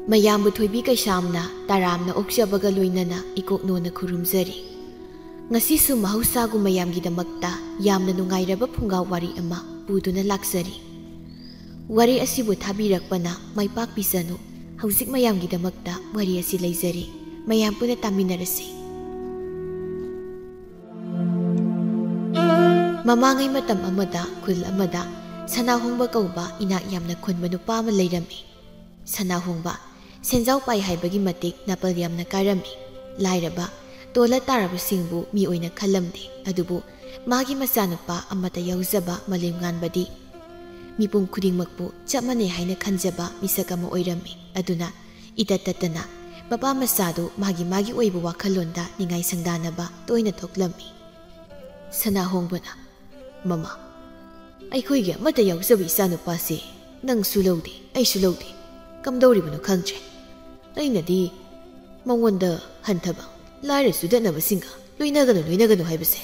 ꯃꯌꯥꯝꯕꯨ ꯊꯣꯏꯕꯤ ꯀꯩꯁꯥꯝꯅ ꯇꯔꯥꯝꯅ ꯑꯣꯛꯆꯕꯒ ꯂꯣꯏꯅꯅ ꯏꯀꯣꯛꯅꯣꯅ ꯈꯨꯔꯨꯝꯖꯔꯤ꯫ ꯉꯁꯤꯁꯨ ꯃꯍꯧꯁꯥꯒꯨꯝ ꯃꯌꯥꯝꯒꯤꯗꯃꯛꯇ ꯌꯥꯝꯅ ꯅꯨꯡꯉꯥꯏꯔꯕ ꯐꯨꯡꯒꯥ ꯋꯥꯔꯤ ꯑꯃ ꯄꯨꯗꯨꯅ ꯂꯥꯛꯆꯔꯤ꯫ ꯋꯥꯔꯤ ꯑꯁꯤꯕꯨ ꯊꯥꯕꯤꯔꯛꯄꯅ ꯃꯥꯏꯄꯥꯛꯄꯤꯖꯅꯨ꯫ ꯍꯧꯖꯤꯛ ꯃꯌꯥꯝꯒꯤꯗꯃꯛꯇ ꯋꯥꯔꯤ ꯑꯁꯤ ꯂꯩꯖꯔꯤ꯫ ꯃꯌꯥꯝ ꯄꯨꯟꯅ ꯇꯥꯃꯤꯟꯅꯔꯁꯤ꯫ ꯃꯃꯥꯡꯉꯩ ꯃꯇꯝ ꯑꯃꯗ ꯈꯨꯜ ꯑꯃꯗ ꯁꯅꯥꯍꯣꯡꯕ ꯀꯧꯕ ꯏꯅꯥꯛ ꯌꯥꯝꯅ ꯈꯨꯟꯕ ꯅꯨꯄꯥ ꯑꯃ ꯂꯩꯔꯝꯃꯤ꯫ ꯁꯅꯥꯍꯣꯡꯕ ꯁꯦꯟꯖꯥꯎ ꯄꯥꯏ ꯍꯥꯏꯕꯒꯤ ꯃꯇꯤꯛ ꯅꯥꯄꯜ ꯌꯥꯝꯅ ꯀꯥꯔꯝꯃꯤ꯫ ꯂꯥꯏꯔꯕ ꯇꯣꯜꯂ ꯇꯥꯔꯕꯁꯤꯡꯕꯨ ꯃꯤ ꯑꯣꯏꯅ ꯈꯜꯂꯝꯗꯦ꯫ ꯑꯗꯨꯕꯨ ꯃꯥꯒꯤ ꯃꯆꯥꯅꯨꯄꯥ ꯑꯃꯠꯇ ꯌꯥꯎꯖꯕ ꯃꯥꯂꯦꯝꯉꯥꯟꯕꯗꯤ ꯃꯤꯄꯨꯝ ꯈꯨꯗꯤꯡꯃꯛꯄꯨ ꯆꯞ ꯃꯥꯟꯅꯩ ꯍꯥꯏꯅ ꯈꯟꯖꯕ ꯃꯤꯁꯛ ꯑꯃ ꯑꯣꯏꯔꯝꯃꯤ꯫ ꯑꯗꯨꯅ ꯏꯇꯠ ꯇꯠꯇꯅ ꯃꯄꯥ ꯃꯆꯥꯗꯨ ꯃꯥꯒꯤ ꯑꯣꯏꯕ ꯋꯥꯈꯜꯂꯣꯟꯗ ꯅꯤꯡꯉꯥꯏ ꯁꯪꯗꯥꯅꯕ ꯇꯣꯏꯅ ꯊꯣꯛꯂꯝꯃꯤ꯫ ꯁꯅꯥꯍꯣꯡꯕꯅ, ꯃꯃꯥ, ꯑꯩꯈꯣꯏꯒꯤ ꯑꯃꯠꯇ ꯌꯥꯎꯖꯕ ꯏꯆꯥꯅꯨꯄꯥꯁꯤ ꯅꯪꯁꯨ ꯂꯧꯗꯦ ꯑꯩꯁꯨ ꯂꯧꯗꯦ, ꯀꯝꯗꯧꯔꯤꯕꯅꯣ ꯈꯪꯗ꯭ꯔꯦ꯫ ꯑꯩꯅꯗꯤ ꯃꯉꯣꯟꯗ ꯍꯟꯊꯕ ꯂꯥꯏꯔ ꯆꯨꯗꯠꯅꯕꯁꯤꯡꯒ ꯂꯣꯏꯅꯒꯅꯨ ꯍꯥꯏꯕꯁꯦ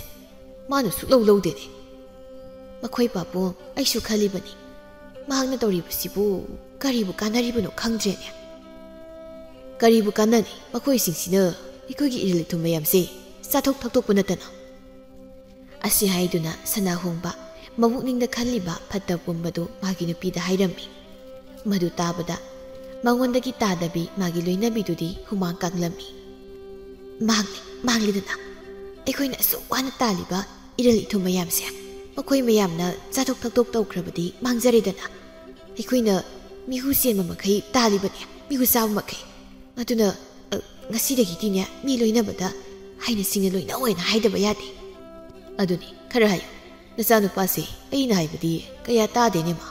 ꯃꯥꯅ ꯁꯨꯛꯂꯧ ꯂꯧꯗꯦꯅꯦ꯫ ꯃꯈꯣꯏ ꯄꯥꯄꯨꯡ, ꯑꯩꯁꯨ ꯈꯜꯂꯤꯕꯅꯤ, ꯃꯍꯥꯛꯅ ꯇꯧꯔꯤꯕꯁꯤꯕꯨ ꯀꯔꯤꯕꯨ ꯀꯥꯟꯅꯔꯤꯕꯅꯣ ꯈꯪꯗ꯭ꯔꯦꯅꯦ꯫ ꯀꯔꯤꯕꯨ ꯀꯥꯟꯅꯅꯤ ꯃꯈꯣꯏꯁꯤꯡꯁꯤꯅ ꯑꯩꯈꯣꯏꯒꯤ ꯏꯔꯤꯜ ꯏꯊꯨꯝ ꯃꯌꯥꯝꯁꯦ ꯆꯥꯊꯣꯛ ꯊꯛꯇꯣꯛꯄ ꯅꯠꯇꯅ꯫ ꯑꯁꯤ ꯍꯥꯏꯗꯨꯅ ꯁꯅꯥꯍꯣꯡꯕ ꯃꯕꯨꯛꯅꯤꯡꯗ ꯈꯜꯂꯤꯕ ꯐꯠꯇ ꯄꯨꯝꯕꯗꯨ ꯃꯥꯒꯤ ꯅꯨꯄꯤꯗ ꯍꯥꯏꯔꯝꯃꯤ꯫ ꯃꯗꯨ ꯇꯥꯕꯗ ꯃꯉꯣꯟꯗꯒꯤ ꯇꯥꯗꯕꯤ ꯃꯥꯒꯤ ꯂꯣꯏꯅꯕꯤꯗꯨꯗꯤ ꯍꯨꯃꯥꯡ ꯀꯥꯡꯂꯝꯃꯤ꯫ ꯃꯥꯡꯂꯤꯗꯅ ꯑꯩꯈꯣꯏꯅ ꯑꯁꯨꯛ ꯋꯥꯅ ꯇꯥꯜꯂꯤꯕ ꯏꯔꯤꯜ ꯏꯊꯨꯝ ꯃꯌꯥꯝꯁꯦ ꯃꯈꯣꯏ ꯃꯌꯥꯝꯅ ꯆꯥꯊꯣꯛ ꯊꯛꯇꯣꯛ ꯇꯧꯈ꯭ꯔꯕꯗꯤ ꯃꯥꯡꯖꯔꯦꯗꯅ꯫ ꯑꯩꯈꯣꯏꯅ ꯃꯤꯍꯨ ꯆꯦꯟꯕ ꯃꯈꯩ ꯇꯥꯜꯂꯤꯕꯅꯦ, ꯃꯤꯍꯨ ꯆꯥꯕ ꯃꯈꯩ꯫ ꯑꯗꯨꯅ ꯉꯁꯤꯗꯒꯤꯗꯤꯅꯦ ꯃꯤ ꯂꯣꯏꯅꯕꯗ ꯍꯩꯅ ꯁꯤꯡꯅ ꯂꯣꯏꯅ ꯑꯣꯏꯅ ꯍꯥꯏꯗꯕ ꯌꯥꯗꯦ꯫ ꯑꯗꯨꯅꯤ ꯈꯔ ꯍꯥꯏꯌꯨ, ꯅꯆꯥꯅꯨꯄꯥꯁꯦ ꯑꯩꯅ ꯍꯥꯏꯕꯗꯤ ꯀꯌꯥ ꯇꯥꯗꯦꯅꯦ ꯃꯥ꯫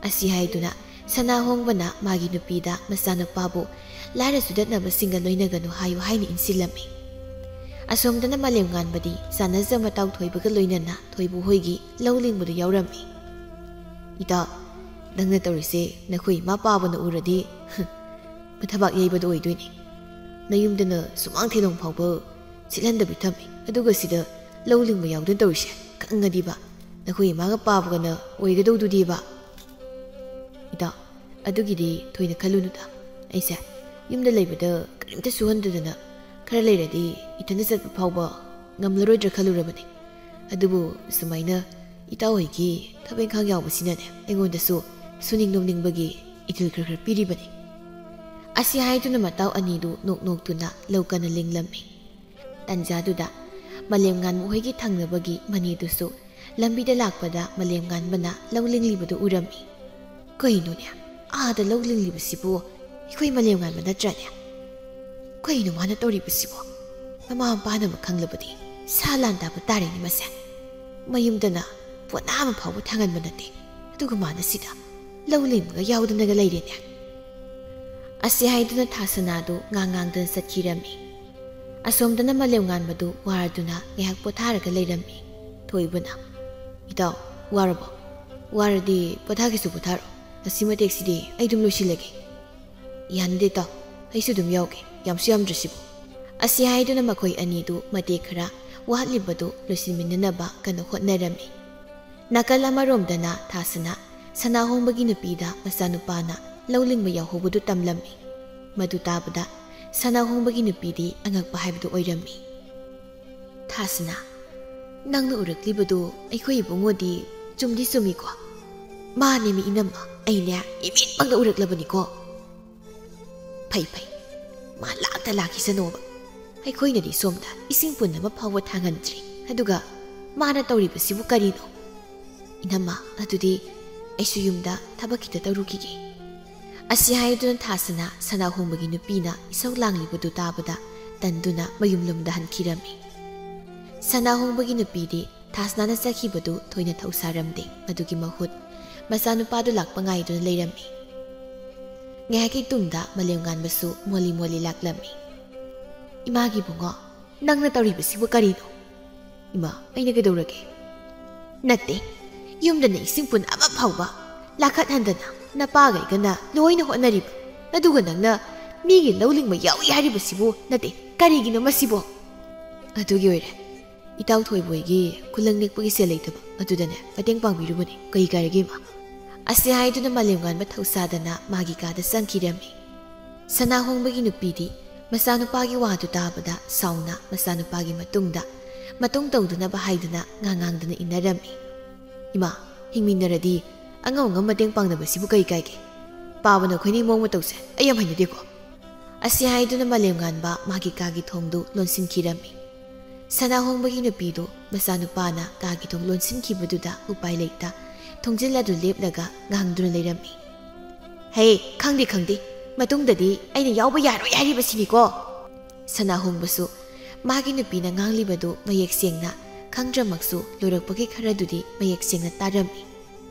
ꯑꯁꯤ ꯍꯥꯏꯗꯨꯅ ꯁꯅꯥꯍꯣꯡꯕꯅ ꯃꯥꯒꯤ ꯅꯨꯄꯤꯗ ꯃꯆꯥꯅꯨꯄꯥꯕꯨ ꯂꯥꯏꯔ ꯆꯨꯗꯠꯅꯕꯁꯤꯡꯒ ꯂꯣꯏꯅꯒꯅꯨ ꯍꯥꯏꯌꯨ ꯍꯥꯏꯅ ꯏꯟꯁꯤꯜꯂꯝꯃꯤ꯫ ꯑꯁꯣꯝꯗꯅ ꯃꯥꯂꯦꯝꯉꯥꯟꯕꯗꯤ ꯆꯥꯟꯅꯖ ꯃꯇꯥꯎ ꯊꯣꯏꯕꯒ ꯂꯣꯏꯅꯅ ꯊꯣꯏꯕꯨ ꯍꯣꯏꯒꯤ ꯂꯧ ꯂꯤꯡꯕꯗꯨ ꯌꯥꯎꯔꯝꯃꯤ꯫ ꯏꯇꯥꯎ, ꯅꯪꯅ ꯇꯧꯔꯤꯁꯦ ꯅꯈꯣꯏ ꯏꯃꯥ ꯄꯥꯕꯅ ꯎꯔꯗꯤ ꯃꯊꯕꯥꯛ ꯌꯩꯕꯗꯣ ꯑꯣꯏꯗꯣꯏꯅꯤ꯫ ꯅꯌꯨꯝꯗꯅ ꯁꯨꯃꯥꯡ ꯊꯦꯂꯣꯡ ꯐꯥꯎꯕ ꯁꯤꯠꯍꯟꯗꯕꯤ ꯊꯝꯃꯤ, ꯑꯗꯨꯒ ꯁꯤꯗ ꯂꯧ ꯂꯤꯡꯕ ꯌꯥꯎꯗꯅ ꯇꯧꯔꯤꯁꯦ ꯈꯪꯉꯗꯤꯕ ꯅꯈꯣꯏ ꯏꯃꯥꯒ ꯄꯥꯕꯒꯅ ꯑꯣꯏꯒꯗꯧꯗꯨꯗꯤꯕ꯫ ꯏꯇꯥꯎ, ꯑꯗꯨꯒꯤꯗꯤ ꯊꯣꯏꯅ ꯈꯜꯂꯨꯅꯨꯗ꯫ ꯑꯩꯁꯦ ꯌꯨꯝꯗ ꯂꯩꯕꯗ ꯀꯔꯤꯝꯇ ꯁꯨꯍꯟꯗꯗꯅ ꯈꯔ ꯂꯩꯔꯗꯤ ꯏꯊꯟꯇ ꯆꯠꯄ ꯐꯥꯎꯕ ꯉꯝꯂꯔꯣꯏꯗ꯭ꯔꯥ ꯈꯜꯂꯨꯔꯕꯅꯤ꯫ ꯑꯗꯨꯕꯨ ꯁꯨꯃꯥꯏꯅ ꯏꯇꯥꯎ ꯍꯣꯏꯒꯤ ꯊꯕꯛ ꯏꯪꯈꯥꯡ ꯌꯥꯎꯕꯁꯤꯅꯅꯦ ꯑꯩꯉꯣꯟꯗꯁꯨ ꯁꯨꯅꯤꯡ ꯅꯣꯝꯅꯤꯡꯕꯒꯤ ꯏꯊꯤꯜ ꯈꯔ ꯄꯤꯔꯤꯕꯅꯤ꯫ ꯑꯁꯤ ꯍꯥꯏꯗꯨꯅ ꯃꯇꯥꯎ ꯑꯅꯤꯗꯨ ꯅꯣꯛꯅꯣꯛꯇꯨꯅ ꯂꯧ ꯀꯟꯅ ꯂꯤꯡꯂꯝꯃꯤ꯫ ꯇꯟꯖꯥꯗꯨꯗ ꯃꯥꯂꯦꯝꯉꯥꯟꯕ ꯍꯣꯏꯒꯤ ꯊꯪꯅꯕꯒꯤ ꯃꯅꯦꯗꯨꯁꯨ ꯂꯝꯕꯤꯗ ꯂꯥꯛꯄꯗ ꯃꯥꯂꯦꯝꯉꯥꯟꯕꯅ ꯂꯧ ꯂꯤꯡꯂꯤꯕꯗꯨ ꯎꯔꯝꯃꯤ꯫ ꯀꯩꯅꯣꯅꯦ, ꯑꯥꯗ ꯂꯧ ꯂꯤꯡꯂꯤꯕꯁꯤꯕꯨ ꯑꯩꯈꯣꯏ ꯃꯥꯂꯦꯝꯉꯥꯟꯕ ꯅꯠꯇ꯭ꯔꯅꯦ? ꯀꯩꯅꯣ ꯃꯥꯅ ꯇꯧꯔꯤꯕꯁꯤꯕꯣ? ꯃꯃꯥ ꯃꯄꯥꯅ ꯈꯪꯂꯕꯗꯤ ꯁꯥ ꯂꯥꯟ ꯇꯥꯕ ꯇꯥꯔꯦꯅꯦ ꯃꯁꯦ꯫ ꯃꯌꯨꯝꯗꯅ ꯄꯣꯠꯅꯥ ꯑꯃ ꯐꯥꯎꯕ ꯊꯥꯡꯍꯟꯕ ꯅꯠꯇꯦ, ꯑꯗꯨꯒ ꯃꯥꯅ ꯁꯤꯗ ꯂꯧ ꯂꯤꯡꯕꯒ ꯌꯥꯎꯗꯅꯒ ꯂꯩꯔꯦꯅꯦ꯫ ꯑꯁꯤ ꯍꯥꯏꯗꯨꯅ ꯊꯥꯁꯅꯥꯗꯨ ꯉꯥꯡꯗꯅ ꯆꯠꯈꯤꯔꯝꯃꯤ꯫ ꯑꯁꯣꯝꯗꯅ ꯃꯥꯂꯦꯝꯉꯥꯟꯕꯗꯨ ꯋꯥꯔꯗꯨꯅ ꯉꯥꯏꯍꯥꯛ ꯄꯣꯊꯥꯔꯒ ꯂꯩꯔꯝꯃꯤ꯫ ꯊꯣꯏꯕꯅ, ꯏꯇꯥꯎ ꯋꯥꯔꯕꯣ? ꯋꯥꯔꯗꯤ ꯄꯣꯊꯥꯒꯦꯁꯨ ꯄꯣꯊꯥꯔꯣ, ꯑꯁꯤ ꯃꯇꯦꯛꯁꯤꯗꯤ ꯑꯩ ꯑꯗꯨꯝ ꯂꯣꯏꯁꯤꯜꯂꯒꯦ꯫ ꯌꯥꯅꯤꯗꯦ ꯏꯇꯥꯎ, ꯑꯩꯁꯨ ꯑꯗꯨꯝ ꯌꯥꯎꯒꯦ, ꯌꯥꯝꯁꯨ ꯌꯥꯝꯗ꯭ꯔꯁꯤꯕꯨ꯫ ꯑꯁꯤ ꯍꯥꯏꯗꯨꯅ ꯃꯈꯣꯏ ꯑꯅꯤꯗꯨ ꯃꯇꯦꯛ ꯈꯔ ꯋꯥꯠꯂꯤꯕꯗꯨ ꯂꯣꯏꯁꯤꯟꯃꯤꯟꯅꯅꯕ ꯀꯟꯅ ꯍꯣꯠꯅꯔꯝꯃꯤ꯫ ꯅꯥꯀꯜ ꯑꯃꯔꯣꯝꯗꯅ ꯊꯥꯁꯅꯥ ꯁꯅꯥꯍꯣꯡꯕꯒꯤ ꯅꯨꯄꯤꯗ ꯃꯆꯥꯅꯨꯄꯥꯅ ꯂꯧ ꯂꯤꯡꯕ ꯌꯥꯎꯍꯧꯕꯗꯨ ꯇꯝꯂꯝꯃꯤ꯫ ꯃꯗꯨ ꯇꯥꯕꯗ ꯁꯅꯥꯍꯣꯡꯕꯒꯤ ꯅꯨꯄꯤꯗꯤ ꯑꯉꯛꯄ ꯍꯥꯏꯕꯗꯨ ꯑꯣꯏꯔꯝꯃꯤ꯫ ꯊꯥꯁꯅꯥ, ꯅꯪꯅ ꯎꯔꯛꯂꯤꯕꯗꯨ ꯑꯩꯈꯣꯏ ꯏꯕꯨꯡꯉꯣꯗꯤ ꯆꯨꯝꯗꯤ ꯆꯨꯝꯃꯤꯀꯣ? ꯃꯥꯅꯦꯃꯤ ꯏꯅꯝꯃ, ꯑꯩꯅꯦ ꯏꯃꯤꯠꯃꯛꯅ ꯎꯔꯛꯂꯕꯅꯤꯀꯣ꯫ ꯐꯩ, ꯃꯥ ꯂꯥꯛꯇ ꯂꯥꯛꯈꯤꯁꯅꯣꯕ꯫ ꯑꯩꯈꯣꯏꯅꯗꯤ ꯁꯣꯝꯗ ꯏꯁꯤꯡ ꯄꯨꯟ ꯑꯃ ꯐꯥꯎꯕ ꯊꯥꯡꯍꯟꯗ꯭ꯔꯤ, ꯑꯗꯨꯒ ꯃꯥꯅ ꯇꯧꯔꯤꯕꯁꯤꯕꯨ ꯀꯔꯤꯅꯣ? ꯏꯅꯝꯃ, ꯑꯗꯨꯗꯤ ꯑꯩꯁꯨ ꯌꯨꯝꯗ ꯊꯕꯛ ꯈꯤꯇ ꯇꯧꯔꯨꯈꯤꯒꯦ꯫ ꯑꯁꯤ ꯍꯥꯏꯗꯨꯅ ꯊꯥꯁꯅꯥ ꯁꯅꯥꯍꯣꯡꯕꯒꯤ ꯅꯨꯄꯤꯅ ꯏꯁꯧ ꯂꯥꯡꯂꯤꯕꯗꯨ ꯇꯥꯕꯗ ꯇꯟꯗꯨꯅ ꯃꯌꯨꯝꯂꯣꯝꯗ ꯍꯟꯈꯤꯔꯝꯃꯤ꯫ ꯁꯅꯥꯍꯣꯡꯕꯒꯤ ꯅꯨꯄꯤꯗꯤ ꯊꯥꯁꯅꯥꯅ ꯆꯠꯈꯤꯕꯗꯨ ꯊꯣꯏꯅ ꯊꯧꯁꯥꯔꯝꯗꯦ꯫ ꯑꯗꯨꯒꯤ ꯃꯍꯨꯠ ꯃꯆꯥꯅꯨꯄꯥꯗꯨ ꯂꯥꯛꯄ ꯉꯥꯏꯗꯨꯅ ꯂꯩꯔꯝꯃꯤ꯫ ꯉꯥꯏꯍꯥꯛꯀꯤ ꯇꯨꯡꯗ ꯃꯥꯂꯦꯝꯉꯥꯟꯕꯁꯨ ꯃꯣꯜꯂꯤ ꯂꯥꯛꯂꯝꯃꯤ꯫ ꯏꯃꯥꯒꯤ ꯕꯨꯡꯉꯣ, ꯅꯪꯅ ꯇꯧꯔꯤꯕꯁꯤꯕꯨ ꯀꯔꯤꯅꯣ? ꯏꯃꯥ, ꯑꯩꯅ ꯀꯩꯗꯧꯔꯒꯦ? ꯅꯠꯇꯦ, ꯌꯨꯝꯗꯅ ꯏꯁꯤꯡ ꯄꯨꯟ ꯑꯃ ꯐꯥꯎꯕ ꯂꯥꯈꯠꯍꯟꯗꯅ ꯅꯄꯥꯒ ꯑꯩꯒꯅ ꯂꯣꯏꯅ ꯍꯣꯠꯅꯔꯤꯕ, ꯑꯗꯨꯒ ꯅꯪꯅ ꯃꯤꯒꯤ ꯂꯧ ꯂꯤꯡꯕ ꯌꯥꯎꯏ ꯍꯥꯏꯔꯤꯕꯁꯤꯕꯨ ꯅꯠꯇꯦ, ꯀꯔꯤꯒꯤꯅꯣ ꯃꯁꯤꯕꯣ? ꯑꯗꯨꯒꯤ ꯑꯣꯏꯔꯦ, ꯏꯇꯥꯎ ꯊꯣꯏꯕꯣꯏꯒꯤ ꯈꯨꯂꯪ ꯅꯦꯛꯄꯒꯤ ꯁꯦꯜ ꯂꯩꯇꯕ, ꯑꯗꯨꯗꯅꯦ ꯃꯇꯦꯡ ꯄꯥꯡꯕꯤꯔꯨꯕꯅꯤ, ꯀꯩ ꯀꯥꯏꯔꯒꯦ ꯏꯃꯥ? ꯑꯁꯤ ꯍꯥꯏꯗꯨꯅ ꯃꯥꯂꯦꯝꯉꯥꯟꯕ ꯊꯧꯁꯥꯗꯅ ꯃꯥꯒꯤ ꯀꯥꯗ ꯆꯪꯈꯤꯔꯝꯃꯤ꯫ ꯁꯅꯥꯍꯣꯡꯕꯒꯤ ꯅꯨꯄꯤꯗꯤ ꯃꯆꯥꯅꯨꯄꯥꯒꯤ ꯋꯥꯗꯨ ꯇꯥꯕꯗ ꯁꯥꯎꯅ ꯃꯆꯥꯅꯨꯄꯥꯒꯤ ꯃꯇꯨꯡ ꯇꯧꯗꯅꯕ ꯍꯥꯏꯗꯨꯅ ꯉꯥꯡꯗꯨꯅ ꯏꯟꯅꯔꯝꯃꯤ꯫ ꯏꯃꯥ, ꯍꯤꯡꯃꯤꯟꯅꯔꯗꯤ ꯑꯉꯝ ꯃꯇꯦꯡ ꯄꯥꯡꯅꯕꯁꯤꯕꯨ ꯀꯩ ꯀꯥꯏꯒꯦ? ꯄꯥꯕꯅ ꯑꯩꯈꯣꯏꯅꯤ ꯃꯑꯣꯡ ꯃꯇꯧꯁꯦ ꯑꯩ ꯌꯥꯝ ꯍꯩꯅꯗꯦꯀꯣ꯫ ꯑꯁꯤ ꯍꯥꯏꯗꯨꯅ ꯃꯥꯂꯦꯝꯉꯥꯟꯕ ꯃꯥꯒꯤ ꯀꯥꯒꯤ ꯊꯣꯡꯗꯨ ꯂꯣꯟꯁꯤꯟꯈꯤꯔꯝꯃꯤ꯫ ꯁꯅꯥꯍꯣꯡꯕꯒꯤ ꯅꯨꯄꯤꯗꯨ ꯃꯆꯥꯅꯨꯄꯥꯅ ꯀꯥꯒꯤ ꯊꯣꯡ ꯂꯣꯟꯁꯤꯟꯈꯤꯕꯗꯨꯗ ꯎꯄꯥꯏ ꯂꯩꯇ ꯊꯣꯡꯖꯤꯜ ꯑꯗꯨ ꯂꯦꯞꯂꯒ ꯉꯥꯡꯗꯨꯅ ꯂꯩꯔꯝꯃꯤ꯫ ꯍꯦ, ꯈꯪꯗꯦ ꯃꯇꯨꯡꯗꯗꯤ ꯑꯩꯅ ꯌꯥꯎꯕ ꯌꯥꯔꯣꯏ ꯍꯥꯏꯔꯤꯕꯁꯤꯅꯤꯀꯣ꯫ ꯁꯅꯥꯍꯣꯡꯕꯁꯨ ꯃꯥꯒꯤ ꯅꯨꯄꯤꯅ ꯉꯥꯡꯂꯤꯕꯗꯨ ꯃꯌꯦꯛ ꯁꯦꯡꯅ ꯈꯪꯗ꯭ꯔꯃꯛꯁꯨ ꯂꯣꯏꯔꯛꯄꯒꯤ ꯈꯔꯗꯨꯗꯤ ꯃꯌꯦꯛ ꯁꯦꯡꯅ ꯇꯥꯔꯝꯃꯤ꯫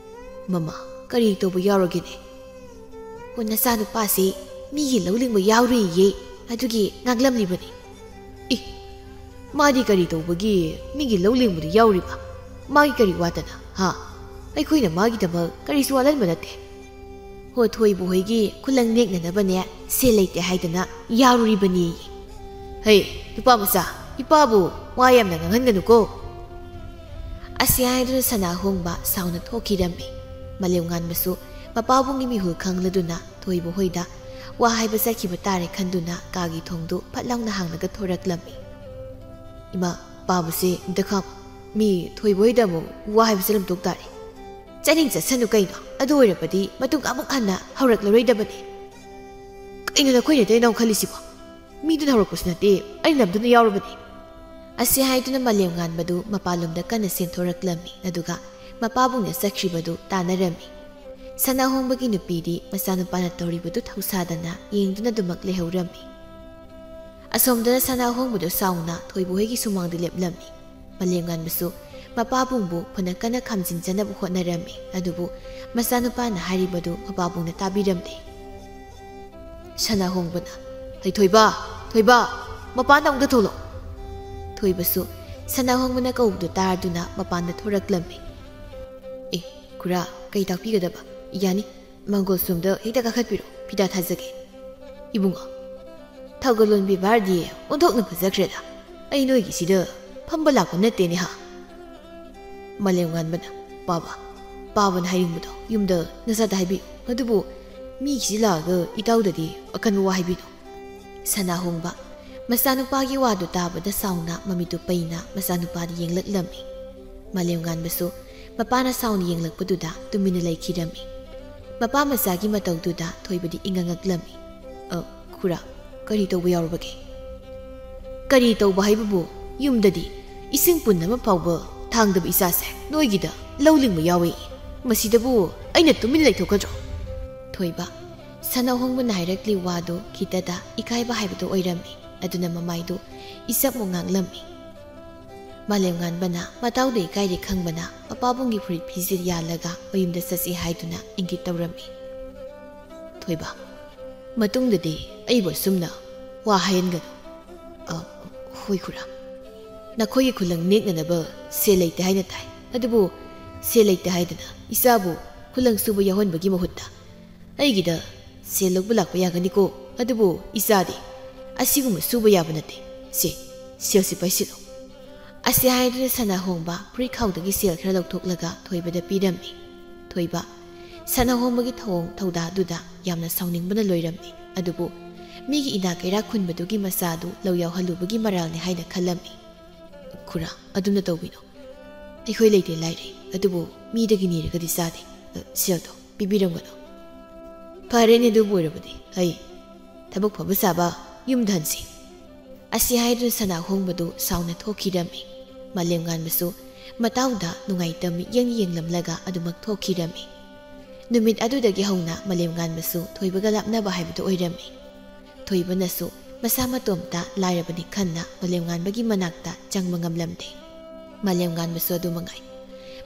ꯃꯃꯥ, ꯀꯔꯤ ꯇꯧꯕ ꯌꯥꯎꯔꯒꯦꯅꯦ? ꯅꯆꯥꯅꯨꯄꯥꯁꯤ ꯃꯤꯒꯤ ꯂꯧꯂꯤꯡꯕ ꯌꯥꯎꯔꯤꯌꯦ, ꯑꯗꯨꯒꯤ ꯉꯥꯡꯂꯝꯂꯤꯕꯅꯤ꯫ ꯏ, ꯃꯥꯗꯤ ꯀꯔꯤ ꯇꯧꯕꯒꯤ ꯃꯤꯒꯤ ꯂꯧꯂꯤꯡꯕꯗ ꯌꯥꯎꯔꯤꯕ? ꯃꯥꯒꯤ ꯀꯔꯤ ꯋꯥꯗꯅ? ꯑꯩꯈꯣꯏꯅ ꯃꯥꯒꯤꯗꯃꯛ ꯀꯔꯤꯁꯨ ꯋꯥꯠꯍꯟꯕ ꯅꯠꯇꯦ꯫ ꯊꯣꯏꯕꯨ ꯍꯣꯏꯒꯤ ꯈꯨꯂꯪ ꯅꯦꯛꯅꯅꯕꯅꯦ ꯁꯦꯜ ꯂꯩꯇꯦ ꯍꯥꯏꯗꯅ ꯌꯥꯔꯨꯔꯤꯕꯅꯤ꯫ ꯍꯩ, ꯅꯨꯄꯥ ꯃꯆꯥ, ꯏꯄꯥꯕꯨ ꯋꯥ ꯌꯥꯝꯅ ꯉꯥꯡꯍꯟꯒꯅꯨꯀꯣ꯫ ꯑꯁꯤ ꯍꯥꯏꯗꯨꯅ ꯁꯅꯥꯍꯣꯡꯕ ꯁꯥꯎꯅ ꯊꯣꯛꯈꯤꯔꯝꯃꯤ꯫ ꯃꯥꯂꯦꯝꯉꯥꯟꯕꯁꯨ ꯃꯄꯥꯕꯨꯡꯒꯤ ꯃꯤꯍꯨꯜ ꯈꯪꯂꯗꯨꯅ ꯊꯣꯏꯕ ꯍꯣꯏꯗ ꯋꯥ ꯍꯥꯏꯕ ꯆꯠꯈꯤꯕ ꯇꯥꯔꯦ ꯈꯟꯗꯨꯅ ꯀꯥꯒꯤ ꯊꯣꯡꯗꯨ ꯐꯠ ꯂꯥꯎꯅ ꯍꯥꯡꯂꯒ ꯊꯣꯔꯛꯂꯝꯃꯤ꯫ ꯏꯃꯥ, ꯄꯥꯕꯁꯦ ꯑꯝꯇ ꯈꯥꯝꯃꯨ, ꯃꯤ ꯊꯣꯏꯕ ꯍꯣꯏꯗ ꯑꯃꯨꯛ ꯋꯥ ꯍꯥꯏꯕ ꯆꯠꯂꯝꯗꯣꯛ ꯇꯥꯔꯦ꯫ ꯆꯠꯅꯤꯡ ꯆꯠꯁꯅꯨ ꯀꯩꯅꯣ, ꯑꯗꯨ ꯑꯣꯏꯔꯕꯗꯤ ꯃꯇꯨꯡ ꯑꯃꯨꯛ ꯍꯟꯅ ꯍꯧꯔꯛꯂꯔꯣꯏꯗꯕꯅꯤ꯫ ꯀꯩꯅꯣ ꯅꯈꯣꯏꯅ ꯇꯩꯅꯧ ꯈꯜꯂꯤꯁꯤꯕꯣ? ꯃꯤꯗꯨꯅ ꯍꯧꯔꯛꯄꯁꯨ ꯅꯠꯇꯦ, ꯑꯩ ꯅꯝꯗꯨꯅ ꯌꯥꯎꯔꯕꯅꯤ꯫ ꯑꯁꯤ ꯍꯥꯏꯗꯨꯅ ꯃꯥꯂꯦꯝꯉꯥꯟꯕꯗꯨ ꯃꯄꯥꯟꯂꯣꯝꯗ ꯀꯟꯅ ꯆꯦꯟꯊꯣꯔꯛꯂꯝꯃꯤ, ꯑꯗꯨꯒ ꯃꯄꯥꯕꯨꯡꯅ ꯆꯠꯈ꯭ꯔꯤꯕꯗꯨ ꯇꯥꯟꯅꯔꯝꯃꯤ꯫ ꯁꯅꯥꯍꯣꯡꯕꯒꯤ ꯅꯨꯄꯤꯗꯤ ꯃꯆꯥꯅꯨꯄꯥꯅ ꯇꯧꯔꯤꯕꯗꯨ ꯊꯧꯁꯥꯗꯅ ꯌꯦꯡꯗꯨꯅ ꯑꯗꯨꯃꯛ ꯂꯩꯍꯧꯔꯝꯃꯤ꯫ ꯑꯁꯣꯝꯗꯅ ꯁꯅꯥꯍꯣꯡꯕꯗꯨ ꯁꯥꯎꯅ ꯊꯣꯏꯕ ꯍꯣꯏꯒꯤ ꯁꯨꯃꯥꯡꯗ ꯂꯦꯞꯂꯝꯃꯤ꯫ ꯃꯥꯂꯦꯝꯉꯥꯟꯕꯁꯨ ꯃꯄꯥꯕꯨꯡꯕꯨ ꯐꯅ ꯀꯟꯅ ꯈꯥꯝꯖꯤꯟꯖꯅꯕ ꯍꯣꯠꯅꯔꯝꯃꯤ, ꯑꯗꯨꯕꯨ ꯃꯆꯥꯅꯨꯄꯥꯅ ꯍꯥꯏꯔꯤꯕꯗꯨ ꯃꯄꯥꯕꯨꯡꯅ ꯇꯥꯕꯤꯔꯝꯗꯦ꯫ ꯁꯅꯥꯍꯣꯡꯕꯅ, ꯍꯩ ꯊꯣꯏꯕ, ꯃꯄꯥꯟꯗ ꯑꯃꯨꯛꯇ ꯊꯣꯛꯂꯛꯑꯣ꯫ ꯊꯣꯏꯕꯁꯨ ꯁꯅꯥꯍꯣꯡꯕꯅ ꯀꯧꯕꯗꯨ ꯇꯥꯔꯗꯨꯅ ꯃꯄꯥꯟꯗ ꯊꯣꯔꯛꯂꯝꯃꯤ꯫ ꯑꯦ ꯈꯨꯔꯥ, ꯀꯩ ꯇꯥꯛꯄꯤꯒꯗꯕ? ꯌꯥꯅꯤ, ꯃꯪꯒꯣꯜ ꯁꯣꯝꯗ ꯍꯦꯛꯇ ꯀꯥꯈꯠꯄꯤꯔꯣ, ꯐꯤꯗꯥ ꯊꯥꯖꯒꯦ꯫ ꯏꯕꯨꯡꯉꯣ, ꯊꯧꯒꯜꯂꯣꯟꯕꯤ ꯚꯥꯔꯗꯤ ꯑꯣꯟꯊꯣꯛꯅ ꯐꯖꯈ꯭ꯔꯦꯗ, ꯑꯩ ꯅꯣꯏꯒꯤꯁꯤꯗ ꯐꯝꯕ ꯂꯥꯛꯄ ꯅꯠꯇꯦꯅꯦ ꯍꯥ꯫ ꯃꯥꯂꯦꯝꯉꯥꯟꯕꯅ, ꯄꯥꯕꯅ ꯍꯥꯏꯅꯤꯡꯕꯗꯣ ꯌꯨꯝꯗ ꯅꯆꯥꯗ ꯍꯥꯏꯕꯤꯌꯨ, ꯑꯗꯨꯕꯨ ꯃꯤꯒꯤꯁꯤ ꯂꯥꯛꯑꯒ ꯏꯇꯥꯎꯗꯗꯤ ꯑꯀꯟꯕ ꯋꯥ ꯍꯥꯏꯕꯤꯅꯨ꯫ ꯁꯅꯥꯍꯣꯡꯕ ꯃꯆꯥꯅꯨꯄꯥꯒꯤ ꯋꯥꯗꯨ ꯇꯥꯕꯗ ꯁꯥꯎꯅ ꯃꯃꯤꯠꯇꯨ ꯄꯩꯅ ꯃꯆꯥꯅꯨꯄꯥꯗ ꯌꯦꯡꯂꯛꯂꯝꯃꯤ꯫ ꯃꯥꯂꯦꯝꯉꯥꯟꯕꯁꯨ ꯃꯄꯥꯅ ꯁꯥꯎꯅ ꯌꯦꯡꯂꯛꯄꯗꯨꯗ ꯇꯨꯃꯤꯟꯅ ꯂꯩꯈꯤꯔꯝꯃꯤ꯫ ꯃꯄꯥ ꯃꯆꯥꯒꯤ ꯃꯇꯧꯗꯨꯗ ꯊꯣꯏꯕꯗꯤ ꯏꯉꯛꯉꯛꯂꯝꯃꯤ꯫ ꯈꯨꯔꯥ, ꯀꯔꯤ ꯇꯧꯕ ꯌꯥꯎꯔꯕꯒꯦ? ꯀꯔꯤ ꯇꯧꯕ ꯍꯥꯏꯕꯕꯨ, ꯌꯨꯝꯗꯗꯤ ꯏꯁꯤꯡ ꯄꯨꯟ ꯑꯃ ꯐꯥꯎꯕ ꯊꯥꯡꯗꯕ ꯏꯆꯥꯁꯦ ꯅꯣꯏꯒꯤꯗ ꯂꯧꯂꯤꯡꯕ ꯌꯥꯎꯏ, ꯃꯁꯤꯗꯕꯨ ꯑꯩꯅ ꯇꯨꯃꯤꯟꯅ ꯂꯩꯊꯣꯛꯀꯗ꯭ꯔꯣ? ꯊꯣꯏꯕ ꯁꯅꯥꯍꯣꯡꯕꯅ ꯍꯥꯏꯔꯛꯂꯤ ꯋꯥꯗꯨ ꯈꯤꯇꯗ ꯏꯀꯥꯏꯕ ꯍꯥꯏꯕꯗꯨ ꯑꯣꯏꯔꯝꯃꯤ, ꯑꯗꯨꯅ ꯃꯃꯥꯏꯗꯨ ꯏꯆꯞꯃꯨꯛ ꯉꯥꯡꯂꯝꯃꯤ꯫ ꯃꯥꯂꯦꯝꯉꯥꯟꯕꯅ ꯃꯇꯥꯎꯗ ꯏꯀꯥꯏꯔꯦ ꯈꯪꯕꯅ ꯃꯄꯥꯕꯨꯡꯒꯤ ꯐꯨꯔꯤꯠ ꯐꯤꯖꯤꯜ ꯌꯥꯜꯂꯒ ꯃꯌꯨꯝꯗ ꯆꯠꯁꯤ ꯍꯥꯏꯗꯨꯅ ꯏꯪꯒꯤꯠ ꯇꯧꯔꯝꯃꯤ꯫ ꯊꯣꯏꯕ, ꯃꯇꯨꯡꯗꯗꯤ ꯑꯩꯕꯨ ꯑꯁꯨꯝꯅ ꯋꯥ ꯍꯥꯏꯍꯟꯒꯅꯨ꯫ ꯍꯣꯏ ꯈꯨꯔꯥ, ꯅꯈꯣꯏꯒꯤ ꯈꯨꯂꯪ ꯅꯦꯛꯅꯅꯕ ꯁꯦꯜ ꯂꯩꯇꯦ ꯍꯥꯏꯅ ꯇꯥꯏ, ꯑꯗꯨꯕꯨ ꯁꯦꯜ ꯂꯩꯇꯦ ꯍꯥꯏꯗꯅ ꯏꯆꯥꯕꯨ ꯈꯨꯂꯪ ꯁꯨꯕ ꯌꯥꯎꯍꯟꯕꯒꯤ ꯃꯍꯨꯠꯇ ꯑꯩꯒꯤꯗ ꯁꯦꯜ ꯂꯧꯕ ꯂꯥꯛꯄ ꯌꯥꯒꯅꯤꯀꯣ, ꯑꯗꯨꯕꯨ ꯏꯆꯥꯗꯤ ꯑꯁꯤꯒꯨꯝꯕ ꯁꯨꯕ ꯌꯥꯕ ꯅꯠꯇꯦ, ꯁꯦꯜꯁꯤ ꯄꯥꯏꯁꯤꯜꯂꯨ꯫ ꯑꯁꯤ ꯍꯥꯏꯗꯨꯅ ꯁꯅꯥꯍꯣꯡꯕ ꯐꯨꯔꯤꯠ ꯈꯥꯎꯗꯒꯤ ꯁꯦꯜ ꯈꯔ ꯂꯧꯊꯣꯛꯂꯒ ꯊꯣꯏꯕꯗ ꯄꯤꯔꯝꯃꯤ꯫ ꯊꯣꯏꯕ ꯁꯅꯥꯍꯣꯡꯕꯒꯤ ꯊꯧꯑꯣꯡ ꯊꯧꯗꯥꯗꯨꯗ ꯌꯥꯝꯅ ꯁꯥꯎꯅꯤꯡꯕꯅ ꯂꯣꯏꯔꯝꯃꯤ, ꯑꯗꯨꯕꯨ ꯃꯤꯒꯤ ꯏꯅꯥꯛ ꯀꯩꯔꯥꯛ ꯈꯨꯟꯕꯗꯨꯒꯤ ꯃꯆꯥꯗꯨ ꯂꯧ ꯌꯥꯎꯍꯜꯂꯨꯕꯒꯤ ꯃꯔꯥꯜꯅꯤ ꯍꯥꯏꯅ ꯈꯜꯂꯝꯃꯤ꯫ ꯈꯨꯔꯥ, ꯑꯗꯨꯝꯅ ꯇꯧꯕꯤꯅꯨ, ꯑꯩꯈꯣꯏ ꯂꯩꯇꯦ ꯂꯥꯏꯔꯩ, ꯑꯗꯨꯕꯨ ꯃꯤꯗꯒꯤ ꯅꯤꯔꯒꯗꯤ ꯆꯥꯗꯦ, ꯁꯦꯜꯗꯣ ꯄꯤꯕꯤꯔꯝꯒꯅꯨ꯫ ꯐꯔꯦꯅꯦ, ꯑꯗꯨꯕꯨ ꯑꯣꯏꯔꯕꯗꯤ ꯊꯕꯛ ꯐꯕ ꯁꯥꯕ ꯌꯨꯝꯗ ꯍꯟꯁꯤ꯫ ꯑꯁꯤ ꯍꯥꯏꯗꯨꯅ ꯁꯅꯥꯍꯣꯡꯕꯗꯨ ꯁꯥꯎꯅ ꯊꯣꯛꯈꯤꯔꯝꯃꯤ꯫ ꯃꯥꯂꯦꯝꯉꯥꯟꯕꯁꯨ ꯃꯇꯥꯎꯗ ꯅꯨꯡꯉꯥꯏꯇ ꯃꯤꯠꯌꯦꯡ ꯌꯦꯡꯂꯝꯂꯒ ꯑꯗꯨꯃꯛ ꯊꯣꯛꯈꯤꯔꯝꯃꯤ꯫ ꯅꯨꯃꯤꯠ ꯑꯗꯨꯗꯒꯤ ꯍꯧꯅ ꯃꯥꯂꯦꯝꯉꯥꯟꯕꯁꯨ ꯊꯣꯏꯕꯒ ꯂꯥꯞꯅꯕ ꯍꯥꯏꯕꯗꯨ ꯑꯣꯏꯔꯝꯃꯤ꯫ ꯊꯣꯏꯕꯅꯁꯨ ꯃꯁꯥ ꯃꯇꯣꯝꯇ ꯂꯥꯏꯔꯕꯅꯤ ꯈꯟꯅ ꯃꯥꯂꯦꯝꯉꯥꯟꯕꯒꯤ ꯃꯅꯥꯛꯇ ꯆꯪꯕ ꯉꯝꯂꯝꯗꯦ꯫ ꯃꯥꯂꯦꯝꯉꯥꯟꯕꯁꯨ ꯑꯗꯨꯃꯉꯥꯏ,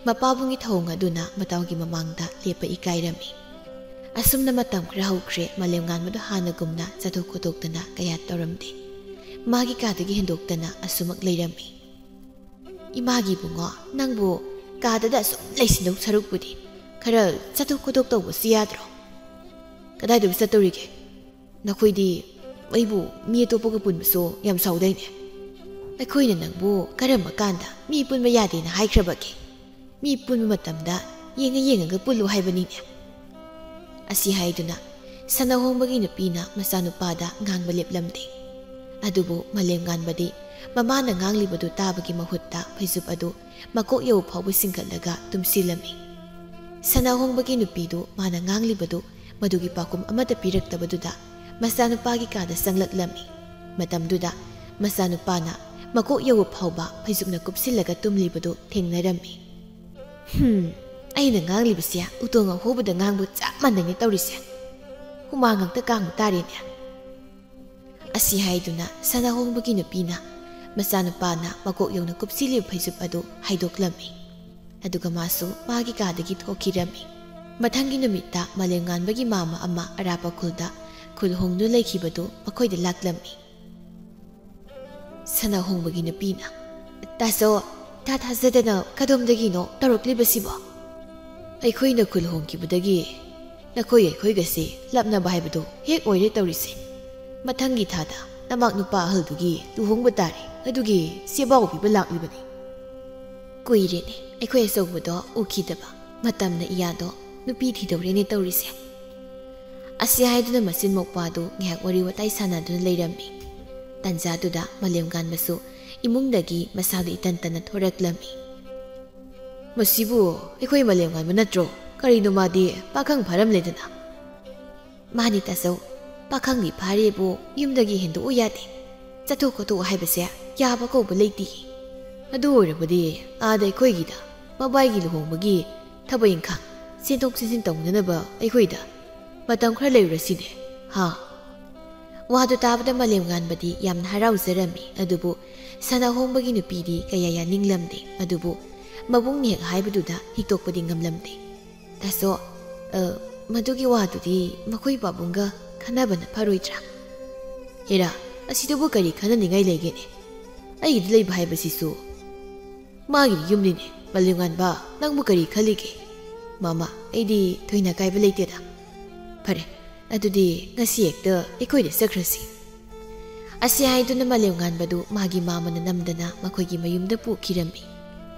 ꯃꯄꯥꯕꯨꯡꯒꯤ ꯊꯧꯑꯣꯡ ꯑꯗꯨꯅ ꯃꯇꯥꯎꯒꯤ ꯃꯃꯥꯡꯗ ꯂꯦꯞꯄ ꯏꯀꯥꯏꯔꯝꯃꯤ꯫ ꯑꯁꯨꯝꯅ ꯃꯇꯝ ꯈꯔ ꯍꯧꯈ꯭ꯔꯦ꯫ ꯃꯥꯂꯦꯝꯉꯥꯟꯕꯗꯨ ꯍꯥꯟꯅꯒꯨꯝꯅ ꯆꯠꯊꯣꯛ ꯈꯣꯠꯇꯣꯛꯇꯅ ꯀꯌꯥ ꯇꯧꯔꯝꯗꯦ, ꯃꯥꯒꯤ ꯀꯥꯗꯒꯤ ꯍꯦꯟꯗꯣꯛꯇꯅ ꯑꯁꯨꯃꯛ ꯂꯩꯔꯝꯃꯤ꯫ ꯏꯃꯥꯒꯤ ꯏꯕꯨꯡꯉꯣ, ꯅꯪꯕꯨ ꯀꯥꯗꯗ ꯑꯁꯨꯝ ꯂꯩꯁꯤꯟꯗꯧ ꯁꯔꯨꯛꯄꯨꯗꯤ ꯈꯔ ꯆꯠꯊꯣꯛ ꯈꯣꯠꯇꯣꯛ ꯇꯧꯕꯁꯨ ꯌꯥꯗ꯭ꯔꯣ? ꯀꯗꯥꯏꯗꯕꯨ ꯆꯠꯇꯧꯔꯤꯒꯦ? ꯅꯈꯣꯏꯗꯤ ꯑꯩꯕꯨ ꯃꯤ ꯑꯇꯣꯞꯄꯒ ꯄꯨꯟꯕꯁꯨ ꯌꯥꯝ ꯁꯥꯎꯗꯥꯏꯅꯦ꯫ ꯑꯩꯈꯣꯏꯅ ꯅꯪꯕꯨ ꯀꯔꯝꯕ ꯀꯥꯟꯗ ꯃꯤ ꯄꯨꯟꯕ ꯌꯥꯗꯦꯅ ꯍꯥꯏꯈ꯭ꯔꯕꯒꯦ? ꯃꯤ ꯄꯨꯟꯕ ꯃꯇꯝꯗ ꯌꯦꯡꯉꯒ ꯄꯨꯜꯂꯨ ꯍꯥꯏꯕꯅꯤꯅꯦ꯫ ꯑꯁꯤ ꯍꯥꯏꯗꯨꯅ ꯁꯅꯥꯍꯣꯡꯕꯒꯤ ꯅꯨꯄꯤꯅ ꯃꯆꯥꯅꯨꯄꯥꯗ ꯉꯥꯡꯕ ꯂꯦꯞꯂꯝꯗꯦ꯫ ꯑꯗꯨꯕꯨ ꯃꯥꯂꯦꯝꯉꯥꯟꯕꯗꯤ ꯃꯃꯥꯅ ꯉꯥꯡꯂꯤꯕꯗꯨ ꯇꯥꯕꯒꯤ ꯃꯍꯨꯠꯇ ꯐꯩꯖꯨꯞ ꯑꯗꯨ ꯃꯀꯣꯛ ꯌꯧ ꯐꯥꯎꯕ ꯁꯤꯡꯀꯠꯂꯒ ꯇꯨꯝꯁꯤꯜꯂꯝꯃꯤ꯫ ꯁꯅꯥꯍꯣꯡꯕꯒꯤ ꯅꯨꯄꯤꯗꯨ ꯃꯥꯅ ꯉꯥꯡꯂꯤꯕꯗꯨ ꯃꯗꯨꯒꯤ ꯄꯥꯎꯈꯨꯝ ꯑꯃꯠꯇ ꯄꯤꯔꯛꯇꯕꯗꯨꯗ ꯃꯆꯥꯅꯨꯄꯥꯒꯤ ꯀꯥꯗ ꯆꯪꯂꯛꯂꯝꯃꯤ꯫ ꯃꯇꯝꯗꯨꯗ ꯃꯆꯥꯅꯨꯄꯥꯅ ꯃꯀꯣꯛ ꯌꯧ ꯐꯥꯎꯕ ꯐꯩꯖꯨꯞꯅ ꯀꯨꯞꯁꯤꯜꯂꯒ ꯇꯨꯝꯂꯤꯕꯗꯨ ꯊꯦꯡꯅꯔꯝꯃꯤ꯫ ꯑꯩꯅ ꯉꯥꯡꯂꯤꯕꯁꯦ ꯎꯇꯣꯡ ꯑꯍꯣꯕꯗ ꯉꯥꯡꯕ ꯆꯞ ꯃꯥꯟꯅꯩꯅꯦ ꯇꯧꯔꯤꯁꯦ꯫ ꯍꯨꯃꯥꯡ ꯉꯥꯛꯇ ꯀꯥꯡꯕ ꯇꯥꯔꯦꯅꯦ꯫ ꯑꯁꯤ ꯍꯥꯏꯗꯨꯅ ꯁꯅꯥꯍꯣꯡꯕꯒꯤ ꯅꯨꯄꯤꯅ ꯃꯆꯥꯅꯨꯄꯥꯅ ꯃꯀꯣꯛ ꯌꯧꯅ ꯀꯨꯞꯁꯤꯜꯂꯤꯕ ꯐꯩꯖꯨꯞ ꯑꯗꯨ ꯍꯥꯏꯗꯣꯛꯂꯝꯃꯤ꯫ ꯑꯗꯨꯒ ꯃꯥꯁꯨ ꯃꯥꯒꯤ ꯀꯥꯗꯒꯤ ꯊꯣꯛꯈꯤꯔꯝꯃꯤ꯫ ꯃꯊꯪꯒꯤ ꯅꯨꯃꯤꯠꯇ ꯃꯥꯂꯦꯝꯉꯥꯟꯕꯒꯤ ꯃꯥꯝꯃ ꯑꯃ ꯑꯔꯥꯞꯄ ꯈꯨꯜꯗ ꯈꯨꯜ ꯍꯣꯡꯗꯨꯅ ꯂꯩꯈꯤꯕꯗꯨ ꯃꯈꯣꯏꯗ ꯂꯥꯛꯂꯝꯃꯤ꯫ ꯁꯅꯥꯍꯣꯡꯕꯒꯤ ꯅꯨꯄꯤꯅ ꯇꯥꯆꯧ ꯏꯊꯥ ꯊꯥꯖꯗꯅ ꯀꯗꯣꯝꯗꯒꯤꯅꯣ ꯇꯧꯔꯛꯂꯤꯕꯁꯤꯕꯣ? ꯑꯩꯈꯣꯏꯅ ꯈꯨꯜ ꯍꯣꯡꯈꯤꯕꯗꯒꯤ ꯅꯈꯣꯏ ꯑꯩꯈꯣꯏꯒꯁꯤ ꯂꯥꯞꯅꯕ ꯍꯥꯏꯕꯗꯨ ꯍꯦꯛ ꯑꯣꯏꯔꯦ ꯇꯧꯔꯤꯁꯦ꯫ ꯃꯊꯪꯒꯤ ꯊꯥꯗ ꯅꯃꯥꯛ ꯅꯨꯄꯥ ꯑꯍꯜꯗꯨꯒꯤ ꯂꯨꯍꯣꯡꯕ ꯇꯥꯔꯦ, ꯑꯗꯨꯒꯤ ꯁꯦꯕꯥꯎ ꯄꯤꯕ ꯂꯥꯛꯂꯤꯕꯅꯤ꯫ ꯀꯨꯏꯔꯦꯅꯦ ꯑꯩꯈꯣꯏ ꯑꯆꯧꯕꯗꯣ ꯎꯈꯤꯗꯕ, ꯃꯇꯝꯅ ꯏꯌꯥꯗꯣ ꯅꯨꯄꯤ ꯊꯤꯗꯧꯔꯦꯅꯦ ꯇꯧꯔꯤꯁꯦ꯫ ꯑꯁꯤ ꯍꯥꯏꯗꯨꯅ ꯃꯆꯤꯟ ꯃꯧꯄꯥꯗꯨ ꯉꯥꯏꯍꯥꯛ ꯋꯥꯔꯤ ꯋꯥꯇꯥꯏ ꯁꯥꯟꯅꯗꯨꯅ ꯂꯩꯔꯝꯃꯤ꯫ ꯇꯟꯖꯥꯗꯨꯗ ꯃꯥꯂꯦꯝꯉꯥꯟꯕꯁꯨ ꯏꯃꯨꯡꯗꯒꯤ ꯃꯁꯥꯗꯨ ꯏꯇꯟ ꯇꯟꯅ ꯊꯣꯔꯛꯂꯝꯃꯤ꯫ ꯃꯁꯤꯕꯨ ꯑꯩꯈꯣꯏ ꯃꯥꯂꯦꯝꯉꯥꯟꯕ ꯅꯠꯇ꯭ꯔꯣ? ꯀꯔꯤꯅꯣ ꯃꯥꯗꯤ ꯄꯥꯈꯪ ꯐꯥꯔꯝꯂꯦꯗꯅ? ꯃꯥꯅꯤ ꯇꯥꯆꯧ, ꯄꯥꯈꯪꯗꯤ ꯐꯥꯔꯦꯕꯨ ꯌꯨꯝꯗꯒꯤ ꯍꯦꯟꯗꯣꯛꯎ ꯌꯥꯗꯦ꯫ ꯆꯠꯊꯣꯛ ꯈꯣꯠꯊꯣꯛ ꯍꯥꯏꯕꯁꯦ ꯌꯥꯕ ꯀꯧꯕ ꯂꯩꯇꯦ꯫ ꯑꯗꯨ ꯑꯣꯏꯔꯕꯗꯤ ꯑꯥꯗ ꯑꯩꯈꯣꯏꯒꯤꯗ ꯃꯕꯥꯏꯒꯤ ꯂꯨꯍꯣꯡꯕꯒꯤ ꯊꯕꯛ ꯏꯪꯈꯥꯡ ꯆꯦꯟꯊꯣꯛ ꯆꯦꯟꯁꯤꯟ ꯇꯧꯅꯅꯕ ꯑꯩꯈꯣꯏꯗ ꯃꯇꯝ ꯈꯔ ꯂꯩꯔꯨꯔꯁꯤꯅꯦ ꯍꯥ? ꯋꯥꯗꯨ ꯇꯥꯕꯗ ꯃꯥꯂꯦꯝꯉꯥꯟꯕꯗꯤ ꯌꯥꯝꯅ ꯍꯔꯥꯎꯖꯔꯝꯃꯤ꯫ ꯑꯗꯨꯕꯨ ꯁꯅꯥꯍꯣꯡꯕꯒꯤ ꯅꯨꯄꯤꯗꯤ ꯀꯌꯥ ꯌꯥꯅꯤꯡꯂꯝꯗꯦ꯫ ꯑꯗꯨꯕꯨ ꯃꯕꯨꯡꯅ ꯍꯦꯛ ꯍꯥꯏꯕꯗꯨꯗ ꯍꯤꯛꯇꯣꯛꯄꯗꯤ ꯉꯝꯂꯝꯗꯦ꯫ ꯇꯥꯆꯧ, ꯃꯗꯨꯒꯤ ꯋꯥꯗꯨꯗꯤ ꯃꯈꯣꯏ ꯄꯥꯕꯨꯡꯒ ꯈꯟꯅꯕꯅ ꯐꯔꯣꯏꯗ꯭ꯔꯥ? ꯍꯦꯔꯥ, ꯑꯁꯤꯗꯕꯨ ꯀꯔꯤ ꯈꯟꯅꯅꯤꯡꯉꯥꯏ ꯂꯩꯒꯦꯅꯦ? ꯑꯩꯒꯤꯗ ꯂꯩꯕ ꯍꯥꯏꯕꯁꯤꯁꯨ ꯃꯥꯒꯤꯗꯤ ꯌꯨꯝꯅꯤꯅꯦ꯫ ꯃꯥꯂꯦꯝꯉꯥꯟꯕ, ꯅꯪꯕꯨ ꯀꯔꯤ ꯈꯜꯂꯤꯒꯦ? ꯃꯥꯃꯥ, ꯑꯩꯗꯤ ꯊꯣꯏꯅ ꯀꯥꯏꯕ ꯂꯩꯇꯦꯗ꯫ ꯐꯔꯦ, ꯑꯗꯨꯗꯤ ꯉꯁꯤ ꯍꯦꯛꯇ ꯑꯩꯈꯣꯏꯗ ꯆꯠꯈ꯭ꯔꯁꯤ꯫ ꯑꯁꯤ ꯍꯥꯏꯗꯨꯅ ꯃꯥꯂꯦꯝꯉꯥꯟꯕꯗꯨ ꯃꯥꯒꯤ ꯃꯥꯝꯃꯅ ꯅꯝꯗꯅ ꯃꯈꯣꯏꯒꯤ ꯃꯌꯨꯝꯗ ꯄꯨꯈꯤꯔꯝꯃꯤ꯫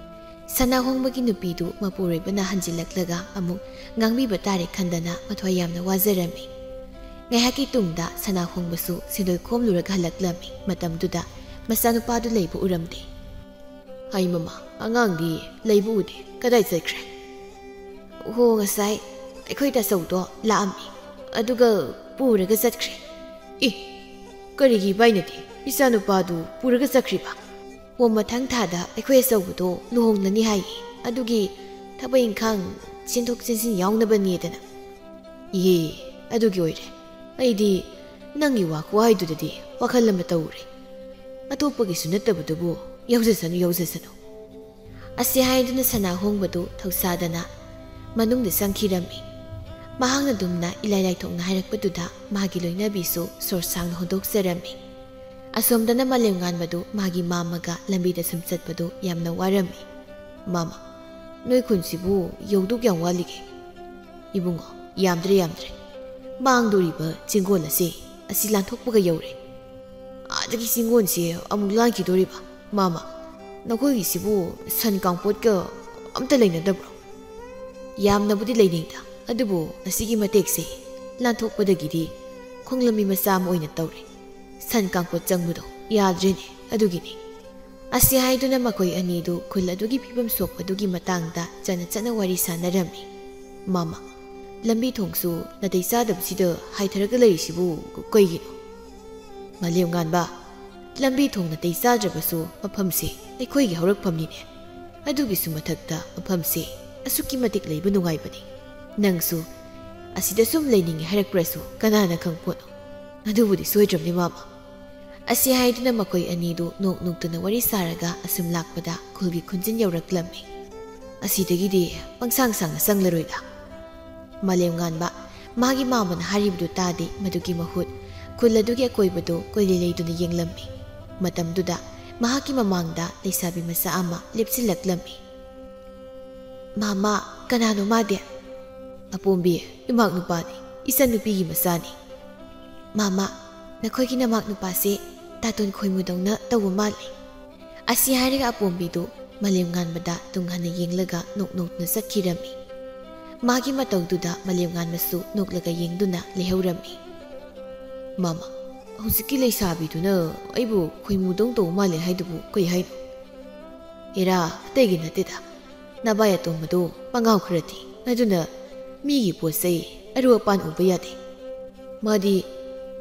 ꯁꯅꯥꯍꯣꯡꯕꯒꯤ ꯅꯨꯄꯤꯗꯨ ꯃꯄꯨꯔꯣꯏꯕꯅ ꯍꯟꯖꯤꯜꯂꯛꯂꯒ ꯑꯃꯨꯛ ꯉꯥꯡꯕꯤꯕ ꯇꯥꯔꯦ ꯈꯟꯗꯅ ꯃꯊ꯭ꯋꯥꯏ ꯌꯥꯝꯅ ꯋꯥꯖꯔꯝꯃꯤ꯫ ꯉꯥꯏꯍꯥꯛꯀꯤ ꯇꯨꯡꯗ ꯁꯅꯥꯍꯣꯡꯕꯁꯨ ꯁꯦꯟꯗꯣꯏ ꯈꯣꯝꯂꯨꯔꯒ ꯍꯜꯂꯛꯂꯝꯃꯤ꯫ ꯃꯇꯝꯗꯨꯗ ꯃꯆꯥꯅꯨꯄꯥꯗꯨ ꯂꯩꯕ ꯎꯔꯝꯗꯦ꯫ ꯍꯥꯏ ꯃꯃꯥ, ꯑꯉꯥꯡꯗꯤ ꯂꯩꯕ ꯎꯗꯦ, ꯀꯗꯥꯏ ꯆꯠꯈ꯭ꯔꯦ? ꯍꯣ, ꯉꯁꯥꯏ ꯑꯩꯈꯣꯏ ꯇꯥꯆꯧꯗꯣ ꯂꯥꯛꯑꯝꯃꯤ, ꯑꯗꯨꯒ ꯄꯨꯔꯒ ꯆꯠꯈ꯭ꯔꯦ꯫ ꯀꯔꯤꯒꯤ ꯏꯕꯥꯏꯅꯗꯤ ꯏꯆꯥꯅꯨꯄꯥꯗꯨ ꯄꯨꯔꯒ ꯆꯠꯈ꯭ꯔꯤꯕ? ꯃꯊꯪ ꯊꯥꯗ ꯑꯩꯈꯣꯏ ꯑꯆꯧꯕꯗꯣ ꯂꯨꯍꯣꯡꯂꯅꯤ ꯍꯥꯏꯌꯦ, ꯑꯗꯨꯒꯤ ꯊꯕꯛ ꯏꯪꯈꯥꯡ ꯆꯦꯟꯊꯣꯛ ꯆꯦꯟꯁꯤꯟ ꯌꯥꯎꯅꯕꯅꯦꯗꯅ꯫ ꯑꯗꯨꯒꯤ ꯑꯣꯏꯔꯦ꯫ ꯑꯩꯗꯤ ꯅꯪꯒꯤ ꯋꯥ ꯈꯨꯍꯥꯏꯗꯨꯗꯗꯤ ꯋꯥꯈꯜ ꯑꯃ ꯇꯧꯔꯦ꯫ ꯑꯇꯣꯞꯄꯒꯤꯁꯨ ꯅꯠꯇꯕꯗꯨꯕꯨ ꯌꯧꯖꯁꯅꯨ ꯌꯧꯖꯁꯅꯨ꯫ ꯑꯁꯤ ꯍꯥꯏꯗꯨꯅ ꯁꯅꯥꯍꯣꯡꯕꯗꯨ ꯊꯧꯁꯥꯗꯅ ꯃꯅꯨꯡꯗ ꯆꯪꯈꯤꯔꯝꯃꯤ꯫ ꯃꯍꯥꯛꯅ ꯗꯨꯝꯅ ꯏꯂꯥꯏ ꯂꯥꯏꯊꯣꯛꯅ ꯍꯥꯏꯔꯛꯄꯗꯨꯗ ꯃꯥꯒꯤ ꯂꯣꯏꯅꯕꯤꯁꯨ ꯁꯣꯔ ꯁꯥꯡꯅ ꯍꯣꯟꯗꯣꯛꯆꯔꯝꯃꯤ꯫ ꯑꯁꯣꯝꯗꯅ ꯃꯥꯂꯦꯝꯉꯥꯟꯕꯗꯨ ꯃꯥꯒꯤ ꯃꯥꯝꯃꯒ ꯂꯝꯕꯤꯗ ꯁꯨꯝ ꯆꯠꯄꯗꯨ ꯌꯥꯝꯅ ꯋꯥꯔꯝꯃꯤ꯫ ꯃꯥꯃꯥ, ꯅꯣꯏ ꯈꯨꯟꯁꯤꯕꯨ ꯌꯧꯗꯧ ꯀꯌꯥꯝ ꯋꯥꯠꯂꯤꯒꯦ? ꯏꯕꯨꯡꯉꯣ, ꯌꯥꯝꯗ꯭ꯔꯦ ꯃꯥꯡꯗꯣꯔꯤꯕ ꯆꯤꯡꯒꯣꯟ ꯑꯁꯤ ꯂꯥꯟꯊꯣꯛꯄꯒ ꯌꯧꯔꯦ꯫ ꯑꯥꯗꯒꯤ ꯆꯤꯡꯒꯣꯟꯁꯦ ꯑꯃꯨꯛ ꯂꯥꯟꯈꯤꯗꯣꯔꯤꯕ꯫ ꯃꯥꯃꯥ, ꯅꯈꯣꯏꯒꯤꯁꯤꯕꯨ ꯁꯟ ꯀꯥꯡꯄꯣꯠꯀ ꯑꯝꯇ ꯂꯩꯅꯗꯕ꯭ꯔꯣ? ꯌꯥꯝꯅꯕꯨꯗꯤ ꯂꯩꯅꯩꯗ, ꯑꯗꯨꯕꯨ ꯑꯁꯤꯒꯤ ꯃꯇꯦꯛꯁꯦ ꯂꯥꯟꯊꯣꯛꯄꯗꯒꯤꯗꯤ ꯈꯣꯡꯂꯝꯕꯤ ꯃꯆꯥ ꯑꯃ ꯑꯣꯏꯅ ꯇꯧꯔꯦ꯫ ꯁꯟ ꯀꯥꯡꯄꯣꯠ ꯆꯪꯕꯗꯣ ꯌꯥꯗ꯭ꯔꯦꯅꯦ, ꯑꯗꯨꯒꯤꯅꯤ꯫ ꯑꯁꯤ ꯍꯥꯏꯗꯨꯅ ꯃꯈꯣꯏ ꯑꯅꯤꯗꯨ ꯈꯨꯜ ꯑꯗꯨꯒꯤ ꯐꯤꯕꯝ ꯁꯣꯛꯄꯗꯨꯒꯤ ꯃꯇꯥꯡꯗ ꯆꯠꯅ ꯋꯥꯔꯤ ꯁꯥꯟꯅꯔꯝꯃꯤ꯫ ꯃꯥꯃꯥ, ꯂꯝꯕꯤ ꯊꯣꯡꯁꯨ ꯅꯥꯇꯩ ꯆꯥꯗꯕꯁꯤꯗ ꯍꯥꯏꯊꯔꯒ ꯂꯩꯔꯤꯁꯤꯕꯨ ꯀꯩꯒꯤꯅꯣ? ꯃꯥꯂꯦꯝꯉꯥꯟꯕ, ꯂꯝꯕꯤ ꯊꯣꯡ ꯅꯥꯇꯩ ꯆꯥꯗ꯭ꯔꯕꯁꯨ ꯃꯐꯝꯁꯦ ꯑꯩꯈꯣꯏꯒꯤ ꯍꯧꯔꯛꯐꯝꯅꯤꯅꯦ꯫ ꯑꯗꯨꯒꯤꯁꯨ ꯃꯊꯛꯇ ꯃꯐꯝꯁꯦ ꯑꯁꯨꯛꯀꯤ ꯃꯇꯤꯛ ꯂꯩꯕ ꯅꯨꯡꯉꯥꯏꯕꯅꯤ꯫ ꯅꯪꯁꯨ ꯑꯁꯤꯗ ꯁꯨꯝ ꯂꯩꯅꯤꯡꯉꯦ ꯍꯥꯏꯔꯛꯄ꯭ꯔꯁꯨ ꯀꯅꯥꯅ ꯈꯪꯄꯣꯠꯅꯣ? ꯑꯗꯨꯕꯨꯗꯤ ꯁꯣꯏꯗ꯭ꯔꯕꯅꯤ ꯃꯥꯃꯥ꯫ ꯑꯁꯤ ꯍꯥꯏꯗꯨꯅ ꯃꯈꯣꯏ ꯑꯅꯤꯗꯨ ꯅꯣꯛꯇꯨꯅ ꯋꯥꯔꯤ ꯁꯥꯔꯒ ꯑꯁꯨꯝ ꯂꯥꯛꯄꯗ ꯈꯨꯜꯒꯤ ꯈꯨꯟꯖꯤꯟ ꯌꯧꯔꯛꯂꯝꯃꯤ꯫ ꯑꯁꯤꯗꯒꯤꯗꯤ ꯄꯪꯁꯥꯡ ꯁꯥꯡꯅ ꯆꯪꯂꯔꯣꯏꯗ꯫ ꯃꯥꯂꯦꯝꯉꯥꯟꯕ ꯃꯥꯒꯤ ꯃꯥꯝꯃꯅ ꯍꯥꯏꯔꯤꯕꯗꯨ ꯇꯥꯗꯦ꯫ ꯃꯗꯨꯒꯤ ꯃꯍꯨꯠ ꯈꯨꯜ ꯑꯗꯨꯒꯤ ꯑꯀꯣꯏꯕꯗꯨ ꯀꯣꯏꯂꯩ ꯂꯩꯗꯨꯅ ꯌꯦꯡꯂꯝꯃꯤ꯫ ꯃꯇꯝꯗꯨꯗ ꯃꯍꯥꯛꯀꯤ ꯃꯃꯥꯡꯗ ꯂꯩꯁꯥꯕꯤ ꯃꯆꯥ ꯑꯃ ꯂꯦꯞꯁꯤꯜꯂꯛꯂꯝꯃꯤ꯫ ꯃꯥꯃꯥ, ꯀꯅꯥꯅꯣ ꯃꯥꯗꯤ? ꯑꯄꯣꯝꯕꯤ, ꯏꯃꯥꯛ ꯅꯨꯄꯥꯅꯤ, ꯏꯆꯟ ꯅꯨꯄꯤꯒꯤ ꯃꯆꯥꯅꯤ꯫ ꯃꯥꯃꯥ, ꯅꯈꯣꯏꯒꯤ ꯅꯃꯥꯛ ꯅꯨꯄꯥꯁꯦ ꯇꯥꯇꯣꯟ ꯈꯣꯏꯃꯨꯗꯧꯅ ꯇꯧꯕ ꯃꯥꯜꯂꯤ꯫ ꯑꯁꯤ ꯍꯥꯏꯔꯒ ꯑꯄꯣꯝꯕꯤꯗꯨ ꯃꯥꯂꯦꯝꯉꯥꯟꯕꯗ ꯇꯨꯡ ꯍꯟꯅ ꯌꯦꯡꯂꯒ ꯅꯣꯛꯅ ꯆꯠꯈꯤꯔꯝꯃꯤ꯫ ꯃꯥꯒꯤ ꯃꯇꯧꯗꯨꯗ ꯃꯥꯂꯦꯝꯉꯥꯟꯕꯁꯨ ꯅꯣꯛꯂꯒ ꯌꯦꯡꯗꯨꯅ ꯂꯩꯍꯧꯔꯝꯃꯤ꯫ ꯃꯥꯃꯥ, ꯍꯧꯖꯤꯛꯀꯤ ꯂꯩꯁꯥꯕꯤꯗꯨꯅ ꯑꯩꯕꯨ ꯈꯣꯏꯃꯨꯗꯧ ꯇꯧꯕ ꯃꯥꯜꯂꯦ ꯍꯥꯏꯗꯨꯕꯨ ꯀꯩ ꯍꯥꯏꯅꯣ? ꯍꯦꯔꯥ, ꯑꯇꯩꯒꯤ ꯅꯠꯇꯦꯗ, ꯅꯕꯥꯏ ꯑꯇꯣꯝꯕꯗꯣ ꯄꯪꯉꯥꯎ ꯈꯔꯗꯤ, ꯑꯗꯨꯅ ꯃꯤꯒꯤ ꯄꯣꯠ ꯆꯩ ꯑꯔꯨ ꯑꯄꯥꯟ ꯎꯕ ꯌꯥꯗꯦ꯫ ꯃꯥꯗꯤ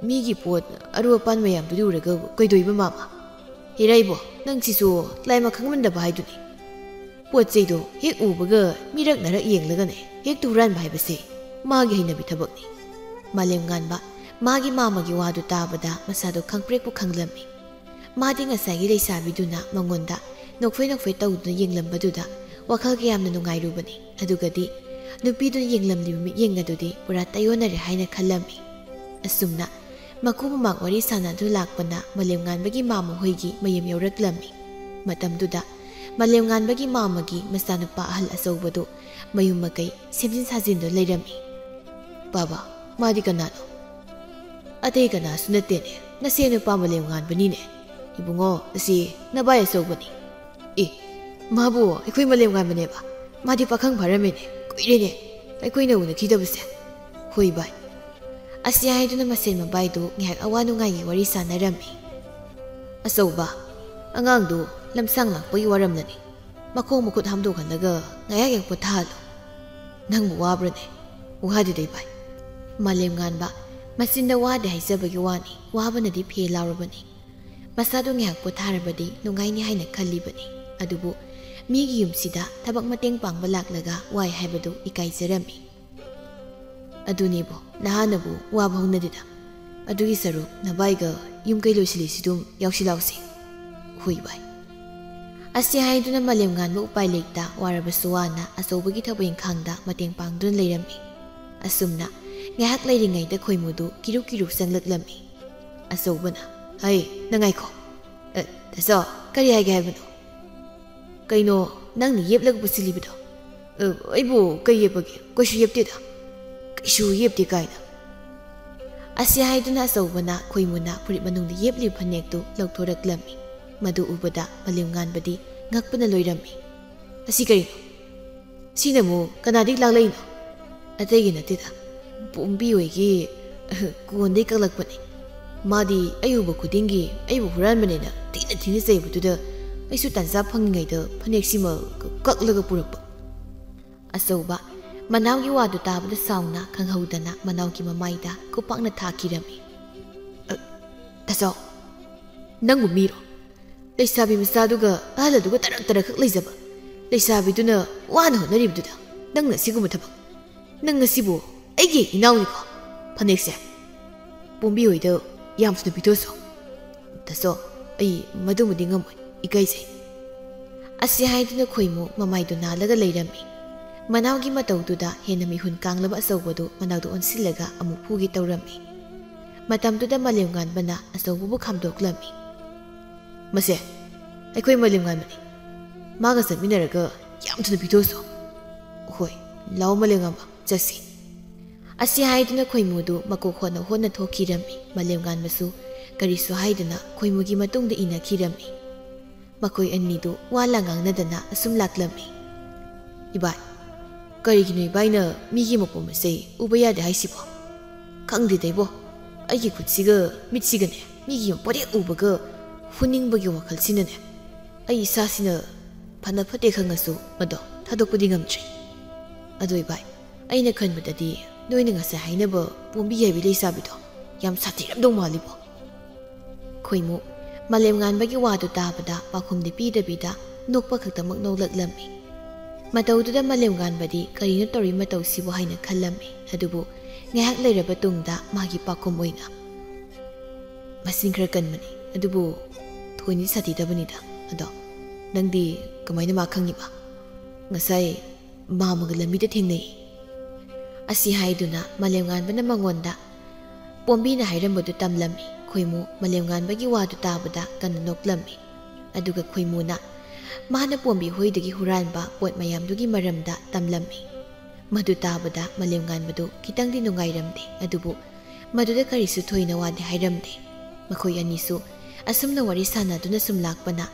ꯃꯤꯒꯤ ꯄꯣꯠ ꯑꯔꯨ ꯑꯄꯥꯟ ꯃꯌꯥꯝꯗꯨ ꯎꯔꯒ ꯀꯩꯗꯧꯏꯕ ꯃꯥꯃꯥ? ꯍꯦꯔꯥ ꯏꯕꯣ, ꯅꯪꯁꯤꯁꯨ ꯂꯥꯏꯃ ꯈꯪꯃꯟꯗꯕ ꯍꯥꯏꯗꯨꯅꯤ꯫ ꯄꯣꯠ ꯆꯩꯗꯣ ꯍꯦꯛ ꯎꯕꯒ ꯃꯤꯔꯛ ꯅꯔꯛ ꯌꯦꯡꯂꯒꯅꯦ ꯍꯦꯛꯇ ꯍꯨꯔꯥꯟꯕ ꯍꯥꯏꯕꯁꯦ ꯃꯥꯒꯤ ꯍꯩꯅꯕꯤ ꯊꯕꯛꯅꯤ꯫ ꯃꯥꯂꯦꯝꯉꯥꯟꯕ ꯃꯥꯒꯤ ꯃꯥꯃꯒꯤ ꯋꯥꯗꯨ ꯇꯥꯕꯗ ꯃꯁꯥꯗꯣ ꯈꯪꯄ꯭ꯔꯦꯛꯄꯨ ꯈꯪꯂꯝꯃꯤ꯫ ꯃꯥꯗꯤ ꯉꯁꯥꯏꯒꯤ ꯂꯩꯁꯥꯕꯤꯗꯨꯅ ꯃꯉꯣꯟꯗ ꯅꯣꯛꯐꯦ ꯅꯣꯛꯐꯦ ꯇꯧꯗꯨꯅ ꯌꯦꯡꯂꯝꯕꯗꯨꯗ ꯋꯥꯈꯜ ꯀꯌꯥꯝꯅ ꯅꯨꯡꯉꯥꯏꯔꯨꯕꯅꯤ꯫ ꯑꯗꯨꯒꯗꯤ ꯅꯨꯄꯤꯗꯨꯅ ꯌꯦꯡꯂꯝꯂꯤꯕ ꯃꯤꯠꯌꯦꯡ ꯑꯗꯨꯗꯤ ꯄꯨꯔꯥ ꯇꯥꯏꯌꯣꯟꯅꯔꯦ ꯍꯥꯏꯅ ꯈꯜꯂꯝꯃꯤ꯫ ꯑꯁꯨꯝꯅ ꯃꯀꯨ ꯃꯃꯥꯡ ꯋꯥꯔꯤ ꯁꯥꯟꯅꯗꯨꯅ ꯂꯥꯛꯄꯅ ꯃꯥꯂꯦꯝꯉꯥꯟꯕꯒꯤ ꯃꯥꯃ ꯍꯣꯏꯒꯤ ꯃꯌꯨꯝ ꯌꯧꯔꯛꯂꯝꯃꯤ꯫ ꯃꯇꯝꯗꯨꯗ ꯃꯥꯂꯦꯝꯉꯥꯟꯕꯒꯤ ꯃꯥꯃꯒꯤ ꯃꯆꯥꯅꯨꯄꯥ ꯑꯍꯜ ꯑꯆꯧꯕꯗꯨ ꯃꯌꯨꯝ ꯃꯀꯩ ꯁꯦꯝꯖꯤꯟ ꯁꯥꯖꯤꯟꯗꯨꯅ ꯂꯩꯔꯝꯃꯤ꯫ ꯕꯥꯕꯥ, ꯃꯥꯗꯤ ꯀꯅꯥꯅꯣ? ꯑꯇꯩ ꯀꯅꯥꯁꯨ ꯅꯠꯇꯦꯅꯦ, ꯅꯁꯦ ꯅꯨꯄꯥ ꯃꯥꯂꯦꯝꯉꯥꯟꯕꯅꯤꯅꯦ꯫ ꯏꯕꯨꯡꯉꯣ, ꯑꯁꯤ ꯅꯕꯥꯏ ꯑꯆꯧꯕꯅꯤ꯫ ꯑꯦ, ꯃꯥꯕꯨ ꯑꯩꯈꯣꯏ ꯃꯥꯂꯦꯝꯉꯥꯟꯕꯅꯦꯕ? ꯃꯥꯗꯤ ꯄꯥꯈꯪ ꯐꯥꯔꯝꯃꯦꯅꯦ, ꯀꯨꯏꯔꯦꯅꯦ ꯑꯩꯈꯣꯏꯅ ꯎꯅꯈꯤꯗꯕꯁꯦ꯫ ꯍꯣꯏ ꯚꯥꯏ꯫ ꯑꯁꯤ ꯍꯥꯏꯗꯨꯅ ꯃꯁꯦꯟ ꯃꯕꯥꯏꯗꯨ ꯉꯥꯏꯍꯥꯛ ꯑꯋꯥ ꯅꯨꯡꯉꯥꯏꯒꯤ ꯋꯥꯔꯤ ꯁꯥꯟꯅꯔꯝꯃꯤ꯫ ꯑꯆꯧꯕ, ꯑꯉꯥꯡꯗꯨ ꯂꯝꯁꯥꯡ ꯂꯥꯛꯄꯒꯤ ꯋꯥꯔꯝꯂꯅꯤ, ꯃꯈꯣꯡ ꯃꯈꯨꯠ ꯍꯥꯝꯗꯣꯛꯍꯜꯂꯒ ꯉꯥꯏꯍꯥꯛ ꯍꯦꯛ ꯄꯣꯊꯥꯍꯜꯂꯨ꯫ ꯅꯪꯕꯨ ꯋꯥꯕ꯭ꯔꯅꯦ? ꯋꯥꯗꯦꯗ ꯚꯥꯏ꯫ ꯃꯥꯂꯦꯝꯉꯥꯟꯕ ꯃꯆꯤꯟꯗ ꯋꯥꯗꯦ ꯍꯥꯏꯖꯕꯒꯤ ꯋꯥꯅꯤ, ꯋꯥꯕꯅꯗꯤ ꯐꯦ ꯂꯥꯎꯔꯕꯅꯤ꯫ ꯃꯁꯥꯗꯨ ꯉꯥꯏꯍꯥꯛ ꯄꯣꯊꯥꯔꯕꯗꯤ ꯅꯨꯡꯉꯥꯏꯅꯤ ꯍꯥꯏꯅ ꯈꯜꯂꯤꯕꯅꯤ꯫ ꯑꯗꯨꯕꯨ ꯃꯤꯒꯤ ꯌꯨꯝꯁꯤꯗ ꯊꯕꯛ ꯃꯇꯦꯡ ꯄꯥꯡꯕ ꯂꯥꯛꯂꯒ ꯋꯥꯏ ꯍꯥꯏꯕꯗꯨ ꯏꯀꯥꯏꯖꯔꯝꯃꯤ꯫ ꯑꯗꯨꯅꯦꯕꯣ, ꯅꯍꯥꯟꯅꯕꯨ ꯋꯥꯕ ꯍꯧꯅꯗꯦꯗ꯫ ꯑꯗꯨꯒꯤ ꯁꯔꯨꯛ ꯅꯕꯥꯏꯒ ꯌꯨꯝ ꯀꯩ ꯂꯣꯏꯁꯤꯜꯂꯤꯁꯤꯗꯨꯝ ꯌꯥꯎꯁꯤꯜꯂꯥꯎꯁꯤ꯫ ꯍꯣꯏ ꯚꯥꯏ꯫ ꯑꯁꯤ ꯍꯥꯏꯗꯨꯅ ꯃꯥꯂꯦꯝꯉꯥꯟꯕ ꯎꯄꯥꯏ ꯂꯩꯇ ꯋꯥꯔꯕꯁꯨ ꯋꯥꯅ ꯑꯆꯧꯕꯒꯤ ꯊꯕꯛ ꯏꯪꯈꯥꯡꯗ ꯃꯇꯦꯡ ꯄꯥꯡꯗꯨꯅ ꯂꯩꯔꯝꯃꯤ꯫ ꯑꯁꯨꯝꯅ ꯉꯥꯏꯍꯥꯛ ꯂꯩꯔꯤꯉꯩꯗ ꯈꯣꯏꯃꯨꯗꯨ ꯀꯤꯔꯨꯞ ꯀꯤꯔꯨꯞ ꯆꯪꯂꯛꯂꯝꯃꯤ꯫ ꯑꯆꯧꯕꯅ, ꯍꯩ ꯅꯪꯉꯥꯏꯈꯣ, ꯇꯥꯆꯧ, ꯀꯔꯤ ꯍꯥꯏꯒꯦ ꯍꯥꯏꯕꯅꯣ? ꯀꯩꯅꯣ ꯅꯪꯅ ꯌꯦꯞꯂꯒ ꯄꯨꯁꯤꯜꯂꯤꯕꯗꯣ? ꯑꯩꯕꯨ ꯀꯩ ꯌꯦꯞꯄꯒꯦ? ꯀꯩꯁꯨ ꯌꯦꯞꯇꯦꯗ꯫ ꯀꯩꯁꯨ ꯌꯦꯞꯇꯦ ꯀꯥꯏꯅ? ꯑꯁꯤ ꯍꯥꯏꯗꯨꯅ ꯑꯆꯧꯕꯅ ꯈꯣꯏꯃꯨꯅ ꯐꯨꯔꯤꯠ ꯃꯅꯨꯡꯗ ꯌꯦꯞꯂꯤꯕ ꯐꯅꯦꯛꯇꯨ ꯂꯧꯊꯣꯔꯛꯂꯝꯃꯤ꯫ ꯃꯗꯨ ꯎꯕꯗ ꯃꯥꯂꯦꯝꯉꯥꯟꯕꯗꯤ ꯉꯛꯄꯅ ꯂꯣꯏꯔꯝꯃꯤ꯫ ꯑꯁꯤ ꯀꯔꯤꯅꯣ? ꯁꯤꯅ ꯑꯃꯨꯛ ꯀꯅꯥꯗꯒꯤ ꯂꯥꯛꯂꯛꯏꯅꯣ? ꯑꯇꯩꯒꯤ ꯅꯠꯇꯦꯗ, ꯄꯣꯝꯕꯤ ꯍꯣꯏꯒꯤ ꯀꯣꯟꯗꯒꯤ ꯀꯛꯂꯛꯄꯅꯤ꯫ ꯃꯥꯗꯤ ꯑꯩ ꯎꯕ ꯈꯨꯗꯤꯡꯒꯤ ꯑꯩꯕꯨ ꯍꯨꯔꯥꯟꯕꯅꯦꯅ ꯊꯤꯅ ꯊꯤꯅ ꯆꯩꯕꯗꯨꯗ ꯑꯩꯁꯨ ꯇꯥꯟꯖꯥ ꯐꯪꯉꯤꯉꯩꯗ ꯐꯅꯦꯛꯁꯤꯃ ꯀꯛꯂꯒ ꯄꯨꯔꯛꯄ꯫ ꯑꯆꯧꯕ ꯃꯅꯥꯎꯒꯤ ꯋꯥꯗꯨ ꯇꯥꯕꯗ ꯁꯥꯎꯅ ꯈꯪꯍꯧꯗꯅ ꯃꯅꯥꯎꯒꯤ ꯃꯃꯥꯏꯗ ꯈꯨꯄꯥꯛꯅ ꯊꯥꯈꯤꯔꯝꯃꯤ꯫ ꯇꯥꯆꯧ, ꯅꯪꯕꯨ ꯃꯤꯔꯣ? ꯂꯩꯁꯥꯕꯤ ꯃꯆꯥꯗꯨꯒ ꯑꯍꯜ ꯑꯗꯨꯒ ꯇꯔꯛ ꯇꯔꯛꯈꯛ ꯂꯩꯖꯕ ꯂꯩꯁꯥꯕꯤꯗꯨꯅ ꯋꯥꯅ ꯍꯣꯠꯅꯔꯤꯕꯗꯨꯗ ꯅꯪꯅ ꯁꯤꯒꯨꯝꯕ ꯊꯕꯛ? ꯅꯪ ꯉꯁꯤꯕꯨ ꯑꯩꯒꯤ ꯏꯅꯥꯎꯅꯤꯀꯣ? ꯐꯅꯦꯛꯁꯦ ꯄꯣꯝꯕꯤ ꯍꯣꯏꯗ ꯌꯥꯝ ꯊꯨꯅ ꯄꯤꯊꯣꯛꯑꯁꯨ꯫ ꯇꯥꯆꯧ, ꯑꯩ ꯃꯗꯨꯃꯗꯤ ꯉꯝꯃꯣꯏ, ꯏꯀꯥꯏꯖꯩ꯫ ꯑꯁꯤ ꯍꯥꯏꯗꯨꯅ ꯈꯣꯏꯃꯨ ꯃꯃꯥꯏꯗꯨ ꯅꯥꯜꯂꯒ ꯂꯩꯔꯝꯃꯤ꯫ ꯃꯅꯥꯎꯒꯤ ꯃꯇꯧꯗꯨꯗ ꯍꯦꯟꯅ ꯃꯤꯍꯨꯟ ꯀꯥꯡꯂꯕ ꯑꯆꯧꯕꯗꯨ ꯃꯅꯥꯎꯗ ꯑꯣꯟꯁꯤꯜꯂꯒ ꯑꯃꯨꯛ ꯐꯨꯒꯦ ꯇꯧꯔꯝꯃꯤ꯫ ꯃꯇꯝꯗꯨꯗ ꯃꯥꯂꯦꯝꯉꯥꯟꯕꯅ ꯑꯆꯧꯕꯕꯨ ꯈꯥꯝꯗꯣꯛꯂꯝꯃꯤ꯫ ꯃꯁꯦ ꯑꯩꯈꯣꯏ ꯃꯥꯂꯦꯝꯉꯥꯟꯕꯅꯤ, ꯃꯥꯒ ꯆꯠꯃꯤꯟꯅꯔꯒ ꯌꯥꯝ ꯊꯨꯅ ꯄꯤꯊꯣꯛꯑꯁꯨ꯫ ꯍꯣꯏ, ꯂꯥꯎ ꯃꯥꯂꯦꯝꯉꯥꯟꯕ, ꯆꯠꯁꯤ꯫ ꯑꯁꯤ ꯍꯥꯏꯗꯨꯅ ꯈꯣꯏꯃꯨꯗꯨ ꯃꯀꯣꯛ ꯍꯣꯟꯅ ꯍꯣꯟꯅ ꯊꯣꯛꯈꯤꯔꯝꯃꯤ꯫ ꯃꯥꯂꯦꯝꯉꯥꯟꯕꯁꯨ ꯀꯔꯤꯁꯨ ꯍꯥꯏꯗꯅ ꯈꯣꯏꯃꯨꯒꯤ ꯃꯇꯨꯡꯗ ꯏꯟꯅꯈꯤꯔꯝꯃꯤ꯫ ꯃꯈꯣꯏ ꯑꯅꯤꯗꯨ ꯋꯥ ꯉꯥꯡꯅꯗꯅ ꯑꯁꯨꯝ ꯂꯥꯛꯂꯝꯃꯤ꯫ ꯏꯕꯥꯏ, ꯀꯔꯤꯒꯤꯅꯣ ꯏꯕꯥꯏꯅ ꯃꯤꯒꯤ ꯃꯄꯣꯠ ꯃꯆꯩ ꯎꯕ ꯌꯥꯗꯦ ꯍꯥꯏꯁꯤꯕꯣ? ꯈꯪꯗꯦꯗ ꯏꯕꯣ, ꯑꯩꯒꯤ ꯈꯨꯠꯁꯤꯒ ꯃꯤꯠꯁꯤꯒꯅꯦ ꯃꯤꯒꯤ ꯃꯄꯣꯠ ꯍꯦꯛ ꯎꯕꯒ ꯍꯨꯅꯤꯡꯕꯒꯤ ꯋꯥꯈꯜꯁꯤꯅꯅꯦ ꯑꯩ ꯏꯁꯥꯁꯤꯅ ꯐꯅ ꯐꯠꯇꯦ ꯈꯪꯉꯁꯨ ꯃꯗꯣ ꯊꯥꯗꯣꯛꯄꯗꯤ ꯉꯝꯗ꯭ꯔꯤ꯫ ꯑꯗꯣ ꯏꯕꯥꯏ, ꯑꯩꯅ ꯈꯟꯕꯗꯗꯤ ꯅꯣꯏꯅ ꯉꯁꯥꯏ ꯍꯥꯏꯅꯕ ꯄꯣꯝꯕꯤ ꯍꯥꯏꯕꯤ ꯂꯩꯁꯥꯕꯤꯗꯣ ꯌꯥꯝ ꯁꯥꯊꯤꯔꯝꯗꯧ ꯃꯥꯜꯂꯤꯕꯣ꯫ ꯈꯣꯏꯃꯨ ꯃꯥꯂꯦꯝꯉꯥꯟꯕꯒꯤ ꯋꯥꯗꯨ ꯇꯥꯕꯗ ꯄꯥꯎꯈꯨꯝꯗꯤ ꯄꯤꯗꯕꯤꯗ ꯅꯣꯛꯄ ꯈꯛꯇꯃꯛ ꯅꯣꯛꯂꯛꯂꯝꯃꯤ꯫ ꯃꯇꯧꯗꯨꯗ ꯃꯥꯂꯦꯝꯉꯥꯟꯕꯗꯤ ꯀꯔꯤꯅꯣ ꯇꯧꯔꯤ ꯃꯇꯧꯁꯤꯕꯨ ꯍꯥꯏꯅ ꯈꯜꯂꯝꯃꯤ꯫ ꯑꯗꯨꯕꯨ ꯉꯥꯏꯍꯥꯛ ꯂꯩꯔꯕ ꯇꯨꯡꯗ ꯃꯥꯒꯤ ꯄꯥꯎꯈꯨꯝ ꯑꯣꯏꯅ, ꯃꯁꯤꯡ ꯈꯔ ꯀꯟꯕꯅꯤ, ꯑꯗꯨꯕꯨ ꯊꯣꯏꯅꯗꯤ ꯁꯥꯊꯤꯗꯕꯅꯤꯗ꯫ ꯑꯗꯣ ꯅꯪꯗꯤ ꯀꯃꯥꯏꯅ ꯃꯥ ꯈꯪꯉꯤꯕ? ꯉꯁꯥꯏ ꯃꯥꯃꯒ ꯂꯝꯕꯤꯗ ꯊꯦꯡꯅꯩ꯫ ꯑꯁꯤ ꯍꯥꯏꯗꯨꯅ ꯃꯥꯂꯦꯝꯉꯥꯟꯕꯅ ꯃꯉꯣꯟꯗ ꯄꯣꯝꯕꯤꯅ ꯍꯥꯏꯔꯝꯕꯗꯨ ꯇꯝꯂꯝꯃꯤ꯫ ꯈꯣꯏꯃꯨ ꯃꯥꯂꯦꯝꯉꯥꯟꯕꯒꯤ ꯋꯥꯗꯨ ꯇꯥꯕꯗ ꯀꯟꯅ ꯅꯣꯛꯂꯝꯃꯤ꯫ ꯑꯗꯨꯒ ꯈꯣꯏꯃꯨꯅ ꯃꯥꯅ ꯄꯣꯝꯕꯤ ꯍꯣꯏꯗꯒꯤ ꯍꯨꯔꯥꯟꯕ ꯄꯣꯠ ꯃꯌꯥꯝꯗꯨꯒꯤ ꯃꯔꯝꯗ ꯇꯝꯂꯝꯃꯤ꯫ ꯃꯗꯨ ꯇꯥꯕꯗ ꯃꯥꯂꯦꯝꯉꯥꯟꯕꯗꯨ ꯈꯤꯇꯪꯗꯤ ꯅꯨꯡꯉꯥꯏꯔꯝꯗꯦ, ꯑꯗꯨꯕꯨ ꯃꯗꯨꯗ ꯀꯔꯤꯁꯨ ꯊꯣꯏꯅ ꯋꯥꯗꯦ ꯍꯥꯏꯔꯝꯗꯦ꯫ ꯃꯈꯣꯏ ꯑꯅꯤꯁꯨ ꯑꯁꯨꯝꯅ ꯋꯥꯔꯤ ꯁꯥꯟꯅꯗꯨꯅ ꯁꯨꯝ ꯂꯥꯛꯄꯅ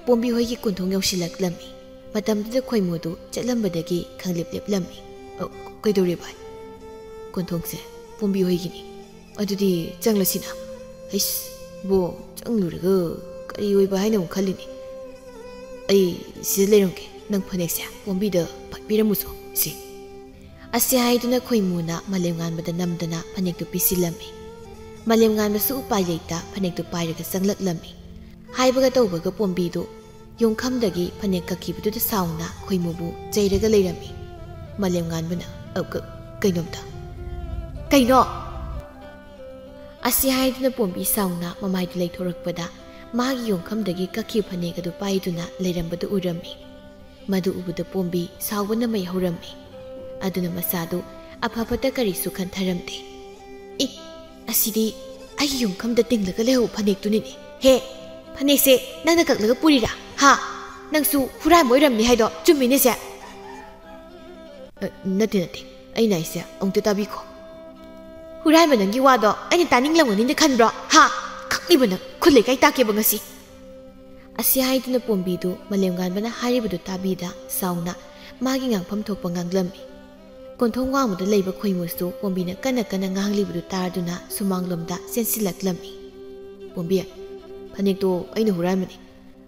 ꯄꯣꯝꯕꯤ ꯍꯣꯏꯒꯤ ꯀꯣꯟꯊꯣꯡ ꯌꯧꯁꯤꯜꯂꯛꯂꯝꯃꯤ꯫ ꯃꯇꯝꯗꯨꯗ ꯈꯣꯏꯃꯨꯗꯨ ꯆꯠꯂꯝꯕꯗꯒꯤ ꯈꯪꯂꯦꯞ ꯂꯦꯞꯂꯝꯃꯤ꯫ ꯀꯩꯗꯧꯔꯦ ꯚꯥꯏ ꯀꯣꯟꯊꯣꯡꯁꯦ ꯄꯣꯝꯕꯤ ꯍꯣꯏꯒꯤꯅꯤ ꯑꯗꯨꯗꯤ ꯆꯪꯂꯁꯤꯅ ꯑꯩꯁ ꯕꯣ ꯆꯪꯂꯨꯔꯒ ꯀꯔꯤ ꯑꯣꯏꯕ ꯍꯥꯏꯅ ꯑꯃꯨꯛ ꯈꯜꯂꯤꯅꯤ ꯑꯩ ꯁꯤꯗ ꯂꯩꯔꯝꯒꯦ ꯅꯪ ꯐꯅꯦꯛꯁꯦ ꯄꯣꯝꯕꯤꯗ ꯐꯠꯄꯤꯔꯝꯃꯨꯁꯨ ꯁꯤ ꯑꯁꯤ ꯍꯥꯏꯗꯨꯅ ꯈꯣꯏꯃꯨꯅ ꯃꯥꯂꯦꯝꯉꯥꯟꯕꯗ ꯅꯝꯗꯅ ꯐꯅꯦꯛꯇꯨ ꯄꯤꯁꯤꯜꯂꯝꯃꯤ ꯃꯥꯂꯦꯝꯉꯥꯟꯕꯁꯨ ꯎꯄꯥꯏ ꯂꯩꯇ ꯐꯅꯦꯛꯇꯨ ꯄꯥꯏꯔꯒ ꯆꯪꯂꯛꯂꯝꯃꯤ ꯍꯥꯏꯕꯒ ꯇꯧꯕꯒ ꯄꯣꯝꯕꯤꯗꯨ ꯌꯣꯡꯈꯝꯗꯒꯤ ꯐꯅꯦꯛ ꯀꯛꯈꯤꯕꯗꯨꯗ ꯁꯥꯎꯅ ꯈꯣꯏꯃꯨꯕꯨ ꯆꯩꯔꯒ ꯂꯩꯔꯝꯃꯤ ꯃꯥꯂꯦꯝꯉꯥꯟꯕꯅ ꯀꯩꯅꯣꯝꯇ ꯀꯩꯅꯣ ꯑꯁꯤ ꯍꯥꯏꯗꯨꯅ ꯄꯣꯝꯕꯤ ꯁꯥꯎꯅ ꯃꯃꯥꯏꯗꯨ ꯂꯩꯊꯣꯔꯛꯄꯗ ꯃꯥꯒꯤ ꯌꯣꯡꯈꯝꯗꯒꯤ ꯀꯛꯈꯤꯕ ꯐꯅꯦꯛ ꯑꯗꯨ ꯄꯥꯏꯗꯨꯅ ꯂꯩꯔꯝꯕꯗꯨ ꯎꯔꯝꯃꯤ ꯃꯗꯨ ꯎꯕꯗ ꯄꯣꯝꯕꯤ ꯁꯥꯎꯕꯅ ꯃꯩ ꯍꯧꯔꯝꯃꯤ ꯑꯗꯨꯅ ꯃꯁꯥꯗꯨ ꯑꯐ-ꯐꯠꯇ ꯀꯔꯤꯁꯨ ꯈꯟꯊꯔꯝꯗꯦ ꯑꯁꯤꯗꯤ ꯑꯩꯒꯤ ꯌꯣꯡꯈꯝꯗ ꯇꯤꯡꯂꯒ ꯂꯩꯍꯧꯕ ꯐꯅꯦꯛꯇꯨꯅꯤꯅꯦ ꯍꯦ ꯐꯅꯦꯛꯁꯦ ꯅꯪꯅ ꯀꯛꯂꯒ ꯄꯨꯔꯤꯔꯥ ꯍꯥ ꯅꯪꯁꯨ ꯍꯨꯔꯥꯟꯕ ꯑꯣꯏꯔꯝꯅꯤ ꯍꯥꯏꯗꯣ ꯆꯨꯝꯃꯤꯅꯦꯁꯦ ꯅꯠꯇꯦ ꯑꯩꯅ ꯑꯩꯁꯦ ꯑꯃꯨꯛꯇ ꯇꯥꯕꯤꯈꯣ ꯍꯨꯔꯥꯟꯕ ꯅꯪꯒꯤ ꯋꯥꯗꯣ ꯑꯩꯅ ꯇꯥꯅꯤꯡꯂꯝꯒꯅꯤꯅ ꯈꯟꯕ꯭ꯔꯣ ꯍꯥ ꯈꯪꯂꯤꯕ ꯅꯪ ꯈꯨꯠ ꯂꯩꯀꯥꯏ ꯇꯥꯛꯀꯦꯕ ꯉꯁꯤ ꯑꯁꯤ ꯍꯥꯏꯗꯨꯅ ꯄꯣꯝꯕꯤꯗꯨ ꯃꯥꯂꯦꯝꯉꯥꯟꯕꯅ ꯍꯥꯏꯔꯤꯕꯗꯨ ꯇꯥꯕꯤꯗ ꯁꯥꯎꯅ ꯃꯥꯒꯤ ꯉꯥꯡꯐꯝ ꯊꯣꯛꯄ ꯉꯥꯡꯂꯝꯃꯤ ꯀꯣꯟꯊꯣꯡ ꯋꯥꯡꯃꯗ ꯂꯩꯕ ꯈꯣꯏꯃꯨꯁꯨ ꯄꯣꯝꯕꯤꯅ ꯀꯟꯅ ꯉꯥꯡꯂꯤꯕꯗꯨ ꯇꯥꯗꯨꯅ ꯁꯨꯃꯥꯡꯂꯣꯝꯗ ꯆꯦꯟꯁꯤꯜꯂꯛꯂꯝꯃꯤ ꯄꯣꯝꯕꯤ ꯐꯅꯦꯛꯇꯣ ꯑꯩꯅ ꯍꯨꯔꯥꯟꯕꯅꯤ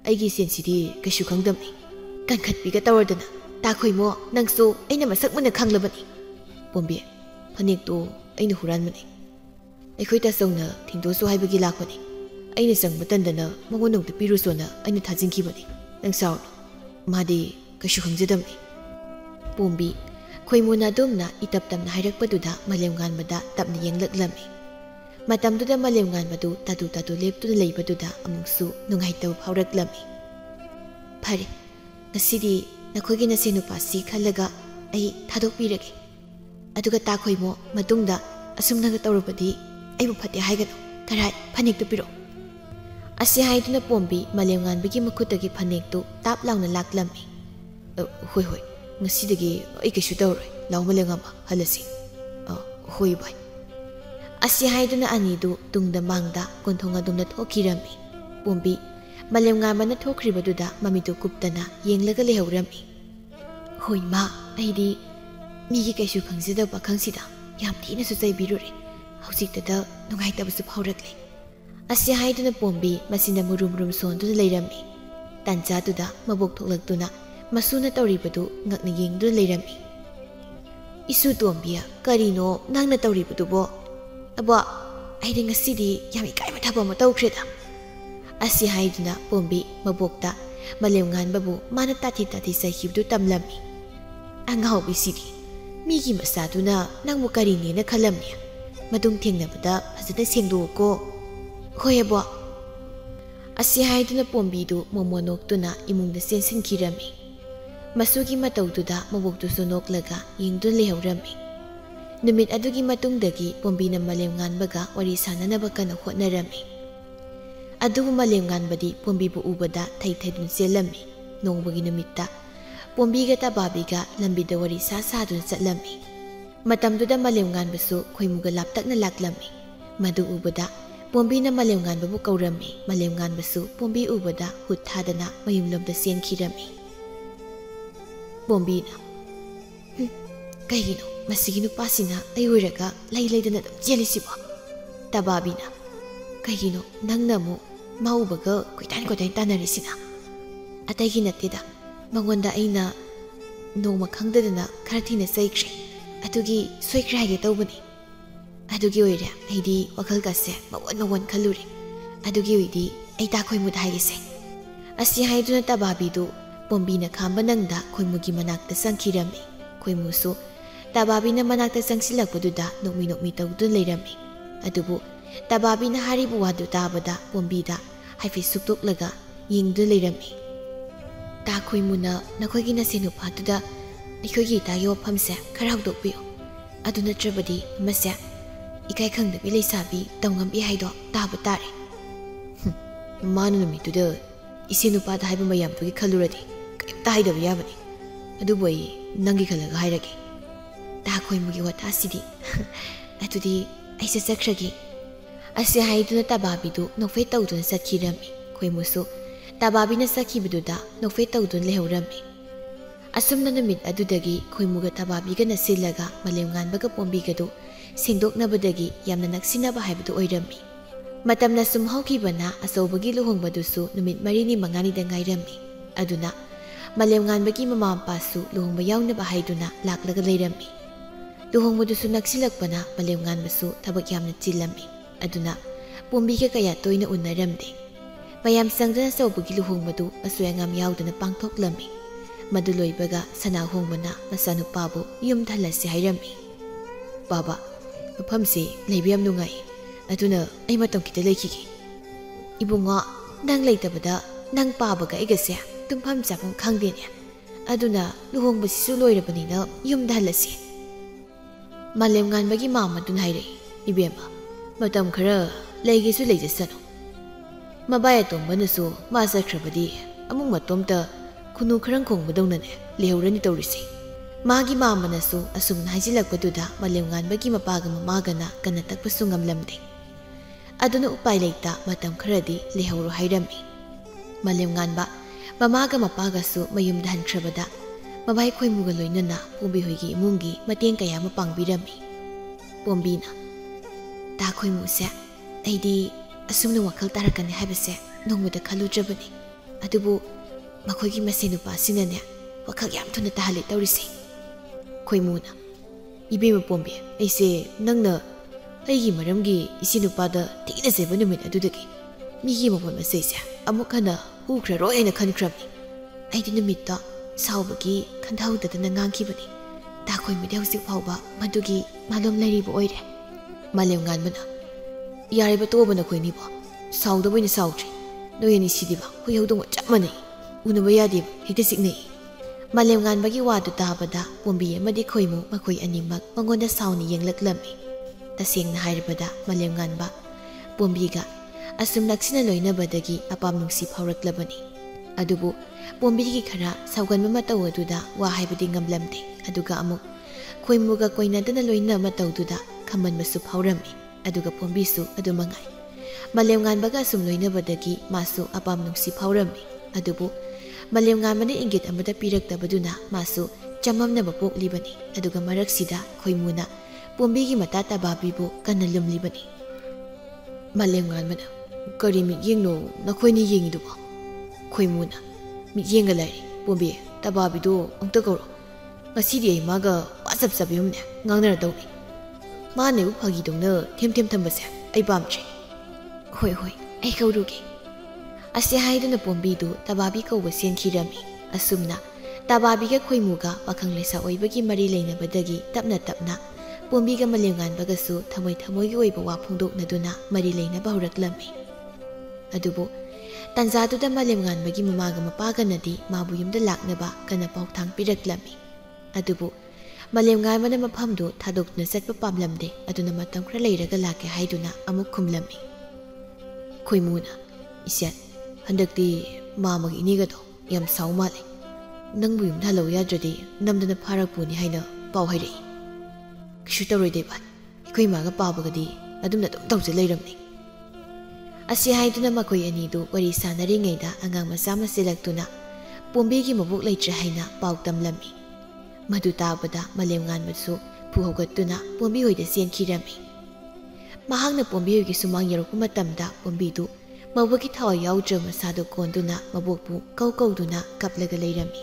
ꯑꯩꯒꯤ ꯁꯦꯟꯁꯤꯗꯤ ꯀꯩꯁꯨ ꯈꯪꯗꯕꯅꯤ ꯀꯟꯈꯠꯄꯤꯒ ꯇꯧꯔꯗꯅ ꯇꯥꯈꯣꯏꯃꯣ ꯅꯪꯁꯨ ꯑꯩꯅ ꯃꯁꯛ ꯃꯨꯟꯅ ꯈꯪꯂꯕꯅꯤ ꯄꯣꯝꯕꯤ ꯐꯅꯦꯛꯇꯣ ꯑꯩꯅ ꯍꯨꯔꯥꯟꯕꯅꯤ ꯑꯩꯈꯣꯏ ꯇꯥꯆꯧꯅ ꯊꯤꯡꯗꯣꯛꯁꯨ ꯍꯥꯏꯕꯒꯤ ꯂꯥꯛꯄꯅꯤ ꯑꯩꯅ ꯆꯪꯕ ꯇꯟꯗꯅ ꯃꯉꯣꯟꯗ ꯑꯃꯨꯛꯇ ꯄꯤꯔꯨꯁꯣꯅ ꯑꯩꯅ ꯊꯥꯖꯤꯟꯈꯤꯕꯅꯤ ꯅꯪ ꯁꯥꯎꯔꯅꯨ ꯃꯥꯗꯤ ꯀꯩꯁꯨ ꯈꯪꯖꯗꯕꯅꯤ ꯄꯣꯝꯕꯤ ꯈꯣꯏꯃꯨꯅ ꯑꯗꯨꯝꯅ ꯏꯇꯞ ꯇꯞꯅ ꯍꯥꯏꯔꯛꯄꯗꯨꯗ ꯃꯥꯂꯦꯝꯉꯥꯟꯕꯗ ꯇꯞꯅ ꯌꯦꯡꯂꯛꯂꯝꯃꯤ ꯃꯇꯝꯗꯨꯗ ꯃꯥꯂꯦꯝꯉꯥꯟꯕꯗꯨ ꯇꯥꯇꯨ ꯂꯦꯞꯇꯨꯅ ꯂꯩꯕꯗꯨꯗ ꯑꯃꯨꯛꯁꯨ ꯅꯨꯡꯉꯥꯏꯇꯕ ꯐꯥꯎꯔꯛꯂꯝꯃꯤ ꯐꯔꯦ ꯉꯁꯤꯗꯤ ꯅꯈꯣꯏꯒꯤ ꯅꯁꯦ ꯅꯨꯄꯥꯁꯤ ꯈꯜꯂꯒ ꯑꯩ ꯊꯥꯗꯣꯛꯄꯤꯔꯒꯦ ꯑꯗꯨꯒ ꯇꯥꯈꯣꯏꯃꯣ ꯃꯇꯨꯡꯗ ꯑꯁꯨꯝꯅꯒ ꯇꯧꯔꯕꯗꯤ ꯑꯩꯕꯨ ꯐꯠꯇꯦ ꯍꯥꯏꯒꯅꯨ ꯀꯔꯥꯏ ꯐꯅꯦꯛꯇꯨ ꯄꯤꯔꯛꯑꯣ ꯑꯁꯤ ꯍꯥꯏꯗꯨꯅ ꯄꯣꯝꯕꯤ ꯃꯥꯂꯦꯝꯉꯥꯟꯕꯒꯤ ꯃꯈꯨꯠꯇꯒꯤ ꯐꯅꯦꯛꯇꯨ ꯇꯥꯞ ꯂꯥꯎꯅ ꯂꯥꯛꯂꯝꯃꯤ ꯍꯣꯏ ꯉꯁꯤꯗꯒꯤ ꯑꯩ ꯀꯩꯁꯨ ꯇꯧꯔꯣꯏ ꯂꯥꯎ ꯃꯥꯂꯦꯝꯉꯥꯟꯕ ꯍꯜꯂꯁꯤ ꯍꯣꯏ ꯚꯥꯏ ꯑꯁꯤ ꯍꯥꯏꯗꯨꯅ ꯑꯅꯤꯗꯨ ꯇꯨꯡꯗ ꯃꯥꯡꯗ ꯀꯣꯟꯊꯣꯡ ꯑꯗꯣꯝꯗ ꯊꯣꯛꯈꯤꯔꯝꯃꯤ ꯄꯣꯝꯕꯤ ꯃꯥꯂꯦꯝꯉꯥꯟꯕꯅ ꯊꯣꯛꯈ꯭ꯔꯤꯕꯗꯨꯗ ꯃꯃꯤꯠꯇꯨ ꯀꯨꯞꯇꯅ ꯌꯦꯡꯂꯒ ꯂꯩꯍꯧꯔꯝꯃꯤ ꯍꯣꯏ ꯃꯥ ꯑꯩꯗꯤ ꯃꯤꯒꯤ ꯀꯩꯁꯨ ꯈꯪꯖꯗꯕ ꯄꯥꯈꯪꯁꯤꯗ ꯌꯥꯝ ꯊꯤꯅꯁꯨ ꯆꯩꯕꯤꯔꯨꯔꯦ ꯍꯧꯖꯤꯛꯇꯗ ꯅꯨꯡꯉꯥꯏꯇꯕꯁꯨ ꯐꯥꯎꯔꯛꯂꯦ ꯑꯁꯤ ꯍꯥꯏꯗꯨꯅ ꯄꯣꯝꯕꯤ ꯃꯁꯤꯅ ꯃꯨꯔꯨꯝ ꯁꯣꯟꯗꯨꯅ ꯂꯩꯔꯝꯃꯤ ꯇꯥꯟꯖꯥꯗꯨꯗ ꯃꯕꯣꯛ ꯊꯣꯛꯂꯛꯇꯨꯅ ꯃꯁꯨꯅ ꯇꯧꯔꯤꯕꯗꯨ ꯉꯛꯅ ꯌꯦꯡꯗꯨꯅ ꯂꯩꯔꯝꯃꯤ 이수 ꯇꯣꯝꯕꯤ ꯀꯔꯤꯅꯣ ꯅꯪꯅ ꯇꯧꯔꯤꯕꯗꯨꯕꯣ ꯑꯕꯣ ꯑꯩꯗꯤ ꯉꯁꯤꯗꯤ ꯌꯥꯝ ꯏꯀꯥꯏꯕ ꯊꯕꯛ ꯑꯃ ꯇꯧꯈ꯭ꯔꯦꯗ ꯑꯁꯤ ꯍꯥꯏꯗꯨꯅ ꯄꯣꯝꯕꯤ ꯃꯕꯣꯛꯇ ꯃꯥꯂꯦꯝꯉꯥꯟꯕꯕꯨ ꯃꯥꯅ ꯇꯥꯊꯤ ꯆꯩꯈꯤꯕꯗꯨ ꯇꯝꯂꯝꯃꯤ ꯑꯉꯥꯎꯕꯤꯁꯤꯗꯤ ꯃꯤꯒꯤ ꯃꯆꯥꯗꯨꯅ ꯅꯪꯕꯨ ꯀꯔꯤꯅꯦꯅ ꯈꯜꯂꯝꯅꯤ ꯃꯇꯨꯡ ꯊꯦꯡꯅꯕꯗ ꯐꯖꯅ ꯁꯦꯡꯗꯣꯛꯎꯀꯣ ꯍꯣꯏ ꯑꯕꯣ ꯑꯁꯤ ꯍꯥꯏꯗꯨꯅ ꯄꯣꯝꯕꯤꯗꯨ ꯃꯣꯃꯣ ꯅꯣꯛꯇꯨꯅ ꯏꯃꯨꯡꯗ ꯆꯦꯟꯁꯤꯟꯈꯤꯔꯝꯃꯤ ꯃꯁꯨꯒꯤ ꯃꯇꯧꯗꯨꯗ ꯃꯕꯣꯛꯇꯨꯁꯨ ꯅꯣꯛꯂꯒ ꯌꯦꯡꯗꯨꯅ ꯂꯩꯍꯧꯔꯝꯃꯤ ꯅꯨꯃꯤꯠ ꯑꯗꯨꯒꯤ ꯃꯇꯨꯡꯗꯒꯤ ꯄꯣꯝꯕꯤꯅ ꯃꯥꯂꯦꯝꯉꯥꯟꯕꯒ ꯋꯥꯔꯤ ꯁꯥꯟꯅꯅꯕ ꯀꯟꯅ ꯍꯣꯠꯅꯔꯝꯃꯤ ꯑꯗꯨꯕꯨ ꯃꯥꯂꯦꯝꯉꯥꯟꯕꯗꯤ ꯄꯣꯝꯕꯤꯕꯨ ꯎꯕꯗ ꯊꯩꯗꯨꯅ ꯆꯦꯜꯂꯝꯃꯤ ꯅꯣꯡꯃꯒꯤ ꯅꯨꯃꯤꯠꯇ ꯄꯣꯝꯕꯤꯒ ꯇꯥꯕꯥꯕꯤꯒ ꯂꯝꯕꯤꯗ ꯋꯥꯔꯤ ꯁꯥꯗꯨꯅ ꯆꯠꯂꯝꯃꯤ ꯃꯇꯝꯗꯨꯗ ꯃꯥꯂꯦꯝꯉꯥꯟꯕꯁꯨ ꯈꯣꯏꯃꯨꯒ ꯂꯥꯞꯇꯛꯅ ꯂꯥꯛꯂꯝꯃꯤ ꯃꯗꯨ ꯎꯕꯗ ꯄꯣꯝꯕꯤꯅ ꯃꯥꯂꯦꯝꯉꯥꯟꯕꯕꯨ ꯀꯧꯔꯝꯃꯤ ꯃꯥꯂꯦꯝꯉꯥꯟꯕꯁꯨ ꯄꯣꯝꯕꯤ ꯎꯕꯗ ꯍꯨꯠ ꯊꯥꯗꯅ ꯃꯌꯨꯝꯂꯣꯝꯗ ꯆꯦꯟꯈꯤꯔꯝꯃꯤ ꯄꯣꯝꯕꯤꯅ ꯀꯩꯒꯤꯅꯣ ꯃꯁꯤꯒꯤ ꯅꯨꯄꯥꯁꯤꯅ ꯑꯩ ꯑꯣꯏꯔꯒ ꯂꯩꯗꯅ ꯑꯗꯨꯝ ꯆꯦꯜꯂꯤꯁꯤꯕꯣ ꯇꯥꯕꯥꯕꯤꯅ ꯀꯩꯒꯤꯅꯣ ꯅꯪꯅ ꯑꯃꯨꯛ ꯃꯥ ꯎꯕꯒ ꯀꯣꯏꯇꯥꯟ ꯇꯥꯟꯅꯔꯤꯁꯤꯅ ꯑꯇꯩꯒꯤ ꯅꯠꯇꯦꯗ ꯃꯉꯣꯟꯗ ꯑꯩꯅ ꯅꯣꯡꯃ ꯈꯪꯗꯗꯅ ꯈꯔ ꯊꯤꯅ ꯆꯩꯈ꯭ꯔꯦ ꯑꯗꯨꯒꯤ ꯁꯣꯏꯈ꯭ꯔꯦ ꯍꯥꯏꯒꯦ ꯇꯧꯕꯅꯤ ꯑꯗꯨꯒꯤ ꯑꯣꯏꯔꯦ ꯑꯩꯗꯤ ꯋꯥꯈꯜꯒꯁꯦ ꯃꯋꯟ ꯈꯜꯂꯨꯔꯦ ꯑꯗꯨꯒꯤ ꯑꯣꯏꯗꯤ ꯑꯩ ꯈꯣꯏꯃꯨꯗ ꯍꯥꯏꯒꯦꯁꯦ ꯑꯁꯤ ꯍꯥꯏꯗꯨꯅ ꯇꯥꯕꯥꯕꯤꯗꯨ ꯄꯣꯝꯕꯤꯅ ꯈꯥꯝꯕ ꯅꯪꯗ ꯈꯣꯏꯃꯨꯒꯤ ꯃꯅꯥꯛꯇ ꯆꯪꯈꯤꯔꯝꯃꯤ ꯈꯣꯏꯃꯨꯁꯨ ꯇꯥꯕꯥꯕꯤꯅ ꯃꯅꯥꯛꯇ ꯆꯪꯁꯤꯜꯂꯛꯄꯗꯨꯗ ꯅꯣꯛꯃꯤ ꯇꯧꯗꯨꯅ ꯂꯩꯔꯝꯃꯤ ꯑꯗꯨꯕꯨ ꯇꯥꯕꯥꯕꯤꯅ ꯍꯥꯏꯔꯤꯕ ꯋꯥꯗꯨ ꯇꯥꯕꯗ ꯄꯣꯝꯕꯤꯗ ꯍꯥꯏꯐꯦꯠ ꯁꯨꯛꯇꯣꯛꯂꯒ ꯌꯦꯡꯗꯨꯅ ꯂꯩꯔꯝꯃꯤ ꯈꯣꯏꯃꯨꯅ ꯅꯈꯣꯏꯒꯤ ꯅꯁꯦ ꯅꯨꯄꯥꯗꯨꯗ ꯑꯩꯈꯣꯏꯒꯤ ꯏꯇꯥꯒꯤ ꯋꯥꯐꯝꯁꯦ ꯈꯔ ꯍꯧꯗꯣꯛꯄꯤꯌꯨ ꯑꯗꯨ ꯅꯠꯇ꯭ꯔꯕꯗꯤ ꯃꯁꯦ ꯏꯀꯥꯏ ꯈꯪꯗꯕꯤ ꯂꯩꯁꯥꯕꯤ ꯇꯧꯉꯝꯕꯤ ꯍꯥꯏꯗꯣ ꯇꯥꯕ ꯇꯥꯔꯦ ꯃꯥꯅ ꯅꯨꯃꯤꯠꯇꯨꯗ ꯏꯁꯦ ꯅꯨꯄꯥꯗ ꯍꯥꯏꯕ ꯃꯌꯥꯝꯗꯨꯒꯤ ꯈꯜꯂꯨꯔꯗꯤ ꯀꯩꯝꯇ ꯍꯥꯏꯗꯕ ꯌꯥꯕꯅꯤ ꯑꯗꯨꯕꯨ ꯑꯩ ꯅꯪꯒꯤ ꯈꯜꯂꯒ ꯍꯥꯏꯔꯒꯦ ꯈꯣꯏꯃꯨꯒꯤ ꯋꯥꯇꯥꯁꯤꯗꯤ ꯑꯗꯨꯗꯤ ꯑꯩꯁꯦ ꯆꯠꯈ꯭ꯔꯒꯦ ꯑꯁꯤ ꯍꯥꯏꯗꯨꯅ ꯇꯥꯕꯥꯕꯤꯗꯨ ꯅꯣꯛꯐꯦꯠ ꯇꯧꯗꯨꯅ ꯆꯠꯈꯤꯔꯝꯃꯤ ꯈꯣꯏꯃꯨꯁꯨ ꯇꯥꯕꯥꯕꯤꯅ ꯆꯠꯈꯤꯕꯗꯨꯗ ꯅꯣꯛꯐꯦꯠ ꯇꯧꯗꯨꯅ ꯂꯩꯍꯧꯔꯝꯃꯤ asumna numit adudagi khoimuga tababiga nasillaga malemnganbaga pombigadu sengdoknabadagi yamna naksinaba haibadu oirami matamna sum haukibana asobagi luhongbadu numit marini mangani da ngairami aduna malemnganbagi mama pasu luhongba yaunaba haiduna laklaga leirami luhongbadu naksilakpana malemnganbasu tabak yamna chillami aduna pombiga kaya toina unaramde mayam sangdana sobagi luhongbadu asoyangam yaudana pangthoklami Maduloibaga sana hongbana masanupabu 𝗪𝗵𝗶 hairami baba mafamse leibiyam nungai aduna ai matam kita leikigi ibunga nang leitabada nang pabaga igase tumpham chapam khangdene aduna luhongbasisu loirabanina 𝗪𝗵𝗶 malemnganbagi mama dun haire ibema matam khara leigisu leijasanu mabaya tombanasu masakhrabadi amung matomta Kunu kharang khongbadonane lehorani tawrisi magi mamanasu asumna hajilakpaduda malemnganbagi mapaga mamagana kana takpasu ngamlamde aduna upai leita matam kharadi lehoro hairami malemnganba mamaga mapagasu mayumda hankrabada mabai khoimuga loinana pombi hoigi imungi mateng kaya ma pangbirami pombina ta khoimuse aidi asumna wakhal tarakane habase nongmuda khalujabani adubu makoigi masenupasina wakhak yam thuna tahale tawrisi khoimuna 𝗵𝗵𝗶 aise nangna aigi maramgi isinupada tina seba numit adudagi migi mapon maseisa amukhana hukraro aina khankrabni aidi numitta saubagi khanthawdadana ngangkhibani ta khoimide hosik phawba madugi malom lairibo oire malemnganbana yariba tobana khoinibo saudaboina sautri noyani sidiba huyaudong chapmanai unaba yadib hekta siknei malemnganbagi wadu tabada pombi amadi khoimu makhoi animak mangonda sauni yenglaklami tasengna hairibada malemnganba pombiga asum naksina loinabadagi apam nungsi phawraklabani adubu pombigi khara sauganba mataw aduda wa haibadi ngamlamde aduga amuk khoimuga koinadana loina matawduda khamanbasu phawrami aduga pombisu adumangai malemnganbaga asum loinabadagi masu apam nungsi phawrami adubu malemnganbani ingit amada piraktabaduna masu chamamnaba poklibani aduga maraksida khoimuna pombigi mata tababibu kana lumlibani malemnganbana kari mi yengno nakhoini yengiduba khoimuna mi yenga lairi pombi tababidu amta koro ngasidi ai maga whatsapp sabiyumne ngangnara dawni mane bu phagi dongna them thambase ai pamche hoi hoi ai kaurugi Ase haiduna pombidu tababi kauba senkhirami asumna tababiga khoimuga pakhang lesa oibagi mari leinabadagi tapna pombiga malemnganbagasu thamoigi oiba wa phongdoknaduna mari leinaba horaklami adubu tanjaduda malemnganbagi mamaga mapaganadi mabu yumda laknaba kana pauthang piraklami adubu malemnganbana maphamdu thadokna satpa pamlamde aduna matam khra leiraga lake haiduna amuk khumlami khoimuna isyan handakti mamagi inigado yam saumale nangbu yumda law yadradi namdana pharakpuni haina paw hairei kishu tawroi ba ikoi maga pabagadi adumna dum tawje leiramni asi haiduna makoi anidu wari sanari ngeida angang macha maselaktuna pombigi mabuk leitre haina paw tamlami madu tabada malemnganbasu phuhogattuna pombi hoida senkhirami mahangna pombi hoigi sumang yarokku matamda pombidu mawagi thawa yaudra masado konduna mabokpu kauduna kaplaga leirami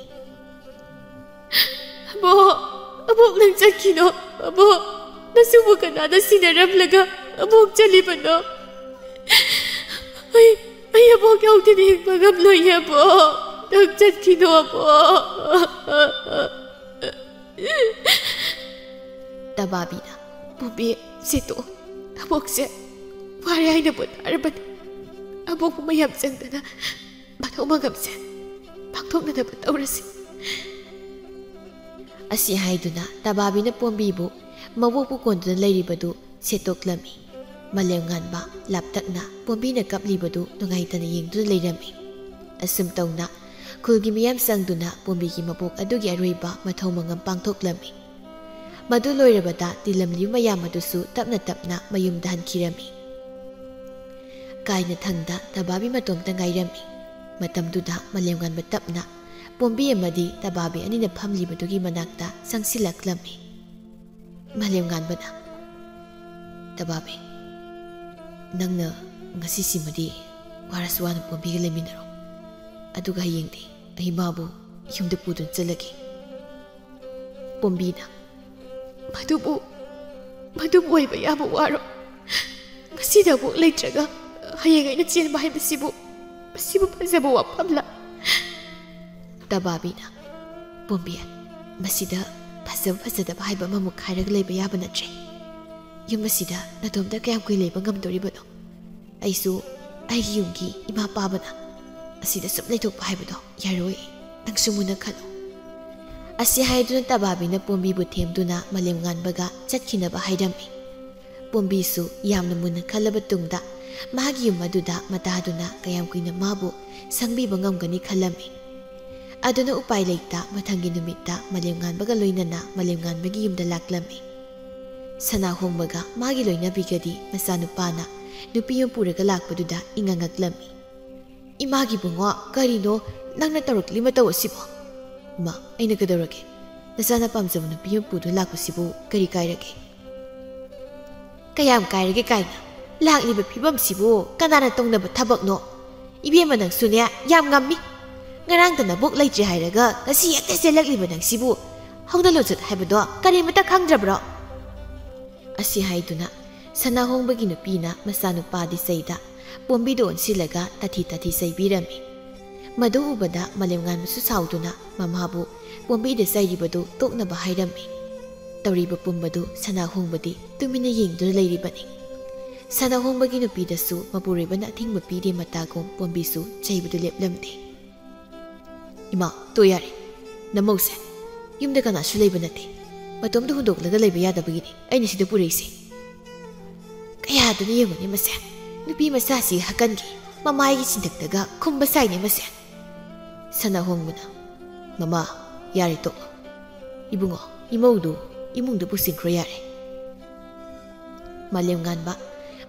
abok nang chakhino abo nasubu kanada sinaramlaga abok chalibano ai abok yaudde hekbagam loya bo nang chakhino abo tababina bubi seto abokse wari aina botarban abok mayam sangdana bathau magamse pangthoknada batawrasi asi haiduna tababina pombibu mabokpu konduna leiribadu setoklami malemnganba laptakna pombina kaplibadu nungaitana yengduna leirami asum tawna khulgi miyam sangduna pombigi mabok adugi aroiba mathau mangam pangthoklami madu loirabada tilamli mayam adusu tapna mayumda hankhirami kaina thangda tababi matomta ngairami matamduda malemnganba tapna ꯄꯣꯝꯕꯤ ꯑꯃꯗꯤ ꯇꯕꯥꯕꯤ ꯑꯅꯤꯅ ꯐꯝꯂꯤꯕꯗꯨꯒꯤ ꯃꯅꯥꯛꯇ ꯆꯪꯁꯤꯜꯂꯛꯂꯝꯃꯤ꯫ ꯃꯥꯂꯦꯝꯉꯥꯟꯕꯅ ꯇꯕꯥꯕꯤ, ꯅꯪꯅ ꯉꯁꯤꯁꯤꯃꯗꯤ ꯋꯥꯔꯁꯨ ꯋꯥꯅ ꯄꯣꯝꯕꯤꯒ ꯂꯩꯃꯤꯟꯅꯔꯣ, ꯑꯗꯨꯒ ꯍꯌꯦꯡꯗꯤ ꯑꯩ ꯃꯥꯕꯨ ꯌꯨꯝꯗ ꯄꯨꯗꯨꯅ ꯆꯠꯂꯒꯦ꯫ ꯄꯣꯝꯕꯤꯅ ꯃꯗꯨꯕꯨ ꯑꯣꯏꯕ ꯌꯥꯕ ꯋꯥꯔꯣ? ꯉꯁꯤꯗ ꯑꯃꯨꯛ ꯂꯩꯇ꯭ꯔꯒ ꯍꯌꯦꯡ ꯑꯩꯅ ꯆꯦꯟꯕ ꯍꯥꯏꯕꯁꯤꯕꯨ ꯃꯁꯤꯕꯨ ꯐꯖꯕ ꯋꯥꯐꯝꯂ? ꯇꯕꯥꯕꯤꯅ ꯄꯣꯝꯕꯤ, ꯃꯁꯤꯗ ꯐꯖꯕ ꯐꯖꯗꯕ ꯍꯥꯏꯕ ꯑꯃꯃꯨꯛ ꯈꯥꯏꯔꯒ ꯂꯩꯕ ꯌꯥꯕ ꯅꯠꯇ꯭ꯔꯦ꯫ ꯌꯨꯝ ꯑꯁꯤꯗ ꯅꯇꯣꯝꯇ ꯀꯌꯥꯝ ꯀꯨꯏ ꯂꯩꯕ ꯉꯝꯗꯣꯔꯤꯕꯅꯣ? ꯑꯩꯁꯨ ꯑꯩꯒꯤ ꯌꯨꯝꯒꯤ ꯏꯃꯥ ꯄꯥꯕꯅ ꯑꯁꯤꯗ ꯁꯨꯝ ꯂꯩꯊꯣꯛꯄ ꯍꯥꯏꯕꯗꯣ ꯌꯥꯔꯣꯏ, ꯅꯪꯁꯨ ꯃꯨꯟꯅ ꯈꯜꯂꯨ꯫ ꯑꯁꯤ ꯍꯥꯏꯗꯨꯅ ꯇꯕꯥꯕꯤꯅ ꯄꯣꯝꯕꯤꯕꯨ ꯊꯦꯝꯗꯨꯅ ꯃꯥꯂꯦꯝꯉꯥꯟꯕꯒ ꯆꯠꯈꯤꯅꯕ ꯍꯥꯏꯔꯝꯃꯤ꯫ ꯄꯣꯝꯕꯤꯁꯨ ꯌꯥꯝꯅ ꯃꯨꯟꯅ ꯈꯜꯂꯕ ꯇꯨꯡꯗ ꯃꯥꯒꯤ ꯌꯨꯝ ꯑꯗꯨꯗ ꯃꯇꯥꯗꯨꯅ ꯀꯌꯥꯝ ꯀꯨꯏꯅ ꯃꯥꯕꯨ ꯁꯪꯕꯤꯕ ꯉꯝꯒꯅꯤ ꯈꯜꯂꯝꯃꯤ꯫ ꯑꯗꯨꯅ ꯎꯄꯥꯏ ꯂꯩꯇ ꯃꯊꯪꯒꯤ ꯅꯨꯃꯤꯠꯇ ꯃꯥꯂꯦꯝꯉꯥꯟꯕꯒ ꯂꯣꯏꯅꯅ ꯃꯥꯂꯦꯝꯉꯥꯟꯕꯒꯤ ꯌꯨꯝꯗ ꯂꯥꯛꯂꯝꯃꯤ꯫ ꯁꯅꯥꯍꯣꯡꯕꯒ ꯃꯥꯒꯤ ꯂꯣꯏꯅꯕꯤꯒꯗꯤ ꯃꯆꯥꯅꯨꯄꯥꯅ ꯅꯨꯄꯤ ꯑꯃ ꯄꯨꯔꯒ ꯂꯥꯛꯄꯗꯨꯗ ꯏꯉꯛꯉꯛꯂꯝꯃꯤ꯫ ꯏꯃꯥꯒꯤ ꯕꯨꯡꯉꯣ, ꯀꯔꯤꯅꯣ ꯅꯪꯅ ꯇꯧꯔꯛꯂꯤ ꯃꯇꯧ ꯑꯁꯤꯕꯣ? ꯃꯥ, ꯑꯩꯅ ꯀꯩꯗꯧꯔꯒꯦ? ꯅꯆꯥꯅ ꯄꯥꯝꯖꯕ ꯅꯨꯄꯤ ꯑꯃ ꯄꯨꯗꯨꯅ ꯂꯥꯛꯄꯁꯤꯕꯨ ꯀꯔꯤ ꯀꯥꯏꯔꯒꯦ? ꯀꯌꯥꯝ ꯀꯥꯏꯔꯒꯦ ꯀꯥꯏꯅ? ꯂꯥꯛꯂꯤꯕ ꯐꯤꯕꯝꯁꯤꯕꯨ ꯀꯅꯥꯅ ꯇꯧꯅꯕ ꯊꯕꯛꯅꯣ? ꯏꯕꯦꯝꯃ, ꯅꯪꯁꯨꯅꯦ ꯌꯥꯝ ꯉꯝꯃꯤ꯫ ꯉꯔꯥꯡꯗ ꯅꯕꯨꯛ ꯂꯩꯇ꯭ꯔꯦ ꯍꯥꯏꯔꯒ ꯉꯁꯤ ꯍꯦꯛꯇ ꯆꯦꯜꯂꯛꯂꯤꯕ ꯅꯪꯁꯤꯕꯨ ꯍꯧꯅ ꯂꯣꯟꯆꯠ ꯍꯥꯏꯕꯗꯣ ꯀꯔꯤꯃꯇ ꯈꯪꯗ꯭ꯔꯕ꯭ꯔꯣ? ꯑꯁꯤ ꯍꯥꯏꯗꯨꯅ ꯁꯅꯥꯍꯣꯡꯕꯒꯤ ꯅꯨꯄꯤꯅ ꯃꯆꯥꯅꯨꯄꯥꯗꯤ ꯆꯩꯗ ꯄꯣꯝꯕꯤꯗ ꯑꯣꯟꯁꯤꯜꯂꯒ ꯇꯥꯊꯤ ꯆꯩꯕꯤꯔꯝꯃꯤ꯫ ꯃꯗꯨ ꯎꯕꯗ ꯃꯥꯂꯦꯝꯉꯥꯟꯕꯁꯨ ꯁꯥꯎꯗꯨꯅ ꯃꯃꯥꯕꯨ ꯄꯣꯝꯕꯤꯗ ꯆꯩꯔꯤꯕꯗꯨ ꯇꯣꯛꯅꯕ ꯍꯥꯏꯔꯝꯃꯤ꯫ ꯇꯧꯔꯤꯕ ꯄꯨꯝꯕꯗꯨ ꯁꯅꯥꯍꯣꯡꯕꯗꯤ ꯇꯨꯃꯤꯟꯅ ꯌꯦꯡꯗꯨꯅ ꯂꯩꯔꯤꯕꯅꯤ꯫ ꯁꯅꯥꯍꯣꯡꯕꯒꯤ ꯅꯨꯄꯤꯗꯁꯨ ꯃꯄꯨꯔꯣꯏꯕꯅ ꯑꯊꯤꯡꯕ ꯄꯤꯔꯦ ꯃꯇꯥꯒꯨꯝ ꯄꯣꯝꯕꯤꯁꯨ ꯆꯩꯕꯗꯨ ꯂꯦꯞꯂꯝꯗꯦ꯫ ꯏꯃꯥ, ꯇꯣ ꯌꯥꯔꯦ, ꯅꯃꯧꯁꯦ ꯌꯨꯝꯗ ꯀꯅꯥꯁꯨ ꯂꯩꯕ ꯅꯠꯇꯦ, ꯃꯇꯣꯝꯇ ꯍꯨꯟꯗꯣꯛꯂꯒ ꯂꯩꯕ ꯌꯥꯗꯕꯒꯤꯅꯤ ꯑꯩꯅ ꯁꯤꯗ ꯄꯨꯔꯛꯏꯁꯦ꯫ ꯀꯌꯥꯗꯨꯅ ꯌꯦꯡꯉꯨꯅꯦ ꯃꯁꯦ, ꯅꯨꯄꯤ ꯃꯆꯥꯁꯤ ꯍꯛꯀꯟꯒꯤ ꯃꯃꯥꯏꯒꯤ ꯆꯤꯟꯗꯛꯇꯒ ꯈꯨꯝꯕ ꯁꯥꯏꯅꯦ ꯃꯁꯦ꯫ ꯁꯅꯥꯍꯣꯡꯕꯅ ꯃꯃꯥ, ꯌꯥꯔꯦ ꯇꯣꯛꯂꯣ, ꯏꯕꯨꯡꯉꯣ ꯏꯃꯧꯗꯨ ꯏꯃꯨꯡꯗ ꯄꯨꯁꯤꯟꯈ꯭ꯔꯣ ꯌꯥꯔꯦ꯫ ꯃꯥꯂꯦꯝꯉꯥꯟꯕ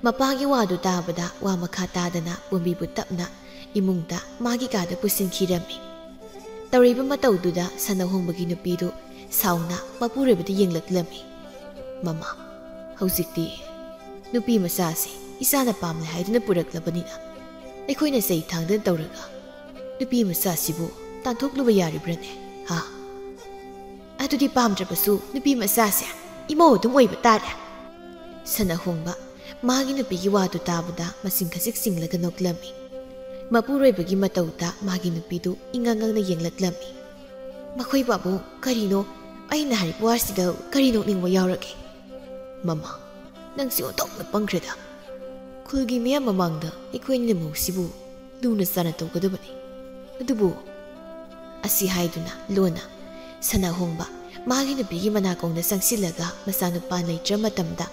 ꯃꯄꯥꯒꯤ ꯋꯥꯗꯨ ꯇꯥꯕꯗ ꯋꯥ ꯃꯈꯥ ꯇꯥꯗꯅ ꯄꯣꯝꯕꯤꯕꯨ ꯇꯞꯅ ꯏꯃꯨꯡꯗ ꯃꯥꯒꯤ ꯀꯥꯗ ꯄꯨꯁꯤꯟꯈꯤꯔꯝꯃꯤ꯫ ꯇꯧꯔꯤꯕ ꯃꯇꯧꯗꯨꯗ ꯁꯅꯥꯍꯣꯡꯕꯒꯤ ꯅꯨꯄꯤꯗꯨ ꯁꯥꯎꯅ ꯃꯄꯨꯔꯣꯏꯕꯗ ꯌꯦꯡꯂꯛꯂꯝꯃꯤ꯫ ꯃꯃꯥ, ꯍꯧꯖꯤꯛꯇꯤ ꯅꯨꯄꯤ ꯃꯆꯥꯁꯤ ꯏꯆꯥꯅ ꯄꯥꯝꯂꯦ ꯍꯥꯏꯗꯨꯅ ꯄꯨꯔꯛꯂꯕꯅꯤꯅ ꯑꯩꯈꯣꯏꯅ ꯆꯩ ꯊꯥꯡꯗꯅ ꯇꯧꯔꯒ ꯅꯨꯄꯤ ꯃꯆꯥꯁꯤꯕꯨ ꯇꯥꯟꯊꯣꯛꯂꯨꯕ ꯌꯥꯔꯤꯕ꯭ꯔꯅꯦ? ꯍꯥ? ꯑꯗꯨꯗꯤ ꯄꯥꯝꯗ꯭ꯔꯕꯁꯨ ꯅꯨꯄꯤ ꯃꯆꯥꯁꯦ ꯏꯃꯧ ꯑꯗꯨꯝ ꯑꯣꯏꯕ ꯇꯥꯔꯦ꯫ ꯁꯅꯥꯍꯣꯡꯕ ꯃꯥꯒꯤ ꯅꯨꯄꯤꯒꯤ ꯋꯥꯗꯨ ꯇꯥꯕꯗ ꯃꯁꯤꯡ ꯈꯖꯤꯛ ꯆꯤꯡꯂꯒ ꯅꯣꯛꯂꯝꯃꯤ꯫ ꯃꯄꯨꯔꯣꯏꯕꯒꯤ ꯃꯇꯧꯗ ꯃꯥꯒꯤ ꯅꯨꯄꯤꯗꯨ ꯏꯉꯛꯉꯛꯅ ꯌꯦꯡꯂꯛꯂꯝꯃꯤ꯫ ꯃꯈꯣꯏ ꯄꯥꯕꯨꯡ, ꯀꯔꯤꯅꯣ ꯑꯩꯅ ꯍꯥꯏꯔꯤꯕ ꯋꯥꯁꯤꯗ ꯀꯔꯤ ꯅꯣꯛꯅꯤꯡꯕ ꯌꯥꯎꯔꯒꯦ? ꯃꯃꯥ, ꯅꯪꯁꯤ ꯑꯣꯟꯊꯣꯛꯅ ꯄꯪꯈ꯭ꯔꯦꯗ꯫ ꯈꯨꯜꯒꯤ ꯃꯤꯌꯥꯝ ꯃꯃꯥꯡꯗ ꯑꯩꯈꯣꯏꯅ ꯃꯧꯁꯤꯕꯨ ꯂꯨꯅ ꯆꯥꯅ ꯇꯧꯒꯗꯕꯅꯤ, ꯑꯗꯨꯕꯨ ꯑꯁꯤ ꯍꯥꯏꯗꯨꯅ ꯂꯣꯟꯅ ꯁꯅꯥꯍꯣꯡꯕ ꯃꯥꯒꯤ ꯅꯨꯄꯤꯒꯤ ꯃꯅꯥꯀꯣꯡꯗ ꯆꯪꯁꯤꯜꯂꯒ ꯃꯆꯥꯅꯨꯄꯥ ꯂꯩꯇ꯭ꯔ ꯃꯇꯝꯗ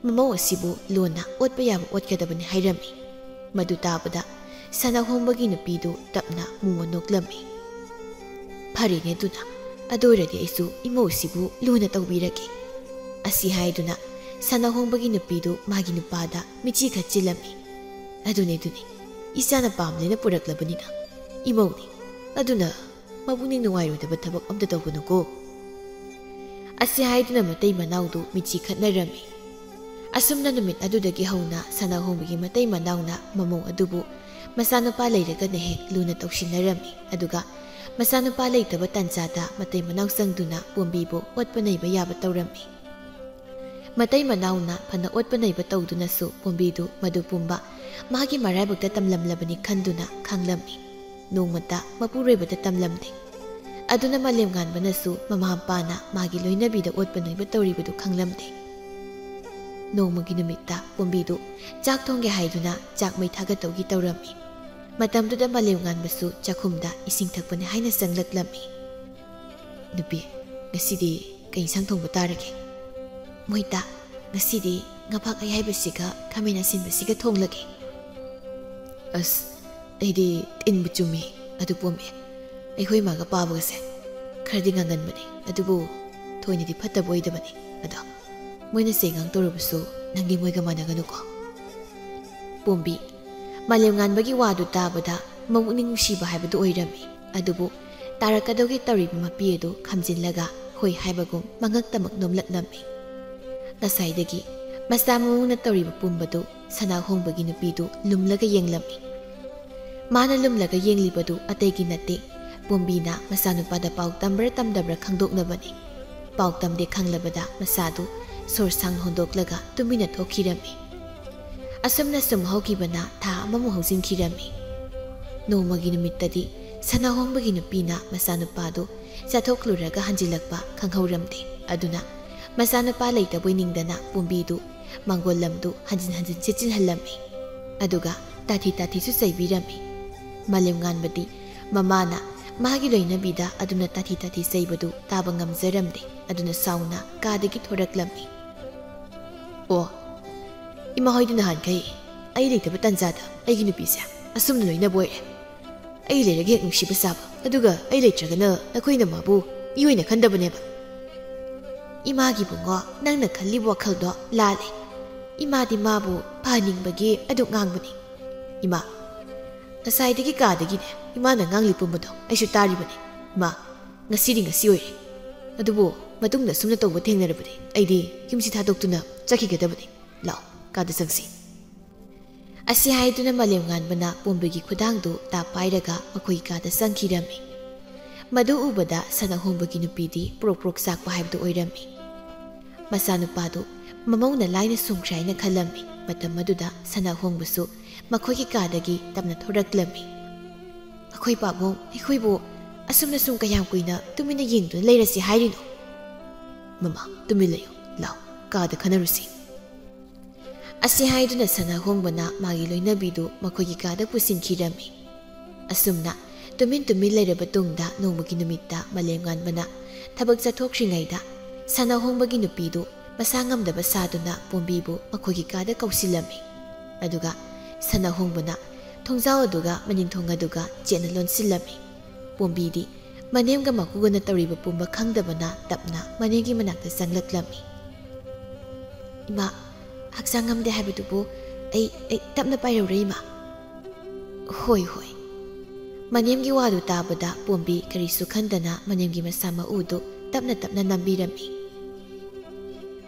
ꯃꯃꯧ ꯑꯁꯤꯕꯨ ꯂꯣꯟꯅ ꯑꯣꯠꯄ ꯌꯥꯕ ꯑꯣꯠꯀꯗꯕꯅꯤ ꯍꯥꯏꯔꯝꯃꯤ꯫ ꯃꯗꯨ ꯇꯥꯕꯗ ꯁꯅꯥꯍꯣꯡꯕꯒꯤ ꯅꯨꯄꯤꯗꯨ ꯇꯞꯅ ꯃꯨꯃ ꯅꯣꯛꯂꯝꯃꯤ꯫ ꯐꯔꯦꯅꯦ ꯑꯗꯨꯅ, ꯑꯗꯨ ꯑꯣꯏꯔꯗꯤ ꯑꯩꯁꯨ ꯏꯃꯧꯁꯤꯕꯨ ꯂꯨꯅ ꯇꯧꯕꯤꯔꯒꯦ꯫ ꯑꯁꯤ ꯍꯥꯏꯗꯨꯅ ꯁꯅꯥꯍꯣꯡꯕꯒꯤ ꯅꯨꯄꯤꯗꯨ ꯃꯥꯒꯤ ꯅꯨꯄꯥꯗ ꯃꯤꯠꯆꯤ ꯈꯠꯆꯤꯜꯂꯝꯃꯤ꯫ ꯑꯗꯨꯅꯤ ꯏꯆꯥꯅ ꯄꯥꯝꯂꯦꯅ ꯄꯨꯔꯛꯂꯕꯅꯤꯅ ꯏꯃꯧꯅꯤ, ꯑꯗꯨꯅ ꯃꯕꯨꯛꯅꯤꯡ ꯅꯨꯡꯉꯥꯏꯔꯣꯏꯗꯕ ꯊꯕꯛ ꯑꯝꯇ ꯇꯧꯒꯅꯨꯀꯣ꯫ ꯑꯁꯤ ꯍꯥꯏꯗꯨꯅ ꯃꯇꯩ ꯃꯅꯥꯎꯗꯨ ꯃꯤꯠꯆꯤ ꯈꯠꯅꯔꯝꯃꯤ꯫ ꯑꯁꯨꯝꯅ ꯅꯨꯃꯤꯠ ꯑꯗꯨꯗꯒꯤ ꯍꯧꯅ ꯁꯅꯥꯍꯣꯡꯕꯒꯤ ꯃꯇꯩ ꯃꯅꯥꯎꯅ ꯃꯃꯧ ꯑꯗꯨꯕꯨ ꯃꯆꯥꯅꯨꯄꯥ ꯂꯩꯔꯒꯅ ꯍꯦꯛ ꯂꯨꯅ ꯇꯧꯁꯤꯟꯅꯔꯝꯃꯤ꯫ ꯑꯗꯨꯒ ꯃꯆꯥꯅꯨꯄꯥ ꯂꯩꯇꯕ ꯇꯥꯟꯖꯥꯗ ꯃꯇꯩ ꯃꯅꯥꯎ ꯆꯪꯗꯨꯅ ꯄꯣꯝꯕꯤꯕꯨ ꯑꯣꯠꯄ ꯅꯩꯕ ꯌꯥꯕ ꯇꯧꯔꯝꯃꯤ꯫ ꯃꯇꯩ ꯃꯅꯥꯎꯅ ꯐꯅ ꯑꯣꯠꯄ ꯅꯩꯕ ꯇꯧꯗꯨꯅꯁꯨ ꯄꯣꯝꯕꯤꯗꯨ ꯃꯗꯨ ꯄꯨꯝꯕ ꯃꯥꯒꯤ ꯃꯔꯥꯏꯕꯛꯇ ꯇꯝꯂꯝꯂꯕꯅꯤ ꯈꯟꯗꯨꯅ ꯈꯥꯡꯂꯝꯃꯤ꯫ ꯅꯣꯡꯃꯇ ꯃꯄꯨꯔꯣꯏꯕꯗ ꯇꯝꯂꯝꯗꯦ꯫ ꯑꯗꯨꯅ ꯃꯥꯂꯦꯝꯉꯥꯟꯕꯅꯁꯨ ꯃꯃꯥ ꯃꯄꯥꯅ ꯃꯥꯒꯤ ꯂꯣꯏꯅꯕꯤꯗ ꯑꯣꯠꯄ ꯅꯩꯕ ꯇꯧꯔꯤꯕꯗꯨ ꯈꯪꯂꯝꯗꯦ꯫ ꯅꯣꯡꯃꯒꯤ ꯅꯨꯃꯤꯠꯇ ꯄꯣꯝꯕꯤꯗꯨ ꯆꯥꯛ ꯊꯣꯡꯒꯦ ꯍꯥꯏꯗꯨꯅ ꯆꯥꯛ ꯃꯩ ꯊꯥꯒꯠꯇꯧꯒꯤ ꯇꯧꯔꯝꯃꯤ꯫ ꯃꯇꯝꯗꯨꯗ ꯃꯥꯂꯦꯝꯉꯥꯟꯕꯁꯨ ꯆꯥꯛꯈꯨꯝꯗ ꯏꯁꯤꯡ ꯊꯛꯄꯅꯤ ꯍꯥꯏꯅ ꯆꯪꯂꯛꯂꯝꯃꯤ꯫ ꯅꯨꯄꯤ, ꯉꯁꯤꯗꯤ ꯀꯩ ꯏꯟꯁꯥꯡ ꯊꯣꯡꯕ ꯇꯥꯔꯒꯦ? ꯃꯣꯏꯇ, ꯉꯁꯤꯗꯤ ꯉꯥꯐꯥꯛ ꯑꯌꯥꯏꯕꯁꯤꯒ ꯈꯥꯃꯦꯟ ꯑꯁꯤꯟꯕꯁꯤꯒ ꯊꯣꯡꯂꯒꯦ꯫ ꯑꯁ, ꯑꯩꯗꯤ ꯇꯤꯟꯕꯨ ꯆꯨꯝꯃꯤ꯫ ꯑꯗꯨ ꯄꯣꯝꯃꯦ, ꯑꯩꯈꯣꯏ ꯃꯥꯒ ꯄꯥꯕꯒꯁꯦ ꯈꯔꯗꯤ ꯉꯥꯡꯒꯟꯕꯅꯤ, ꯑꯗꯨꯕꯨ ꯊꯣꯏꯅꯗꯤ ꯐꯠꯇꯕ ꯑꯣꯏꯗꯕꯅꯤ꯫ ꯑꯗꯣ ꯃꯣꯏꯅ ꯆꯩꯉꯥꯡ ꯇꯧꯔꯕꯁꯨ ꯅꯪꯗꯤ ꯃꯣꯏꯒ ꯃꯥꯟꯅꯒꯅꯨꯀꯣ꯫ ꯄꯣꯝꯕꯤ ꯃꯥꯂꯦꯝꯉꯥꯟꯕꯒꯤ ꯋꯥꯗꯨ ꯇꯥꯕꯗ ꯃꯕꯨꯛꯅꯤꯡ ꯅꯨꯡꯁꯤꯕ ꯍꯥꯏꯕꯗꯨ ꯑꯣꯏꯔꯝꯃꯤ꯫ ꯑꯗꯨꯕꯨ ꯇꯥꯔꯛꯀꯗꯧꯒꯤ ꯇꯧꯔꯤꯕ ꯃꯄꯤ ꯑꯗꯨ ꯈꯝꯖꯤꯜꯂꯒ ꯍꯣꯏ ꯍꯥꯏꯕꯒꯨꯝ ꯃꯉꯛꯇꯃꯛ ꯅꯣꯝꯂꯛꯂꯝꯃꯤ꯫ ꯉꯁꯥꯏꯗꯒꯤ ꯃꯆꯥ ꯃꯃꯧꯅ ꯇꯧꯔꯤꯕ ꯄꯨꯝꯕꯗꯨ ꯁꯅꯥꯍꯣꯡꯕꯒꯤ ꯅꯨꯄꯤꯗꯨ ꯂꯨꯝꯂꯒ ꯌꯦꯡꯂꯝꯃꯤ꯫ ꯃꯥꯅ ꯂꯨꯝꯂꯒ ꯌꯦꯡꯂꯤꯕꯗꯨ ꯑꯇꯩꯒꯤ ꯅꯠꯇꯦ, ꯄꯣꯝꯕꯤꯅ ꯃꯆꯥꯅꯨꯄꯥꯗ ꯄꯥꯎ ꯇꯝꯕ꯭ꯔꯥ ꯇꯝꯗꯕ꯭ꯔꯥ ꯈꯪꯗꯣꯛꯅꯕꯅꯤ꯫ ꯄꯥꯎ ꯇꯝꯗꯦ ꯈꯪꯂꯕꯗ ꯃꯆꯥꯗꯨ ꯁꯣꯔ ꯁꯥꯡꯅ ꯍꯣꯟꯗꯣꯛꯂꯒ ꯇꯨꯃꯤꯟꯅ ꯊꯣꯛꯈꯤꯔꯝꯃꯤ꯫ ꯑꯁꯨꯝꯅ ꯁꯨꯝ ꯍꯧꯈꯤꯕꯅ ꯊꯥ ꯑꯃꯃꯨꯛ ꯍꯧꯖꯤꯟꯈꯤꯔꯝꯃꯤ꯫ ꯅꯣꯡꯃꯒꯤ ꯅꯨꯃꯤꯠꯇꯗꯤ ꯁꯅꯥꯍꯣꯡꯕꯒꯤ ꯅꯨꯄꯤꯅ ꯃꯆꯥꯅꯨꯄꯥꯗꯨ ꯆꯠꯊꯣꯛꯂꯨꯔꯒ ꯍꯟꯖꯤꯜꯂꯛꯄ ꯈꯪꯍꯧꯔꯝꯗꯦ꯫ ꯑꯗꯨꯅ ꯃꯆꯥꯅꯨꯄꯥ ꯂꯩꯇꯕꯣꯏ ꯅꯤꯡꯗꯅ ꯄꯣꯝꯕꯤꯗꯨ ꯃꯥꯡꯒꯣꯜ ꯂꯝꯗꯨ ꯍꯟꯖꯤꯟ ꯍꯟꯖꯤꯟ ꯆꯦꯠꯆꯤꯟꯍꯜꯂꯝꯃꯤ꯫ ꯑꯗꯨꯒ ꯇꯥꯊꯤ ꯇꯥꯊꯤꯁꯨ ꯆꯩꯕꯤꯔꯝꯃꯤ꯫ ꯃꯥꯂꯦꯝꯉꯥꯟꯕꯗꯤ ꯃꯃꯥꯅ ꯃꯥꯒꯤ ꯂꯣꯏꯅꯕꯤꯗ ꯑꯗꯨꯅ ꯇꯥꯊꯤ ꯇꯥꯊꯤ ꯆꯩꯕꯗꯨ ꯇꯥꯕ ꯉꯝꯖꯔꯝꯗꯦ꯫ ꯑꯗꯨꯅ ꯁꯥꯎꯅ ꯀꯥꯗꯒꯤ ꯊꯣꯔꯛꯂꯝꯃꯤ꯫ ꯑꯣ, ꯏꯃꯥ ꯍꯣꯏꯗꯤ ꯅꯍꯥꯟꯈꯩ ꯑꯩ ꯂꯩꯇꯕ ꯇꯥꯟꯖꯥꯗ ꯑꯩꯒꯤ ꯅꯨꯄꯤꯁꯦ ꯑꯁꯨꯝꯅ ꯂꯣꯏꯅꯕ ꯑꯣꯏꯔꯦ꯫ ꯑꯩ ꯂꯩꯔꯒ ꯍꯦꯛ ꯅꯨꯡꯁꯤꯕ ꯁꯥꯕ, ꯑꯗꯨꯒ ꯑꯩ ꯂꯩꯇ꯭ꯔꯒꯅ ꯅꯈꯣꯏꯅ ꯃꯥꯕꯨ ꯏꯑꯣꯏꯅ ꯈꯟꯗꯕꯅꯦꯕ꯫ ꯏꯃꯥꯒꯤ ꯕꯨꯡꯉꯣ, ꯅꯪꯅ ꯈꯜꯂꯤꯕ ꯋꯥꯈꯜꯗꯣ ꯂꯥꯜꯂꯦ꯫ ꯏꯃꯥꯗꯤ ꯃꯥꯕꯨ ꯐꯍꯟꯅꯤꯡꯕꯒꯤ ꯑꯗꯨꯛ ꯉꯥꯡꯕꯅꯤ꯫ ꯏꯃꯥ, ꯉꯁꯥꯏꯗꯒꯤ ꯀꯥꯗꯒꯤꯅꯦ ꯏꯃꯥꯅ ꯉꯥꯡꯂꯤ ꯄꯨꯝꯕꯗꯣ ꯑꯩꯁꯨ ꯇꯥꯔꯤꯕꯅꯤ꯫ ꯏꯃꯥ, ꯉꯁꯤꯗꯤ ꯉꯁꯤ ꯑꯣꯏꯔꯦ, ꯑꯗꯨꯕꯨ ꯃꯇꯨꯡꯗ ꯁꯨꯝꯅ ꯇꯧꯕ ꯊꯦꯡꯅꯔꯕꯗꯤ ꯑꯩꯗꯤ ꯌꯨꯝꯁꯤ ꯊꯥꯗꯣꯛꯇꯨꯅ ꯆꯠꯈꯤꯒꯗꯕꯅꯤ꯫ ꯂꯥꯛꯑꯣ, ꯀꯥꯗ ꯆꯪꯁꯤ꯫ ꯑꯁꯤ ꯍꯥꯏꯗꯨꯅ ꯃꯥꯂꯦꯝꯉꯥꯟꯕꯅ ꯄꯣꯝꯕꯤꯒꯤ ꯈꯨꯗꯥꯡꯗꯨ ꯇꯥ ꯄꯥꯏꯔꯒ ꯃꯈꯣꯏꯒꯤ ꯀꯥꯗ ꯆꯪꯈꯤꯔꯝꯃꯤ꯫ ꯃꯗꯨ ꯎꯕꯗ ꯁꯅꯥꯍꯣꯡꯕꯒꯤ ꯅꯨꯄꯤꯗꯤ ꯄ꯭ꯔꯣꯛ ꯄ꯭ꯔꯣꯛ ꯆꯥꯛꯄ ꯍꯥꯏꯕꯗꯨ ꯑꯣꯏꯔꯝꯃꯤ꯫ ꯃꯆꯥꯅꯨꯄꯥꯗꯨ ꯃꯃꯧꯅ ꯂꯥꯏꯅ ꯁꯨꯝꯈ꯭ꯔꯦ ꯍꯥꯏꯅ ꯈꯜꯂꯝꯃꯤ꯫ ꯃꯇꯝ ꯑꯗꯨꯗ ꯁꯅꯥꯍꯣꯡꯕꯁꯨ ꯃꯈꯣꯏꯒꯤ ꯀꯥꯗꯒꯤ ꯇꯞꯅ ꯊꯣꯔꯛꯂꯝꯃꯤ꯫ ꯑꯩꯈꯣꯏ ꯄꯥꯕꯨꯡ, ꯑꯩꯈꯣꯏꯕꯨ ꯑꯁꯨꯝꯅ ꯁꯨꯝ ꯀꯌꯥꯝ ꯀꯨꯏꯅ ꯇꯨꯃꯤꯟꯅ ꯌꯦꯡꯗꯨꯅ ꯂꯩꯔꯁꯤ ꯍꯥꯏꯔꯤꯅꯣ? ꯃꯃꯥ, ꯇꯨꯃꯤꯟ ꯂꯩꯌꯨ, ꯂꯥꯎ, ꯀꯥꯗ ꯈꯟꯅꯔꯨꯁꯤ꯫ ꯑꯁꯤ ꯍꯥꯏꯗꯨꯅ ꯁꯅꯥꯍꯣꯡꯕꯅ ꯃꯥꯒꯤ ꯂꯣꯏꯅꯕꯤꯗꯨ ꯃꯈꯣꯏꯒꯤ ꯀꯥꯗ ꯄꯨꯁꯤꯟꯈꯤꯔꯝꯃꯤ꯫ ꯑꯁꯨꯝꯅ ꯇꯨꯃꯤꯟ ꯇꯨꯃꯤꯟ ꯂꯩꯔꯕ ꯇꯨꯡꯗ ꯅꯣꯡꯃꯒꯤ ꯅꯨꯃꯤꯠꯇ ꯃꯥꯂꯦꯝꯉꯥꯟꯕꯅ ꯊꯕꯛ ꯆꯠꯊꯣꯛꯇ꯭ꯔꯤꯉꯩꯗ ꯁꯅꯥꯍꯣꯡꯕꯒꯤ ꯅꯨꯄꯤꯗꯨ ꯃꯁꯥ ꯉꯝꯗꯕ ꯁꯥꯗꯨꯅ ꯄꯣꯝꯕꯤꯕꯨ ꯃꯈꯣꯏꯒꯤ ꯀꯥꯗ ꯀꯧꯁꯤꯜꯂꯝꯃꯤ꯫ ꯑꯗꯨꯒ ꯁꯅꯥꯍꯣꯡꯕꯅ ꯊꯣꯡꯖꯥꯎ ꯑꯗꯨꯒ ꯃꯅꯤꯡꯊꯣꯡ ꯑꯗꯨꯒ ꯆꯦꯠꯅ ꯂꯣꯟꯁꯤꯜꯂꯝꯃꯤ꯫ ꯄꯣꯝꯕꯤꯗꯤ ꯃꯅꯦꯝꯒ ꯃꯀꯨꯒꯅ ꯇꯧꯔꯤꯕ ꯄꯨꯝꯕ ꯈꯪꯗꯕꯅ ꯇꯞꯅ ꯃꯅꯦꯝꯒꯤ ꯃꯅꯥꯛꯇ ꯆꯪꯂꯛꯂꯝꯃꯤ꯫ ꯏꯃꯥ, ꯍꯛꯆꯥꯡ ꯉꯝꯗꯦ ꯍꯥꯏꯕꯗꯨꯕꯨ ꯑꯩ ꯇꯞꯅ ꯄꯥꯏꯔꯧꯔꯦ ꯏꯃꯥ꯫ ꯍꯣꯏ ꯍꯣꯏ꯫ ꯃꯅꯦꯝꯒꯤ ꯋꯥꯗꯨ ꯇꯥꯕꯗ ꯄꯣꯝꯕꯤ ꯀꯔꯤꯁꯨ ꯈꯟꯗꯅ ꯃꯅꯦꯝꯒꯤ ꯃꯁꯥ ꯃꯎꯗꯨ ꯇꯞꯅ ꯇꯞꯅ ꯅꯝꯕꯤꯔꯝꯃꯤ꯫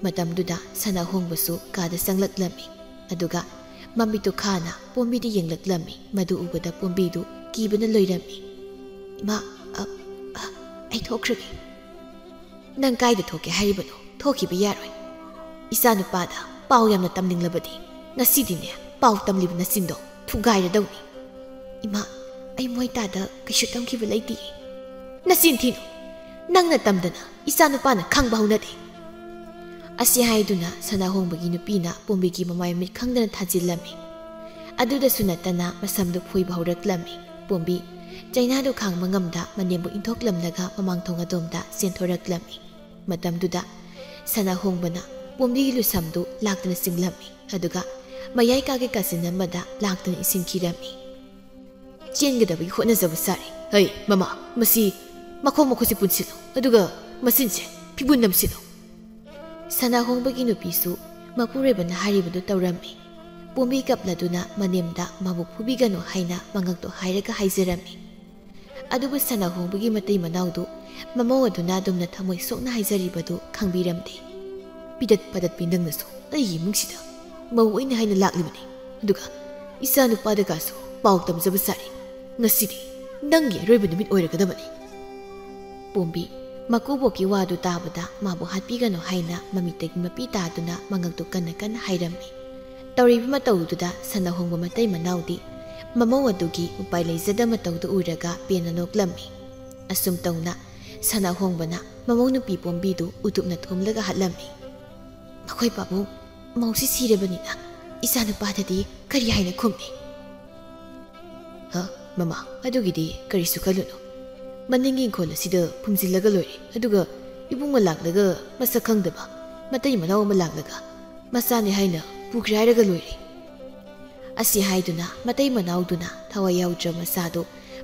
ꯃꯇꯝꯗꯨꯗ ꯁꯅꯥꯍꯣꯡꯕꯁꯨ ꯀꯥꯗ ꯆꯪꯂꯛꯂꯝꯃꯤ꯫ ꯑꯗꯨꯒ ꯃꯃꯤꯠꯇꯨ ꯈꯥꯅ ꯄꯣꯝꯕꯤꯗ ꯌꯦꯡꯂꯛꯂꯝꯃꯤ꯫ ꯃꯗꯨ ꯎꯕꯗ ꯄꯣꯝꯕꯤꯗꯨ ꯀꯤꯕꯅ ꯂꯣꯏꯔꯝꯃꯤ꯫ ꯏꯃꯥ, ꯑꯩ ꯊꯣꯛꯈ꯭ꯔꯒꯦ꯫ ꯅꯪ ꯀꯥꯏꯗ ꯊꯣꯛꯀꯦ ꯍꯥꯏꯔꯤꯕꯅꯣ? ꯊꯣꯛꯈꯤꯕ ꯌꯥꯔꯣꯏ꯫ ꯏꯆꯥꯅꯨꯄꯥꯗ ꯄꯥꯎ ꯌꯥꯝꯅ ꯇꯝꯅꯤꯡꯂꯕꯗꯤ ꯉꯁꯤꯗꯤꯅꯦ ꯄꯥꯎ ꯇꯝꯂꯤꯕ ꯅꯆꯤꯟꯗꯣ ꯊꯨꯒꯥꯏꯔꯗꯧꯅꯤ꯫ ꯏꯃꯥ, ꯑꯩ ꯃꯣꯏꯇꯥꯗ ꯀꯩꯁꯨ ꯇꯝꯈꯤꯕ ꯂꯩꯇꯦ꯫ ꯅꯆꯤꯟ ꯊꯤꯅꯨ, ꯅꯪꯅ ꯇꯝꯗꯅ ꯏꯆꯥꯅꯨꯄꯥꯅ ꯈꯪꯕ ꯍꯧꯅꯗꯦ꯫ ꯑꯁꯤ ꯍꯥꯏꯗꯨꯅ ꯁꯅꯥꯍꯣꯡꯕꯒꯤ ꯅꯨꯄꯤꯅ ꯄꯣꯝꯕꯤꯒꯤ ꯃꯃꯥꯏ ꯃꯤꯠ ꯈꯪꯗꯅ ꯊꯥꯖꯤꯜꯂꯝꯃꯤ꯫ ꯑꯗꯨꯗꯁꯨ ꯅꯠꯇꯅ ꯃꯁꯝꯗꯨ ꯐꯣꯏꯕ ꯍꯧꯔꯛꯂꯝꯃꯤ꯫ ꯄꯣꯝꯕꯤ ꯆꯩꯅꯥꯗꯨ ꯈꯥꯡꯕ ꯉꯝꯗ ꯃꯅꯦꯝꯕꯨ ꯏꯟꯊꯣꯛꯂꯝꯂꯒ ꯃꯃꯥꯡꯊꯣꯡ ꯑꯗꯣꯝꯗ ꯆꯦꯟꯊꯣꯔꯛꯂꯝꯃꯤ꯫ ꯃꯇꯝꯗꯨꯗ ꯁꯅꯥꯍꯣꯡꯕꯅ ꯄꯣꯝꯕꯤꯒꯤ ꯂꯨꯁꯝꯗꯨ ꯂꯥꯛꯇꯨꯅ ꯆꯤꯡꯂꯝꯃꯤ꯫ ꯑꯗꯨꯒ ꯃꯌꯥꯏ ꯀꯥꯒꯤ ꯀꯥꯆꯤꯟ ꯑꯃꯗ ꯂꯥꯛꯇꯨꯅ ꯏꯁꯤꯟꯈꯤꯔꯝꯃꯤ꯫ ꯆꯦꯟꯒꯗꯕꯒꯤ ꯍꯣꯠꯅꯖꯕ ꯁꯥꯔꯤ꯫ ꯍꯩ ꯃꯃꯥ, ꯃꯁꯤ ꯃꯈꯣꯡ ꯃꯈꯨꯠꯁꯤ ꯄꯨꯟꯁꯤꯜꯂꯨ, ꯑꯗꯨꯒ ꯃꯆꯤꯟꯁꯦ ꯐꯤꯕꯨꯟ ꯅꯝꯁꯤꯜꯂꯨ꯫ ꯁꯅꯥꯍꯣꯡꯕꯒꯤ ꯅꯨꯄꯤꯁꯨ ꯃꯄꯨꯔꯣꯏꯕꯅ ꯍꯥꯏꯔꯤꯕꯗꯨ ꯇꯧꯔꯝꯃꯤ꯫ ꯄꯣꯝꯕꯤ ꯀꯞꯂꯗꯨꯅ ꯃꯅꯦꯝꯗ ꯃꯥꯕꯨ ꯐꯨꯕꯤꯒꯅꯨ ꯍꯥꯏꯅ ꯃꯉꯛꯇꯣ ꯍꯥꯏꯔꯒ ꯍꯥꯏꯖꯔꯝꯃꯤ꯫ ꯑꯗꯨꯕꯨ ꯁꯅꯥꯍꯣꯡꯕꯒꯤ ꯃꯇꯩ ꯃꯅꯥꯎꯗꯨ ꯃꯃꯧ ꯑꯗꯨꯅ ꯑꯗꯨꯝꯅ ꯊꯃꯣꯏ ꯁꯣꯛꯅ ꯍꯥꯏꯖꯔꯤꯕꯗꯨ ꯈꯪꯕꯤꯔꯝꯗꯦ꯫ ꯄꯤꯗꯠ ꯄꯥꯗꯠꯄꯤ ꯅꯪꯅꯁꯨ ꯑꯩꯒꯤ ꯏꯃꯨꯡꯁꯤꯗ ꯃꯧ ꯑꯣꯏꯅ ꯍꯥꯏꯅ ꯂꯥꯛꯂꯤꯕꯅꯤ, ꯑꯗꯨꯒ ꯏꯆꯥ ꯅꯨꯄꯥꯗꯒꯁꯨ ꯄꯥꯎ ꯇꯝꯖꯕ ꯁꯥꯔꯤ꯫ ꯉꯁꯤꯗꯤ ꯅꯪꯒꯤ ꯑꯔꯣꯏꯕ ꯅꯨꯃꯤꯠ ꯑꯣꯏꯔꯒꯗꯕꯅꯤ꯫ ꯄꯣꯝꯕꯤ ꯃꯀꯨꯕꯣꯛꯀꯤ ꯋꯥꯗꯨ ꯇꯥꯕꯗ ꯃꯥꯕꯨ ꯍꯥꯠꯄꯤꯒꯅꯨ ꯍꯥꯏꯅ ꯃꯃꯤꯠꯇꯒꯤ ꯃꯄꯤ ꯇꯥꯗꯨꯅ ꯃꯉꯛꯇꯨ ꯀꯟꯅ ꯀꯟꯅ ꯍꯥꯏꯔꯝꯃꯤ꯫ ꯇꯧꯔꯤꯕ ꯃꯇꯧꯗꯨꯗ ꯁꯅꯥꯍꯣꯡꯕ ꯃꯇꯩ ꯃꯅꯥꯎꯗꯤ ꯃꯃꯧ ꯑꯗꯨꯒꯤ ꯎꯄꯥꯏ ꯂꯩꯖꯗ ꯃꯇꯧꯗꯨ ꯎꯔꯒ ꯄꯦꯟꯅ ꯅꯣꯛꯂꯝꯃꯤ꯫ ꯑꯁꯨꯝ ꯇꯧꯅ ꯁꯅꯥꯍꯣꯡꯕꯅ ꯃꯃꯧ ꯅꯨꯄꯤ ꯄꯣꯝꯕꯤꯗꯨ ꯎꯇꯨꯞꯅ ꯊꯣꯝꯂꯒ ꯍꯥꯠꯂꯝꯃꯤ꯫ ꯃꯈꯣꯏ ꯄꯥꯕꯨꯡ, ꯃꯧꯁꯤ ꯁꯤꯔꯕꯅꯤꯅ ꯏꯆꯥꯅꯨꯄꯥꯗꯗꯤ ꯀꯔꯤ ꯍꯥꯏꯅ ꯈꯨꯝꯅꯤ? ꯃꯃꯥ, ꯑꯗꯨꯒꯤꯗꯤ ꯀꯔꯤꯁꯨ ꯈꯜꯂꯨꯅꯨ꯫ ꯃꯅꯤꯡꯒꯤ ꯏꯪꯈꯣꯜ ꯑꯁꯤꯗ ꯐꯨꯝꯖꯤꯜꯂꯒ ꯂꯣꯏꯔꯦ, ꯑꯗꯨꯒ ꯏꯕꯨꯡ ꯑꯃ ꯂꯥꯛꯂꯒ ꯃꯁꯛ ꯈꯪꯗꯕ ꯃꯇꯩ ꯃꯅꯥꯎ ꯑꯃ ꯂꯥꯛꯂꯒ ꯃꯆꯥꯅꯤ ꯍꯥꯏꯅ ꯄꯨꯈ꯭ꯔꯦ ꯍꯥꯏꯔꯒ ꯂꯣꯏꯔꯦ꯫ ꯑꯁꯤ ꯍꯥꯏꯗꯨꯅ ꯃꯇꯩ ꯃꯅꯥꯎꯗꯨꯅ ꯊꯋꯥꯏ ꯌꯥꯎꯗ꯭ꯔꯕ ꯃꯆꯥꯗꯨ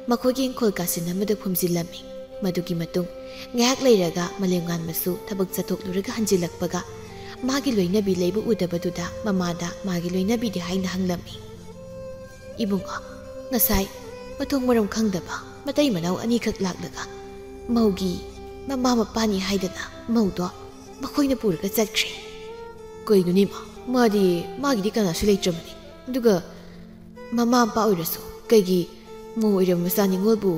ꯃꯈꯣꯏꯒꯤ ꯏꯪꯈꯣꯜ ꯀꯥꯆꯤꯟ ꯑꯃꯗ ꯐꯨꯝꯖꯤꯜꯂꯝꯃꯤ꯫ ꯃꯗꯨꯒꯤ ꯃꯇꯨꯡ ꯉꯥꯏꯍꯥꯛ ꯂꯩꯔꯒ ꯃꯥꯂꯦꯝꯉꯥꯟꯕꯁꯨ ꯊꯕꯛ ꯆꯠꯊꯣꯛꯂꯨꯔꯒ ꯍꯟꯖꯤꯜꯂꯛꯄꯒ ꯃꯥꯒꯤ ꯂꯣꯏꯅꯕꯤ ꯂꯩꯕ ꯎꯗꯕꯗꯨꯗ ꯃꯃꯥꯗ ꯃꯥꯒꯤ ꯂꯣꯏꯅꯕꯤꯗꯤ ꯍꯥꯏꯅ ꯍꯪꯂꯝꯃꯤ꯫ ꯏꯕꯨꯡꯉꯣ, ꯉꯁꯥꯏ ꯃꯊꯣꯡ ꯃꯔꯝ ꯈꯪꯗꯕ matai manau ani khak laklaga maugi mama mapani haidana maudo makoina purga chatkre koinuni madi magi kana sulai tramani duga mama pa oirasu kaigi mo oiram masani ngolbu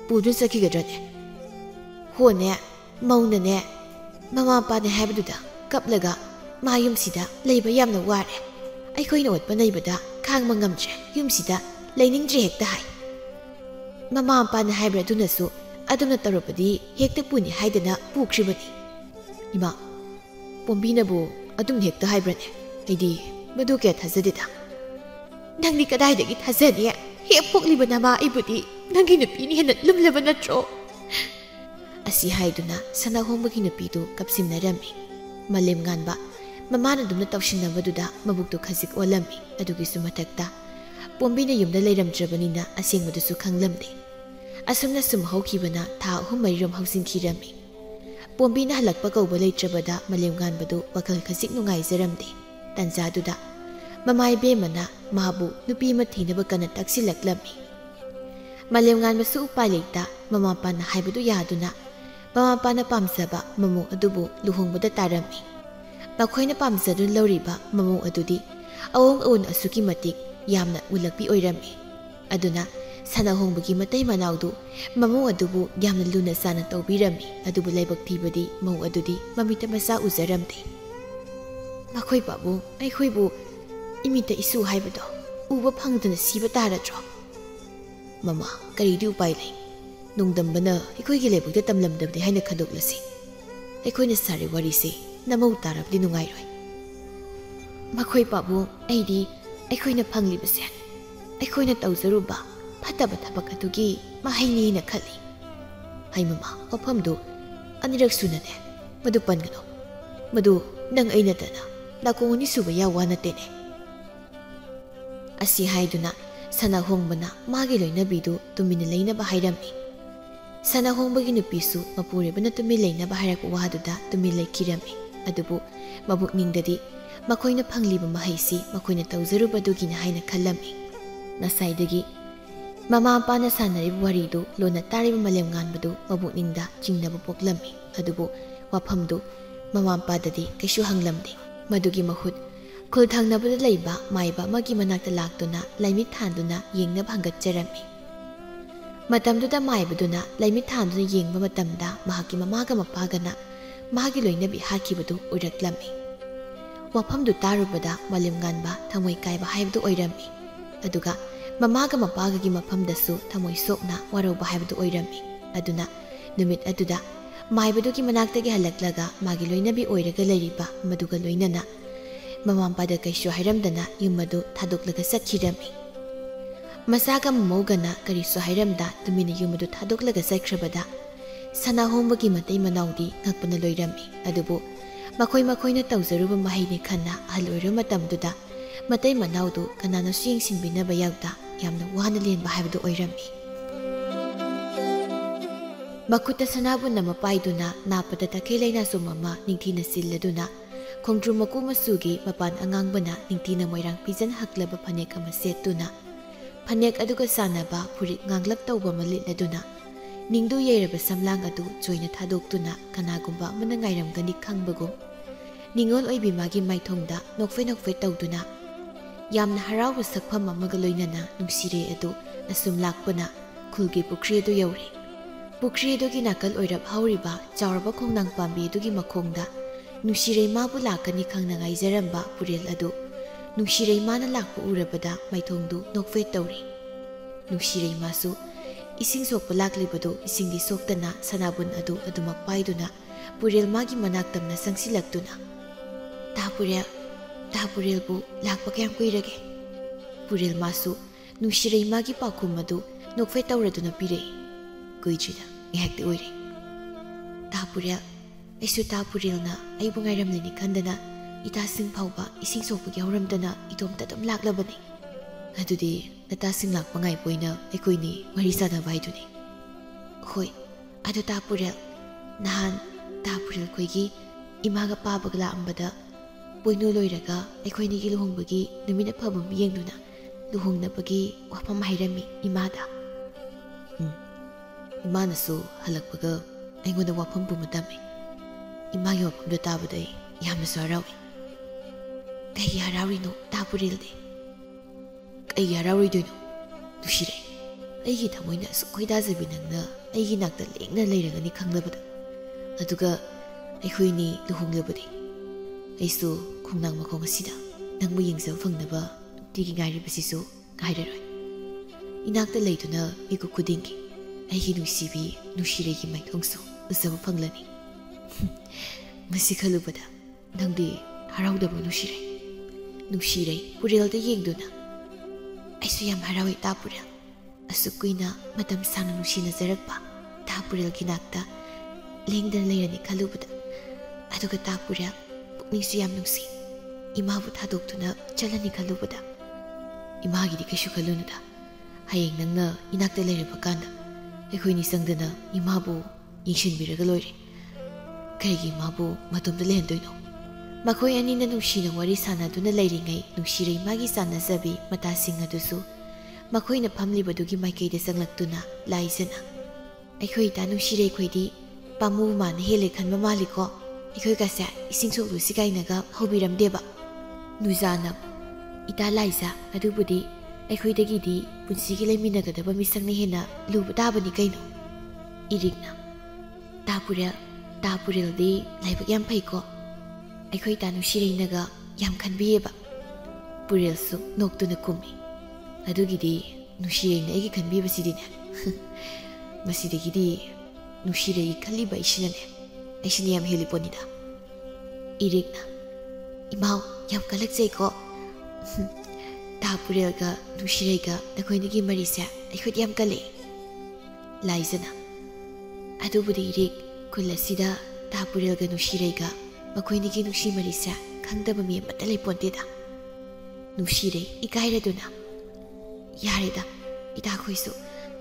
pudu saki gadrane hone mauna ne mama pa ne haibduda kaplaga mayum sida leiba yamna ware aikoina otpa naibada khang mangamtre yum sida lainingdre hekta hai mama pa ne haibra dunasu adumna tarupadi hekta puni haidana pukribani ima pombina bu adum hekta haibrane aidi madu ke thazadida nangni kadaidagi thazadi hek poklibana ma ibudi nangi nupini hena lumlaba natro asi haiduna sana hombagi nupidu kapsimnarami malem nganba mamana dumna tawshinnabaduda mabuktu khazik olami adugisu matakta pombina yumda leiramdrabanina asengmudusu khanglamde asumna sum hawkibana tha ahum mairam hausinkhirami pombina halakpa kauba leitrabada malem nganbadu wakal khazik nungaizaramde tanjaduda mamai bemana mabu nupi ma thinaba kana taksilaklami malem nganbasu upai leita mama pana haibadu yaduna mama pana pamsaba mamu adubu luhongbada tarami makoina pamsadun lawriba mamu adudi awong awon asuki matik yamna ulakpi oirami aduna sana hongbagi matai manaudu mamu adubu yamna luna sana tawbirami adubu laibak thibadi mau adudi mamita masa uzaramde makoi babu aikhoibu imita isu haibado uba phangdana siba taradro mama karidi upai lei nungdambana aikhoigi laibukta tamlamdabde haina khadoklasi aikhoina sari wari se namau tarabdi nungairoi makoi babu aidi aikhoina phanglibase aikhoina tawzaruba fataba thabak adugi mahaini na khali hai mama wafamdu anirak sunane madu pangano madu nang aina dana lakongoni suba yawa natene asi haiduna sana hongbana magi loinabidu tumina leinaba hairami sana hongbagi nupisu mapurebana tumi leinaba hairakwa waduda tumi leikirami adubu mabuk ningdadi makoina phangliba mahaisi makoina tawzarubadugina haina khallami nasaidagi mama pana sanaribu waridu lona tariba malem nganbadu mabuk ningda jingnaba poklami adubu wafamdu mama padadi kaishu hanglamde madugi mahut khul thangnabada leiba maiba magi manakta laktuna laimit thanduna yengnaba hangatjarami matamduda maibaduna laimit thanduna yengba matamda mahaki mamaga mapagana magi loinabi hakibadu uraklami wafamdu tarubada malem nganba thamoi kaiba haibadu oirami aduga mamaga mapagagi mafamdasu thamoi sokna warauba haibadu oirami aduna numit aduda maibadugi manaktagi halaklaga magi loinabi oiraga leiriba maduga loinana mamampada kaishu hairamdana yumadu thadoklaga sakhirami masaga mamogana karisu hairamda tumina yumadu thadoklaga sakrabada sana hombagi matai manaudi ngakpana loirami adubu makoina tawzaruba mahaini khanna ahal oira matamduda matai manaudu kanana suyeng sinbinaba yawda yamna wana lenba haibadu oirami makuta sanabu nama paiduna napada takelaina sumama ningthina silladuna khongtru maku masugi mapan angangbana ningthina moirang pijan haklaba phanek ama setuna phanek aduga sanaba furit nganglap tawba malitladuna ningdu yeiraba samlang adu joina thadoktuna kanagumba mana ngairamgani khangbagum ningol oibi magi maithongda nokfei tawduna yamna harawa sakpham amaga loinana nungsire adu asum lakpana khulgi pukri adu yauri pukri adugi nakal oirap hauriba chawraba khongnang pambi adugi makhongda nungsirei mabu lakani khangna ngaijaramba purel adu nungsirei mana lakpa urabada maithongdu nokfei tawri nungsirei masu ising sokpa laklibadu isingdi soktana sanabun adu adumak paiduna purel magi manaktamna sangsilaktuna ta purel bu lakpa kyam kuirage purel masu nungsirei magi pakhum adu nokfei tawraduna pire kuijida ngehakti oire ta purel aisu ta purelna aibu ngairamlini khandana itasing phauba ising sokpagi hauramdana idomta dam laklabani adudi natasing lakpa ngai poina ekoini mari sada baiduni hoi adu ta purel nahan ta purel koigi imaga pabagla ambada poino loiraga ekoini gi luhongbagi numina phabam yengduna luhongnabagi wafam hairami imada Imanasu halakpaga aingona wafam pumatami. Imagi wafamda tabadai yamnasu harawi. Kaigi harawino tapurilde. Kaigi harawidoino nushire. Aigi thamoina sukhoidazabi nangna aigi nakta lengna leiragani khanglabada. Aduga aikhoini luhonglabadi. Aisu khongnang makhong asida nangbu yengzab fangnaba tigi ngairibasisu ngairaroi. Inakta leiduna miku khudingi aigi nusibi nushiregi maithongsu usaba fanglani. Masi khalubada nangdi harawdabu nushire. Nushire purelda yengduna. Aisu yam harawi tapurel. Asukuina matam sana nushina zarakpa tapurel ginakta lengdan leirani khalubada. Aduga tapurel pukningsu yam nungsi. Imabu thadokduna chalani khalubada. Imagidi kaishu khalunuda. Hayeng nangna inakta leiraba kanda aikoini sangdana imabu yengshinbiraga loire. Kaigi imabu matomda lehandoino. Makhoi anina nungshina wari sanaduna leiringai nungshire imagi sanazabi matasing adusu makhoina phamlibadugi maikeida sanglaktuna laizana. Aikoi ta nungshire khoidi pamu man hele khanba maliko aikoi kasa ising soklu sikainaga hobiramdeba. Nuzana ita laiza adubudi ꯑꯩꯈꯣꯏꯗꯒꯤꯗꯤ ꯄꯨꯟꯁꯤꯒꯤ ꯂꯩꯃꯤꯟꯅꯒꯗꯕ ꯃꯤꯁꯛꯅ ꯍꯦꯟꯅ ꯂꯨꯕ ꯇꯥꯕꯅꯤ ꯀꯩꯅꯣ ꯏꯔꯤꯛꯅ ꯇꯥꯄꯨꯔꯦꯜꯗꯤ ꯂꯥꯏꯕꯛ ꯌꯥꯝ ꯐꯩꯀꯣ ꯑꯩꯈꯣꯏ ꯇꯥ ꯅꯨꯡꯁꯤꯔꯩꯅꯒ ꯌꯥꯝ ꯈꯟꯕꯤꯌꯦꯕ ꯄꯨꯔꯦꯜꯁꯨ ꯅꯣꯛꯇꯨꯅ ꯈꯨꯝꯃꯤ ꯑꯗꯨꯒꯤꯗꯤ ꯅꯨꯡꯁꯤꯔꯩꯅ ꯑꯩꯒꯤ ꯈꯟꯕꯤꯕꯁꯤꯗꯤꯅꯦ ꯃꯁꯤꯗꯒꯤꯗꯤ ꯅꯨꯡꯁꯤꯔꯩ ꯈꯜꯂꯤꯕ ꯑꯩꯁꯤꯅ ꯌꯥꯝ ꯍꯦꯜꯂꯤ ꯄꯣꯠꯅꯤꯗ ꯏꯔꯤꯛꯅ ꯏꯃꯥꯎ ꯌꯥꯝ ꯀꯜꯂꯛꯆꯩꯀꯣ ꯇꯥꯄꯨꯔꯦꯜꯒ ꯅꯨꯡꯁꯤꯔꯩꯒ ꯅꯈꯣꯏꯅꯤꯒꯤ ꯃꯔꯤꯁꯦ ꯑꯩꯈꯣꯏꯗꯤ ꯌꯥꯝ ꯀꯜꯂꯤ ꯂꯥꯏꯖꯅ ꯑꯗꯨꯕꯨꯗꯤ ꯏꯔꯤꯛ ꯈꯨꯜ ꯑꯁꯤꯗ ꯇꯥꯄꯨꯔꯦꯜꯒ ꯅꯨꯡꯁꯤꯔꯩꯒ ꯃꯈꯣꯏꯅꯤꯒꯤ ꯅꯨꯡꯁꯤ ꯃꯔꯤꯁꯦ ꯈꯪꯗꯕ ꯃꯤ ꯑꯃꯠꯇ ꯂꯩꯄꯣꯟꯇꯦꯗ ꯅꯨꯡꯁꯤꯔꯩ ꯏꯀꯥꯏꯔꯗꯨꯅ ꯌꯥꯔꯦꯗ ꯏꯇꯥꯈꯣꯏꯁꯨ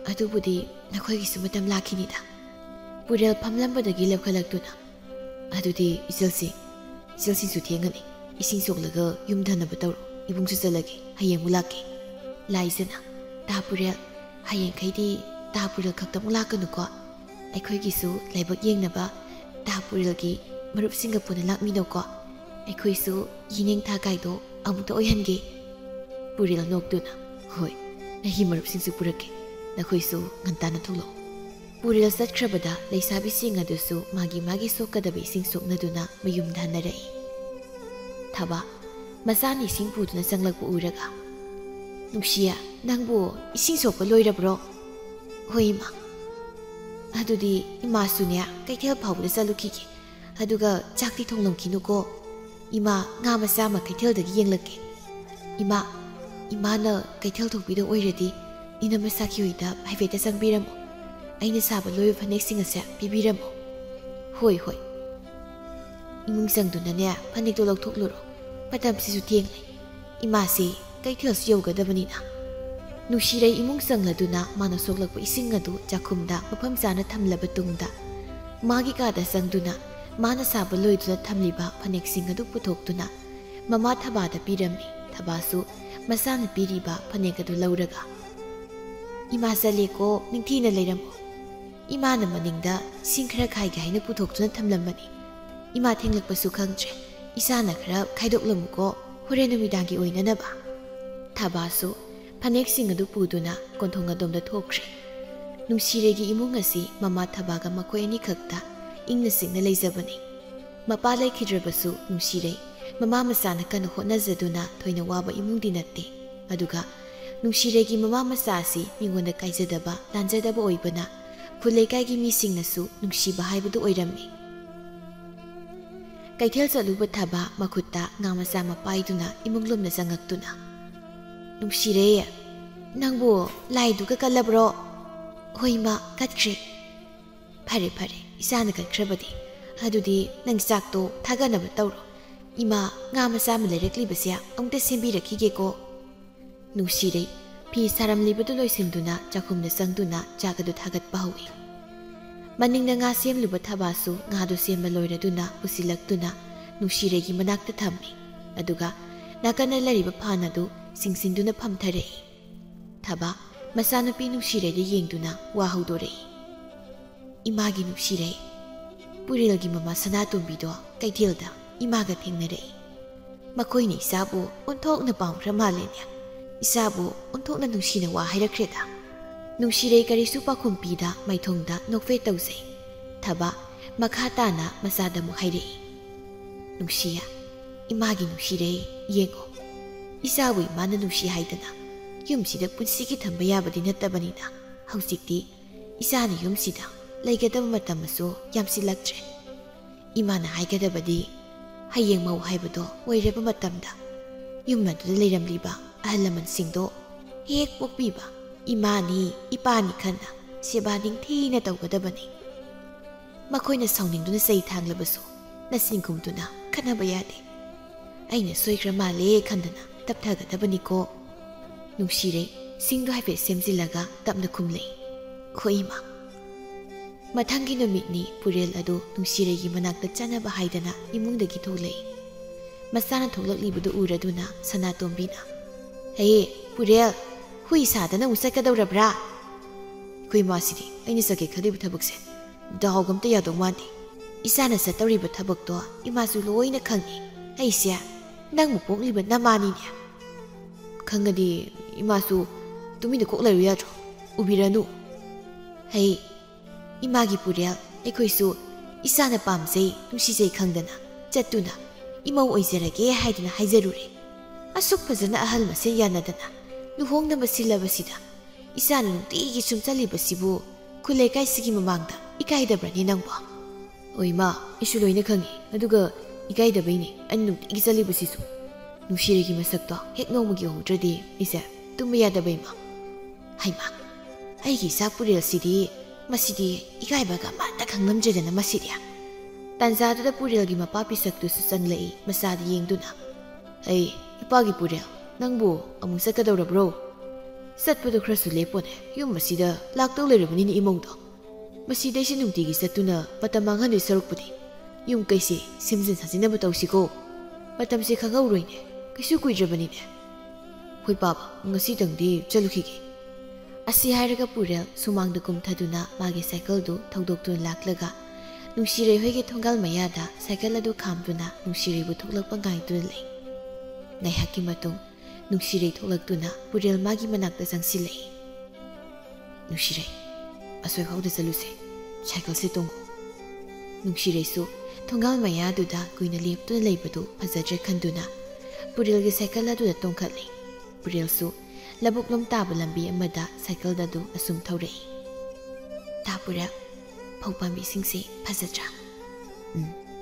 ꯑꯗꯨꯕꯨꯗꯤ ꯅꯈꯣꯏꯒꯤꯁꯨ ꯃꯇꯝ ꯂꯥꯛꯈꯤꯅꯤꯗ ꯄꯨꯔꯦꯜ ꯐꯝꯂꯝꯕꯗꯒꯤ ꯂꯦꯞꯈꯠꯂꯛꯇꯨꯅ ꯑꯗꯨꯗꯤ ꯏꯆꯜꯁꯤꯡꯁꯨ ꯊꯦꯡꯒꯅꯤ ꯏꯁꯤꯡ ꯁꯣꯛꯂꯒ ꯌꯨꯝꯊꯅꯕ ꯇꯧꯔꯣ 이봉수 썰라기 하이앵 물라기 라이즈나 다부려 하이앵카이디 다부려 각다 물라거누고 아이코이기수 라이박 예행나바 다부려기 머룹싱가 보는 락미노고 아이코이수 이냉 다가이도 아무도 오이한게 부리라 녹두나 호이 나히 머룹싱수 부르게 나코이수 간단한 톨로 부리라 삿크라바다 레이사비싱 아두수 마기 속가다비 싱 속나두나 마윰다나라이 타바 Masani ising puduna sanglakpa uraga. Nungsiya, nangbu ising sokpa loirabro. Hoi ima. Adudi imasunya kaithel phawda salukiki. Aduga chakti thonglamkinuko. Ima nga masama kaitheldagi yenglake. Imana kaithel thokpida oiradi ina masaki oida haifeta sangbiramo. Aina saba loyo phaneksing ase pibiramo. Hoi. Imung sangdunane phanekto lauthokluro. Matam sisu tienglay. Imasi kaithels yogadabnina. Nushiray imung sangladuna mana soglakpa ising adu jakhumda mafam chana thamlaba tungda. Magi kada sangduna mana saba loiduna thamliba phaneksing adu puthokduna mama thabada pirami thabasu masana piriba phanek adu lauraga. Ima saleko ningthina leiramo. Imana maningda singkhara khaiga haina puthokduna thamlambani. Ima thenglakpasu khangtre. Isana khara khaidoklamko horen numidangi oinanaba thabasu phaneksing adu puduna konthong adomda thokre nungsiregi imung asi mama thabaga makhoi ani khakta ingna singna leijabani mapa laikhidrabasu nungsirei mama masana kan hotnazaduna thoina waba imungdi natte aduga nungsiregi mama masasi mingonda kaijadaba lanjadaba oibana khulekaigi misingnasu nungsiba haibadu oirammi Kaithel saluba thaba makhutta ngamasa mapaiduna imunglumna sangaktuna nungsire nangbo laiduga kalabro hoima katkhre phare isana katkhrebadi adudi nang sakto thaganaba tawro ima ngamasa malereklibasya amta sembirakige ko nungsire phi saramlibadu loisinduna chakhumna sangduna chagadu thagat pahui Maningna nga semluba thabasu ngadu semba loiraduna usilaktuna nungsiregi manakta thammi aduga nakana lariba phanadu singsinduna phamtharei thaba masanupi nungsiregi yengduna wahaudorei ꯏꯃꯥꯒꯤ ꯅꯨꯡꯁꯤꯔꯩ ꯄꯨꯔꯦꯜꯒꯤ ꯃꯃꯥ ꯁꯅꯥꯇꯣꯝꯕꯤꯗꯣ ꯀꯩꯊꯦꯜꯗ ꯏꯃꯥꯒ ꯊꯦꯡꯅꯔꯛꯏ ꯃꯈꯣꯏꯅ ꯏꯆꯥꯕꯨ ꯑꯣꯟꯊꯣꯛꯅ ꯄꯥꯝꯈ꯭ꯔ ꯃꯥꯜꯂꯦꯅꯦ ꯏꯆꯥꯕꯨ ꯑꯣꯟꯊꯣꯛꯅ ꯅꯨꯡꯁꯤꯅ ꯋꯥ ꯍꯥꯏꯔꯛꯈ꯭ꯔꯦꯗ ꯅꯨꯡꯁꯤꯔꯩ ꯀꯔꯤꯁꯨ ꯄꯥꯈꯨꯝ ꯄꯤꯗ ꯃꯥꯏꯊꯣꯡꯗ ꯅꯣꯛꯐꯦꯠ ꯇꯧꯖꯩ ꯊꯕ ꯃꯈꯥ ꯇꯥꯅ ꯃꯆꯥꯗ ꯑꯃꯨꯛ ꯍꯥꯏꯔꯛꯏ ꯅꯨꯡꯁꯤꯌꯥ ꯏꯃꯥꯒꯤ ꯅꯨꯡꯁꯤꯔꯩ ꯌꯦꯡꯉꯣ ꯏꯆꯥꯕꯨ ꯏꯃꯥꯅ ꯅꯨꯡꯁꯤ ꯍꯥꯏꯗꯅ ꯌꯨꯝꯁꯤꯗ ꯄꯨꯟꯁꯤꯒꯤ ꯊꯝꯕ ꯌꯥꯕꯗꯤ ꯅꯠꯇꯕꯅꯤꯅ ꯍꯧꯖꯤꯛꯇꯤ ꯏꯆꯥꯅ ꯌꯨꯝꯁꯤꯗ ꯂꯩꯒꯗꯕ ꯃꯇꯝꯁꯨ ꯌꯥꯝꯁꯤꯜꯂꯛꯇ꯭ꯔꯦ ꯏꯃꯥꯅ ꯍꯥꯏꯒꯗꯕꯗꯤ ꯍꯌꯦꯡ ꯃꯧ ꯍꯥꯏꯕꯗꯣ ꯑꯣꯏꯔꯕ ꯃꯇꯝꯗ ꯌꯨꯝ ꯑꯗꯨꯗ ꯂꯩꯔꯝꯂꯤꯕ ꯑꯍꯜ ꯂꯃꯟꯁꯤꯡꯗꯣ ꯍꯦꯛ ꯄꯣꯛꯄꯤꯕ ꯏꯃꯥꯅꯤ ꯏꯄꯥꯅꯤ ꯈꯟꯅ ꯁꯦꯕꯥ ꯅꯤꯡꯊꯤꯅ ꯇꯧꯒꯗꯕꯅꯤ ꯃꯈꯣꯏꯅ ꯁꯥꯎꯅꯤꯡꯗꯨꯅ ꯆꯩ ꯊꯥꯡꯂꯕꯁꯨ ꯅꯆꯤꯟ ꯈꯨꯝꯗꯨꯅ ꯈꯠꯅꯕ ꯌꯥꯗꯦ ꯑꯩꯅ ꯁꯣꯏꯈ꯭ꯔ ꯃꯥꯜꯂꯦ ꯈꯟꯗꯅ ꯇꯞꯊꯒꯗꯕꯅꯤꯀꯣ ꯅꯨꯡꯁꯤꯔꯩ ꯁꯤꯡꯗꯣ ꯍꯥꯏꯐꯦꯠ ꯁꯦꯝꯖꯤꯜꯂꯒ ꯇꯞꯅ ꯈꯨꯝꯂꯛꯏ ꯈꯣꯏ ꯏꯃꯥ ꯃꯊꯪꯒꯤ ꯅꯨꯃꯤꯠꯅꯤ ꯄꯨꯔꯦꯜ ꯑꯗꯨ ꯅꯨꯡꯁꯤꯔꯩꯒꯤ ꯃꯅꯥꯛꯇ ꯆꯠꯅꯕ ꯍꯥꯏꯗꯅ ꯏꯃꯨꯡꯗꯒꯤ ꯊꯣꯛꯂꯛꯏ ꯃꯆꯥꯅ ꯊꯣꯛꯂꯛꯂꯤꯕꯗꯨ ꯎꯔꯗꯨꯅ ꯁꯅꯥꯇꯣꯝꯕꯤꯅ ꯍꯦ ꯄꯨꯔꯦꯜ ꯍꯨꯏ ꯁꯥꯗꯅ ꯑꯃꯨꯛ ꯆꯠꯀꯗꯧꯔꯕ꯭ꯔꯥ ꯑꯩꯈꯣꯏ ꯏꯃꯥꯁꯤꯗꯤ ꯑꯩꯅ ꯆꯠꯀꯦ ꯈꯜꯂꯤꯕ ꯊꯕꯛꯁꯦ ꯗꯥꯎꯒ ꯑꯝꯇ ꯌꯥꯗꯧ ꯃꯥꯟꯗꯦ ꯏꯆꯥꯅ ꯆꯠꯇꯧꯔꯤꯕ ꯊꯕꯛꯇꯣ ꯏꯃꯥꯁꯨ ꯂꯣꯏꯅ ꯈꯪꯉꯤ ꯑꯩꯁꯦ ꯅꯪꯕꯨ ꯄꯣꯛꯂꯤꯕ ꯅꯃꯥꯅꯤꯅꯦ ꯈꯪꯉꯗꯤ ꯏꯃꯥꯁꯨ ꯇꯨꯃꯤꯟꯅ ꯀꯣꯛ ꯂꯩꯔꯨ ꯌꯥꯗ꯭ꯔꯣ ꯎꯕꯤꯔꯅꯨ ꯍꯩ ꯏꯃꯥꯒꯤ ꯄꯨꯔꯦꯜ ꯑꯩꯈꯣꯏꯁꯨ ꯏꯆꯥꯅ ꯄꯥꯝꯖꯩ ꯅꯨꯡꯁꯤꯖꯩ ꯈꯪꯗꯅ ꯆꯠꯇꯨꯅ ꯏꯃꯧ ꯑꯣꯏꯖꯔꯒꯦ ꯍꯥꯏꯗꯨꯅ ꯍꯥꯏꯖꯔꯨꯔꯦ ꯑꯁꯨꯛ ꯐꯖꯅ ꯑꯍꯜ ꯃꯁꯦꯟ ꯌꯥꯅꯗꯅ ꯂꯨꯍꯣꯡꯅꯕ ꯁꯤꯜꯂꯕꯁꯤꯗ ꯏꯆꯥꯅ ꯅꯨꯡꯇꯤꯒꯤ ꯁꯨꯝ ꯆꯠꯂꯤꯕꯁꯤꯕꯨ ꯈꯨꯜ ꯂꯩꯀꯥꯏꯁꯤꯒꯤ ꯃꯃꯥꯡꯗ ꯏꯀꯥꯏꯗꯕ꯭ꯔꯅꯤ ꯅꯪꯕꯣ ꯍꯣꯏ ꯏꯃꯥ ꯑꯩꯁꯨ ꯂꯣꯏꯅ ꯈꯪꯉꯤ ꯑꯗꯨꯒ ꯏꯀꯥꯏꯗꯕꯩꯅꯤ ꯑꯩꯅ ꯅꯨꯡꯇꯤꯒꯤ ꯆꯠꯂꯤꯕꯁꯤꯁꯨ ꯅꯨꯡꯁꯤꯔꯩꯒꯤ ꯃꯁꯛꯇꯣ ꯍꯦꯛ ꯅꯣꯡꯃꯒꯤ ꯎꯍꯧꯗ꯭ꯔꯗꯤ ꯑꯩꯁꯦ ꯇꯨꯝꯕ ꯌꯥꯗꯕ ꯏꯃꯥ ꯍꯩꯃꯥ ꯑꯩꯒꯤ ꯏꯆꯥ ꯄꯨꯔꯦꯜꯁꯤꯗꯤ ꯃꯁꯤꯗꯤ ꯏꯀꯥꯏꯕꯒ ꯑꯃꯠꯇ ꯈꯪꯂꯝꯗ꯭ꯔꯦꯗꯅ ꯃꯁꯤꯗꯤ ꯇꯥꯟꯖꯥꯗꯨꯗ ꯄꯨꯔꯦꯜꯒꯤ ꯃꯄꯥ ꯄꯤꯁꯛꯇꯨꯁꯨ ꯆꯪꯂꯛꯏ ꯃꯆꯥꯗ ꯌꯦꯡꯗꯨꯅ ꯑꯩ ꯏꯄꯥꯒꯤ ꯄꯨꯔꯦꯜ ꯅꯪꯕꯨ ꯑꯃꯨꯛ ꯆꯠꯀꯗꯧꯔꯕ꯭ꯔꯣ ꯆꯠꯄꯗꯣ ꯈꯔꯁꯨ ꯂꯦꯞꯄꯣꯅꯦ ꯌꯨꯝ ꯑꯁꯤꯗ ꯂꯥꯛꯇꯧ ꯂꯩꯔꯕꯅꯤꯅ ꯏꯃꯧꯗꯣ ꯃꯁꯤꯗꯩꯁꯤ ꯅꯨꯡꯇꯤꯒꯤ ꯆꯠꯇꯨꯅ ꯃꯇꯝ ꯃꯥꯡꯍꯟꯗꯣꯏ ꯁꯔꯨꯛꯄꯨꯗꯤ ꯌꯨꯝ ꯀꯩꯁꯦ ꯁꯦꯝꯖꯤꯟ ꯁꯥꯖꯤꯟꯅꯕ ꯇꯧꯁꯤꯀꯣ ꯃꯇꯝꯁꯦ ꯈꯪꯍꯧꯔꯣꯏꯅꯦ ꯀꯩꯁꯨ ꯀꯨꯏꯗ꯭ꯔꯕꯅꯤꯅꯦ ꯍꯣꯏ ꯄꯥꯕ ꯉꯁꯤꯗꯪꯗꯤ ꯆꯠꯂꯨꯈꯤꯒꯦ ꯑꯁꯤ ꯍꯥꯏꯔꯒ ꯄꯨꯔꯦꯜ ꯁꯨꯃꯥꯡꯗ ꯀꯨꯝꯊꯗꯨꯅ ꯃꯥꯒꯤ ꯁꯥꯏꯀꯜꯗꯨ ꯊꯧꯗꯣꯛꯇꯨꯅ ꯂꯥꯛꯂꯒ ꯅꯨꯡꯁꯤꯔꯩ ꯍꯣꯏꯒꯤ ꯊꯣꯡꯒꯥꯜ ꯃꯌꯥꯗ ꯁꯥꯏꯀꯜ ꯑꯗꯨ ꯈꯥꯝꯗꯨꯅ ꯅꯨꯡꯁꯤꯔꯩꯕꯨ ꯊꯣꯛꯂꯛꯄ ꯉꯥꯏꯗꯨꯅ ꯂꯩ ꯉꯥꯏꯍꯥꯛꯀꯤ ꯃꯇꯨꯡ ꯅꯨꯡꯁꯤꯔꯩ ꯊꯣꯛꯂꯛꯇꯨꯅ ꯄꯨꯔꯦꯜ ꯃꯥꯒꯤ ꯃꯅꯥꯛꯇ ꯆꯪꯁꯤꯜꯂꯛꯏ ꯅꯨꯡꯁꯤꯔꯩ ꯑꯁꯣꯏꯐꯥꯎꯗ ꯆꯠꯂꯨꯁꯦ ꯁꯥꯏꯀꯜꯁꯦ ꯇꯣꯡꯉꯨ ꯅꯨꯡꯁꯤꯔꯩꯁꯨ ꯊꯣꯡꯒꯥꯜ ꯃꯌꯥꯗꯨꯗ ꯀꯨꯏꯅ ꯂꯦꯞꯇꯨꯅ ꯂꯩꯕꯗꯨ ꯐꯖꯗ꯭ꯔꯦ ꯈꯟꯗꯨꯅ ꯄꯨꯔꯦꯜꯒꯤ ꯁꯥꯏꯀꯜ ꯑꯗꯨꯗ ꯇꯣꯡꯈꯠꯂꯤ ꯄꯨꯔꯦꯜꯁꯨ ꯂꯕꯨꯛꯂꯣꯝ ꯇꯥꯕ ꯂꯝꯕꯤ ꯑꯃꯗ ꯁꯥꯏꯀꯜ ꯑꯗꯨ ꯑꯁꯨꯝ ꯊꯧꯔꯛꯏ ꯇꯥ ꯄꯨꯔꯦꯜ ꯐꯧ ꯄꯥꯝꯕꯤꯁꯤꯡꯁꯦ ꯐꯖꯗ꯭ꯔꯥ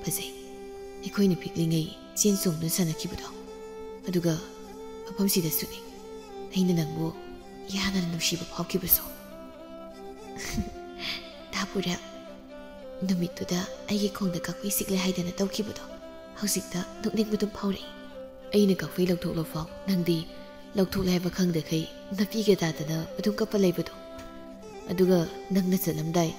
ꯐꯖꯩ ꯑꯩꯈꯣꯏꯅ ꯄꯤꯛꯂꯤꯉꯩ ꯆꯦꯟ ꯆꯣꯡꯗꯨꯅ ꯁꯥꯟꯅꯈꯤꯕꯗꯣ ꯑꯗꯨꯒ ꯃꯐꯝꯁꯤꯗꯁꯨꯅꯤ ꯑꯩꯅ ꯅꯪꯕꯨ ꯌꯥꯝꯅ ꯅꯨꯡꯁꯤꯕ ꯐꯥꯎꯈꯤꯕꯁꯨ ꯇꯥ ꯄꯨꯔꯦꯜ ꯅꯨꯃꯤꯠꯇꯨꯗ ꯑꯩꯒꯤ ꯈꯣꯡꯗ ꯀꯛꯐꯩ ꯆꯤꯛꯂꯦ ꯍꯥꯏꯗꯅ ꯇꯧꯈꯤꯕꯗꯣ ꯍꯧꯖꯤꯛꯇ ꯅꯣꯛꯅꯤꯡꯕꯗꯨꯝ ꯐꯥꯎꯔꯛꯏ ꯑꯩꯅ ꯀꯛꯐꯩ ꯂꯧꯊꯣꯛꯂꯐꯥꯎ ꯅꯪꯗꯤ ꯂꯧꯊꯣꯛꯂꯦ ꯍꯥꯏꯕ ꯈꯪꯗꯈꯩ ꯅꯥꯄꯤꯒ ꯇꯥꯗꯅ ꯑꯗꯨꯝ ꯀꯞꯄ ꯂꯩꯕꯗꯣ ꯑꯗꯨꯒ ꯅꯪꯅ ꯆꯠꯂꯝꯗꯥꯏ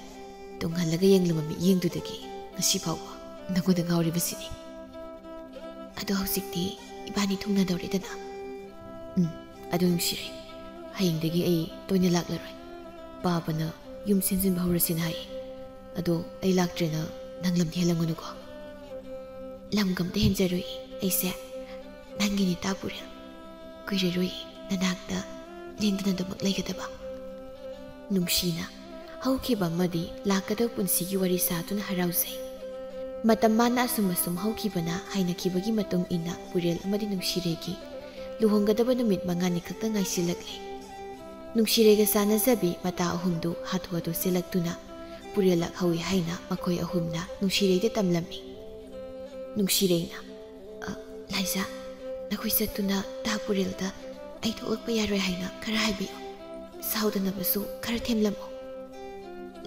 ꯇꯨꯡꯍꯜꯂꯒ ꯌꯦꯡꯂꯝꯕ ꯃꯤꯠꯌꯦꯡꯗꯨꯗꯒꯤ ꯉꯁꯤ ꯐꯥꯎꯕ ꯅꯪꯉꯣꯟꯗ ꯉꯥꯎꯔꯤꯕꯁꯤꯅꯤ ꯑꯗꯣ ꯍꯧꯖꯤꯛꯇꯤ ꯏꯕꯥꯅꯤ ꯊꯨꯡꯅꯗꯧꯔꯦꯗꯅ ꯑꯗꯨ ꯅꯨꯡꯁꯤꯔꯩ ꯍꯌꯦꯡꯗꯒꯤ ꯑꯩ ꯇꯣꯏꯅ ꯂꯥꯛꯂꯔꯣꯏ ꯄꯥꯕꯅ ꯌꯨꯝ ꯁꯦꯝꯖꯤꯟꯕ ꯍꯧꯔꯁꯤꯅ ꯍꯥꯏꯌꯦ ꯑꯗꯣ ꯑꯩ ꯂꯥꯛꯇ꯭ꯔꯦꯅ ꯅꯪ ꯂꯝꯗꯤ ꯍꯦꯜꯂꯝꯒꯅꯨꯀꯣ ꯂꯝꯒ ꯑꯝꯇ ꯍꯦꯟꯖꯔꯣꯏ ꯑꯩꯁꯦ ꯅꯪꯒꯤꯅꯤ ꯇꯥ ꯄꯨꯔꯦꯜ ꯀꯨꯏꯔꯔꯣꯏ ꯅꯅꯥꯛꯇ ꯂꯦꯡꯗꯅꯗꯃꯛ ꯂꯩꯒꯗꯕ ꯅꯨꯡꯁꯤꯅ ꯍꯧꯈꯤꯕ ꯑꯃꯗꯤ ꯂꯥꯛꯀꯗꯕ ꯄꯨꯟꯁꯤꯒꯤ ꯋꯥꯔꯤ ꯁꯥꯗꯨꯅ ꯍꯔꯥꯎꯖꯩ ꯃꯇꯝ ꯃꯥꯅ ꯑꯁꯨꯝ ꯍꯧꯈꯤꯕꯅ ꯍꯥꯏꯅꯈꯤꯕꯒꯤ ꯃꯇꯨꯡ ꯏꯟꯅ ꯄꯨꯔꯦꯜ ꯑꯃꯗꯤ ꯅꯨꯡꯁꯤꯔꯩꯒꯤ ꯂꯨꯍꯣꯡꯒꯗꯕ ꯅꯨꯃꯤꯠ 5ꯅꯤ ꯈꯛꯇ ꯉꯥꯏꯁꯤꯜꯂꯛꯂꯤ ꯅꯨꯡꯁꯤꯔꯩꯒ ꯆꯥꯟꯅꯖꯕꯤ ꯃꯇꯥ ꯑꯍꯨꯝꯗꯨ ꯍꯥꯊꯨ ꯍꯥꯊꯨ ꯆꯦꯜꯂꯛꯇꯨꯅ ꯄꯨꯔꯦꯜ ꯂꯥꯛꯍꯧꯏ ꯍꯥꯏꯅ ꯃꯈꯣꯏ ꯑꯍꯨꯝꯅ ꯅꯨꯡꯁꯤꯔꯩꯗ ꯇꯝꯂꯝꯃꯤ ꯅꯨꯡꯁꯤꯔꯩꯅ ꯂꯥꯏꯖꯥ ꯅꯈꯣꯏ ꯆꯠꯇꯨꯅ ꯇꯥ ꯄꯨꯔꯦꯜꯗ ꯑꯩ ꯊꯣꯛꯂꯛꯄ ꯌꯥꯔꯣꯏ ꯍꯥꯏꯅ ꯈꯔ ꯍꯥꯏꯕꯤꯌꯨ ꯁꯥꯎꯗꯅꯕꯁꯨ ꯈꯔ ꯊꯦꯝꯂꯝꯃꯨ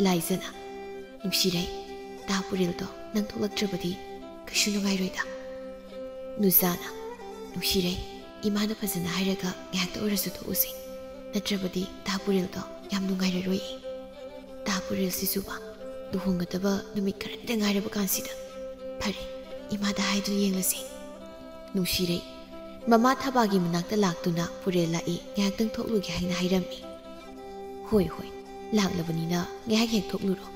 ꯂꯥꯏꯖꯅ ꯅꯨꯡꯁꯤꯔꯩ ꯇꯥ ꯄꯨꯔꯦꯜꯗꯣ ꯅꯪ ꯊꯣꯛꯂꯛꯇ꯭ꯔꯕꯗꯤ ꯀꯩꯁꯨ ꯅꯨꯡꯉꯥꯏꯔꯣꯏꯗ ꯅꯨꯖꯥꯅ ꯅꯨꯡꯁꯤꯔꯩ ꯏꯃꯥꯅ ꯐꯖꯅ ꯍꯥꯏꯔꯒ ꯉꯥꯏꯍꯥꯛꯇ ꯑꯣꯏꯔꯁꯨ ꯊꯣꯛꯎꯁꯤ ꯅꯠꯇ꯭ꯔꯕꯗꯤ ꯇꯥ ꯄꯨꯔꯦꯜꯗꯣ ꯌꯥꯝ ꯅꯨꯡꯉꯥꯏꯔꯔꯣꯏ ꯇꯥ ꯄꯨꯔꯦꯜꯁꯤꯁꯨꯕ ꯂꯨꯍꯣꯡꯒꯗꯕ ꯅꯨꯃꯤꯠ ꯈꯔꯗ ꯉꯥꯏꯔꯕ ꯀꯥꯟꯁꯤꯗ ꯐꯔꯦ ꯏꯃꯥꯗ ꯍꯥꯏꯗꯨꯅ ꯌꯦꯡꯂꯁꯤ ꯅꯨꯡꯁꯤꯔꯩ ꯃꯃꯥ ꯊꯕꯥꯒꯤ ꯃꯅꯥꯛꯇ ꯂꯥꯛꯇꯨꯅ ꯄꯨꯔꯦꯜ ꯂꯥꯛꯏ ꯉꯥꯏꯍꯥꯛꯇꯪ ꯊꯣꯛꯂꯨꯒꯦ ꯍꯥꯏꯅ ꯍꯥꯏꯔꯝꯃꯤ ꯍꯣꯏ ꯂꯥꯛꯂꯕꯅꯤꯅ ꯉꯥꯏꯍꯥꯛ ꯍꯦꯛ ꯊꯣꯛꯂꯨꯔꯣ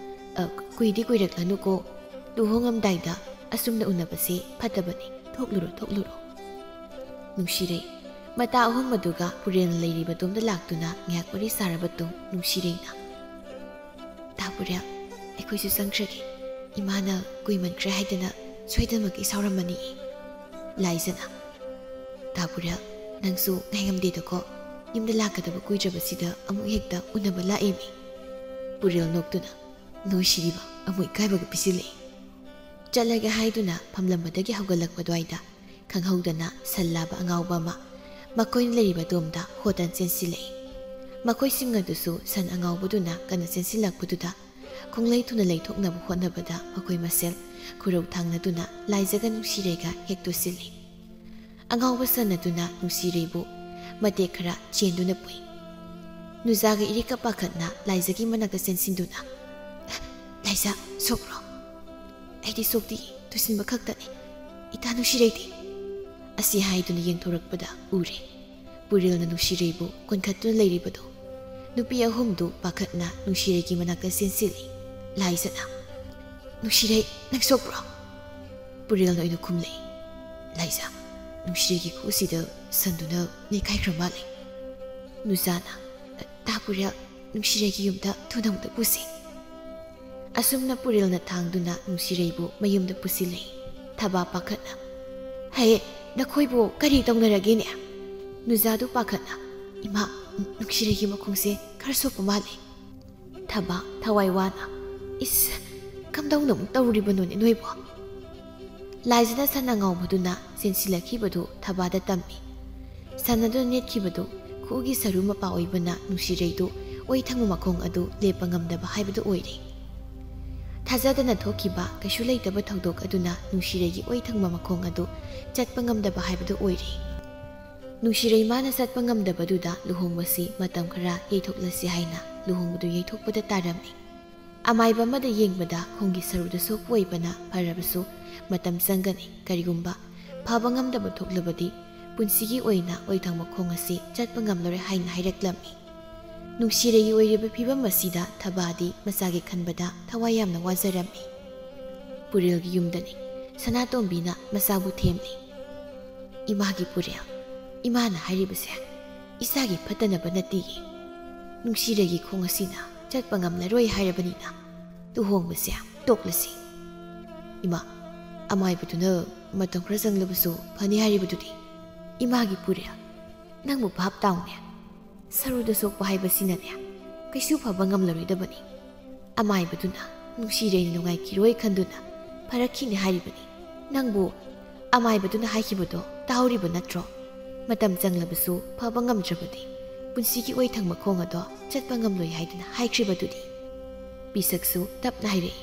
kuidi kuiraklannuko luhongamdaida asumna unabase phatabani thokluro nungsirei mata ahum maduga purel leiriba domda laktuna ngyak wari sarabatu nungsireina tapura ekhoisu sangshagi imana kuiman kra haidana soidamaki sauramani laizana tapura nangsu ngaingamde dako yumda lakadaba kuijabasida amu hekta unaba laemi purel noktuna noisiriba amu ikaibaga pisile chalaga haiduna phamlambadagi haugalakpadwaida khanghaudana sallaba angawba ma makoin leriba domda hodan sensile makoi singadusu san angawbuduna kana sensilakpududa konglei tuna leithoknaba hotnabada makoi masel kurau thangnaduna laijaga nungsirega hektu sili angawba sanaduna nungsireibu mate khara chenduna pui nujaga irika pakhatna laijagi manaka sensinduna laija sokro aidi sokti tusinba khaktani ita nungsireidi asi haiduna yengthorakpada ure purilna nungsireibu konkhatuna leiribado nupi ahumdu pakhatna nungsiregi manaka sensili laizana nungsirei nang sokro purilna oinu khumlei laija nungsiregi khusida sanduna nekaikhra male nuzana tapurel nungsiregi yumda thunamda pusi asumna purilna thangduna nungsireibu mayumda pusilei thaba pakhatna haye nakhoibo kari taunaragene nuzadu pakhatna ima nungsiregi makhongse khar sokpa male thaba thawai wana is kamdauna mu tawribano ne noibo laizana sanangau maduna sensilakibadu thabada tammi sanadu netkibadu khugi saruma pa oibana nungsireidu oi thangmu makhong adu lepa ngamdaba haibadu oire thajadana thokiba kaishu leitaba thodok aduna nungsiregi oi thangma makhong adu chatpa ngamdaba haibadu oire nungsirei mana satpa ngamdaba duda luhongbasi matam khara yeithokhlasi haina luhongbudu yeithokpada tarami amaiba mada yengbada khongi saruda sokpoibana pharabasu matam sangani karigumba phaba ngamdaba thoklabadi punsigi oina oithang makhong asi chatpa ngamlore haina hairaklammi nungsiregi oiriba phibam masida thabadi masagi khanbada thawai yamna wajarami purilgi yumdani sanatombina masabu themli imagi purel imana hairibase isagi phatanaba nati nungsiregi khong asina chatpa ngamlaroi hairabanina luhongbase toklasi ima amaibuduna matam khara janglabasu phani hairibududi imagi purel nangmu bhab taune saruda sokpa haibasinane kaisu phaba ngamlaroidabani amaibuduna nungsirei nungai kiroi khanduna pharakhini hairibani nangbu amaibuduna haikibudo tauriba natro matam janglabasu phaba ngamdrabadi punsigi oi thangma khong ado chatpa ngamloi haiduna haikribadudi bisaksu tapna hairei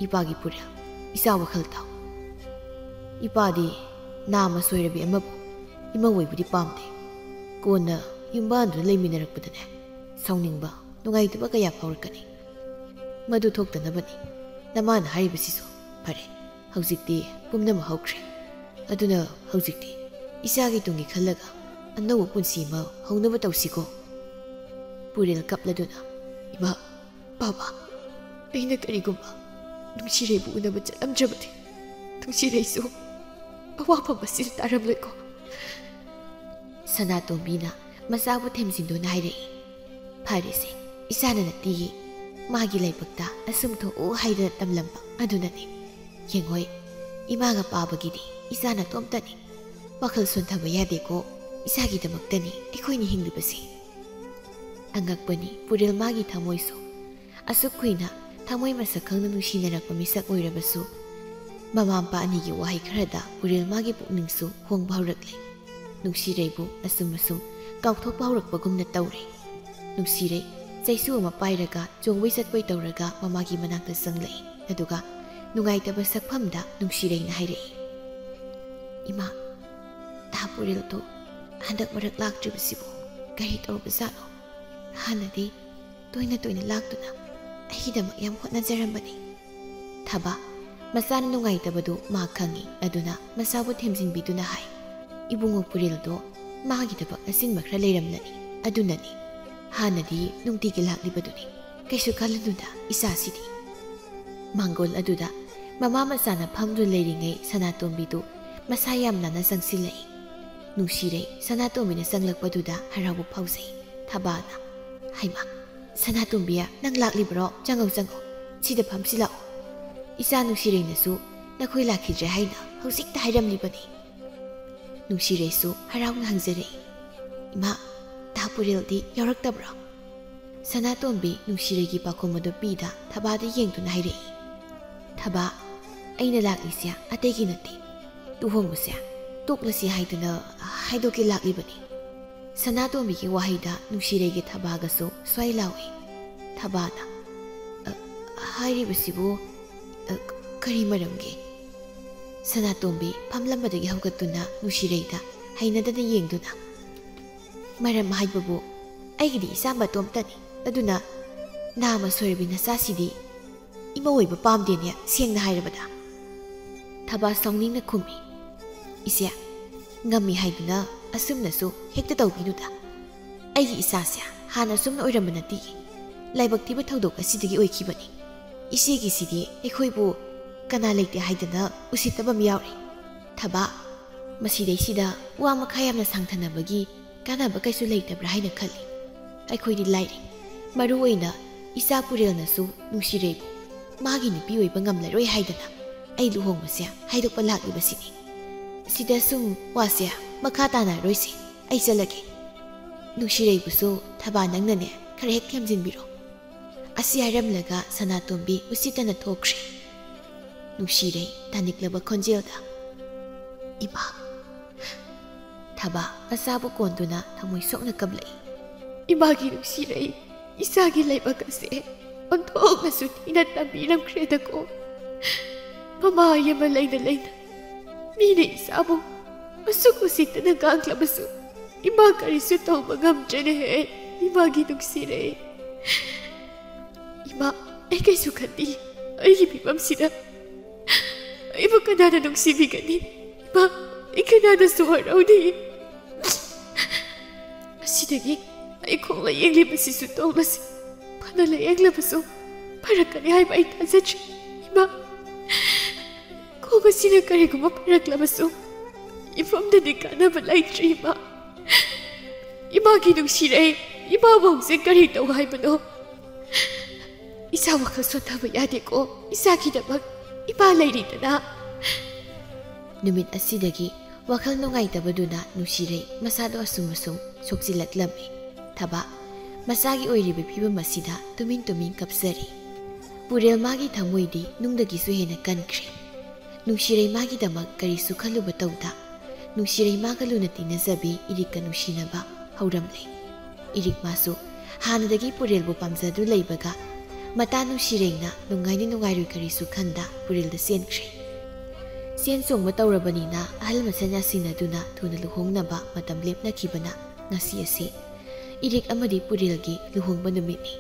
ipagi purel isa wakhal taw ipadi nama soirabi amabu ima woibudi pamde kona yumbandu leiminarakpadane sauningba nungaitaba kaya phaurakani madu thoktanabani namana haribasisu phare haujikti pumnama haukhre aduna haujikti isagi tungi khallaga annawu punsi ma haunaba tawsiko purel kapladuna iba baba aina karigumba nungsirei bu unaba chalamdrabati nungsirei so awafa basil taramleko sanatombina masabu themjinduna hairei pharese isana nati magi laibakta asum tho o haida tamlamba adunani yengoi imaga pabagidi isana tomtani wakhal sunthaba yadeko isagi damaktani ekhoini hinglibasi angakpani purel magi thamoiso asukhuina thamoi masakhangna nungsinarappa misak oirabasu mamampa anigi wahai kharada purel magi pukningsu hongphaurakle nungsireibu asum kauthokpa haurakpagumna taure nungsirei chaisu ama pairaga chongwei chatpoi tauraga mamagi manakta sanglei aduga nungaitaba sakphamda nungsireina hairei ima tapuril to handak marak laktribasibu kari tawbazalo hanadi toina laktuna ahidamak yam hotnajarambani thaba masana nungaitabadu ma khangi aduna masabu themjinbiduna hai ibungo puril do magi dabak asinba khra leiramlani adunani hanadi nungtigi laklibaduni kaisu khalununa isasidi ꯃꯥꯡꯒꯣꯜ ꯑꯗꯨꯗ ꯃꯃꯥ ꯃꯆꯥꯅ ꯐꯝꯗꯨꯅ ꯂꯩꯔꯤꯉꯩ ꯁꯅꯥꯇꯣꯝꯕꯤꯗꯨ ꯃꯁꯥ ꯌꯥꯝ ꯅꯥꯟꯅ ꯆꯪꯁꯤꯜꯂꯛꯏ꯫ ꯅꯨꯡꯁꯤꯔꯩ ꯁꯅꯥꯇꯣꯝꯕꯤꯅ ꯆꯪꯂꯛꯄꯗꯨꯗ ꯍꯔꯥꯎꯕ ꯐꯥꯎꯖꯩ꯫ ꯊꯕꯥꯅ ꯍꯩꯃꯥ ꯁꯅꯥꯇꯣꯝꯕꯤꯌꯥ ꯅꯪ ꯂꯥꯛꯂꯤꯕ꯭ꯔꯣ? ꯆꯪꯉꯣ ꯆꯪꯉꯣ ꯁꯤꯗ ꯐꯝꯁꯤꯜꯂꯛꯑꯣ꯫ ꯏꯆꯥ ꯅꯨꯡꯁꯤꯔꯩꯅꯁꯨ ꯅꯈꯣꯏ ꯂꯥꯛꯈꯤꯗ꯭ꯔꯦ ꯍꯥꯏꯅ ꯍꯧꯖꯤꯛꯇ ꯍꯥꯏꯔꯝꯂꯤꯕꯅꯤ꯫ ꯅꯨꯡꯁꯤꯔꯩꯁꯨ ꯍꯔꯥꯎꯅ ꯍꯪꯖꯔꯛꯏ ꯏꯃꯥ ꯇꯥ ꯄꯨꯔꯦꯜꯗꯤ ꯌꯥꯎꯔꯛꯇꯕ꯭ꯔꯣ? ꯁꯅꯥꯇꯣꯝꯕꯤ ꯅꯨꯡꯁꯤꯔꯩꯒꯤ ꯄꯥꯈꯨꯝ ꯑꯗꯨ ꯄꯤꯗ ꯊꯕꯥꯗ ꯌꯦꯡꯗꯨꯅ ꯍꯥꯏꯔꯛꯏ ꯊꯕꯥ ꯑꯩꯅ ꯂꯥꯛꯂꯤꯁꯦ ꯑꯇꯩꯒꯤ ꯅꯠꯇꯦ ꯂꯨꯍꯣꯡꯕꯁꯦ ꯇꯣꯛꯂꯁꯤ ꯍꯥꯏꯗꯨꯅ ꯍꯥꯏꯗꯣꯛꯀꯦ ꯂꯥꯛꯂꯤꯕꯅꯤ꯫ ꯁꯅꯥꯇꯣꯝꯕꯤꯒꯤ ꯋꯥꯍꯩꯗ ꯅꯨꯡꯁꯤꯔꯩꯒꯤ ꯊꯕꯥꯒꯁꯨ ꯁ꯭ꯋꯥꯏ ꯂꯥꯎꯏ꯫ ꯊꯕꯥꯅ ꯍꯥꯏꯔꯤꯕꯁꯤꯕꯨ ꯀꯔꯤ ꯃꯔꯝꯒꯤ? ꯁꯅꯥꯇꯣꯝꯕꯤ ꯐꯝꯂꯝꯕꯗꯒꯤ ꯍꯧꯒꯠꯇꯨꯅ ꯅꯨꯡꯁꯤꯔꯩꯗ ꯍꯩꯅꯗꯅ ꯌꯦꯡꯗꯨꯅ ꯃꯔꯝ ꯍꯥꯏꯕꯕꯨ ꯑꯩꯒꯤꯗꯤ ꯏꯆꯥ꫰ꯇꯣꯝꯇꯅꯤ ꯑꯗꯨꯅ ꯅꯥꯝꯃ ꯁꯣꯏꯔꯕꯤ ꯅꯆꯥꯁꯤꯗꯤ ꯏꯃꯧꯑꯣꯏꯕ ꯄꯥꯝꯗꯦꯅꯦ ꯁꯦꯡꯅ ꯍꯥꯏꯔꯕꯗ꯫ ꯊꯕꯥ ꯁꯥꯎꯅꯤꯡꯅ ꯈꯨꯝꯃꯤ ꯏꯆꯦ ꯉꯝꯃꯤ ꯍꯥꯏꯗꯨꯅ ꯑꯁꯨꯝꯅꯁꯨ ꯍꯦꯛꯇ ꯇꯧꯕꯤꯅꯨꯗ ꯑꯩꯒꯤ ꯏꯆꯥꯁꯦ ꯍꯥꯟꯅ ꯑꯁꯨꯝꯅ ꯑꯣꯏꯔꯝꯕ ꯅꯠꯇꯦ ꯂꯥꯏꯕꯛ ꯊꯤꯕ ꯊꯧꯗꯣꯛ ꯑꯁꯤꯗꯒꯤ ꯑꯣꯏꯈꯤꯕꯅꯤ꯫ ꯏꯆꯦꯒꯤꯁꯤꯗꯤ ꯑꯩꯈꯣꯏꯕꯨ ꯀꯅꯥ ꯂꯩꯇꯦ ꯍꯥꯏꯗꯅ ꯎꯁꯤꯠꯇꯕ ꯑꯃ ꯌꯥꯎꯔꯤ꯫ ꯊꯕꯥ ꯃꯁꯤꯗꯩꯁꯤꯗ ꯋꯥ ꯃꯈꯥ ꯌꯥꯝꯅ ꯁꯥꯡꯊꯅꯕꯒꯤ ꯀꯥꯟꯅꯕ ꯀꯩꯁꯨ ꯂꯩꯇꯕ꯭ꯔꯥ ꯍꯥꯏꯅ ꯈꯜꯂꯤ꯫ ꯑꯩꯈꯣꯏꯗꯤ ꯂꯥꯏꯔꯤ ꯃꯔꯨꯑꯣꯏꯅ ꯏꯆꯥ ꯄꯨꯔꯦꯜꯅꯁꯨ ꯅꯨꯡꯁꯤꯔꯩꯕꯨ ꯃꯥꯒꯤ ꯅꯨꯄꯤ ꯑꯣꯏꯕ ꯉꯝꯂꯔꯣꯏ ꯍꯥꯏꯗꯅ ꯑꯩ ꯂꯨꯍꯣꯡꯕꯁꯦ ꯍꯥꯏꯗꯣꯛꯄ ꯂꯥꯛꯂꯤꯕꯁꯤꯅꯤ꯫ ꯁꯤꯗ ꯁꯨꯝ ꯋꯥꯁꯦ ꯃꯈꯥ ꯇꯥꯅꯔꯣꯏꯁꯤ ꯑꯩ ꯆꯠꯂꯒꯦ꯫ ꯅꯨꯡꯁꯤꯔꯩꯕꯨꯁꯨ ꯊꯕꯥ ꯅꯪꯅꯅꯦ ꯈꯔ ꯍꯦꯛ ꯊꯦꯝꯖꯤꯟꯕꯤꯔꯣ꯫ ꯑꯁꯤ ꯍꯥꯏꯔꯝꯂꯒ ꯁꯅꯥꯇꯣꯝꯕꯤ ꯎꯁꯤꯠꯇꯅ ꯊꯣꯛꯈ꯭ꯔꯦ꯫ ꯅꯨꯡꯁꯤꯔꯩ ꯇꯥꯅꯤꯛꯂꯕ ꯈꯣꯟꯖꯦꯜꯗ ꯏꯃꯥ꯫ ꯊꯕꯥ ꯃꯆꯥꯕꯨ ꯀꯣꯟꯗꯨꯅ ꯊꯃꯣꯏ ꯁꯣꯛꯅ ꯀꯞꯂꯛꯏ ꯏꯃꯥꯒꯤ ꯅꯨꯡꯁꯤꯔꯩ ꯏꯆꯥꯒꯤ ꯂꯥꯏꯕꯛ ꯑꯁꯦ ꯑꯣꯟꯊꯣꯛꯅꯁꯨ ꯊꯤꯅ ꯇꯝꯕꯤꯔꯝꯈ꯭ꯔꯦꯗꯀꯣ꯫ ꯃꯃꯥ ꯑꯃ ꯂꯩꯅ ꯂꯩꯅ ꯃꯤꯅ ꯏꯆꯥꯕꯨ ꯑꯁꯨꯛ ꯎꯁꯤꯠꯇꯅ ꯉꯥꯡꯂꯕꯁꯨ ꯏꯃꯥ ꯀꯔꯤꯁꯨ ꯇꯧꯕ ꯉꯝꯗ꯭ꯔꯦꯅꯦꯍꯦ ꯏꯃꯥꯒꯤ ꯅꯨꯡꯁꯤꯔꯩ꯫ ꯏꯃꯥ ꯑꯩ ꯀꯩꯁꯨ ꯈꯟꯗꯦ ꯑꯩꯒꯤ ꯐꯤꯕꯝꯁꯤꯗ ꯑꯩꯕꯨ ꯀꯅꯥꯅ ꯅꯨꯡꯁꯤꯕꯤꯒꯅꯤ? ꯏꯃꯥ ꯑꯩ ꯀꯅꯥꯅꯁꯨ ꯍꯔꯥꯎꯗꯦ꯫ ꯑꯁꯤꯗꯒꯤ ꯑꯩ ꯈꯣꯡ ꯂꯥꯌꯦꯡꯂꯤꯕꯁꯤꯁꯨ ꯇꯣꯛꯂꯁꯤ ꯐꯅ ꯂꯥꯌꯦꯡꯂꯕꯁꯨ ꯐꯔꯛꯀꯅꯤ ꯍꯥꯏꯕ ꯑꯩ ꯊꯥꯖꯗ꯭ꯔꯦ꯫ ꯏꯃꯥ ꯈꯣꯡ ꯑꯁꯤꯅ ꯀꯔꯤꯒꯨꯝꯕ ꯐꯔꯛꯂꯕꯁꯨ ꯏꯐꯝꯗꯗꯤ ꯀꯥꯟꯅꯕ ꯂꯩꯇ꯭ꯔꯤ ꯏꯃꯥ꯫ ꯏꯃꯥꯒꯤ ꯅꯨꯡꯁꯤꯔꯩ ꯏꯃꯥꯕꯨ ꯍꯧꯖꯤꯛ ꯀꯔꯤ ꯇꯧ ꯍꯥꯏꯕꯅꯣ? ꯏꯆꯥ ꯋꯥꯈꯜ ꯁꯣꯟꯊꯕ ꯌꯥꯗꯦꯀꯣ ꯏꯆꯥꯒꯤꯗꯃꯛ ꯏꯃꯥ ꯂꯩꯔꯤꯗꯅ꯫ ꯅꯨꯃꯤꯠ ꯑꯁꯤꯗꯒꯤ ꯋꯥꯈꯜ ꯅꯨꯡꯉꯥꯏꯇꯕꯗꯨꯅ ꯅꯨꯡꯁꯤꯔꯩ ꯃꯁꯥꯗꯣ ꯑꯁꯨꯝ ꯁꯣꯛꯆꯤꯜꯂꯛꯂꯝꯃꯤ꯫ ꯊꯕꯥ ꯃꯆꯥꯒꯤ ꯑꯣꯏꯔꯤꯕ ꯐꯤꯕꯝ ꯑꯁꯤꯗ ꯇꯨꯃꯤꯟ ꯇꯨꯃꯤꯟ ꯀꯞꯆꯔꯤ꯫ ꯄꯨꯔꯦꯜ ꯃꯥꯒꯤ ꯊꯃꯣꯏꯗꯤ ꯅꯨꯡꯗꯒꯤꯁꯨ ꯍꯦꯟꯅ ꯀꯟꯈ꯭ꯔꯦ꯫ ꯅꯨꯡꯁꯤꯔꯩ ꯃꯥꯒꯤꯗꯃꯛ ꯀꯔꯤꯁꯨ ꯈꯜꯂꯨꯕ ꯇꯧꯗ ꯅꯨꯡꯁꯤꯔꯩ ꯃꯥꯒ ꯂꯨꯅ ꯇꯤꯟꯅꯖꯕꯤ ꯏꯔꯤꯛꯀ ꯅꯨꯡꯁꯤꯅꯕ ꯍꯧꯔꯝꯂꯦ꯫ ꯏꯔꯤꯛ ꯃꯥꯁꯨ ꯍꯥꯟꯅꯗꯒꯤ ꯄꯨꯔꯦꯜꯕꯨ ꯄꯥꯝꯖꯗꯨ ꯂꯩꯕꯒ ꯃꯇꯥ ꯅꯨꯡꯁꯤꯔꯩꯅ ꯅꯨꯡꯉꯥꯏꯅꯤ ꯅꯨꯡꯉꯥꯏꯔꯣꯏ ꯀꯔꯤꯁꯨ ꯈꯟꯗ ꯄꯨꯔꯦꯜꯗ ꯆꯦꯟꯈ꯭ꯔꯦ꯫ ꯆꯦꯟ ꯆꯣꯡꯕ ꯇꯧꯔꯕꯅꯤꯅ ꯑꯍꯜ ꯃꯁꯦꯟ ꯌꯥꯁꯤꯟꯅꯗꯨꯅ ꯊꯨꯅ ꯂꯨꯍꯣꯡꯅꯕ ꯃꯇꯝ ꯂꯦꯞꯅꯈꯤꯕꯅ ꯉꯁꯤ ꯑꯁꯤ ꯏꯔꯤꯛ ꯑꯃꯗꯤ ꯄꯨꯔꯦꯜꯒꯤ ꯂꯨꯍꯣꯡꯕ ꯅꯨꯃꯤꯠꯅꯤ꯫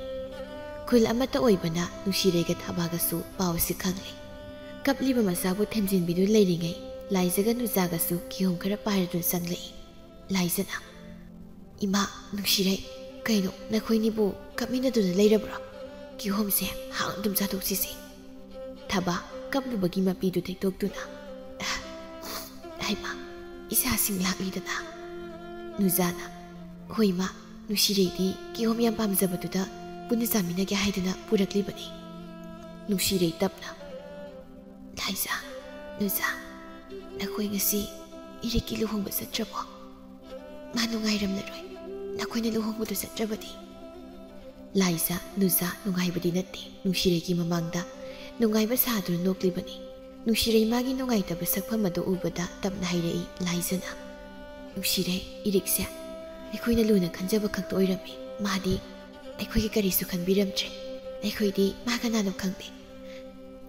ꯈꯨꯜ ꯑꯃꯠꯇ ꯑꯣꯏꯕꯅ ꯅꯨꯡꯁꯤꯔꯩꯒ ꯊꯕꯥꯒꯁꯨ ꯄꯥꯎ ꯑꯁꯤ ꯈꯪꯂꯦ꯫ ꯀꯞꯂꯤꯕ ꯃꯆꯥꯕꯨ ꯊꯦꯝꯖꯤꯟꯕꯤꯗꯨꯅ ꯂꯩꯔꯤꯉꯩ ꯂꯥꯏꯖꯒ ꯅꯨꯖꯥꯒꯁꯨ ꯀꯤꯍꯣꯝ ꯈꯔ ꯄꯥꯏꯔꯗꯨꯅ ꯆꯪꯂꯛꯏ꯫ ꯂꯥꯏꯖꯅ ꯏꯃꯥ ꯅꯨꯡꯁꯤꯔꯩ ꯀꯩꯅꯣ ꯅꯈꯣꯏꯅꯤꯕꯨ ꯀꯞꯃꯤꯟꯅꯗꯨꯅ ꯂꯩꯔꯕ꯭ꯔꯣ? ꯀꯤꯍꯣꯝꯁꯦ ꯍꯥꯎꯅ ꯑꯗꯨꯝ ꯆꯥꯊꯣꯛꯁꯤꯁꯦ꯫ ꯊꯕꯥ ꯀꯞꯂꯨꯕꯒꯤ ꯃꯄꯤꯗꯨ ꯇꯩꯊꯣꯛꯇꯨꯅ ꯍꯩꯃꯥ ꯏꯆꯥꯁꯤꯡ ꯂꯥꯛꯂꯤꯗꯅ꯫ ꯅꯨꯖꯥꯅ ꯍꯣꯏ ꯏꯃꯥ ꯅꯨꯡꯁꯤꯔꯩꯗꯤ ꯀꯤꯍꯣꯝ ꯌꯥꯝ ꯄꯥꯝꯖꯕꯗꯨꯗ ꯄꯨꯟꯅ ꯆꯥꯃꯤꯟꯅꯒꯦ ꯍꯥꯏꯗꯨꯅ ꯄꯨꯔꯛꯂꯤꯕꯅꯤ꯫ ꯅꯨꯡꯁꯤꯔꯩ ꯇꯞꯅ ꯂꯥꯏꯖ ꯅꯨꯖꯥ ꯅꯈꯣꯏ ꯉꯁꯤ ꯏꯔꯤꯛꯀꯤ ꯂꯨꯍꯣꯡꯕ ꯆꯠꯇ꯭ꯔꯕꯣ? ꯃꯥ ꯅꯨꯡꯉꯥꯏꯔꯝꯂꯔꯣꯏ ꯅꯈꯣꯏꯅ ꯂꯨꯍꯣꯡꯕꯗꯨ ꯆꯠꯇ꯭ꯔꯕꯗꯤ꯫ ꯂꯥꯏꯖ ꯅꯨꯖꯥ ꯅꯨꯡꯉꯥꯏꯕꯗꯤ ꯅꯠꯇꯦ ꯅꯨꯡꯁꯤꯔꯩꯒꯤ ꯃꯃꯥꯡꯗ ꯅꯨꯡꯉꯥꯏꯕ ꯁꯥꯗꯨꯅ ꯅꯣꯛꯂꯤꯕꯅꯤ꯫ ꯅꯨꯡꯁꯤꯔꯩ ꯃꯥꯒꯤ ꯅꯨꯡꯉꯥꯏꯇꯕ ꯁꯛꯐꯝ ꯑꯗꯨ ꯎꯕꯗ ꯇꯞꯅ ꯍꯥꯏꯔꯛꯏ ꯂꯥꯏꯖꯅ ꯅꯨꯡꯁꯤꯔꯩ ꯏꯔꯤꯛꯁꯦ ꯑꯩꯈꯣꯏꯅ ꯂꯨꯅ ꯈꯟꯖꯕ ꯈꯛꯇ ꯑꯣꯏꯔꯝꯃꯤ ꯃꯥꯗꯤ ꯑꯩꯈꯣꯏꯒꯤ ꯀꯔꯤꯁꯨ ꯈꯟꯕꯤꯔꯝꯗ꯭ꯔꯦ ꯑꯩꯈꯣꯏꯗꯤ ꯃꯥ ꯀꯅꯥꯅꯣ ꯈꯪꯗꯦ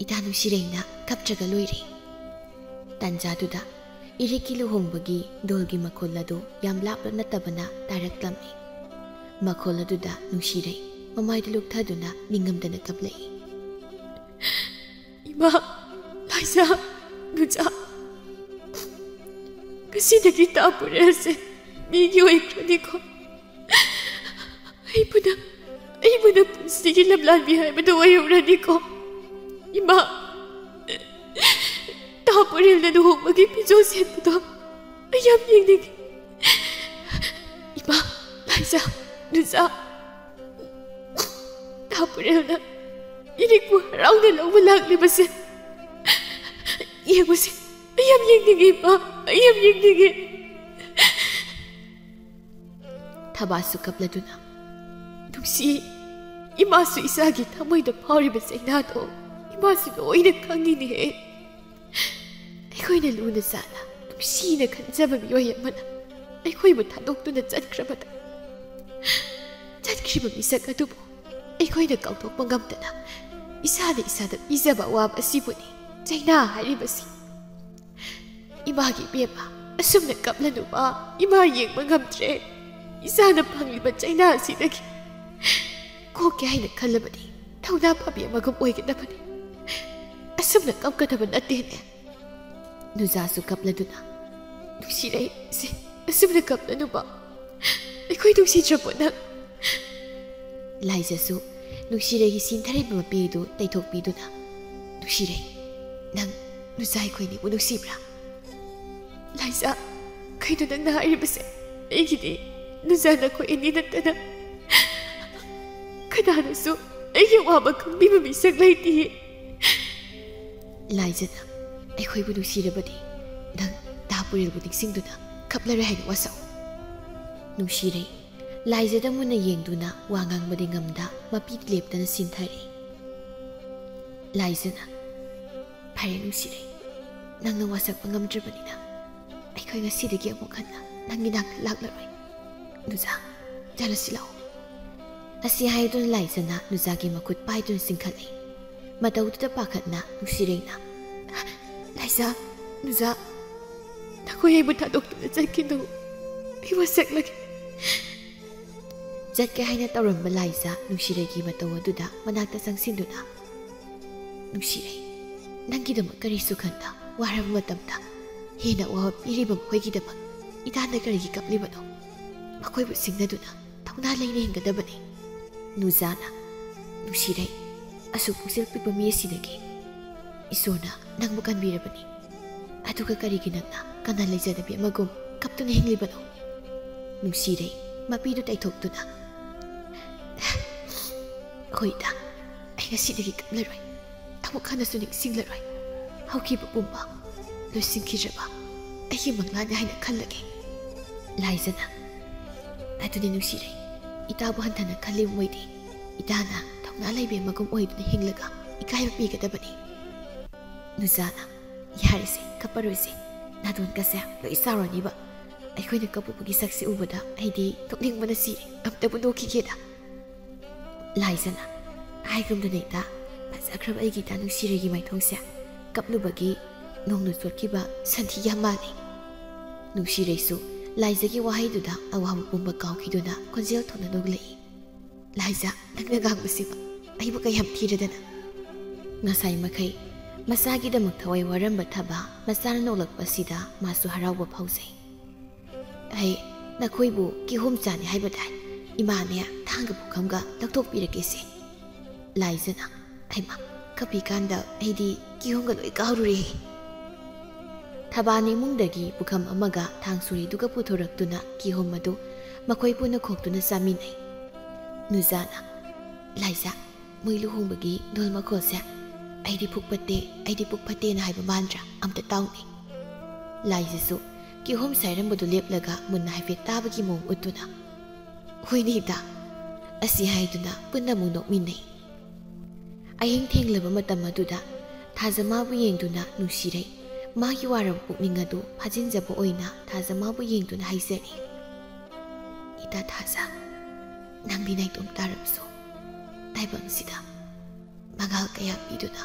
ꯏꯇꯥ ꯅꯨꯡꯁꯤꯔꯩꯅ ꯀꯞꯇ꯭ꯔꯒ ꯂꯣꯏꯔꯦ꯫ ꯇꯥꯟꯖꯥꯗꯨꯗ ꯏꯔꯤꯛꯀꯤ ꯂꯨꯍꯣꯡꯕꯒꯤ ꯗꯣꯜꯒꯤ ꯃꯈꯣꯜ ꯑꯗꯨ ꯌꯥꯝ ꯂꯥꯞꯅ ꯅꯠꯇꯕꯅ ꯇꯥꯔꯛꯂꯝꯃꯤ꯫ ꯃꯈꯣꯜ ꯑꯗꯨꯗ ꯅꯨꯡꯁꯤꯔꯩ ꯃꯃꯥꯏꯗ ꯂꯨꯞꯊꯗꯨꯅ ꯅꯤꯡꯉꯝꯗꯅ ꯀꯞꯂꯛꯏ꯫ ꯏꯃꯥ ꯂꯥꯏꯖ ꯅꯨꯖꯥ ꯉꯁꯤꯗꯒꯤ ꯇꯥ ꯄꯨꯔꯦꯜꯁꯦ ꯃꯤꯒꯤ ꯑꯣꯏꯈ꯭ꯔꯅꯤꯀꯣ꯫ ꯑꯩꯕꯨꯅ ꯄꯨꯟꯁꯤꯒꯤ ꯂꯝꯂꯥꯟꯕꯤ ꯍꯥꯏꯕꯗꯨ ꯑꯣꯏꯍꯧꯔꯅꯤꯀꯣ꯫ Ima, 𝗪𝗵𝗆 luhongba ꯄꯤꯖꯣ ꯁꯦꯠꯄꯗꯣ ꯑꯩ ꯌꯥꯝ ꯌꯦꯡꯅꯤꯡꯉꯤ. 이마, 라이자, 누자. 𝗪𝗵𝗆ꯅ 이리고 harauna ꯂꯧꯕ ꯂꯥꯛꯂꯤꯕꯁꯦ ꯌꯦꯡꯕꯁꯦ ꯑꯩ ꯌꯥꯝ ꯌꯦꯡꯅꯤꯡꯉꯤ ꯏꯃꯥ, ꯑꯩ ꯌꯥꯝ ꯌꯦꯡꯅꯤꯡꯉꯤ. ꯊꯕꯥꯁꯨ ꯀꯞꯂꯗꯨꯅ ꯅꯨꯡꯁꯤ, 이마ꯁꯨ 이사기 ꯊꯃꯣꯏꯗ ꯐꯥꯎꯔꯤꯕ ꯆꯩꯅꯥꯗꯣ 이마ꯁꯨ ꯂꯣꯏꯅ ꯈꯪꯉꯤꯅꯦ. ꯑꯩꯈꯣꯏꯅ ꯂꯨꯅ ꯆꯥꯅ ꯅꯨꯡꯁꯤꯅ ꯈꯟꯖꯕ ꯃꯤꯑꯣꯏ ꯑꯃꯅ ꯑꯩꯈꯣꯏꯕꯨ ꯊꯥꯗꯣꯛꯇꯨꯅ ꯆꯠꯈ꯭ꯔꯕꯗ ꯆꯠꯈ꯭ꯔꯤꯕ ꯃꯤꯁꯛ ꯑꯗꯨꯕꯨ ꯑꯩꯈꯣꯏꯅ ꯀꯥꯎꯊꯣꯛꯄ ꯉꯝꯗꯅ ꯏꯁꯥꯅ ꯏꯁꯥꯗ ꯄꯤꯖꯕ ꯑꯋꯥꯕ ꯑꯁꯤꯕꯨꯅꯤ ꯆꯩꯅꯥ ꯍꯥꯏꯔꯤꯕꯁꯤ. ꯏꯃꯥꯒꯤ ꯏꯕꯦꯝꯃ, ꯑꯁꯨꯝꯅ ꯀꯞꯂꯅꯨꯕ. ꯏꯃꯥ ꯌꯦꯡꯕ ꯉꯝꯗ꯭ꯔꯦ. ꯏꯁꯥꯅ ꯐꯪꯂꯤꯕ ꯆꯩꯅꯥ ꯑꯁꯤꯗꯒꯤ ꯀꯣꯛꯀꯦ ꯍꯥꯏꯅ ꯈꯜꯂꯕꯗꯤ ꯊꯧꯅꯥ ꯐꯕꯤ ꯑꯃꯒꯨꯝ ꯑꯣꯏꯒꯗꯕꯅꯤ. ꯑꯁꯨꯝꯅ ꯀꯞꯀꯗꯕ ꯅꯠꯇꯦꯅꯦ. ꯅꯨꯖꯥꯁꯨ ꯀꯞꯂꯗꯨꯅ ꯅꯨꯡꯁꯤꯔꯩꯁꯦ ꯑꯁꯨꯝꯅ ꯀꯞꯂꯅꯨꯕ. ꯑꯩꯈꯣꯏ ꯅꯨꯡꯁꯤꯗ꯭ꯔꯕꯣ ꯅꯪ? ꯂꯥꯏꯖꯁꯨ ꯅꯨꯡꯁꯤꯔꯩꯒꯤ ꯁꯤꯟꯊꯔꯤꯕ ꯃꯄꯤꯗꯨ ꯇꯩꯊꯣꯛꯄꯤꯗꯨꯅ ꯅꯨꯡꯁꯤꯔꯩ, ꯅꯪ ꯅꯨꯖꯥ ꯑꯩꯈꯣꯏꯅꯤꯕꯨ ꯅꯨꯡꯁꯤꯕ꯭ꯔꯥ? ꯂꯥꯏꯖ, ꯀꯩꯅꯣ ꯅꯪꯅ ꯍꯥꯏꯔꯤꯕꯁꯦ? ꯑꯩꯒꯤꯗꯤ ꯅꯨꯖꯥ ꯅꯈꯣꯏ ꯑꯅꯤ ꯅꯠꯇꯅ ꯀꯅꯥꯅꯁꯨ ꯑꯩꯒꯤ ꯑꯋꯥꯕ ꯈꯪꯕꯤꯕ ꯃꯤꯁꯛ ꯂꯩꯇꯦ. ꯂꯥꯏꯖꯅ ꯑꯩꯈꯣꯏꯕꯨ ꯅꯨꯡꯁꯤꯔꯕꯗꯤ ꯅꯪ ꯇꯥꯄꯨꯔꯦꯜꯕꯨ ꯅꯤꯡꯁꯤꯡꯗꯨꯅ ꯀꯞꯂꯔꯣꯏ ꯍꯥꯏꯅ ꯋꯥꯁꯛꯎ. ꯅꯨꯡꯁꯤꯔꯩ ꯂꯥꯏꯖꯗ ꯃꯨꯟꯅ ꯌꯦꯡꯗꯨꯅ ꯋꯥ ꯉꯥꯡꯕꯗꯤ ꯉꯝꯗ ꯃꯄꯤꯗꯤ ꯂꯦꯞꯇꯅ ꯁꯤꯟꯊꯔꯤ. ꯂꯥꯏꯖꯅ ꯐꯔꯦ ꯅꯨꯡꯁꯤꯔꯩ, ꯅꯪꯅ ꯋꯥꯁꯛꯄ ꯉꯝꯗ꯭ꯔꯕꯅꯤꯅ ꯑꯩꯈꯣꯏ ꯉꯁꯤꯗꯒꯤ ꯑꯃꯨꯛ ꯍꯟꯅ ꯅꯪꯒꯤ ꯅꯥꯛꯇ ꯂꯥꯛꯂꯔꯣꯏ. ꯅꯨꯖꯥ, ꯆꯠꯂꯁꯤ ꯂꯥꯛꯑꯣ. ꯑꯁꯤ ꯍꯥꯏꯗꯨꯅ ꯂꯥꯏꯖꯅ ꯅꯨꯖꯥꯒꯤ ꯃꯈꯨꯠ ꯄꯥꯏꯗꯨꯅ ꯆꯤꯡꯈꯠꯂꯤ. ꯃꯇꯧꯗꯨꯗ ꯄꯥꯈꯠꯅ ꯅꯨꯡꯁꯤꯔꯩꯅ ꯂꯥꯏꯖ, ꯅꯨꯖꯥ, ꯅꯈꯣꯏ ꯑꯩꯕꯨ ꯊꯥꯗꯣꯛꯇꯨꯅ ꯆꯠꯈꯤꯅꯨ. ꯑꯩ ꯋꯥꯁꯛꯂꯒꯦ. ꯆꯠꯀꯦ ꯍꯥꯏꯅ ꯇꯧꯔꯝꯕ ꯂꯥꯏꯖ ꯅꯨꯡꯁꯤꯔꯩꯒꯤ ꯃꯇꯧ ꯑꯗꯨꯗ ꯃꯅꯥꯛꯇ ꯆꯪꯁꯤꯟꯗꯨꯅ ꯅꯨꯡꯁꯤꯔꯩ, ꯅꯪꯒꯤꯗꯃꯛ ꯀꯔꯤꯁꯨ ꯈꯟꯗ ꯋꯥꯔꯕ ꯃꯇꯝꯗ ꯍꯦꯟꯅ ꯑꯋꯥꯕ ꯄꯤꯔꯤꯕ ꯃꯈꯣꯏꯒꯤꯗꯃꯛ ꯏꯇꯥꯅ ꯀꯔꯤꯒꯤ ꯀꯞꯂꯤꯕꯅꯣ? ꯃꯈꯣꯏꯕꯨ ꯁꯤꯡꯅꯗꯨꯅ ꯊꯧꯅꯥ ꯂꯩꯅ ꯍꯤꯡꯒꯗꯕꯅꯤ. ꯅꯨꯖꯥꯅ ꯅꯨꯡꯁꯤꯔꯩ, ꯑꯁꯨꯛ ꯄꯨꯛꯆꯦꯜ ꯄꯤꯛꯄ ꯃꯤ ꯑꯁꯤꯗꯒꯤ ꯏꯁꯣꯔꯅ ꯅꯪꯕꯨ ꯀꯟꯕꯤꯔꯕꯅꯤ. ꯑꯗꯨꯒ ꯀꯔꯤꯒꯤ ꯅꯪꯅ ꯀꯅꯥ ꯂꯩꯖꯗꯕꯤ ꯑꯃꯒꯨꯝ ꯀꯞꯇꯨꯅ ꯍꯤꯡꯂꯤꯕꯅꯣ? ꯅꯨꯡꯁꯤꯔꯩ ꯃꯄꯤꯗꯨ ꯇꯩꯊꯣꯛꯇꯨꯅ ꯍꯣꯏꯗ, ꯑꯩ ꯉꯁꯤꯗꯒꯤ ꯀꯞꯂꯔꯣꯏ. ꯑꯃꯨꯛ ꯍꯟꯅꯁꯨ ꯅꯤꯡꯁꯤꯡꯂꯔꯣꯏ. ꯍꯧꯈꯤꯕ ꯄꯨꯝꯕ ꯂꯣꯏꯁꯤꯟꯈꯤꯗ꯭ꯔꯕ ꯑꯩꯒꯤ ꯃꯪꯂꯥꯟꯅꯤ ꯍꯥꯏꯅ ꯈꯜꯂꯒꯦ. ꯂꯥꯏꯖꯅ ꯑꯗꯨꯅꯤ ꯅꯨꯡꯁꯤꯔꯩ, ꯏꯇꯥꯕꯨ ꯍꯟꯊꯅ ꯈꯜꯂꯤꯕ ꯃꯣꯏꯗꯤ ꯏꯇꯥꯅ ꯊꯧꯅꯥ ꯂꯩꯕꯤ ꯑꯃꯒꯨꯝ ꯑꯣꯏꯗꯨꯅ ꯍꯤꯡꯂꯒ ꯏꯀꯥꯏꯕ ꯄꯤꯒꯗꯕꯅꯤ. ꯅꯨꯖꯥꯅ ꯌꯥꯔꯤꯁꯦ, ꯀꯞꯄꯔꯣꯏꯁꯦ. ꯅꯥꯗꯣꯟꯒꯁꯦ ꯂꯣꯏ ꯆꯥꯎꯔꯅꯤꯕ. ꯑꯩꯈꯣꯏꯅ ꯀꯞꯄꯨꯕꯒꯤ ꯁꯛꯁꯦ ꯎꯕꯗ ꯑꯩꯗꯤ ꯊꯣꯛꯅꯤꯡꯕꯅ ꯁꯤꯔꯦ. ꯑꯝꯇꯕꯨ ꯅꯣꯛꯈꯤꯒꯦꯗ. ꯂꯥꯏꯖꯅ ꯍꯥꯏꯒꯨꯝꯗꯅ ꯏꯇꯥ, ꯐꯖꯈ꯭ꯔꯕ ꯑꯩꯒꯤ ꯏꯇꯥ ꯅꯨꯡꯁꯤꯔꯩꯒꯤ ꯃꯥꯏꯊꯣꯡꯁꯦ ꯀꯞꯂꯨꯕꯒꯤ ꯅꯣꯡꯅ ꯆꯣꯠꯈꯤꯕ ꯁꯟꯊꯤ ꯌꯥꯝ ꯃꯥꯜꯂꯤ. ꯅꯨꯡꯁꯤꯔꯩꯁꯨ ꯂꯥꯏꯖꯒꯤ ꯋꯥꯍꯩꯗꯨꯗ ꯑꯋꯥꯕ ꯄꯨꯝꯕ ꯀꯥꯎꯈꯤꯗꯨꯅ ꯈꯣꯟꯖꯦꯜ ꯊꯣꯛꯅ ꯅꯣꯛꯂꯛꯏ. ꯂꯥꯏꯖ, ꯅꯪꯅ ꯉꯥꯡꯕꯁꯤꯕ ꯑꯩꯕꯨ ꯀꯌꯥꯝ ꯊꯤꯔꯗꯅ. ꯉꯁꯥꯏ ꯃꯈꯩ ꯃꯆꯥꯒꯤꯗꯃꯛ ꯊꯋꯥꯏ ꯋꯥꯔꯝꯕ ꯊꯕ ꯃꯆꯥꯅ ꯅꯣꯛꯂꯛꯄꯁꯤꯗ ꯃꯥꯁꯨ ꯍꯔꯥꯎꯕ ꯐꯥꯎꯖꯩ. ꯑꯩ ꯅꯈꯣꯏꯕꯨ ꯀꯤꯍꯣꯝ ꯆꯥꯅꯤ ꯍꯥꯏꯕ ꯇꯥꯏ. ꯏꯃꯥꯅꯦ ꯊꯥꯡꯒ ꯄꯨꯈꯝꯒ ꯂꯧꯊꯣꯛꯄꯤꯔꯒꯦꯁꯦ. ꯂꯥꯏꯖꯅ ꯍꯩꯃꯥ, ꯀꯞꯄꯤꯀꯥꯟꯗ ꯑꯩꯗꯤ ꯀꯤꯍꯣꯝꯒ ꯂꯣꯏ ꯀꯥꯎꯔꯨꯔꯦ. ꯊꯕꯥꯟ ꯏꯃꯨꯡꯗꯒꯤ ꯄꯨꯈꯝ ꯑꯃꯒ ꯊꯥꯡ ꯁꯣꯔꯤꯗꯨꯒ ꯄꯨꯊꯣꯔꯛꯇꯨꯅ ꯀꯤꯍꯣꯝ ꯑꯗꯨ ꯃꯈꯣꯏ ꯄꯨꯟꯅ ꯈꯣꯛꯇꯨꯅ ꯆꯥꯃꯤꯟꯅꯩ. ꯅꯨꯖꯥꯅ ꯂꯥꯏꯖ, ꯃꯣꯏ ꯂꯨꯍꯣꯡꯕꯒꯤ ꯗꯣꯜ ꯃꯈꯣꯜꯁꯦ ꯑꯩꯗꯤ ꯄꯨꯛ ꯐꯠꯇꯦ, ꯑꯩꯗꯤ ꯄꯨꯛ ꯐꯠꯇꯦꯅ ꯍꯥꯏꯕ ꯃꯥꯟꯗ꯭ꯔꯥ? ꯑꯝꯇ ꯇꯥꯎꯅꯤ. ꯂꯥꯏꯖꯁꯨ ꯀꯤꯍꯣꯝ ꯁꯥꯏꯔꯝꯕꯗꯨ ꯂꯦꯞꯂꯒ ꯃꯨꯟꯅ ꯍꯥꯏꯐꯦꯠ ꯇꯥꯕꯒꯤ ꯃꯑꯣꯡ ꯎꯠꯇꯨꯅ ꯍꯣꯏꯅꯦ ꯏꯇꯥ, ꯑꯁꯤ ꯍꯥꯏꯗꯨꯅ ꯄꯨꯟꯅ ꯑꯃꯨꯛ ꯅꯣꯛꯃꯤꯟꯅꯩ. ꯑꯍꯤꯡ ꯊꯦꯡꯂꯕ ꯃꯇꯝ ꯑꯗꯨꯗ ꯊꯥꯖꯃꯥꯕꯨ ꯌꯦꯡꯗꯨꯅ ꯅꯨꯡꯁꯤꯔꯩ ꯃꯥꯒꯤ ꯋꯥꯔꯕ ꯄꯨꯛꯅꯤꯡ ꯑꯗꯨ ꯐꯥꯖꯤꯟꯖꯕ ꯑꯣꯏꯅ ꯊꯥꯖꯃꯥꯕꯨ ꯌꯦꯡꯗꯨꯅ ꯍꯥꯏꯖꯔꯤ. ꯏꯇꯥ ꯊꯥꯖ, ꯅꯪꯗꯤ ꯅꯥꯏꯇꯣꯝ ꯇꯥꯔꯕꯁꯨ ꯇꯥꯏꯕꯪꯁꯤꯗ ꯃꯉꯥꯜ ꯀꯌꯥ ꯄꯤꯗꯨꯅ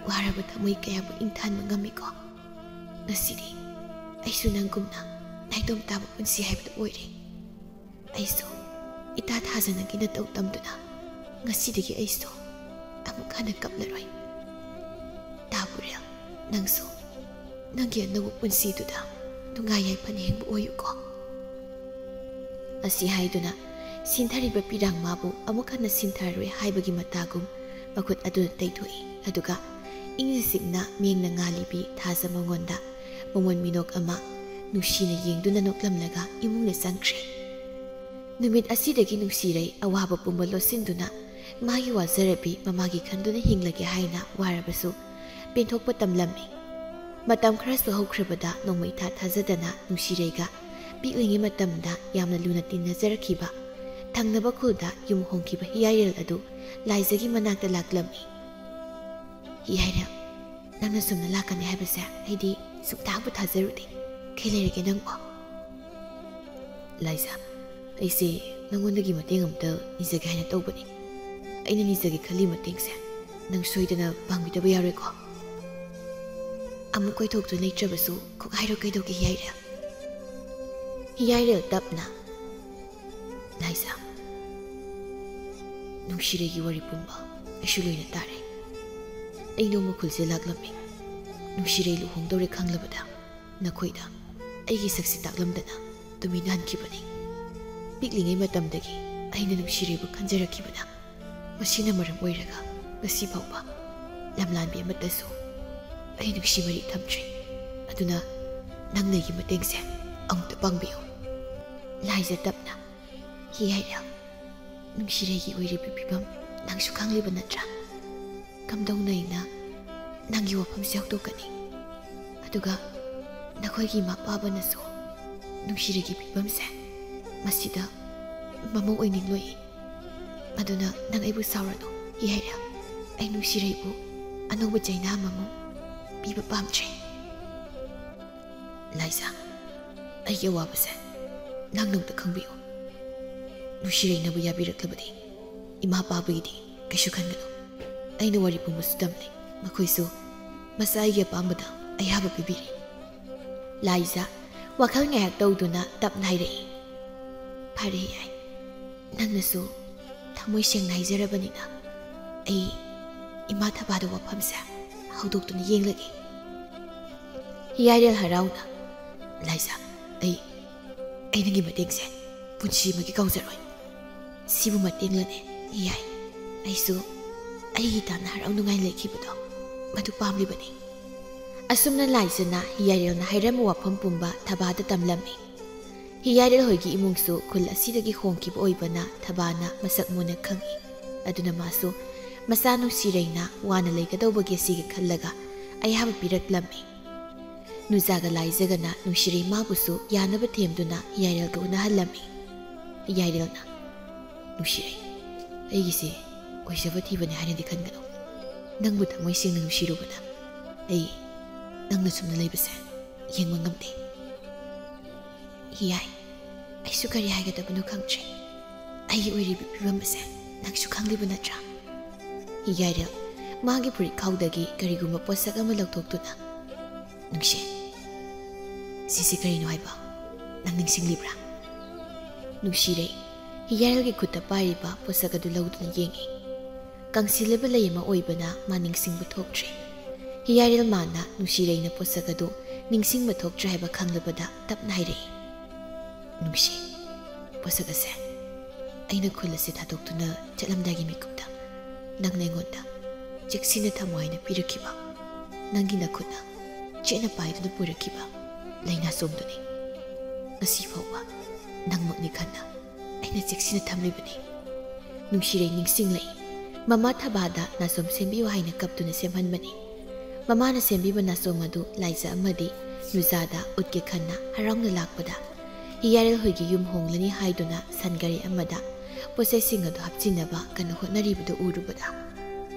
ꯋꯥꯔꯕ ꯊꯃꯣꯏ ꯀꯌꯥꯕꯨ ꯏꯪꯊꯍꯟꯕ ꯉꯝꯃꯤꯀꯣ. ꯉꯁꯤꯗꯤ ꯑꯩꯁꯨ ꯅꯪꯒꯨꯝꯅ ꯅꯥꯏꯇꯣꯝ ꯇꯥꯕ ꯄꯨꯟꯁꯤ ꯍꯥꯏꯕꯗꯨ ꯑꯣꯏꯔꯦ. ꯑꯩꯁꯨ ꯏꯇꯥ ꯊꯥꯖꯅꯒꯤ ꯅꯇꯧ ꯇꯝꯗꯨꯅ ꯉꯁꯤꯗꯒꯤ ꯑꯩꯁꯨ ꯑꯃꯨꯛ ꯍꯟꯅ ꯀꯞꯂꯔꯣꯏ. ꯇꯥꯄꯨꯔꯦꯜ, ꯅꯪꯁꯨ ꯅꯪꯒꯤ ꯑꯅꯧꯕ ꯄꯨꯟꯁꯤꯗꯨꯗ ꯅꯨꯡꯉꯥꯏ ꯌꯥꯏꯐꯅ ꯍꯤꯡꯕ ꯑꯣꯏꯌꯨꯀꯣ. ꯑꯁꯤ ꯍꯥꯏꯗꯨꯅ ꯁꯤꯟꯊꯔꯤꯕ ꯄꯤꯔꯥꯡ ꯃꯥꯕꯨ ꯑꯃꯨꯛ ꯍꯟꯅ ꯁꯤꯟꯊꯔꯔꯣꯏ ꯍꯥꯏꯕꯒꯤ ꯃꯇꯥꯒꯨꯝ ꯃꯈꯨꯠ ꯑꯗꯨꯅ ꯇꯩꯊꯣꯛꯏ. ꯑꯗꯨꯒ ꯏꯪꯅ ꯆꯤꯛꯅ ꯃꯤꯡꯅ ꯉꯥꯜꯂꯤꯕꯤ ꯊꯥꯖ ꯃꯉꯣꯟꯗ ꯃꯉꯣꯟ ꯃꯤꯅꯣꯛ ꯑꯃ ꯅꯨꯡꯁꯤꯅ ꯌꯦꯡꯗꯨꯅ ꯅꯣꯛꯂꯝꯂꯒ ꯏꯃꯨꯡꯗ ꯆꯪꯈ꯭ꯔꯦ꯫ ꯅꯨꯃꯤꯠ ꯑꯁꯤꯗꯒꯤ ꯅꯨꯡꯁꯤꯔꯩ ꯑꯋꯥꯕ ꯄꯨꯝꯕ ꯂꯣꯠꯁꯤꯟꯗꯨꯅ ꯃꯥꯒꯤ ꯋꯥꯖꯔꯕꯤ ꯃꯃꯥꯒꯤ ꯈꯟꯗꯨꯅ ꯍꯤꯡꯂꯒꯦ ꯍꯥꯏꯅ ꯋꯥꯔꯕꯁꯨ ꯄꯦꯟꯊꯣꯛꯄ ꯇꯝꯂꯝꯃꯤ꯫ ꯃꯇꯝ ꯈꯔꯁꯨ ꯍꯧꯈ꯭ꯔꯕꯗ ꯅꯣꯡꯃ ꯏꯊꯥ ꯊꯥꯖꯗꯅ ꯅꯨꯡꯁꯤꯔꯩꯒ ꯄꯤꯛꯂꯤꯉꯩ ꯃꯇꯝꯗ ꯌꯥꯝꯅ ꯂꯨꯅ ꯇꯤꯟꯅꯖꯔꯛꯈꯤꯕ ꯊꯪꯅꯕ ꯈꯨꯜꯗ ꯌꯨꯝ ꯍꯣꯡꯈꯤꯕ ꯍꯤꯌꯥꯏꯔꯦꯜ ꯑꯗꯨ ꯂꯥꯏꯖꯒꯤ ꯃꯅꯥꯛꯇ ꯂꯥꯛꯂꯝꯃꯤ꯫ ꯍꯤꯌꯥꯏꯔꯦꯜ, ꯅꯪꯅ ꯁꯨꯝꯅ ꯂꯥꯛꯀꯅꯤ ꯍꯥꯏꯕꯁꯦ ꯑꯩꯗꯤ ꯁꯨꯛꯊꯥꯕꯨ ꯊꯥꯖꯔꯨꯗꯦ꯫ ꯀꯩ ꯂꯩꯔꯒꯦ ꯅꯪꯕꯣ? ꯂꯥꯏꯖ, ꯑꯩꯁꯦ ꯅꯪꯉꯣꯟꯗꯒꯤ ꯃꯇꯦꯡ ꯑꯃꯇ ꯅꯤꯖꯒꯦ ꯍꯥꯏꯅ ꯇꯧꯕꯅꯤ꯫ ꯑꯩꯅ ꯅꯤꯖꯒꯦ ꯈꯜꯂꯤ ꯃꯇꯦꯡꯁꯦ ꯅꯪ ꯁꯣꯏꯗꯅ ꯄꯥꯡꯕꯤꯗꯕ ꯌꯥꯔꯣꯏꯀꯣ? ꯑꯃꯨꯛ ꯀꯣꯏꯊꯣꯛꯇꯨ ꯂꯩꯇ꯭ꯔꯕꯁꯨ ꯀꯣꯛ ꯍꯥꯏꯔꯣ ꯀꯩꯗꯧꯒꯦ ꯍꯤꯌꯥꯏꯔꯦꯜ? ꯍꯤꯌꯥꯏꯔꯦꯜ ꯇꯞꯅ, ꯂꯥꯏꯖ, ꯅꯨꯡꯁꯤꯔꯩꯒꯤ ꯋꯥꯔꯤ ꯄꯨꯝꯕ ꯑꯩꯁꯨ ꯂꯣꯏꯅ ꯇꯥꯔꯦ꯫ ꯑꯩ ꯅꯣꯡꯃ ꯈꯨꯜꯁꯦ ꯂꯥꯛꯂꯝꯃꯤ꯫ ꯅꯨꯡꯁꯤꯔꯩ ꯂꯨꯍꯣꯡꯗꯧꯔꯦ ꯈꯪꯂꯕꯗ ꯅꯈꯣꯏꯗ ꯑꯩꯒꯤ ꯁꯛꯁꯤ ꯇꯥꯛꯂꯝꯗꯅ ꯇꯨꯃꯤꯟꯅ ꯍꯟꯈꯤꯕꯅꯤ꯫ ꯄꯤꯛꯂꯤꯉꯩ ꯃꯇꯝꯗꯒꯤ ꯑꯩꯅ ꯅꯨꯡꯁꯤꯔꯩꯕꯨ ꯈꯟꯖꯔꯛꯈꯤꯕꯅ ꯃꯁꯤꯅ ꯃꯔꯝ ꯑꯣꯏꯔꯒ ꯉꯁꯤ ꯐꯥꯎꯕ ꯂꯝꯂꯥꯟꯕꯤ ꯑꯃꯠꯇꯁꯨ ꯑꯩ ꯅꯨꯡꯁꯤ ꯃꯔꯤ ꯊꯝꯗ꯭ꯔꯤ꯫ ꯑꯗꯨꯅ ꯅꯪꯅ ꯑꯩꯒꯤ ꯃꯇꯦꯡꯁꯦ ꯑꯃꯨꯛꯇ ꯄꯥꯡꯕꯤꯌꯨ꯫ ꯂꯥꯏꯖ ꯇꯞꯅ, ꯍꯤꯌꯥꯏꯔꯦꯜ, ꯅꯨꯡꯁꯤꯔꯩꯒꯤ ꯑꯣꯏꯔꯤꯕ ꯐꯤꯕꯝ ꯅꯪꯁꯨ ꯈꯪꯂꯤꯕ ꯅꯠꯇ꯭ꯔꯥ? ꯀꯝꯗꯧꯅ ꯑꯩꯅ ꯅꯪꯒꯤ ꯋꯥꯐꯝꯁꯦ ꯍꯧꯗꯣꯛꯀꯅꯤ? ꯑꯗꯨꯒ ꯅꯈꯣꯏꯒꯤ ꯏꯃꯥ ꯄꯥꯕꯅꯁꯨ ꯅꯨꯡꯁꯤꯔꯩꯒꯤ ꯐꯤꯕꯝꯁꯦ ꯃꯁꯤꯗ ꯃꯃꯧ ꯑꯣꯏꯅꯤꯡꯂꯣꯏ꯫ ꯑꯗꯨꯅ ꯅꯪ ꯑꯩꯕꯨ ꯁꯥꯎꯔꯅꯨ ꯍꯤꯌꯥꯏꯔꯦꯜ꯫ ꯑꯩ ꯅꯨꯡꯁꯤꯔꯩꯕꯨ ꯑꯅꯧꯕ ꯆꯩꯅꯥ ꯑꯃꯃꯨꯛ ꯄꯤꯕ ꯄꯥꯝꯗ꯭ꯔꯦ꯫ ꯂꯥꯏꯖ, ꯑꯩꯒꯤ ꯑꯋꯥꯕꯁꯦ ꯅꯪꯅ ꯑꯝꯇ ꯈꯪꯕꯤꯌꯨ꯫ ꯅꯨꯡꯁꯤꯔꯩꯅꯕꯨ ꯌꯥꯕꯤꯔꯛꯂꯕꯗꯤ ꯏꯃꯥ ꯄꯥꯕꯒꯤꯗꯤ ꯀꯩꯁꯨ ꯈꯟꯒꯅꯨ꯫ ꯑꯩꯅ ꯋꯥꯔꯤ ꯄꯨꯝꯕꯁꯨ ꯇꯝꯂꯤ꯫ ꯃꯈꯣꯏꯁꯨ ꯃꯁꯥꯒꯤ ꯑꯄꯥꯝꯕꯗ ꯑꯌꯥꯕ ꯄꯤꯕꯤꯔꯤ꯫ ꯂꯥꯏꯖ ꯋꯥꯈꯜ ꯉꯥꯏꯍꯥꯛ ꯇꯧꯗꯨꯅ ꯇꯞꯅ ꯍꯥꯏꯔꯛꯏ꯫ ꯐꯔꯦ ꯌꯥꯏ, ꯅꯪꯅꯁꯨ ꯊꯃꯣꯏ ꯁꯦꯡꯅ ꯍꯥꯏꯖꯔꯕꯅꯤꯅ ꯑꯩ ꯏꯃꯥ ꯊꯕꯥꯗ ꯋꯥꯐꯝꯁꯦ ꯍꯧꯗꯣꯛꯇꯨꯅ ꯌꯦꯡꯂꯒꯦ꯫ ꯍꯤꯌꯥꯏꯔꯦꯜ ꯍꯔꯥꯎꯅ, ꯂꯥꯏꯖ, ꯑꯩ ꯅꯪꯒꯤ ꯃꯇꯦꯡꯁꯦ ꯄꯨꯟꯁꯤ ꯑꯃꯒꯤ ꯀꯥꯎꯖꯔꯣꯏ꯫ ꯁꯤꯕꯨ ꯃꯇꯦꯡꯂꯅꯦ ꯌꯥꯏ꯫ ꯑꯩꯁꯨ ꯑꯩꯒꯤ ꯇꯥꯟꯅ ꯍꯔꯥꯎ ꯅꯨꯡꯉꯥꯏ ꯂꯩꯈꯤꯕꯗꯣ ꯃꯗꯨ ꯄꯥꯝꯂꯤꯕꯅꯤ꯫ ꯑꯁꯨꯝꯅ ꯂꯥꯏꯖꯅ ꯍꯤꯌꯥꯏꯔꯦꯜꯅ ꯍꯥꯏꯔꯝꯕ ꯋꯥꯐꯝ ꯄꯨꯝꯕ ꯊꯕꯥꯗ ꯇꯝꯂꯝꯃꯤ꯫ ꯍꯤꯌꯥꯏꯔꯦꯜ ꯍꯣꯏꯒꯤ ꯏꯃꯨꯡꯁꯨ ꯈꯨꯜ ꯑꯁꯤꯗꯒꯤ ꯍꯣꯡꯈꯤꯕ ꯑꯣꯏꯕꯅ ꯊꯕꯥꯅ ꯃꯁꯛ ꯃꯨꯟꯅ ꯈꯪꯏ꯫ ꯑꯗꯨꯅ ꯃꯥꯁꯨ ꯃꯆꯥ ꯅꯨꯡꯁꯤꯔꯩꯅ ꯋꯥꯅ ꯂꯩꯒꯗꯧꯕꯒꯤ ꯑꯁꯤꯒꯤ ꯈꯜꯂꯒ ꯑꯌꯥꯕ ꯄꯤꯔꯛꯂꯝꯃꯤ꯫ ꯅꯨꯖꯥꯒ ꯂꯥꯏꯖꯒꯅ ꯅꯨꯡꯁꯤꯔꯩ ꯃꯥꯕꯨꯁꯨ ꯌꯥꯅꯕ ꯊꯦꯝꯗꯨꯅ ꯍꯤꯌꯥꯏꯔꯦꯜꯒ ꯎꯅꯍꯜꯂꯝꯃꯤ꯫ ꯍꯤꯌꯥꯏꯔꯦꯜꯅ, ꯅꯨꯡꯁꯤꯔꯩ, ꯑꯩꯒꯤꯁꯦ ꯑꯣꯏꯖꯕ ꯊꯤꯕꯅꯤ ꯍꯥꯏꯅꯗꯤ ꯈꯟꯒꯅꯨ꯫ ꯅꯪꯕꯨ ꯊꯃꯣꯏ ꯁꯦꯡꯅ ꯅꯨꯡꯁꯤꯔꯨꯕꯅ ꯑꯩ ꯅꯪꯅ ꯁꯨꯝꯅ ꯂꯩꯕꯁꯦ ꯌꯦꯡꯕ ꯉꯝꯗꯦ꯫ ꯌꯥꯏ, ꯑꯩꯁꯨ ꯀꯔꯤ ꯍꯥꯏꯒꯗꯕꯅꯣ ꯈꯪꯗ꯭ꯔꯦ꯫ ꯑꯩꯒꯤ ꯑꯣꯏꯔꯤꯕ ꯐꯤꯕꯝ ꯑꯁꯦ ꯅꯪꯁꯨ ꯈꯪꯂꯤꯕ ꯅꯠꯇ꯭ꯔꯥ? ꯍꯤꯌꯥꯏꯔꯦꯜ ꯃꯥꯒꯤ ꯐꯨꯔꯤꯠꯈꯥꯎꯗꯒꯤ ꯀꯔꯤꯒꯨꯝꯕ ꯄꯣꯠꯁꯛ ꯑꯃ ꯂꯧꯊꯣꯛꯇꯨꯅ, ꯅꯨꯡꯁꯤ, ꯁꯤꯁꯤ ꯀꯔꯤꯅꯣ ꯍꯥꯏꯕ ꯅꯪ ꯅꯤꯡꯁꯤꯡꯂꯤꯕ꯭ꯔꯥ? ꯅꯨꯡꯁꯤꯔꯩ ꯍꯤꯌꯥꯏꯔꯦꯜꯒꯤ ꯈꯨꯠꯇ ꯄꯥꯏꯔꯤꯕ ꯄꯣꯠꯁꯛ ꯑꯗꯨ ꯂꯧꯗꯨꯅ ꯌꯦꯡꯉꯤ꯫ ꯀꯪꯁꯤꯜꯂꯕ ꯂꯩ ꯑꯃ ꯑꯣꯏꯕꯅ ꯃꯥ ꯅꯤꯡꯁꯤꯡꯕ ꯊꯣꯛꯇ꯭ꯔꯤ꯫ ꯍꯤꯌꯥꯏꯔꯦꯜ ꯃꯥꯅ ꯅꯨꯡꯁꯤꯔꯩꯅ ꯄꯣꯠꯁꯛ ꯑꯗꯨ ꯅꯤꯡꯁꯤꯡꯕ ꯊꯣꯛꯇ꯭ꯔꯦ ꯍꯥꯏꯕ ꯈꯪꯂꯕꯗ ꯇꯞꯅ ꯍꯥꯏꯔꯛꯏ꯫ ꯅꯨꯡꯁꯤ, ꯄꯣꯠꯁꯛ ꯑꯁꯦ ꯑꯩꯅ ꯈꯨꯜ ꯑꯁꯤ ꯊꯥꯗꯣꯛꯇꯨꯅ ꯆꯠꯂꯝꯗꯥꯏꯒꯤ ꯃꯤꯀꯨꯞꯇ ꯅꯪꯅ ꯑꯩꯉꯣꯟꯗ ꯆꯦꯛꯁꯤꯟꯅ ꯊꯝꯃꯣ ꯍꯥꯏꯅ ꯄꯤꯔꯛꯈꯤꯕ ꯅꯪꯒꯤ ꯅꯈꯨꯠꯅ ꯆꯦꯠꯅ ꯄꯥꯏꯗꯨꯅ ꯄꯨꯔꯛꯈꯤꯕ ꯂꯩꯅꯥꯆꯣꯝꯗꯨꯅꯤ꯫ ꯉꯁꯤ ꯐꯥꯎꯕ ꯅꯪꯃꯛꯅꯤ ꯈꯟꯅ ꯑꯩꯅ ꯆꯦꯛꯁꯤꯟꯅ ꯊꯝꯂꯤꯕꯅꯤ꯫ ꯅꯨꯡꯁꯤꯔꯩ ꯅꯤꯡꯁꯤꯡꯂꯛꯏ꯫ ꯃꯃꯥ ꯊꯕꯥꯗ ꯅꯥꯆꯣꯝ ꯁꯦꯝꯕꯤꯌꯨ ꯍꯥꯏꯅ ꯀꯞꯇꯨꯅ ꯁꯦꯝꯍꯟꯕꯅꯤ꯫ ꯃꯃꯥꯅ ꯁꯦꯝꯕꯤꯕ ꯅꯥꯆꯣꯝ ꯑꯗꯨ ꯂꯥꯏꯖ ꯑꯃꯗꯤ ꯅꯨꯖꯥꯗ ꯎꯠꯀꯦ ꯈꯟꯅ ꯍꯔꯥꯎꯅ ꯂꯥꯛꯄꯗ ꯍꯤꯌꯥꯏꯔꯦꯜ ꯍꯣꯏꯒꯤ ꯌꯨꯝ ꯍꯣꯡꯂꯅꯤ ꯍꯥꯏꯗꯨꯅ ꯁꯟꯒꯥꯔꯤ ꯑꯃꯗ ꯄꯣꯠꯆꯩꯁꯤꯡ ꯑꯗꯨ ꯍꯥꯞꯆꯤꯟꯅꯕ ꯀꯟꯅ ꯍꯣꯠꯅꯔꯤꯕꯗꯨ ꯎꯔꯨꯕꯗ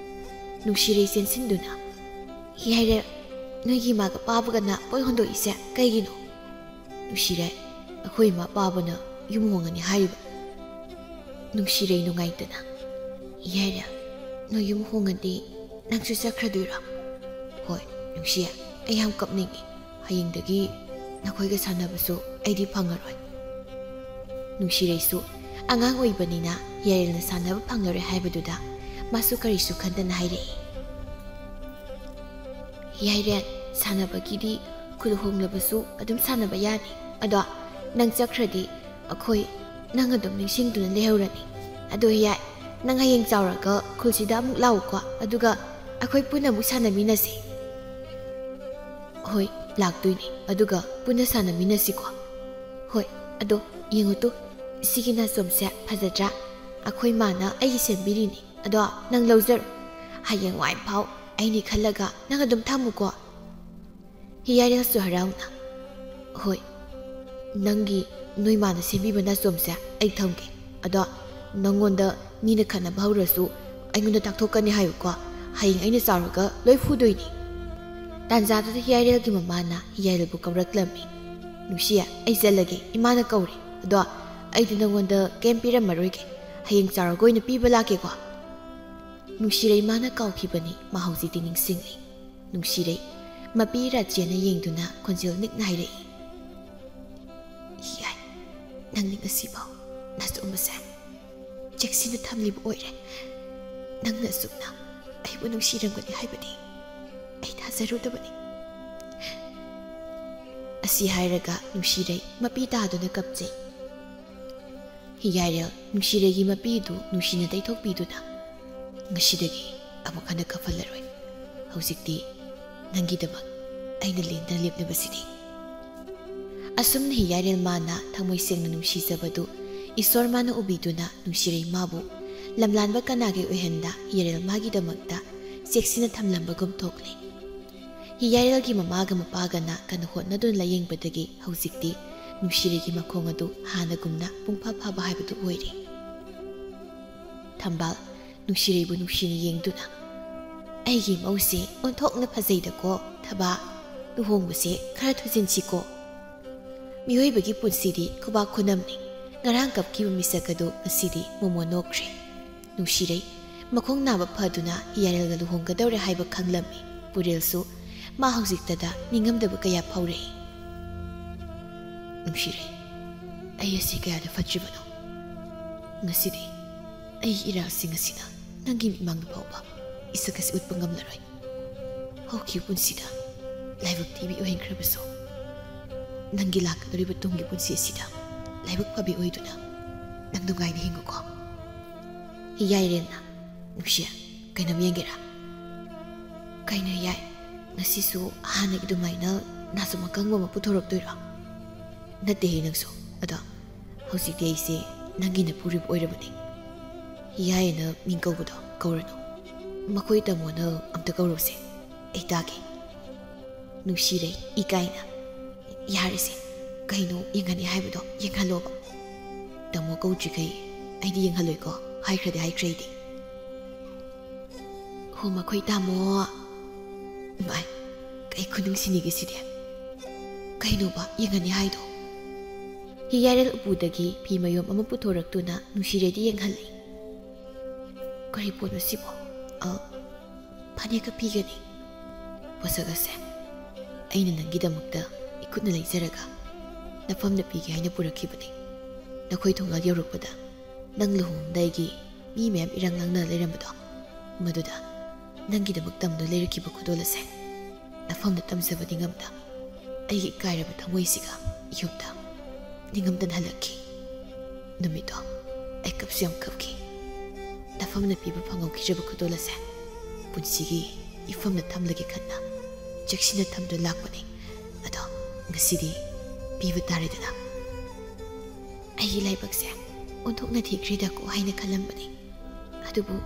ꯅꯨꯡꯁꯤꯔꯩ ꯆꯦꯟꯁꯤꯟꯗꯨꯅ, ꯍꯤꯌꯥꯏꯔꯦꯜ, ꯅꯣꯏꯒꯤ ꯏꯃꯥꯒ ꯄꯥꯕꯒꯅ ꯄꯣꯠ ꯍꯣꯟꯗꯣꯛꯏꯁꯦ ꯀꯩꯒꯤꯅꯣ? ꯅꯨꯡꯁꯤꯔꯩ, ꯑꯩꯈꯣꯏ ꯏꯃꯥ ꯄꯥꯕꯅ ꯌꯨꯝ ꯍꯣꯡꯉꯅꯤ ꯍꯥꯏꯔꯤꯕ꯫ ꯅꯨꯡꯁꯤꯔꯩ ꯅꯨꯡꯉꯥꯏꯇꯅ, ꯍꯤꯌꯥꯏꯔꯦꯜ, ꯅꯣꯏ ꯌꯨꯝ ꯍꯣꯡꯉꯗꯤ ꯅꯪꯁꯨ ꯆꯠꯈ꯭ꯔꯗꯣꯏꯔꯣ? ꯍꯣꯏ ꯅꯨꯡꯁꯤ, ꯑꯩ ꯌꯥꯝ ꯀꯞꯅꯤꯡꯉꯤ꯫ ꯍꯌꯦꯡꯗꯒꯤ ꯅꯈꯣꯏꯒ ꯁꯥꯟꯅꯕꯁꯨ ꯑꯩꯗꯤ ꯐꯪꯉꯔꯣꯏ꯫ ꯅꯨꯡꯁꯤꯔꯩꯁꯨ ꯑꯉꯥꯡ ꯑꯣꯏꯕꯅꯤꯅ ꯍꯤꯌꯥꯏꯔꯦꯜꯅ ꯁꯥꯟꯅꯕ ꯐꯪꯂꯔꯣꯏ ꯍꯥꯏꯕꯗꯨꯗ ꯃꯥꯁꯨ ꯀꯔꯤꯁꯨ ꯈꯟꯗꯅ ꯍꯥꯏꯔꯛꯏ꯫ ꯍꯤꯌꯥꯏꯔꯦꯜ, ꯁꯥꯟꯅꯕꯒꯤꯗꯤ ꯈꯨꯜ ꯍꯣꯡꯂꯕꯁꯨ ꯑꯗꯨꯝ ꯁꯥꯟꯅꯕ ꯌꯥꯅꯤ꯫ ꯑꯗꯣ ꯅꯪ ꯆꯠꯈ꯭ꯔꯗꯤ ꯑꯩꯈꯣꯏ ꯅꯪ ꯑꯗꯨꯝ ꯅꯤꯡꯁꯤꯡꯗꯨꯅ ꯂꯩꯍꯧꯔꯅꯤ꯫ ꯑꯗꯣ ꯌꯥꯏ, ꯅꯪ ꯍꯌꯦꯡ ꯆꯥꯎꯔꯒ ꯈꯨꯜꯁꯤꯗ ꯑꯃꯨꯛ ꯂꯥꯛꯎꯀꯣ, ꯑꯗꯨꯒ ꯑꯩꯈꯣꯏ ꯄꯨꯟꯅ ꯑꯃꯨꯛ ꯁꯥꯟꯅꯃꯤꯟꯅꯁꯤ ꯍꯣꯏ ꯂꯥꯛꯇꯣꯏꯅꯤ ꯑꯗꯨꯒ ꯄꯨꯟꯅ ꯁꯥꯟꯅꯃꯤꯟꯅꯁꯤꯀꯣ ꯍꯣꯏ ꯑꯗꯣ ꯌꯦꯡꯉꯨꯇꯨ ꯁꯤꯒꯤ ꯅꯥꯆꯣꯝꯁꯦ ꯐꯖꯗ꯭ꯔꯥ ꯑꯩꯈꯣꯏ ꯃꯥꯅ ꯑꯩꯒꯤ ꯁꯦꯝꯕꯤꯔꯤꯅꯤ ꯑꯗꯣ ꯅꯪ ꯂꯧꯖꯔꯣ ꯍꯌꯦꯡꯋꯥꯏ ꯐꯥꯎ ꯑꯩꯅꯤ ꯈꯜꯂꯒ ꯅꯪ ꯑꯗꯨꯝ ꯊꯝꯃꯨꯀꯣ ꯍꯤꯌꯥꯏꯔꯦꯜꯁꯨ ꯍꯔꯥꯎꯅ ꯍꯣꯏ ꯅꯪꯒꯤ ꯅꯣꯏ ꯃꯥꯅ ꯁꯦꯝꯕꯤꯕ ꯅꯥꯆꯣꯝꯁꯦ ꯑꯩ ꯊꯝꯒꯦ ꯑꯗꯣ ꯅꯪꯉꯣꯟꯗ ꯃꯤꯅ ꯈꯠꯅꯕ ꯍꯧꯔꯁꯨ ꯑꯩꯉꯣꯟꯗ ꯇꯥꯛꯊꯣꯛꯀꯅꯤ ꯍꯥꯏꯌꯨꯀꯣ ꯍꯌꯦꯡ ꯑꯩꯅ ꯆꯥꯎꯔꯒ ꯂꯣꯏ ꯐꯨꯗꯣꯏꯅꯤ ꯇꯥꯟꯖꯥꯗꯨꯗ ꯍꯤꯌꯥꯏꯔꯦꯜꯒꯤ ꯃꯃꯥꯅ ꯍꯤꯌꯥꯏꯔꯦꯜꯕꯨ ꯀꯧꯔꯛꯂꯝꯃꯤ ꯅꯨꯡꯁꯤꯌꯦ ꯑꯩ ꯆꯠꯂꯒꯦ ꯏꯃꯥꯅ ꯀꯧꯔꯦ ꯑꯗꯣ ꯑꯩꯗꯤ ꯅꯪꯉꯣꯟꯗ ꯀꯩꯝ ꯄꯤꯔꯝꯃꯔꯣꯏꯒꯦ ꯍꯌꯦꯡ ꯆꯥꯎꯔꯒ ꯑꯣꯏꯅ ꯄꯤꯕ ꯂꯥꯛꯀꯦꯀꯣ ꯅꯨꯡꯁꯤꯔꯩ ꯃꯥꯅ ꯀꯥꯎꯈꯤꯕꯅꯤ ꯃꯥ ꯍꯧꯖꯤꯛꯇꯤ ꯅꯤꯡꯁꯤꯡꯂꯤ ꯅꯨꯡꯁꯤꯔꯩ ꯃꯄꯤ ꯔꯥꯖꯦꯅ ꯌꯦꯡꯗꯨꯅ ꯈꯣꯟꯖꯦꯜ ꯅꯤꯛꯅ ꯍꯥꯏꯔꯛꯏ ꯌꯥꯏ ꯅꯪꯗꯤ ꯉꯁꯤꯐꯥꯎ ꯅꯥꯆꯣꯝꯕꯁꯦ ꯆꯦꯛꯁꯤꯟꯅ ꯊꯝꯂꯤꯕ ꯑꯣꯏꯔꯦ ꯅꯪꯅ ꯑꯁꯨꯝꯅ ꯑꯩꯕꯨ ꯅꯨꯡꯁꯤꯔꯝꯒꯅꯤ ꯍꯥꯏꯕꯗꯤ ꯑꯩ ꯊꯥꯖꯔꯨꯗꯕꯅꯤ ꯑꯁꯤ ꯍꯥꯏꯔꯒ ꯅꯨꯡꯁꯤꯔꯩ ꯃꯄꯤ ꯇꯥꯗꯨꯅ ꯀꯞꯆꯩ ꯍꯤꯌꯥꯏꯔꯦꯜ ꯅꯨꯡꯁꯤꯔꯩꯒꯤ ꯃꯄꯤꯗꯨ ꯅꯨꯡꯁꯤꯅ ꯇꯩꯊꯣꯛꯄꯤꯗꯨꯅ ꯉꯁꯤꯗꯒꯤ ꯑꯃꯨꯛ ꯍꯟꯅ ꯀꯞꯍꯜꯂꯔꯣꯏ ꯍꯧꯖꯤꯛꯇꯤ ꯅꯪꯒꯤꯗꯃꯛ ꯑꯩꯅ ꯂꯦꯡꯗꯅ ꯂꯦꯞꯂꯕꯁꯤꯗꯤ ꯑꯁꯨꯝꯅ ꯍꯤꯌꯥꯏꯔꯦꯜ ꯃꯥꯅ ꯊꯃꯣꯏ ꯁꯦꯡꯅ ꯅꯨꯡꯁꯤꯖꯕꯗꯨ ꯏꯁꯣꯔ ꯃꯥꯅ ꯎꯕꯤꯗꯨꯅ ꯅꯨꯡꯁꯤꯔꯩ ꯃꯥꯕꯨ ꯂꯝꯂꯥꯟꯕ ꯀꯅꯥꯒꯤ ꯑꯣꯏꯍꯟꯗ ꯍꯤꯌꯥꯏꯔꯦꯜ ꯃꯥꯒꯤꯗꯃꯛꯇ ꯆꯦꯛꯁꯤꯟꯅ ꯊꯝꯂꯝꯕꯒꯨꯝ ꯊꯣꯛꯂꯤ ꯍꯤꯌꯥꯏꯔꯦꯜꯒꯤ ꯃꯃꯥꯒ ꯃꯄꯥꯒꯅ ꯀꯟꯅ ꯍꯣꯠꯅꯗꯨꯅ ꯂꯥꯌꯦꯡꯕꯗꯒꯤ ꯍꯧꯖꯤꯛꯇꯤ ꯅꯨꯡꯁꯤꯔꯩꯒꯤ ꯃꯈꯣꯡ ꯑꯗꯨ ꯍꯥꯟꯅꯒꯨꯝꯅ ꯄꯨꯡꯐ ꯐꯕ ꯍꯥꯏꯕꯗꯨ ꯑꯣꯏꯔꯤ ꯊꯝꯕꯥꯜ ꯅꯨꯡꯁꯤꯔꯩꯕꯨ ꯅꯨꯡꯁꯤꯅ ꯌꯦꯡꯗꯨꯅ ꯑꯩꯒꯤ ꯃꯧꯁꯦ ꯑꯣꯟꯊꯣꯛꯅ ꯐꯖꯩꯗꯀꯣ ꯊꯕꯥ ꯂꯨꯍꯣꯡꯕꯁꯦ ꯈꯔ ꯊꯨꯖꯤꯟꯁꯤꯀꯣ ꯃꯤꯑꯣꯏꯕꯒꯤ ꯄꯨꯟꯁꯤꯗꯤ ꯈꯨꯕꯥꯛ ꯈꯨꯅꯝꯅꯤ ꯉꯔꯥꯡ ꯀꯞꯈꯤꯕ ꯃꯤꯁꯛ ꯑꯗꯨ ꯉꯁꯤꯗꯤ ꯃꯣꯃꯣ ꯅꯣꯛꯈ꯭ꯔꯦ ꯅꯨꯡꯁꯤꯔꯩ ꯃꯈꯣꯡ ꯅꯥꯕ ꯐꯗꯨꯅ ꯍꯤꯌꯥꯏꯔꯦꯜꯒ ꯂꯨꯍꯣꯡꯒꯗꯧꯔꯦ ꯍꯥꯏꯕ ꯈꯪꯂꯝꯃꯤ ꯄꯨꯔꯦꯜꯁꯨ ꯃꯥ ꯍꯧꯖꯤꯛꯇꯗ ꯅꯤꯡꯉꯝꯗꯕ ꯀꯌꯥ ꯐꯥꯎꯔꯛꯏ ꯅꯨꯡꯁꯤꯔꯩ ꯑꯩ ꯑꯁꯤ ꯀꯌꯥꯗ ꯐꯠꯇ꯭ꯔꯤꯕꯅꯣ ꯉꯁꯤꯗꯤ ꯑꯩꯒꯤ ꯏꯔꯥꯜꯁꯤꯡ ꯑꯁꯤꯅ ꯅꯪꯒꯤ ꯃꯤꯠꯃꯥꯡꯗ ꯐꯥꯎꯕ ꯏꯁꯛ ꯑꯁꯤ ꯎꯠꯄ ꯉꯝꯂꯔꯣꯏ ꯍꯧꯈꯤꯕ ꯄꯨꯟꯁꯤꯗ ꯂꯥꯏꯕꯛ ꯊꯤꯕꯤ ꯑꯣꯏꯍꯟꯈ꯭ꯔꯕꯁꯨ ꯅꯪꯒꯤ ꯂꯥꯛꯀꯗꯧꯔꯤꯕ ꯇꯨꯡꯒꯤ ꯄꯨꯟꯁꯤ ꯑꯁꯤꯗ ꯂꯥꯏꯕꯛ ꯐꯕꯤ ꯑꯣꯏꯗꯨꯅ ꯅꯪ ꯅꯨꯡꯉꯥꯏꯅ ꯍꯤꯡꯉꯨꯀꯣ ꯍꯤꯌꯥꯏꯔꯦꯜꯅ ꯅꯨꯡꯁꯤꯌꯦ ꯀꯩꯅꯣꯝ ꯌꯦꯡꯒꯦꯔꯥ ꯀꯩꯅꯣ ꯌꯥꯏ ꯉꯁꯤꯁꯨ ꯍꯥꯟꯅꯒꯤ ꯑꯗꯨꯃꯥꯏꯅ ꯅꯥꯆꯣꯝ ꯑꯀꯪꯕ ꯑꯃ ꯄꯨꯊꯣꯔꯛꯇꯣꯏꯔꯣ ꯅꯠꯇꯦꯍꯦ ꯅꯪꯁꯨ ꯑꯗꯣ ꯍꯧꯖꯤꯛꯇꯤ ꯑꯩꯁꯦ ꯅꯪꯒꯤ ꯅꯄꯨꯔꯤꯕ ꯑꯣꯏꯔꯕꯅꯤ ꯍꯤꯌꯥꯏꯅ ꯃꯤꯡ ꯀꯧꯕꯗꯣ ꯀꯧꯔꯅꯨ ꯃꯈꯣꯏ ꯇꯥꯃꯣꯅ ꯑꯝꯇ ꯀꯧꯔꯨꯁꯦ ꯑꯩ ꯇꯥꯒꯦ ꯅꯨꯡꯁꯤꯔꯩ ꯏꯀꯥꯏꯅ ꯌꯥꯔꯤꯁꯦ ꯀꯩꯅꯣ ꯌꯦꯡꯍꯟꯅꯤ ꯍꯥꯏꯕꯗꯣ ꯌꯦꯡꯍꯜꯂꯣꯕ ꯇꯥꯃꯣ ꯀꯧꯗ꯭ꯔꯤꯈꯩ ꯑꯩꯗꯤ ꯌꯦꯡꯍꯜꯂꯣꯏꯀꯣ ꯍꯥꯏꯈ꯭ꯔꯗꯤ ꯍꯥꯏꯈ꯭ꯔꯦ ꯑꯩꯗꯤ ꯍꯣ ꯃꯈꯣꯏ ꯇꯥꯃꯣ ꯚꯥꯏ ꯀꯩ ꯈꯨꯅꯨꯡꯁꯤꯅꯤꯒꯦ ꯁꯤꯗꯤ ꯀꯩꯅꯣꯕ ꯌꯦꯡꯍꯟꯅꯤ ꯍꯥꯏꯗꯣ ꯍꯤꯌꯥꯏꯔꯦꯜ ꯎꯄꯨꯗꯒꯤ ꯐꯤ ꯃꯌꯣꯝ ꯑꯃ ꯄꯨꯊꯣꯔꯛꯇꯨꯅ ꯅꯨꯡꯁꯤꯔꯩꯗꯤ ꯌꯦꯡꯍꯜꯂꯤ ꯀꯔꯤ ꯄꯣꯠꯅꯣ ꯁꯤꯕꯣ ꯐꯅꯦꯛꯀ ꯄꯤꯒꯅꯤ ꯄꯣꯠꯁꯛ ꯑꯁꯦ ꯑꯩꯅ ꯅꯪꯒꯤꯗꯃꯛꯇ ꯏꯈꯨꯠꯅ ꯂꯩꯖꯔꯒ ꯅꯐꯝꯗ ꯄꯤꯒꯦ ꯍꯥꯏꯅ ꯄꯨꯔꯛꯈꯤꯕꯅꯤ ꯅꯈꯣꯏ ꯊꯣꯡꯒꯥꯜ ꯌꯧꯔꯛꯄꯗ ꯅꯪ ꯂꯨꯍꯣꯡꯕꯗ ꯑꯩꯒꯤ ꯃꯤ ꯃꯌꯥꯝ ꯏꯔꯥꯡ ꯂꯥꯡꯅ ꯂꯩꯔꯝꯕꯗꯣ ꯃꯗꯨꯗ ꯅꯪꯒꯤꯗꯃꯛ ꯇꯝꯗꯨꯅ ꯂꯩꯔꯛꯈꯤꯕ ꯈꯨꯗꯣꯜ ꯑꯁꯦ ꯅꯐꯝꯗ ꯇꯝꯖꯕꯗꯤ ꯉꯝꯗ ꯑꯩꯒꯤ ꯏꯀꯥꯏꯔꯕ ꯊꯃꯣꯏꯁꯤꯒ ꯌꯨꯝꯗ ꯅꯤꯡꯉꯝꯗꯅ ꯍꯜꯂꯛꯈꯤ ꯅꯨꯃꯤꯠꯇꯣ ꯑꯩ ꯀꯞꯁꯨ ꯌꯥꯝ ꯀꯞꯈꯤ ꯅꯐꯝꯅ ꯄꯤꯕ ꯐꯪꯍꯧꯈꯤꯗ꯭ꯔꯕ ꯈꯨꯗꯣꯜ ꯑꯁꯦ ꯄꯨꯟꯁꯤꯒꯤ ꯏꯐꯝꯗ ꯊꯝꯂꯒꯦ ꯈꯟꯅ ꯆꯦꯛꯁꯤꯟꯅ ꯊꯝꯗꯨꯅ ꯂꯥꯛꯄꯅꯤ ꯑꯗꯣ ꯉꯁꯤꯗꯤ ꯄꯤꯕ ꯇꯥꯔꯦꯗꯅ ꯑꯩꯒꯤ ꯂꯥꯏꯕꯛꯁꯦ ꯑꯣꯟꯊꯣꯛꯅ ꯊꯤꯈ꯭ꯔꯦꯗꯀꯣ ꯍꯥꯏꯅ ꯈꯜꯂꯝꯕꯅꯤ ꯑꯗꯨꯕꯨ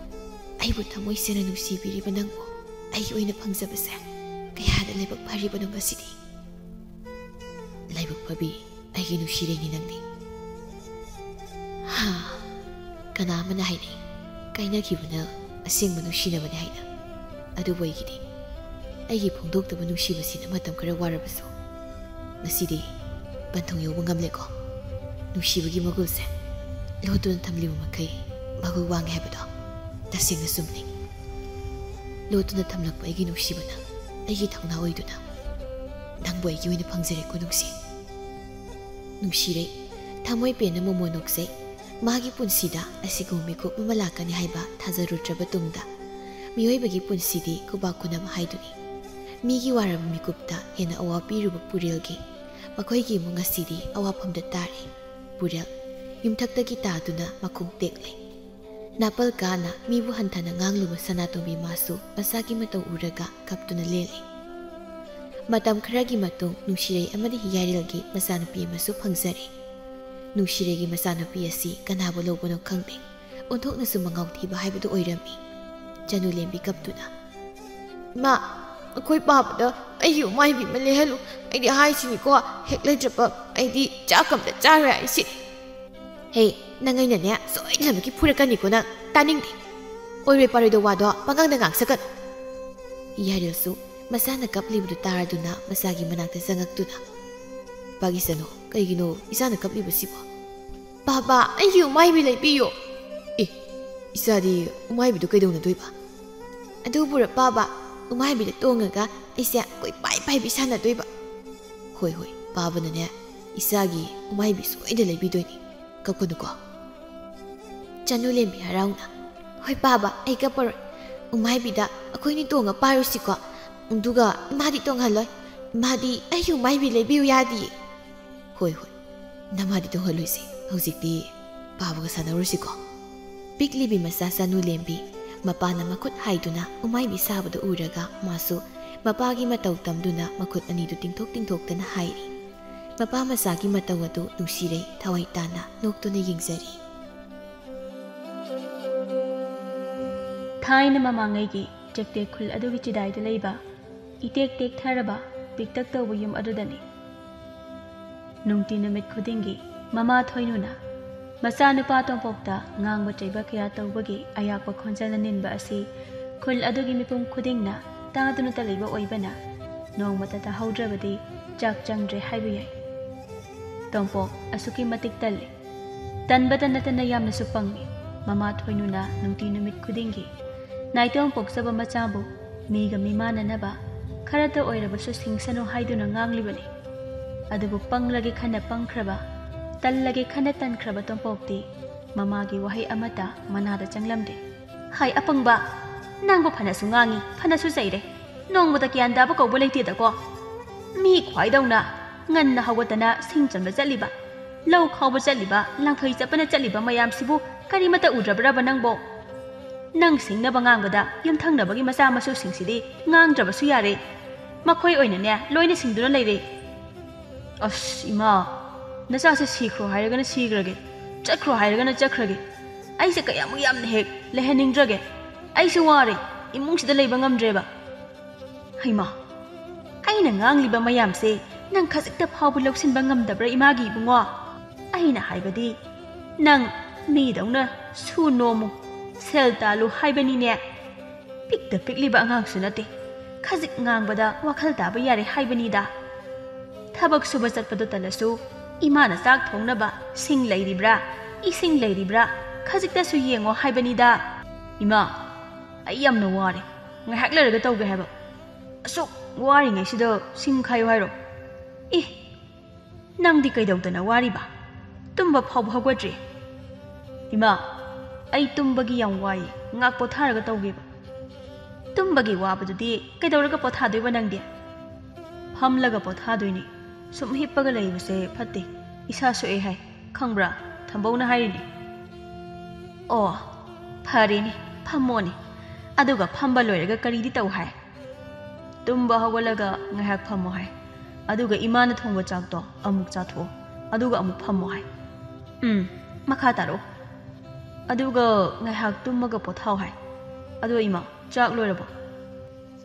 ꯑꯩꯕꯨ ꯊꯃꯣꯏ ꯁꯦꯡꯅ ꯅꯨꯡꯁꯤꯕꯤꯔꯤꯕ ꯅꯪꯕꯨ ꯑꯩꯒꯤ ꯑꯣꯏꯅ ꯐꯪꯖꯕꯁꯦ ꯀꯌꯥꯗ ꯂꯥꯏꯕꯛ ꯐꯔꯤꯕꯅꯣ ꯉꯁꯤꯗꯤ ꯂꯥꯏꯕꯛ ꯐꯕꯤ ꯑꯩꯒꯤ ꯅꯨꯡꯁꯤꯔꯩꯅꯤ ꯅꯪꯗꯤ ꯀꯅꯥ ꯑꯃꯅ ꯍꯥꯏꯅꯩ ꯀꯥꯏꯅꯈꯤꯕꯅ ꯑꯁꯦꯡꯕ ꯅꯨꯡꯁꯤꯅꯕꯅꯤ ꯍꯥꯏꯅ ꯑꯗꯨꯕꯨ ꯑꯩꯒꯤꯗꯤ ꯑꯩꯒꯤ ꯐꯣꯡꯗꯣꯛꯇꯕ ꯅꯨꯡꯁꯤꯕꯁꯤꯅ ꯃꯇꯝ ꯈꯔ ꯋꯥꯔꯕꯁꯨ ꯉꯁꯤꯗꯤ ꯄꯟꯊꯨꯡ ꯌꯧꯕ ꯉꯝꯂꯦꯀꯣ ꯅꯨꯡꯁꯤꯕꯒꯤ ꯃꯒꯨꯜꯁꯦ ꯂꯣꯠꯇꯨꯅ ꯊꯝꯂꯤꯕ ꯃꯈꯩ ꯃꯒꯨꯜ ꯋꯥꯡꯉꯦ ꯍꯥꯏꯕꯗꯣ ꯇꯁꯦꯡꯅ ꯆꯨꯝꯅꯤ ꯂꯣꯠꯇꯨꯅ ꯊꯝꯂꯛꯄ ꯑꯩꯒꯤ ꯅꯨꯡꯁꯤꯕꯅ ꯑꯩꯒꯤ ꯊꯧꯅꯥ ꯑꯣꯏꯗꯨꯅ ꯅꯪꯕꯨ ꯑꯩꯒꯤ ꯑꯣꯏꯅ ꯐꯪꯖꯔꯦꯀꯣ ꯅꯨꯡꯁꯤꯔꯩ ꯊꯃꯣꯏ ꯄꯦꯟꯅ ꯃꯣꯃꯣ ꯅꯣꯛꯆꯩ ꯃꯥꯒꯤ ꯄꯨꯟꯁꯤꯗ ꯑꯁꯤꯒꯨꯝꯕ ꯃꯤꯀꯨꯞ ꯑꯃ ꯂꯥꯛꯀꯅꯤ ꯍꯥꯏꯕ ꯊꯥꯖꯔꯨꯗ꯭ꯔꯕ ꯇꯨꯡꯗ ꯃꯤꯑꯣꯏꯕꯒꯤ ꯄꯨꯟꯁꯤꯗꯤ ꯈꯨꯕꯥꯛ ꯈꯨꯅꯝ ꯍꯥꯏꯗꯨꯅꯤ ꯃꯤꯒꯤ ꯋꯥꯔꯕ ꯃꯤꯀꯨꯞꯇ ꯍꯦꯟꯅ ꯑꯋꯥ ꯄꯤꯔꯨꯕ ꯄꯨꯔꯦꯜꯒꯤ ꯃꯈꯣꯏꯒꯤ ꯏꯃꯨꯡ ꯑꯁꯤꯗꯤ ꯑꯋꯥꯐꯝꯗ ꯇꯥꯔꯤ ꯄꯨꯔꯦꯜ ꯌꯨꯝꯊꯛꯇꯒꯤ ꯇꯥꯗꯨꯅ ꯃꯈꯣꯡ ꯇꯦꯛꯂꯦ ꯅꯥꯄꯜ ꯀꯥꯅ ꯃꯤꯕꯨ ꯍꯟꯊꯅ ꯉꯥꯡꯂꯨꯕ ꯁꯅꯥꯇꯣꯝꯕꯤ ꯃꯥꯁꯨ ꯃꯁꯥꯒꯤ ꯃꯇꯧ ꯎꯔꯒ ꯀꯞꯇꯨꯅ ꯂꯦꯜꯂꯤ꯫ ꯃꯇꯝ ꯈꯔꯒꯤ ꯃꯇꯨꯡ ꯅꯨꯡꯁꯤꯔꯩ ꯑꯃꯗꯤ ꯍꯤꯌꯥꯏꯔꯦꯜꯒꯤ ꯃꯆꯥꯅꯨꯄꯤ ꯑꯃꯁꯨ ꯐꯪꯖꯔꯦ꯫ ꯅꯨꯡꯁꯤꯔꯩꯒꯤ ꯃꯆꯥꯅꯨꯄꯤ ꯑꯁꯤ ꯀꯅꯥꯕꯨ ꯂꯧꯕꯅꯣ ꯈꯪꯗꯦ, ꯑꯣꯟꯊꯣꯛꯅꯁꯨ ꯃꯉꯥꯎ ꯊꯤꯕ ꯍꯥꯏꯕꯗꯨ ꯑꯣꯏꯔꯝꯃꯤ꯫ ꯆꯅꯨꯂꯦꯝꯕꯤ ꯀꯞꯇꯨꯅ "ꯏꯃꯥ, ꯑꯩꯈꯣꯏ ꯄꯥꯕꯗ ꯑꯩꯒꯤ ꯎꯃꯥꯏꯕꯤ ꯑꯃ ꯂꯩꯍꯜꯂꯨ, ꯑꯩꯗꯤ ꯍꯥꯏꯁꯤꯅꯤꯀꯣ, ꯍꯦꯛ ꯂꯩꯇ꯭ꯔꯕ ꯑꯩꯗꯤ ꯆꯥꯛ ꯑꯝꯇ ꯆꯥꯔꯣꯏ ꯍꯥꯏꯁꯤ꯫ ꯍꯦ, ꯅꯪ ꯑꯩꯅꯅꯦ ꯁꯣꯏꯗꯅꯃꯛꯀꯤ ꯐꯨꯔꯛꯀꯅꯤꯀꯣ ꯅꯪ, ꯇꯥꯅꯤꯡꯗꯦ꯫ ꯑꯣꯏꯔꯣꯏ ꯄꯥꯔꯣꯏꯗ ꯋꯥꯗꯣ ꯄꯪꯉꯥꯡꯗ ꯉꯥꯡꯁꯛꯀꯅꯨ꯫ ꯍꯤꯌꯥꯏꯔꯦꯜꯁꯨ ꯃꯆꯥꯅ ꯀꯞꯂꯤꯕꯗꯨ ꯇꯥꯔꯗꯨꯅ ꯃꯆꯥꯒꯤ ꯃꯅꯥꯛꯇ ꯆꯪꯉꯛꯇꯨꯅ "ꯄꯥꯒꯤꯁꯅꯨ, ꯀꯩꯒꯤꯅꯣ ꯏꯆꯥꯅ ꯀꯞꯂꯤꯕꯁꯤꯕꯣ?" "ꯕꯥꯕꯥ, ꯑꯩꯒꯤ ꯎꯃꯥꯏꯕꯤ ꯂꯩꯕꯤꯌꯨ." "ꯑꯦ, ꯏꯆꯥꯗꯤ ꯎꯃꯥꯏꯕꯤꯗꯨ ꯀꯩꯗꯧꯅꯗꯣꯏꯕ?" "ꯑꯗꯨꯕꯨꯔ ꯄꯥꯕ, ꯎꯃꯥꯏꯕꯤꯗ ꯇꯣꯡꯉꯒ ꯑꯩꯁꯦ ꯀꯣꯏꯄꯥꯏ ꯄꯥꯏꯕꯤ ꯁꯥꯟꯅꯗꯣꯏꯕ." "ꯍꯣꯏ ꯍꯣꯏ, ꯄꯥꯕꯅꯅꯦ ꯏꯆꯥꯒꯤ ꯎꯃꯥꯏꯕꯤ ꯁꯣꯏꯗ ꯂꯩꯕꯤꯗꯣꯏꯅꯤ, ꯀꯞꯀꯅꯨꯀꯣ." ꯆꯅꯨꯂꯦꯝꯕꯤ ꯍꯔꯥꯎꯅ "ꯍꯣꯏ ꯄꯥꯕ, ꯑꯩ ꯀꯞꯄꯔꯣꯏ. ꯎꯃꯥꯏꯕꯤꯗ ꯑꯩꯈꯣꯏꯅꯤ ꯇꯣꯡꯉ ꯄꯥꯏꯔꯨꯁꯤꯀꯣ, ꯑꯗꯨꯒ ꯏꯃꯥꯗꯤ ꯇꯣꯡꯍꯜꯂꯣꯏ. ꯏꯃꯥꯗꯤ ꯑꯩꯒꯤ ꯎꯃꯥꯏꯕꯤ ꯂꯩꯕꯤꯌꯨ ꯌꯥꯗꯤꯌꯦ." "ꯍꯣꯏ ꯍꯣꯏ, ꯅꯃꯥꯗꯤ ꯇꯣꯡꯍꯜꯂꯣꯏꯁꯤ. ꯍꯧꯖꯤꯛꯇꯤ ꯄꯥꯕꯒ ꯁꯥꯟꯅꯔꯨꯁꯤꯀꯣ." ꯄꯤꯛꯂꯤꯕꯤ ꯃꯆꯥ ꯆꯅꯨꯂꯦꯝꯕꯤ ꯃꯄꯥꯅ ꯃꯈꯨꯠ ꯍꯥꯏꯗꯨꯅ ꯎꯃꯥꯏꯕꯤ ꯁꯥꯕꯗꯨ ꯎꯔꯒ ꯃꯥꯁꯨ ꯃꯄꯥꯒꯤ ꯃꯇꯧ ꯇꯝꯗꯨꯅ ꯃꯈꯨꯠ ꯑꯅꯤꯗꯨ ꯇꯤꯡꯊꯣꯛ ꯇꯤꯡꯊꯣꯛꯇꯅ ꯍꯥꯏꯔꯤ꯫ ꯃꯄꯥ ꯃꯆꯥꯒꯤ ꯃꯇꯧ ꯑꯗꯨ ꯅꯨꯡꯁꯤꯔꯩ ꯊꯋꯥꯏ ꯇꯥꯅ ꯅꯣꯛꯇꯨꯅ ꯌꯦꯡꯖꯔꯤ꯫ ꯊꯥꯏꯅ ꯃꯃꯥꯡꯉꯩꯒꯤ ꯆꯦꯛꯇꯦꯛ ꯈꯨꯜ ꯑꯗꯨꯒꯤ ꯆꯤꯗꯥꯏꯗ ꯂꯩꯕ ꯏꯇꯦꯛ ꯇꯦꯛꯊꯔꯕ ꯄꯤꯛꯇꯛ ꯇꯧꯕ ꯌꯨꯝ ꯑꯗꯨꯗꯅꯤ꯫ ꯅꯨꯡꯇꯤ ꯅꯨꯃꯤꯠ ꯈꯨꯗꯤꯡꯒꯤ ꯃꯃꯥ ꯊꯣꯏꯅꯨꯅ ꯃꯆꯥꯅꯨꯄꯥ ꯇꯣꯝꯄꯣꯛꯇ ꯉꯥꯡꯕ ꯆꯩꯕ ꯀꯌꯥ ꯇꯧꯕꯒꯤ ꯑꯌꯥꯛꯄ ꯈꯣꯟꯖꯦꯜꯅ ꯅꯤꯟꯕ ꯑꯁꯤ ꯈꯨꯜ ꯑꯗꯨꯒꯤ ꯃꯤꯄꯨꯝ ꯈꯨꯗꯤꯡꯅ ꯇꯥꯗꯨꯅꯇ ꯂꯩꯕ ꯑꯣꯏꯕꯅ ꯅꯣꯡꯃꯇ ꯇꯥꯍꯧꯗ꯭ꯔꯕꯗꯤ ꯆꯥꯛ ꯆꯪꯗ꯭ꯔꯦ ꯍꯥꯏꯕ ꯌꯥꯏ꯫ ꯇꯣꯝꯄꯣꯛ ꯑꯁꯨꯛꯀꯤ ꯃꯇꯤꯛ ꯇꯜꯂꯤ, ꯇꯟꯕꯇ ꯅꯠꯇꯅ ꯌꯥꯝꯅꯁꯨ ꯄꯪꯉꯤ꯫ ꯃꯃꯥ ꯊꯣꯏꯅꯨꯅ ꯅꯨꯡꯇꯤ ꯅꯨꯃꯤꯠ ꯈꯨꯗꯤꯡꯒꯤ ꯅꯥꯏꯇꯣꯝ ꯄꯣꯛꯆꯕ ꯃꯆꯥꯕꯨ ꯃꯤꯒ ꯃꯤꯃꯥꯟꯅꯅꯕ ꯈꯔꯇ ꯑꯣꯏꯔꯕꯁꯨ ꯁꯤꯡꯁꯅꯨ ꯍꯥꯏꯗꯨꯅ ꯉꯥꯡꯂꯤꯕꯅꯤ꯫ ꯑꯗꯨꯕꯨ ꯄꯪꯂꯒꯦ ꯈꯟꯅ ꯄꯪꯈ꯭ꯔꯕ, ꯇꯜꯂꯒꯦ ꯈꯟꯅ ꯇꯟꯈ꯭ꯔꯕ ꯇꯣꯝꯄꯣꯛꯇꯤ ꯃꯃꯥꯒꯤ ꯋꯥꯍꯩ ꯑꯃꯠꯇ ꯃꯅꯥꯗ ꯆꯪꯂꯝꯗꯦ꯫ "ꯍꯥꯏ ꯑꯄꯪꯕ, ꯅꯪꯕꯨ ꯐꯅꯁꯨ ꯉꯥꯡꯉꯤ, ꯐꯅꯁꯨ ꯆꯩꯔꯦ. ꯅꯣꯡꯃꯇ ꯒ꯭ꯌꯥꯟ ꯇꯥꯕ ꯀꯧꯕ ꯂꯩꯇꯦꯗꯀꯣ. ꯃꯤ ꯈ꯭ꯋꯥꯏꯗꯧꯅ ꯉꯟꯅ ꯍꯧꯒꯠꯇꯅ ꯁꯤꯡ ꯆꯟꯕ ꯆꯠꯂꯤꯕ, ꯂꯧ ꯈꯥꯎꯕ ꯆꯠꯂꯤꯕ, ꯂꯥꯡꯐꯩ ꯆꯠꯄꯅ ꯆꯠꯂꯤꯕ ꯃꯌꯥꯝꯁꯤꯕꯨ ꯀꯔꯤꯃꯠꯇ ꯎꯗ꯭ꯔꯕ꯭ꯔꯕ ꯅꯪꯕꯣ? ꯅꯪ ꯁꯤꯡꯅꯕ ꯉꯥꯡꯕꯗ ꯌꯨꯝꯊꯪꯅꯕꯒꯤ ꯃꯆꯥ ꯃꯁꯨꯁꯤꯡꯁꯤꯗꯤ ꯉꯥꯡꯗ꯭ꯔꯕꯁꯨ ꯌꯥꯔꯦ. ꯃꯈꯣꯏ ꯑꯣꯏꯅꯅꯦ ꯂꯣꯏꯅ ꯁꯤꯡꯗꯨꯅ ꯂꯩꯔꯦ." "ꯑꯁ ꯏꯃꯥ, ꯅꯆꯥꯁꯦ ꯁꯤꯈ꯭ꯔꯣ ꯍꯥꯏꯔꯒꯅ ꯁꯤꯈ꯭ꯔꯒꯦ, ꯆꯠꯈ꯭ꯔꯣ ꯍꯥꯏꯔꯒꯅ ꯆꯠꯈ꯭ꯔꯒꯦ. ꯑꯩꯁꯦ ꯀꯌꯥꯃꯨꯛ ꯌꯥꯝꯅ ꯍꯦꯛ ꯂꯩꯍꯟꯅꯤꯡꯗ꯭ꯔꯒꯦ. ꯑꯩꯁꯦ ꯋꯥꯔꯦ, ꯏꯃꯨꯡꯁꯤꯗ ꯂꯩꯕ ꯉꯝꯗ꯭ꯔꯦꯕ." "ꯍꯩꯃꯥ, ꯑꯩꯅ ꯉꯥꯡꯂꯤꯕ ꯃꯌꯥꯝꯁꯦ ꯅꯪ ꯈꯖꯤꯛꯇ ꯐꯥꯎꯕ ꯂꯧꯁꯤꯟꯕ ꯉꯝꯗꯕ꯭ꯔꯥ ꯏꯃꯥꯒꯤ ꯏꯕꯨꯡꯉꯣ? ꯑꯩꯅ ꯍꯥꯏꯕꯗꯤ ꯅꯪ ꯃꯤꯗꯧꯅ ꯁꯨ ꯅꯣꯝꯃꯨ, ꯁꯦꯜ ꯇꯥꯜꯂꯨ ꯍꯥꯏꯕꯅꯤꯅꯦ. ꯄꯤꯛꯇ ꯄꯤꯛꯂꯤꯕ ꯑꯉꯥꯡꯁꯨ ꯅꯠꯇꯦ, ꯈꯖꯤꯛ ꯉꯥꯡꯕꯗ ꯋꯥꯈꯜ ꯇꯥꯕ ꯌꯥꯔꯦ ꯍꯥꯏꯕꯅꯤꯗ. ꯊꯕꯛ ꯁꯨꯕ ꯆꯠꯄꯗꯣ ꯇꯜꯂꯁꯨ ꯏꯃꯥꯅ ꯆꯥꯛ ꯊꯣꯡꯅꯕ ꯁꯤꯡ ꯂꯩꯔꯤꯕ꯭ꯔꯥ, ꯏꯁꯤꯡ ꯂꯩꯔꯤꯕ꯭ꯔꯥ ꯈꯖꯤꯛꯇꯁꯨ ꯌꯦꯡꯉꯣ ꯍꯥꯏꯕꯅꯤꯗ." "ꯏꯃꯥ, ꯑꯩ ꯌꯥꯝꯅ ꯋꯥꯔꯦ, ꯉꯥꯏꯍꯥꯛ ꯂꯩꯔꯒ ꯇꯧꯒꯦ ꯍꯥꯏꯕ." "ꯑꯁꯨꯛ ꯋꯥꯔꯤꯉꯩꯁꯤꯗ ꯁꯤꯡ ꯈꯥꯏꯌꯨ ꯍꯥꯏꯔꯣ? ꯑꯦ, ꯅꯪꯗꯤ ꯀꯩꯗꯧꯗꯅ ꯋꯥꯔꯤꯕ? ꯇꯨꯝꯕ ꯐꯥꯎꯕ ꯍꯧꯒꯠꯇ꯭ꯔꯤ." "ꯏꯃꯥ, ꯑꯩ ꯇꯨꯝꯕꯒꯤ ꯌꯥꯝ ꯋꯥꯏꯌꯦ, ꯉꯥꯛ ꯄꯣꯊꯥꯔꯒ ꯇꯧꯒꯦꯕ." "ꯇꯨꯝꯕꯒꯤ ꯋꯥꯕꯗꯨꯗꯤ ꯀꯩꯗꯧꯔꯒ ꯄꯣꯊꯥꯗꯣꯏꯕ ꯅꯪꯗꯤ?" "ꯐꯝꯂꯒ ꯄꯣꯊꯥꯗꯣꯏꯅꯤ. ꯁꯨꯝ ꯍꯤꯞꯄꯒ ꯂꯩꯕꯁꯦ ꯐꯠꯇꯦ, ꯏꯁꯥ ꯁꯣꯛꯑꯦ ꯍꯥꯏ, ꯈꯪꯕ꯭ꯔꯥ? ꯊꯝꯕꯧꯅ ꯍꯥꯏꯔꯤꯅꯤ." "ꯑꯣ, ꯐꯔꯦꯅꯦ, ꯐꯝꯃꯣꯅꯦ. ꯑꯗꯨꯒ ꯐꯝꯕ ꯂꯣꯏꯔꯒ ꯀꯔꯤꯗꯤ ꯇꯧ ꯍꯥꯏ?" "ꯇꯨꯝꯕ ꯍꯧꯒꯠꯂꯒ ꯉꯥꯏꯍꯥꯛ ꯐꯝꯃꯣ ꯍꯥꯏ, ꯑꯗꯨꯒ ꯏꯃꯥꯅ ꯊꯣꯡꯕ ꯆꯥꯛꯇꯣ ꯑꯃꯨꯛ ꯆꯥꯊꯣꯛꯑꯣ, ꯑꯗꯨꯒ ꯑꯃꯨꯛ ꯐꯝꯃꯣ ꯍꯥꯏ." "ꯃꯈꯥ ꯇꯥꯔꯛꯑꯣ." "ꯑꯗꯨꯒ ꯉꯥꯏꯍꯥꯛ ꯇꯨꯝꯃꯒ ꯄꯣꯊꯥꯎ ꯍꯥꯏ." "ꯑꯗꯣ ꯏꯃꯥ, ꯆꯥꯛ ꯂꯣꯏꯔꯕꯣ?"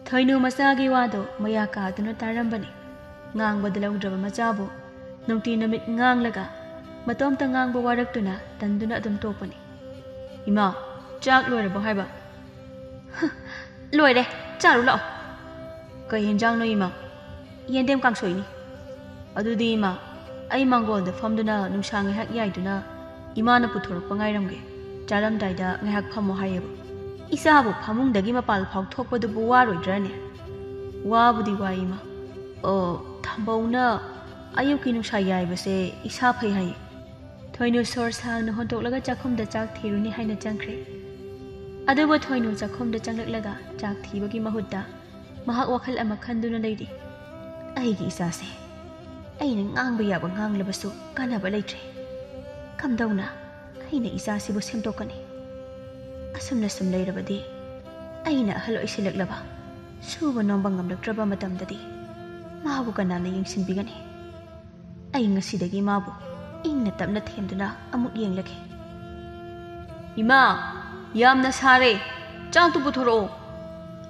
ꯊꯣꯏꯅꯨ ꯃꯆꯥꯒꯤ ꯋꯥꯗꯣ ꯃꯌꯥ ꯀꯥꯗꯨꯅ ꯇꯥꯔꯝꯕꯅꯤ꯫ ꯉꯥꯡꯕꯗ ꯂꯧꯗ꯭ꯔꯕ ꯃꯆꯥꯕꯨ ꯅꯨꯡꯇꯤ ꯅꯨꯃꯤꯠ ꯉꯥꯡꯂꯒ ꯃꯇꯣꯝꯇ ꯉꯥꯡꯕ ꯋꯥꯔꯛꯇꯨꯅ ꯇꯟꯗꯨꯅ ꯑꯗꯨꯝ ꯇꯣꯛꯄꯅꯤ꯫ "ꯏꯃꯥ, ꯆꯥꯛ ꯂꯣꯏꯔꯕꯣ ꯍꯥꯏꯕ?" "ꯂꯣꯏꯔꯦ, ꯆꯥꯔꯨ ꯂꯥꯛꯑꯣ." "ꯀꯩ ꯌꯦꯟꯖꯥꯡꯅꯣ ꯏꯃꯥ?" "ꯌꯦꯟꯗꯦꯝ ꯀꯥꯡꯁꯣꯏꯅꯤ." "ꯑꯗꯨꯗꯤ ꯏꯃꯥ, ꯑꯩ ꯃꯥꯡꯒꯣꯜꯗ ꯐꯝꯗꯨꯅ ꯅꯨꯡꯁꯥ ꯉꯥꯏꯍꯥꯛ ꯌꯥꯏꯗꯨꯅ ꯏꯃꯥꯅ ꯄꯨꯊꯣꯔꯛꯄ ꯉꯥꯏꯔꯝꯒꯦ. ꯆꯥꯔꯝꯗꯥꯏꯗ ꯉꯥꯏꯍꯥꯛ ꯐꯝꯃꯣ ꯍꯥꯏꯌꯦꯕ." "ꯏꯆꯥꯕꯨ ꯐꯃꯨꯡꯗꯒꯤ ꯃꯄꯥꯜ ꯐꯥꯎ ꯊꯣꯛꯄꯗꯨꯕꯨ ꯋꯥꯔꯣꯏꯗ꯭ꯔꯅꯦ?" "ꯋꯥꯕꯨꯗꯤ ꯋꯥꯏ ꯏꯃꯥ. ꯊꯝꯕꯧꯅ ꯑꯌꯨꯛꯀꯤ ꯅꯨꯡꯁꯥ ꯌꯥꯏꯕꯁꯦ ꯏꯁꯥ ꯐꯩ ꯍꯥꯏꯌꯦ." ꯊꯣꯏꯅꯨ ꯁꯣꯔ ꯁꯥꯡꯅ ꯍꯣꯟꯇꯣꯛꯂꯒ ꯆꯥꯛꯈꯨꯝꯗ ꯆꯥꯛ ꯊꯤꯔꯨꯅꯤ ꯍꯥꯏꯅ ꯆꯪꯈ꯭ꯔꯦ꯫ ꯑꯗꯨꯕꯨ ꯊꯣꯏꯅꯨ ꯆꯥꯛꯈꯨꯝꯗ ꯆꯪꯂꯛꯂꯒ ꯆꯥꯛ ꯊꯤꯕꯒꯤ ꯃꯍꯨꯠꯇ ꯃꯍꯥꯛ ꯋꯥꯈꯜ ꯑꯃ ꯈꯟꯗꯨꯅ ꯂꯩꯔꯤ꯫ "ꯑꯩꯒꯤ ꯏꯆꯥꯁꯦ ꯑꯩꯅ ꯉꯥꯡꯕ ꯌꯥꯕ ꯉꯥꯡꯂꯕꯁꯨ ꯀꯥꯟꯅꯕ ꯂꯩꯇ꯭ꯔꯦ. ꯀꯝꯗꯧꯅ ꯑꯩꯅ ꯏꯆꯥꯁꯤꯕꯨ ꯁꯦꯝꯗꯣꯛꯀꯅꯤ? asumna sum leirabadi aina ahal oisilaklaba suba nomba ngamlakraba matamdadi mabu kanana yengsinbigani ai ngasidagi mabu ingna tapna themduna amuk yenglake ima yamna sare chang tu puthoro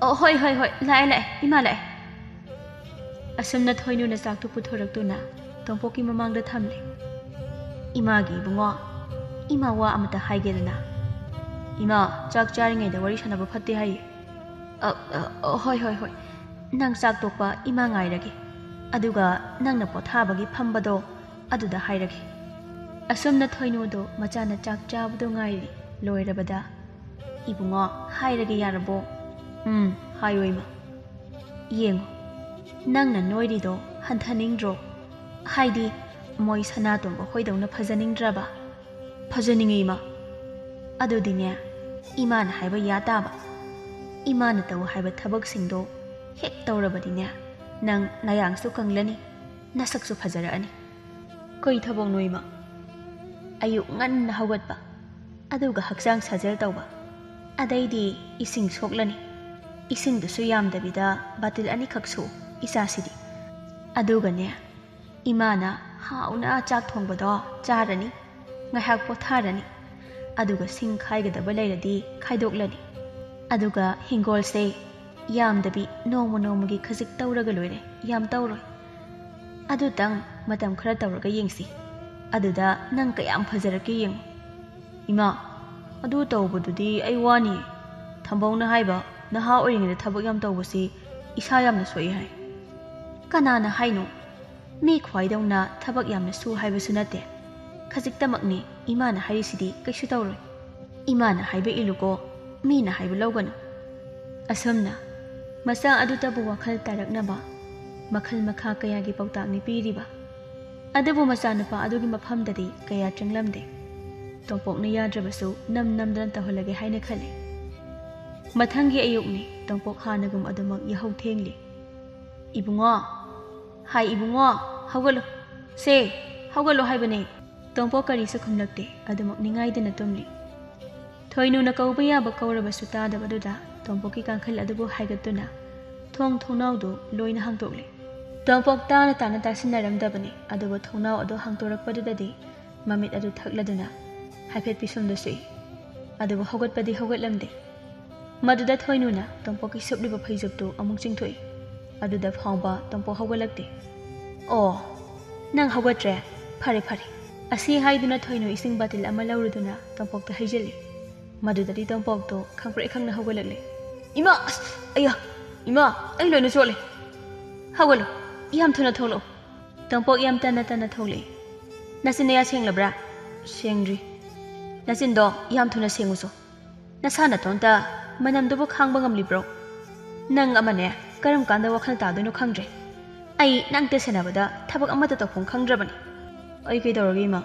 oh hoi hoi hoi lai ima lai asumna thoinu na chak tu puthoraktuna tongpoki mamangda thamle imagi bungo ima wa amata haigedana ima chak charingai da wari sanaba phatte hai hoi hoi hoi nang chak tokpa ima ngairage aduga nangna pothabagi phambado aduda hairage asumna thoinu do machana chak chabdo ngairi loirabada ibungo hairage yarabo hayoima yengo nangna noiri do hanthaningdro haidi moi sanatomba hoidawna phajaningdraba phajaningima adudine imana haiba yataba imana taw haiba thabak singdo hek tawrabadine nang nayangsu kanglani nasaksu phajarani koi thabong noima ayu ngan hawgatba aduga haksang sajal tawba adaidi ising soklani ising dusu yamdabida batil ani khaksu isasidi adugane imana hauna chak thongbado charani ngahak potharani aduga sing khaigadaba leiradi khaidoklani aduga hingolse yamdabi nomo gi khajik tawraga loire yam tawroi adutang matam khara tawraga yengsi aduda nang kayam phajarake yeng ima adu tawbududi ai wani thambongna haiba naha oringida thabak yam tawbasi isa yamna soi hai kanana haino mi khwaidawna thabak yamna su haibasu nate khajik tamakni imana harisidi kaishu tawroi imana haiba iluko mina haiba lawganu asumna masa adutabu wakhal taraknaba makhal makha kayagi pautangni piriba adabu masa nupa adugi mafhamdadi kaya changlamde tongpokna yadrabasu namdan taholage haina khale mathangi ayukni tongpok hanagum adumak yahau thengli ibungo hai ibungo hawgalo se hawgalo haibane tongpok kari su khumlakte adumak ningai dena tumli thoinu na kauba yaba kaurabasu tadabaduda tongpoki kankhal adubu haigatuna thongnawdu loina hangtokle tongpok tana tasinaramdabani adubu thongnaw adu hangtorakpadudadi mamit adu thakladuna haifet pisumdusui adubu hawgatlamde maduda thoinuna tongpoki subliba phaijabtu amuk chingthoi aduda phawba tongpok hawgalakte oh nang hawgatre phare asi haiduna thoinu ising batil ama lauruduna tongpokta haijali madudadi tongpokto khangpre khangna hawgalakle ima aya ima ai loina chole hawgalo yam thuna tholo tongpok yam tana thole nasinaya senglabra sengri nasindo yam thuna senguso nasana tonta manamdubu khangba ngamlibro nang amane karam kanda wakhal tadoino khangdre ai nangte senabada thabak amata tofong khangdrabani ai kei doragi ma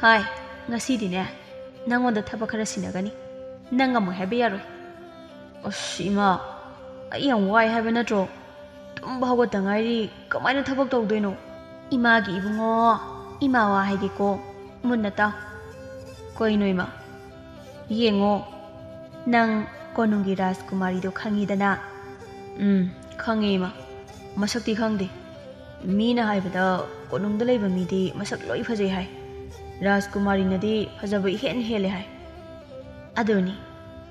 hai ngasidine nangonda thabak khara sinagani nangam hebe yaroi oshima ai yam wai hebe natro tumba hago tangairi kamaina thabak tawdoino imagi ibungo imawa haigi ko munnata koinoima yengo nang konungi 𝗏𝗵𝗶 do khangidana khangima masakti khangde mina haibada konungda leiba midi masak loi phajai hai 𝗏𝗵𝗶 nadi phajaba hen hele hai aduni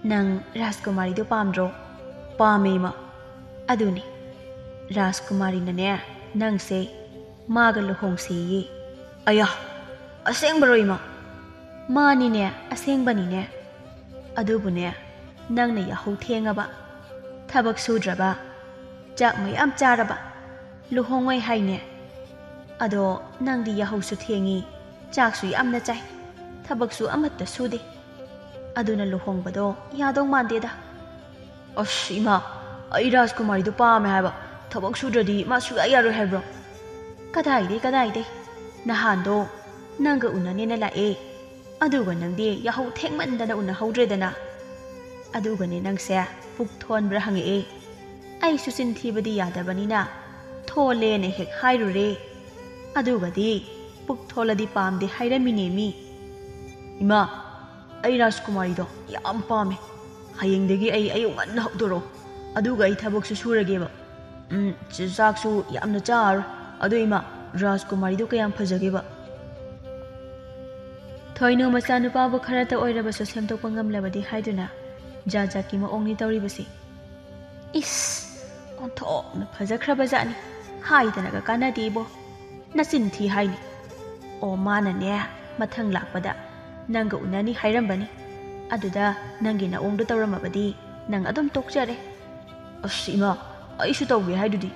nang 𝗏𝗵𝗶 do pamdro pamema aduni 𝗏𝗵𝗶 nane nang se maga luhongsi yi aya asengbaroima mani ne asengbani ne adubune nangna yahau thengaba thabak sudraba chak mayam charaba luhongoi haine ado nangdi yahau su thengi chak su yamna chai thabak su amatta sude aduna luhongbado yadong mandeda oshima ai 𝗏𝗵𝗶 do pame haiba thabak sudradi ma su ayaro haibro kadai de nahando nanga unane na lae aduga nangdi yahau thengmandana una haudredana adugane nangse puk thonbra hange ai susin thibadi yadabanina thole ne hek hairure adugadi puk tholadi pamde hairamine mi ima ai 𝗏𝗵𝗶 do yam pame ꯍꯌꯦꯡꯗꯒꯤ ꯑꯩ ꯑꯌꯨꯛ ꯉꯟꯅ ꯍꯧꯗꯣꯔꯛꯑꯣ ꯑꯗꯨꯒ ꯑꯩ ꯊꯕꯛꯁꯨ ꯁꯨꯔꯒꯦꯕ ꯆꯥꯛꯁꯨ ꯌꯥꯝꯅ ꯆꯥꯔꯣꯏ ꯑꯗꯣ ꯏꯃꯥ ꯔꯥꯖꯀꯨꯃꯥꯔꯤꯗꯣ ꯀꯌꯥꯝ ꯐꯖꯒꯦꯕ ꯊꯣꯏꯅꯨ ꯃꯆꯥꯅꯨꯄꯥꯕꯨ ꯈꯔꯇ ꯑꯣꯏꯔꯕꯁꯨ ꯁꯦꯝꯗꯣꯛꯄ ꯉꯝꯂꯕꯗꯤ ꯍꯥꯏꯗꯨꯅ ꯖꯥꯠ ꯖꯥꯠꯀꯤ ꯃꯑꯣꯡꯅꯤ ꯇꯧꯔꯤꯕꯁꯤ ꯏꯁ ꯑꯣꯟꯊꯣꯛꯅ ꯐꯖꯈ꯭ꯔꯕꯖꯥꯠꯅꯤ ꯍꯥꯏꯗꯅꯒ ꯀꯥꯟꯅꯗꯦꯕꯣ ꯅꯆꯤꯟ ꯊꯤ ꯍꯥꯏꯅꯤ ꯑꯣ ꯃꯥꯅꯅꯦ ꯃꯊꯪ ꯂꯥꯛꯄꯗ ꯅꯪꯒ ꯎꯅꯅꯤ ꯍꯥꯏꯔꯝꯕꯅꯤ ꯑꯗꯨꯗ ꯅꯪꯒꯤ ꯅꯑꯣꯡꯗꯣ ꯇꯧꯔꯝꯃꯕꯗꯤ ꯅꯪ ꯑꯗꯨꯝ ꯇꯣꯛꯆꯔꯦ ꯑꯁ ꯏꯃꯥ ꯑꯩꯁꯨ ꯇꯧꯒꯦ ꯍꯥꯏꯗꯨꯗꯤ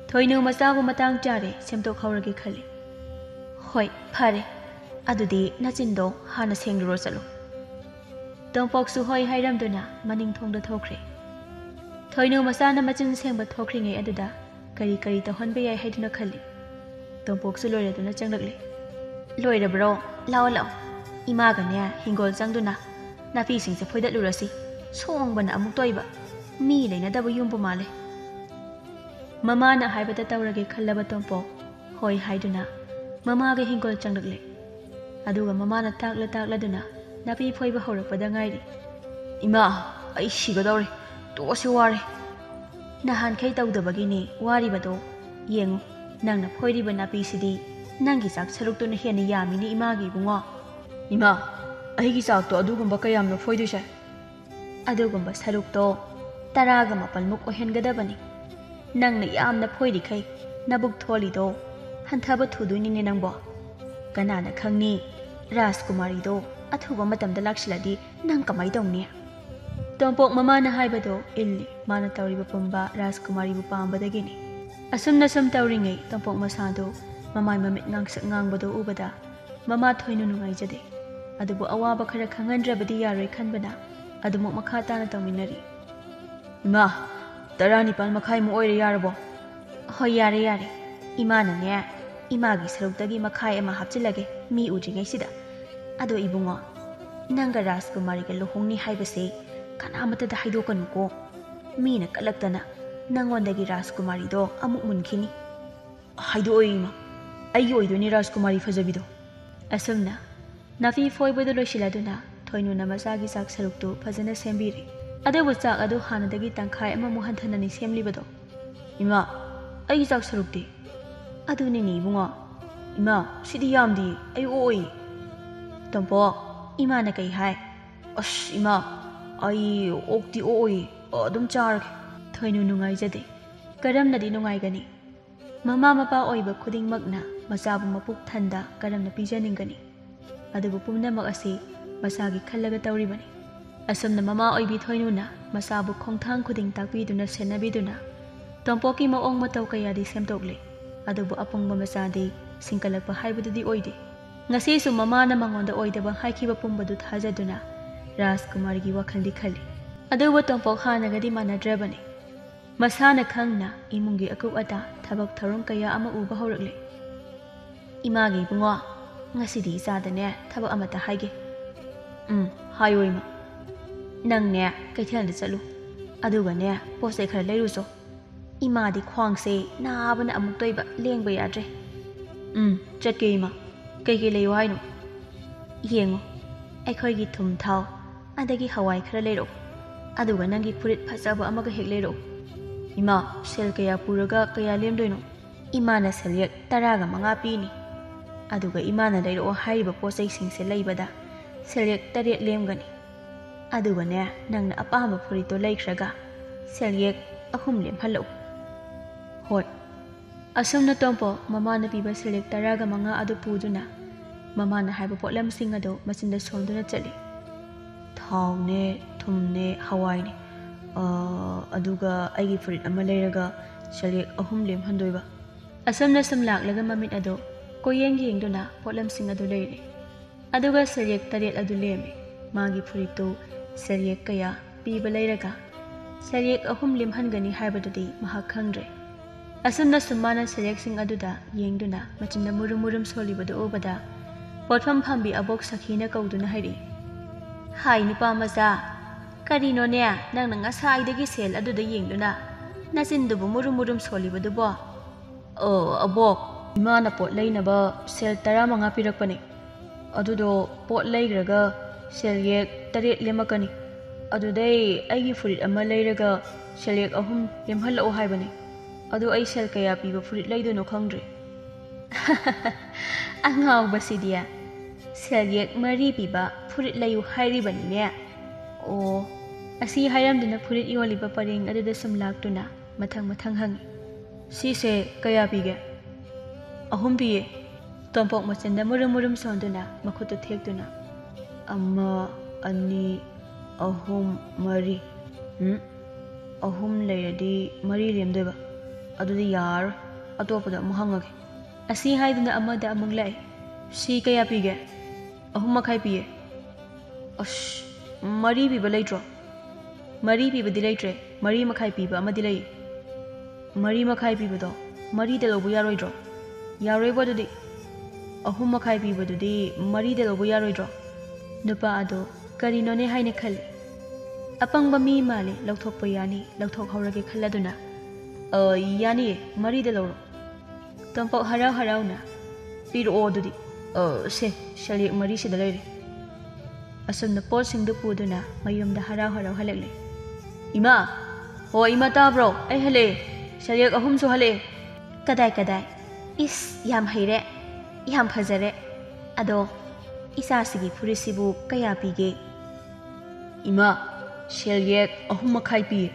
ꯊꯣꯏꯅꯨ ꯃꯆꯥꯕꯨ ꯃꯇꯥꯡ ꯆꯥꯔꯦ ꯁꯦꯝꯗꯣꯛꯍꯧꯔꯒꯦ ꯈꯜꯂꯤ ꯍꯣꯏ ꯐꯔꯦ ꯑꯗꯨꯗꯤ ꯅꯆꯤꯟꯗꯣ ꯍꯥꯟꯅ ꯁꯦꯡꯂꯨꯔꯣ ꯆꯠꯂꯨ ꯇꯣꯝꯄꯣꯛꯁꯨ ꯍꯣꯏ ꯍꯥꯏꯔꯝꯗꯨꯅ ꯃꯅꯤꯡ ꯊꯣꯡꯗ ꯊꯣꯛꯈ꯭ꯔꯦ ꯊꯣꯏꯅꯨ ꯃꯆꯥꯅ ꯃꯆꯤꯟ ꯁꯦꯡꯕ ꯊꯣꯛꯈ꯭ꯔꯤꯉꯩ ꯑꯗꯨꯗ ꯀꯔꯤ ꯀꯔꯤ ꯇꯧꯍꯟꯕ ꯌꯥꯏ ꯍꯥꯏꯗꯨꯅ ꯈꯜꯂꯤ ꯇꯣꯝꯄꯣꯛꯁꯨ ꯂꯣꯏꯔꯗꯨꯅ ꯆꯪꯂꯛꯂꯦ ꯂꯣꯏꯔꯕ꯭ꯔꯣ ꯂꯥꯛꯑꯣ ꯂꯥꯛꯑꯣ ꯏꯃꯥꯒꯅꯦ ꯍꯤꯡꯒꯣꯜ ꯆꯪꯗꯨꯅ ꯅꯥꯄꯤꯁꯤꯡꯁꯦ ꯐꯣꯏꯗꯠꯂꯨꯔꯁꯤ ꯁꯣꯡꯕꯅ ꯑꯃꯨꯛ ꯇꯣꯏꯕ ꯃꯤ ꯂꯩꯅꯗꯕ ꯌꯨꯝꯕꯨ ꯃꯥꯜꯂꯦ ꯃꯃꯥꯅ ꯍꯥꯏꯕꯗ ꯇꯧꯔꯒꯦ ꯈꯜꯂꯕ ꯇꯣꯝꯄꯣꯛ ꯍꯣꯏ ꯍꯥꯏꯗꯨꯅ ꯃꯃꯥꯒ ꯍꯤꯡꯒꯣꯜ ꯆꯪꯂꯛꯂꯦ ꯑꯗꯨꯒ ꯃꯃꯥꯅ ꯇꯥꯛꯂꯗꯨꯅ ꯅꯥꯄꯤ ꯐꯣꯏꯕ ꯍꯧꯔꯛꯄꯗ ꯉꯥꯏꯔꯤ ꯏꯃꯥ ꯑꯩ ꯁꯤꯒꯗꯧꯔꯦ ꯇꯣꯛꯑꯁꯤ ꯋꯥꯔꯦ ꯅꯍꯥꯟꯈꯩ ꯇꯧꯗꯕꯒꯤꯅꯦ ꯋꯥꯔꯤꯕꯗꯣ ꯌꯦꯡꯉꯨ ꯅꯪꯅ ꯐꯣꯏꯔꯤꯕ ꯅꯥꯄꯤꯁꯤꯗꯤ ꯅꯪꯒꯤ ꯆꯥꯛ ꯁꯔꯨꯛꯇꯨꯅ ꯍꯦꯟꯅ ꯌꯥꯝꯃꯤꯅꯤ ꯏꯃꯥꯒꯤ ꯏꯕꯨꯡꯉꯣ ꯏꯃꯥ ꯑꯩꯒꯤ ꯆꯥꯛꯇꯣ ꯑꯗꯨꯒꯨꯝꯕ ꯀꯌꯥꯝꯅꯣ ꯐꯣꯏꯗꯣꯏꯁꯦ ꯑꯗꯨꯒꯨꯝꯕ ꯁꯔꯨꯛꯇꯣ 10-8 ꯑꯣꯏꯍꯟꯒꯗꯕꯅꯤ ꯅꯪꯅ ꯌꯥꯝꯅ ꯐꯣꯏꯔꯤꯈꯩ ꯅꯕꯨꯛ ꯊꯣꯜꯂꯤꯗꯣ ꯍꯟꯊꯕ ꯊꯨꯗꯣꯏꯅꯤꯅꯦ ꯅꯪꯕꯣ ꯀꯅꯥꯅ ꯈꯪꯅꯤ ꯔꯥꯖꯀꯨꯃꯥꯔꯤꯗꯣ ꯑꯊꯨꯕ ꯃꯇꯝꯗ ꯂꯥꯛꯁꯤꯜꯂꯗꯤ ꯅꯪ ꯀꯃꯥꯏ ꯇꯧꯅꯤ ꯇꯣꯝꯄꯣꯛ ꯃꯃꯥꯅ ꯍꯥꯏꯕꯗꯣ ꯏꯜꯂꯤ ꯃꯥꯅ ꯇꯧꯔꯤꯕ ꯄꯨꯝꯕ ꯔꯥꯖꯀꯨꯃꯥꯔꯤꯕꯨ ꯄꯥꯝꯕꯗꯒꯤꯅꯤ ꯑꯁꯨꯝꯅ ꯁꯨꯝ ꯇꯧꯔꯤꯉꯩ ꯇꯣꯝꯄꯣꯛ ꯃꯁꯥꯗꯣ ꯃꯃꯥꯏ ꯃꯃꯤꯠ ꯉꯥꯡꯁꯛ ꯉꯥꯡꯕꯗꯣ ꯎꯕꯗ ꯃꯃꯥ ꯊꯣꯏꯅ ꯅꯨꯡꯉꯥꯏꯖꯗꯦ ꯑꯗꯨꯕꯨ ꯑꯋꯥꯕ ꯈꯔ ꯈꯪꯍꯟꯗ꯭ꯔꯕꯗꯤ ꯌꯥꯔꯣꯏ ꯈꯟꯕꯅ ꯑꯗꯨꯃꯛ ꯃꯈꯥ ꯇꯥꯅ ꯇꯧꯃꯤꯟꯅꯔꯤ ꯏꯃꯥ 19:30 ꯑꯣꯏꯔꯦ ꯌꯥꯔꯕꯣ ꯍꯣꯏ ꯌꯥꯔꯦ ꯌꯥꯔꯦ ꯏꯃꯥꯅꯅꯦ ꯏꯃꯥꯒꯤ ꯁꯔꯨꯛꯇꯒꯤ ꯃꯈꯥꯏ ꯑꯃ ꯍꯥꯞꯆꯤꯜꯂꯒꯦ ꯃꯤ ꯎꯗ꯭ꯔꯤꯉꯩꯁꯤꯗ ꯑꯗꯣ ꯏꯕꯨꯡꯉꯣ ꯅꯪꯒ ꯔꯥꯖꯀꯨꯃꯥꯔꯤꯒ ꯂꯨꯍꯣꯡꯅꯤ ꯍꯥꯏꯕꯁꯦ ꯀꯅꯥꯃꯠꯇꯗ ꯍꯥꯏꯗꯣꯛꯀꯅꯨꯀꯣ ꯃꯤꯅ ꯀꯜꯂꯛꯇꯅ ꯅꯪꯉꯣꯟꯗꯒꯤ ꯔꯥꯖꯀꯨꯃꯥꯔꯤꯗꯣ ꯑꯃꯨꯛ ꯃꯨꯟꯈꯤꯅꯤ ꯍꯥꯏꯗꯣꯛꯑꯣꯏ ꯏꯃꯥ ꯑꯩꯒꯤ ꯑꯣꯏꯗꯣꯏꯅꯤ ꯔꯥꯖꯀꯨꯃꯥꯔꯤ ꯐꯖꯕꯤꯗꯣ ꯑꯁꯨꯝꯅ ꯅꯥꯄꯤ ꯐꯣꯏꯕꯗꯨ ꯂꯣꯏꯁꯤꯜꯂꯗꯨꯅ ꯊꯣꯏꯅꯨꯅ ꯃꯆꯥꯒꯤ ꯆꯥꯛ ꯁꯔꯨꯛꯇꯨ ꯐꯖꯅ ꯁꯦꯝꯕꯤꯔꯤ ꯑꯗꯨꯕꯨ ꯆꯥꯛ ꯑꯗꯨ ꯍꯥꯟꯅꯗꯒꯤ ꯇꯪꯈꯥꯏ ꯑꯃꯃꯨꯛ ꯍꯟꯊꯅꯅꯤ ꯁꯦꯝꯂꯤꯕꯗꯣ ꯏꯃꯥ ꯑꯩꯒꯤ ꯆꯥꯛ ꯁꯔꯨꯛꯇꯤ ꯑꯗꯨꯅꯤꯅꯦ ꯏꯕꯨꯡꯉꯣ ꯏꯃꯥ ꯁꯤꯗꯤ ꯌꯥꯝꯗꯤ ꯑꯩ ꯑꯣꯛꯑꯣꯏ ꯇꯣꯝꯄꯣꯛ ꯏꯃꯥꯅ ꯀꯩ ꯍꯥꯏ ꯑꯁ ꯏꯃꯥ ꯑꯩ ꯑꯣꯛꯇꯤ ꯑꯣꯛꯑꯣꯏ ꯑꯗꯨꯝ ꯆꯥꯔꯒꯦ ꯊꯣꯏꯅꯨ ꯅꯨꯡꯉꯥꯏꯖꯗꯦ ꯀꯔꯝꯅꯗꯤ ꯅꯨꯡꯉꯥꯏꯒꯅꯤ ꯃꯃꯥ ꯃꯄꯥ ꯑꯣꯏꯕ ꯈꯨꯗꯤꯡꯃꯛꯅ ꯃꯆꯥꯕꯨ ꯃꯄꯨꯛ ꯊꯟꯗ ꯀꯔꯝꯅ ꯄꯤꯖꯅꯤꯡꯒꯅꯤ ꯑꯗꯨꯕꯨ ꯄꯨꯝꯅꯃꯛ ꯑꯁꯤ ꯃꯆꯥꯒꯤ ꯈꯜꯂꯒ ꯇꯧꯔꯤꯕꯅꯤ ꯑꯁꯨꯝꯅ ꯃꯃꯥ ꯑꯣꯏꯕꯤ ꯊꯣꯏꯅꯨꯅ ꯃꯆꯥꯕꯨ ꯈꯣꯡꯊꯥꯡ ꯈꯨꯗꯤꯡ ꯇꯥꯛꯄꯤꯗꯨꯅ ꯁꯦꯟꯅꯕꯤꯗꯨꯅ ꯇꯣꯝꯄꯣꯛꯀꯤ ꯃꯑꯣꯡ ꯃꯇꯧ ꯀꯌꯥꯗꯤ ꯁꯦꯝꯗꯣꯛꯂꯤ ꯑꯗꯨꯕꯨ ꯑꯄꯪꯕ ꯃꯆꯥꯗꯤ ꯁꯤꯡꯀꯠꯂꯛꯄ ꯍꯥꯏꯕꯗꯨꯗꯤ ꯑꯣꯏꯗꯦ ꯉꯁꯤꯁꯨ ꯃꯃꯥꯅ ꯃꯉꯣꯟꯗ ꯑꯣꯏꯗꯕ ꯍꯥꯏꯈꯤꯕ ꯄꯨꯝꯕꯗꯨ ꯊꯥꯖꯗꯨꯅ ꯔꯥꯖꯀꯨꯃꯥꯔꯤꯒꯤ ꯋꯥꯈꯜꯗꯤ ꯈꯜꯂꯤ ꯑꯗꯨꯕꯨ ꯇꯣꯝꯄꯣꯛ ꯍꯥꯟꯅꯒꯗꯤ ꯃꯥꯟꯅꯗ꯭ꯔꯕꯅꯤ ꯃꯁꯥꯅ ꯈꯪꯅ ꯏꯃꯨꯡꯒꯤ ꯑꯀꯨꯞ ꯑꯇꯥ ꯊꯕꯛ ꯊꯧꯔꯝ ꯀꯌꯥ ꯑꯃ ꯎꯕ ꯍꯧꯔꯛꯂꯤ ꯏꯃꯥꯒꯤ ꯏꯕꯨꯡꯉꯣ ꯉꯁꯤꯗꯤ ꯏꯆꯥꯗꯅꯦ ꯊꯕꯛ ꯑꯃꯠꯇ ꯍꯥꯏꯒꯦ ꯍꯥꯏꯌꯣ ꯏꯃꯥ ꯅꯪꯅꯦ ꯀꯩꯊꯦꯜꯗ ꯆꯠꯂꯨ ꯑꯗꯨꯒꯅꯦ ꯄꯣꯠꯆꯩ ꯈꯔ ꯂꯩꯔꯨꯆꯣ ꯏꯃꯥꯗꯤ ꯈ꯭ꯋꯥꯡꯁꯦ ꯅꯥꯕꯅ ꯑꯃꯨꯛ ꯇꯣꯏꯕ ꯂꯦꯡꯕ ꯌꯥꯗ꯭ꯔꯦ ꯆꯠꯀꯦ ꯏꯃꯥ ꯀꯩꯀꯩ ꯂꯩꯌꯣ ꯍꯥꯏꯅꯣ ꯌꯦꯡꯉꯣ ꯑꯩꯈꯣꯏꯒꯤ ꯊꯨꯝ ꯊꯥꯎ ꯑꯗꯒꯤ ꯍꯋꯥꯏ ꯈꯔ ꯂꯩꯔꯛꯎ ꯑꯗꯨꯒ ꯅꯪꯒꯤ ꯐꯨꯔꯤꯠ ꯐꯖꯕ ꯑꯃꯒ ꯍꯦꯛ ꯂꯩꯔꯛꯎ ꯏꯃꯥ ꯁꯦꯜ ꯀꯌꯥ ꯄꯨꯔꯒ ꯀꯌꯥ ꯂꯦꯝꯗꯣꯏꯅꯣ ꯏꯃꯥꯅ ꯁꯦꯜꯌꯦꯛ 10-5 ꯄꯤꯅꯤ ꯑꯗꯨꯒ ꯏꯃꯥꯅ ꯂꯩꯔꯛꯑꯣ ꯍꯥꯏꯔꯤꯕ ꯄꯣꯠꯆꯩꯁꯤꯡꯁꯦ ꯂꯩꯕꯗ ꯁꯦꯜꯌꯦꯛ 8 ꯂꯦꯝꯒꯅꯤ ꯑꯗꯨꯒꯅꯦ ꯅꯪꯅ ꯑꯄꯥꯝꯕ ꯐꯨꯔꯤꯠꯇꯣ ꯂꯩꯈ꯭ꯔꯒ ꯁꯦꯜꯌꯦꯛ 3 ꯂꯦꯝꯍꯜꯂꯛꯎ ꯍꯣꯏ ꯑꯁꯨꯝꯅ ꯇꯣꯝꯄꯣꯛ ꯃꯃꯥꯅ ꯄꯤꯕ ꯁꯦꯜꯌꯦꯛ 10-5 ꯑꯗꯨ ꯄꯨꯗꯨꯅ ꯃꯃꯥꯅ ꯍꯥꯏꯕ ꯄꯣꯠꯂꯝꯁꯤꯡ ꯑꯗꯨ ꯃꯆꯤꯟꯗ ꯁꯣꯝꯗꯨꯅ ꯆꯠꯂꯤ ꯊꯥꯎꯅꯦ ꯊꯨꯝꯅꯦ ꯍꯋꯥꯏꯅꯦ ꯑꯗꯨꯒ ꯑꯩꯒꯤ ꯐꯨꯔꯤꯠ ꯑꯃ ꯂꯩꯔꯒ ꯁꯦꯜꯌꯦꯛ 3 ꯂꯦꯝꯍꯟꯗꯣꯏꯕ ꯑꯁꯨꯝꯅ ꯁꯨꯝ ꯂꯥꯛꯂꯒ ꯃꯃꯤꯠ ꯑꯗꯨ ꯀꯣꯌꯦꯡ ꯌꯦꯡꯗꯨꯅ ꯄꯣꯠꯂꯝꯁꯤꯡ ꯑꯗꯨ ꯂꯩꯔꯤ ꯑꯗꯨꯒ ꯁꯦꯜꯌꯦꯛ 8 ꯑꯗꯨ ꯂꯦꯝꯃꯤ ꯃꯥꯒꯤ ꯐꯨꯔꯤꯠꯇꯨ ꯁꯦꯜꯌꯦꯛ ꯀꯌꯥ ꯄꯤꯕ ꯂꯩꯔꯒ ꯁꯦꯜꯌꯦꯛ 3 ꯂꯦꯝꯍꯟꯒꯅꯤ ꯍꯥꯏꯕꯗꯨꯗꯤ ꯃꯍꯥꯛ ꯈꯪꯗ꯭ꯔꯦ ꯑꯁꯨꯝꯅ ꯁꯨꯝ ꯃꯥꯅ ꯁꯦꯜꯌꯦꯛꯁꯤꯡ ꯑꯗꯨꯗ ꯌꯦꯡꯗꯨꯅ ꯃꯆꯤꯟꯗ ꯃꯨꯔꯨꯝ ꯃꯨꯔꯨꯝ ꯁꯣꯜꯂꯤꯕꯗꯨ ꯎꯕꯗ ꯄꯣꯠꯐꯝ ꯐꯝꯕꯤ ꯑꯕꯣꯛ ꯁꯈꯤꯅ ꯀꯧꯗꯨꯅ ꯍꯥꯏꯔꯛꯏ ꯍꯥꯏ ꯅꯨꯄꯥ ꯃꯆꯥ ꯀꯔꯤꯅꯣꯅꯦ ꯅꯪꯅ ꯉꯁꯥꯏꯗꯒꯤ ꯁꯦꯜ ꯑꯗꯨꯗ ꯌꯦꯡꯗꯨꯅ ꯅꯆꯤꯟꯗꯨꯕꯨ ꯃꯨꯔꯨꯝ ꯃꯨꯔꯨꯝ ꯁꯣꯜꯂꯤꯕꯗꯨꯕꯣ ꯑꯕꯣꯛ ꯏꯃꯥꯅ ꯄꯣꯠ ꯂꯩꯅꯕ ꯁꯦꯜ 15 ꯄꯤꯔꯛꯄꯅꯦ ꯑꯗꯨꯗꯣ ꯄꯣꯠ ꯂꯩꯈ꯭ꯔꯒ ꯁꯦꯜꯌꯦꯛ 8 ꯂꯦꯝꯃꯛꯀꯅꯤ ꯑꯗꯨꯗꯩ ꯑꯩꯒꯤ ꯐꯨꯔꯤꯠ ꯑꯃ ꯂꯩꯔꯒ ꯁꯦꯜꯌꯦꯛ 3 ꯂꯦꯝꯍꯜꯂꯛꯑꯣ ꯍꯥꯏꯕꯅꯤ ꯑꯗꯣ ꯑꯩ ꯁꯦꯜ ꯀꯌꯥ ꯄꯤꯕ ꯐꯨꯔꯤꯠ ꯂꯩꯗꯣꯏꯅꯣ ꯈꯪꯗ꯭ꯔꯦ ꯑꯉꯥꯎꯕꯁꯤꯗꯤ ꯁꯦꯜꯌꯦꯛ 4 ꯄꯤꯕ ꯐꯨꯔꯤꯠ ꯂꯩꯌꯨ ꯍꯥꯏꯔꯤꯕꯅꯤꯅꯦ ꯑꯣ ꯑꯁꯤ ꯍꯥꯏꯔꯝꯗꯨꯅ ꯐꯨꯔꯤꯠ ꯌꯣꯜꯂꯤꯕ ꯄꯔꯦꯡ ꯑꯗꯨꯗ ꯁꯨꯝ ꯂꯥꯛꯇꯨꯅ ꯃꯊꯪ ꯍꯪꯉꯤ ꯁꯤꯁꯦ ꯀꯌꯥ ꯄꯤꯒꯦ 3 ꯄꯤꯌꯦ ꯇꯣꯝꯄꯣꯛ ꯃꯆꯤꯟꯗ ꯃꯨꯔꯨꯝ ꯁꯣꯟꯗꯨꯅ ꯃꯈꯨꯠꯇꯨ ꯊꯦꯛꯇꯨꯅ 1 2 3 4 3 ꯂꯩꯔꯗꯤ 4 ꯂꯦꯝꯗꯣꯏꯕ ꯑꯗꯨꯗꯤ ꯌꯥꯔꯣꯏ ꯑꯇꯣꯞꯄꯗ ꯑꯃꯨꯛ ꯍꯪꯉꯒꯦ ꯑꯁꯤ ꯍꯥꯏꯗꯨꯅ ꯑꯃꯗ ꯑꯃꯨꯛ ꯂꯥꯛꯏ ꯁꯤ ꯀꯌꯥ ꯄꯤꯒꯦ 3.5 ꯄꯤꯌꯦ ꯑꯁ 4 ꯄꯤꯕ ꯂꯩꯇ꯭ꯔꯣ 4 ꯄꯤꯕꯗꯤ ꯂꯩꯇ꯭ꯔꯦ 4.5 ꯄꯤꯕ ꯑꯃꯗꯤ ꯂꯩ 4.5 ꯄꯤꯕꯗꯣ 4ꯗ ꯂꯧꯕ ꯌꯥꯔꯣꯏꯗ꯭ꯔꯣ ꯌꯥꯔꯣꯏꯕ ꯑꯗꯨꯗꯤ 3.5 ꯄꯤꯕꯗꯨꯗꯤ 4ꯗ ꯂꯧꯕ ꯌꯥꯔꯣꯏꯗ꯭ꯔꯣ ꯅꯨꯄꯥ ꯑꯗꯣ ꯀꯔꯤꯅꯣꯅꯦ ꯍꯥꯏꯅ ꯈꯜꯂꯤ ꯑꯄꯪꯕ ꯃꯤ ꯃꯥꯜꯂꯤ ꯂꯧꯊꯣꯛꯄ ꯌꯥꯅꯤ ꯂꯧꯊꯣꯛꯍꯧꯔꯒꯦ ꯈꯜꯂꯗꯨꯅ ꯌꯥꯅꯤꯌꯦ 4ꯗ ꯂꯧꯔꯣ ꯇꯣꯝꯄꯣꯛ ꯍꯔꯥꯎꯅ ꯄꯤꯔꯛꯑꯣ ꯑꯗꯨꯗꯤ ꯁꯦ ꯁꯦꯜꯌꯦꯛ 4 ꯁꯤꯗ ꯂꯩꯔꯦ ꯑꯁꯨꯝꯅ ꯄꯣꯠꯁꯤꯡꯗꯨ ꯄꯨꯗꯨꯅ ꯃꯌꯨꯝꯗ ꯍꯔꯥꯎ ꯍꯜꯂꯛꯂꯦ ꯏꯃꯥ ꯍꯣ ꯏꯃꯥ ꯇꯥꯕ꯭ꯔꯣ ꯑꯩ ꯍꯜꯂꯛꯑꯦ ꯁꯦꯜꯌꯦꯛ 3ꯁꯨ ꯍꯜꯂꯛꯑꯦ ꯀꯗꯥꯏ ꯏꯁ ꯌꯥꯝ ꯍꯩꯔꯦ ꯌꯥꯝ ꯐꯖꯔꯦ ꯑꯗꯣ ꯏꯆꯥꯁꯤꯒꯤ ꯐꯨꯔꯤꯠꯁꯤꯕꯨ ꯀꯌꯥ ꯄꯤꯒꯦ ꯏꯃꯥ ꯁꯦꯜꯌꯦꯛ 3.5 ꯄꯤꯌꯦ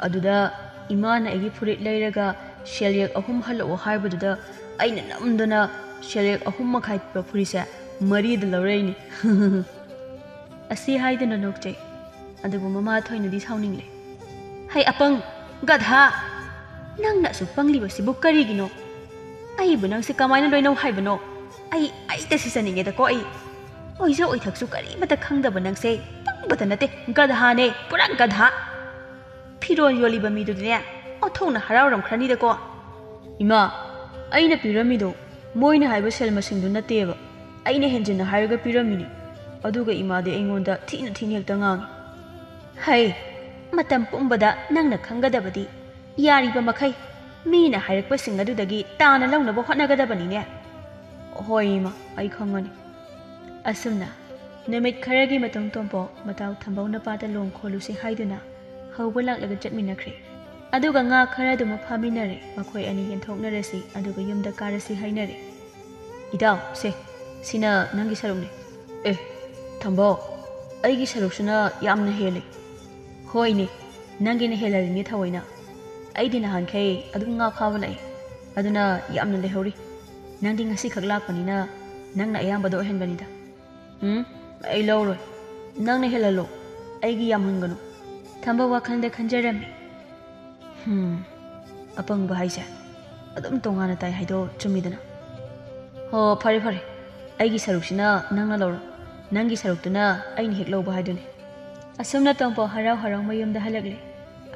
ꯑꯗꯨꯗ ꯏꯃꯥꯅ ꯑꯩꯒꯤ ꯐꯨꯔꯤꯠ ꯂꯩꯔꯒ ꯁꯦꯜꯌꯦꯛ 3 ꯍꯜꯂꯛꯑꯣ ꯍꯥꯏꯕꯗꯨꯗ ꯑꯩꯅ ꯅꯝꯗꯨꯅ ꯁꯦꯜꯌꯦꯛ 3.5 ꯄꯤꯕ ꯐꯨꯔꯤꯠꯁꯦ 4ꯗ ꯂꯧꯔꯛꯏꯅꯤ ꯑꯁꯤ ꯍꯥꯏꯗꯨꯅ ꯅꯣꯛꯆꯩ ꯑꯗꯨꯕꯨ ꯃꯃꯥ ꯊꯣꯏꯅꯗꯤ ꯁꯥꯎꯅꯤꯡꯂꯦ ꯍꯩ ꯑꯄꯪ ꯒꯙꯥ ꯅꯪꯅ ꯑꯁꯨꯛ ꯄꯪꯂꯤꯕꯁꯤꯕꯨ ꯀꯔꯤꯒꯤꯅꯣ ꯑꯩꯕꯨ ꯅꯪꯁꯦ ꯀꯃꯥꯏꯅ ꯂꯣꯏꯅꯧ ꯍꯥꯏꯕꯅꯣ ꯑꯩ ꯇꯁꯤꯖꯅꯤꯡꯉꯦꯗꯀꯣ ꯑꯩ ꯑꯣꯏꯖ ꯑꯣꯏꯊꯛꯁꯨ ꯀꯔꯤꯃꯠꯇ ꯈꯪꯗꯕ ꯅꯪꯁꯦ ꯄꯪꯕꯇ ꯅꯠꯇꯦ ꯒꯙꯥꯅꯦ ꯄꯨꯔꯥ ꯒꯙꯥ ꯐꯤꯔꯣꯜ ꯌꯣꯜꯂꯤꯕ ꯃꯤꯗꯨꯗꯤꯅꯦ ꯑꯣꯟꯊꯣꯛꯅ ꯍꯔꯥꯎꯔꯝꯈ꯭ꯔꯅꯤꯗꯀꯣ ꯏꯃꯥ ꯑꯩꯅ ꯄꯤꯔꯝꯃꯤꯗꯣ ꯃꯣꯏꯅ ꯍꯥꯏꯕ ꯁꯦꯜ ꯃꯁꯤꯡꯗꯨ ꯅꯠꯇꯦꯕ ꯑꯩꯅ ꯍꯦꯟꯖꯤꯟꯅ ꯍꯥꯏꯔꯒ ꯄꯤꯔꯝꯃꯤꯅꯤ ꯑꯗꯨꯒ ꯏꯃꯥꯗꯤ ꯑꯩꯉꯣꯟꯗ ꯊꯤꯅ ꯍꯦꯛꯇ ꯉꯥꯡꯉꯤ ꯍꯩ ꯃꯇꯝ ꯄꯨꯝꯕꯗ ꯅꯪꯅ ꯈꯪꯒꯗꯕꯗꯤ ꯌꯥꯔꯤꯕ ꯃꯈꯩ ꯃꯤꯅ ꯍꯥꯏꯔꯛꯄꯁꯤꯡ ꯑꯗꯨꯗꯒꯤ ꯇꯥꯅ ꯂꯧꯅꯕ ꯍꯣꯠꯅꯒꯗꯕꯅꯤꯅꯦ ꯍꯣꯏ ꯏꯃꯥ ꯑꯩ ꯈꯪꯉꯅꯤ ꯑꯁꯨꯝꯅ ꯅꯨꯃꯤꯠ ꯈꯔꯒꯤ ꯃꯇꯨꯡ ꯇꯣꯝꯄꯣꯛ ꯃꯇꯥꯎ ꯊꯝꯕꯧ ꯅꯄꯥꯗ ꯂꯣꯡ ꯈꯣꯜꯂꯨꯁꯤ ꯍꯥꯏꯗꯨꯅ ꯍꯧꯕ ꯂꯥꯛꯂꯒ ꯆꯠꯃꯤꯟꯅꯈ꯭ꯔꯦ ꯑꯗꯨꯒ ꯉꯥ ꯈꯔꯗꯨꯃ ꯐꯥꯃꯤꯟꯅꯔꯦ ꯃꯈꯣꯏ ꯑꯅꯤ ꯌꯦꯟꯊꯣꯛꯅꯔꯁꯤ ꯑꯗꯨꯒ ꯌꯨꯝꯗ ꯀꯥꯔꯁꯤ ꯍꯥꯏꯅꯔꯦ ꯏꯇꯥꯎ ꯁꯤꯅ ꯅꯪꯒꯤ ꯁꯔꯨꯛꯅꯤ ꯊꯝꯕꯧ ꯑꯩꯒꯤ ꯁꯔꯨꯛꯁꯤꯅ ꯌꯥꯝꯅ ꯍꯦꯜꯂꯤ ꯍꯣꯏꯅꯦ ꯅꯪꯒꯤꯅ ꯍꯦꯜꯂꯤꯅꯦ ꯊꯑꯣꯏꯅ ꯑꯩꯗꯤ ꯅꯍꯥꯟꯈꯩ ꯑꯗꯨꯝ ꯉꯥ ꯐꯥꯕ ꯂꯥꯛꯑꯦ ꯑꯗꯨꯅ ꯌꯥꯝꯅ ꯂꯩꯍꯧꯔꯤ ꯅꯪꯗꯤ ꯉꯁꯤꯈꯛ ꯂꯥꯛꯄꯅꯤꯅ ꯅꯪꯅ ꯑꯌꯥꯝꯕꯗ ꯑꯣꯏꯍꯟꯕꯅꯤꯗ ꯑꯩ ꯂꯧꯔꯣꯏ ꯅꯪꯅ ꯍꯦꯜꯍꯜꯂꯣ ꯑꯩꯒꯤ ꯌꯥꯝꯍꯟꯒꯅꯨ ꯊꯝꯕꯧ ꯋꯥꯈꯜꯗ ꯈꯟꯖꯔꯝꯃꯤ ꯑꯄꯪꯕ ꯍꯥꯏꯁꯦ ꯑꯗꯨꯝ ꯇꯣꯉꯥꯟꯅ ꯇꯥꯏ ꯍꯥꯏꯗꯣ ꯆꯨꯝꯃꯤꯗꯅ ꯍꯣ ꯐꯔꯦ ꯑꯩꯒꯤ ꯁꯔꯨꯛꯁꯤꯅ ꯅꯪꯅ ꯂꯧꯔꯣ ꯅꯪꯒꯤ ꯁꯔꯨꯛꯇꯨꯅ ꯑꯩꯅ ꯍꯦꯛ ꯂꯧꯕ ꯍꯥꯏꯗꯨꯅꯤ ꯑꯁꯨꯝꯅ ꯇꯣꯝꯄꯣꯛ ꯍꯔꯥꯎ ꯃꯌꯨꯝꯗ ꯍꯜꯂꯛꯂꯦ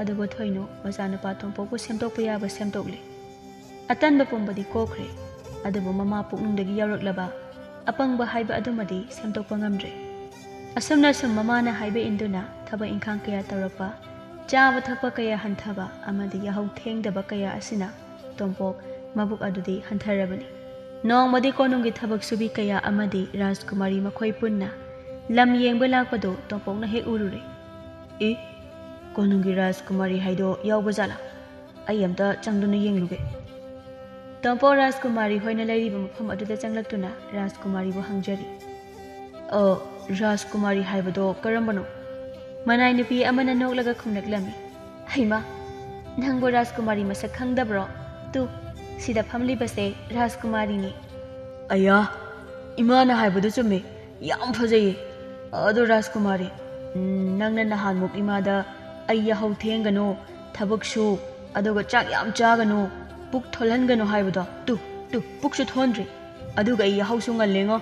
ꯑꯗꯨꯕꯨ ꯊꯣꯏꯅꯨ ꯃꯆꯥꯅꯨꯄꯥ ꯇꯣꯝꯄꯣꯛꯄꯨ ꯁꯦꯝꯗꯣꯛꯄ ꯌꯥꯕ ꯁꯦꯝꯗꯣꯛꯂꯦ ꯑꯇꯟꯕ ꯄꯨꯝꯕꯗꯤ ꯀꯣꯛꯈ꯭ꯔꯦ ꯑꯗꯨꯕꯨ ꯃꯃꯥ ꯄꯨꯛꯅꯤꯡꯗꯒꯤ ꯌꯥꯎꯔꯛꯂꯕ ꯑꯄꯪꯕ ꯍꯥꯏꯕ ꯑꯗꯨꯃꯗꯤ ꯁꯦꯝꯗꯣꯛꯄ ꯉꯝꯗ꯭ꯔꯦ ꯑꯁꯨꯝꯅ ꯁꯨꯝ ꯃꯃꯥꯅ ꯍꯥꯏꯕ ꯏꯟꯗꯨꯅ ꯊꯕꯛ ꯏꯪꯈꯥꯡ kaya ꯇꯧꯔꯛꯄ ꯆꯥꯕ ꯊꯛꯄ kaya ꯍꯟꯊꯕ ꯑꯃꯗꯤ ꯌꯥꯍꯧ ꯊꯦꯡꯗꯕ kaya ꯑꯁꯤꯅ ꯇꯣꯝꯄꯣꯛ ꯃꯕꯨꯛ ꯑꯗꯨꯗꯤ ꯍꯟꯊꯔꯕꯅꯤ ꯅꯣꯡꯃꯗꯤ ꯀꯣꯅꯨꯡꯒꯤ ꯊꯕꯛ ꯁꯨꯕꯤ kaya amadi ꯔꯥꯖꯀꯨꯃꯥꯔꯤ ꯃꯈꯣꯏ ꯄꯨꯟꯅ ꯂꯝ ꯌꯦꯡꯕ ꯂꯥꯛꯄꯗꯣ ꯇꯣꯝꯄꯣꯛꯅ ꯍꯦꯛ ꯎꯔꯨꯔꯦ ꯀꯣꯅꯨꯡꯒꯤ ꯔꯥꯖꯀꯨꯃꯥꯔꯤ ꯍꯥꯏꯗꯣ ꯌꯥꯎꯕ ꯖꯥꯠꯂꯥ ꯑꯩ ꯑꯝꯇ ꯆꯪꯗꯨꯅ ꯌꯦꯡꯂꯨꯒꯦ ꯇꯣꯝꯄꯣꯛ ꯔꯥꯖꯀꯨꯃꯥꯔꯤ ꯍꯣꯏꯅ ꯂꯩꯔꯤꯕ ꯃꯐꯝ ꯑꯗꯨꯗ ꯆꯪꯂꯛꯇꯨꯅ ꯔꯥꯖꯀꯨꯃꯥꯔꯤꯕꯨ ꯍꯪꯖꯔꯤ ꯔꯥꯖꯀꯨꯃꯥꯔꯤ ꯍꯥꯏꯕꯗꯣ ꯀꯔꯝꯕꯅꯣ ꯃꯅꯥꯏ ꯅꯨꯄꯤ ꯑꯃꯅ ꯅꯣꯛꯂꯒ ꯈꯨꯝꯂꯛꯂꯝꯃꯤ ꯍꯩꯃꯥ ꯅꯪꯕꯨ ꯔꯥꯖꯀꯨꯃꯥꯔꯤ ꯃꯁꯛ ꯈꯪꯗꯕ꯭ꯔꯣ ꯇꯨ ꯁꯤꯗ ꯐꯝꯂꯤꯕꯁꯦ ꯔꯥꯖꯀꯨꯃꯥꯔꯤꯅꯤ ꯑꯌꯥ ꯏꯃꯥꯅ ꯍꯥꯏꯕꯗꯨ ꯆꯨꯝꯃꯦ ꯌꯥꯝ ꯐꯖꯩꯌꯦ ꯑꯗꯣ ꯔꯥꯖꯀꯨꯃꯥꯔꯤ ꯅꯪꯅ ꯅꯍꯥꯟꯃꯨꯛ ꯏꯃꯥꯗ ꯑꯩ ꯌꯥꯍꯧ ꯊꯦꯡꯒꯅꯨ ꯊꯕꯛꯁꯨ ꯑꯗꯨꯒ ꯆꯥꯛ ꯌꯥꯝ ꯆꯥꯒꯅꯨ ꯄꯨꯛ ꯊꯣꯜꯍꯟꯒꯅꯨ ꯍꯥꯏꯕꯗꯣ ꯇꯨ ꯄꯨꯛꯁꯨ ꯊꯣꯟꯗ꯭ꯔꯤ ꯑꯗꯨꯒ ꯑꯩ ꯌꯥꯍꯧꯁꯨ ꯉꯜꯂꯦꯉꯣ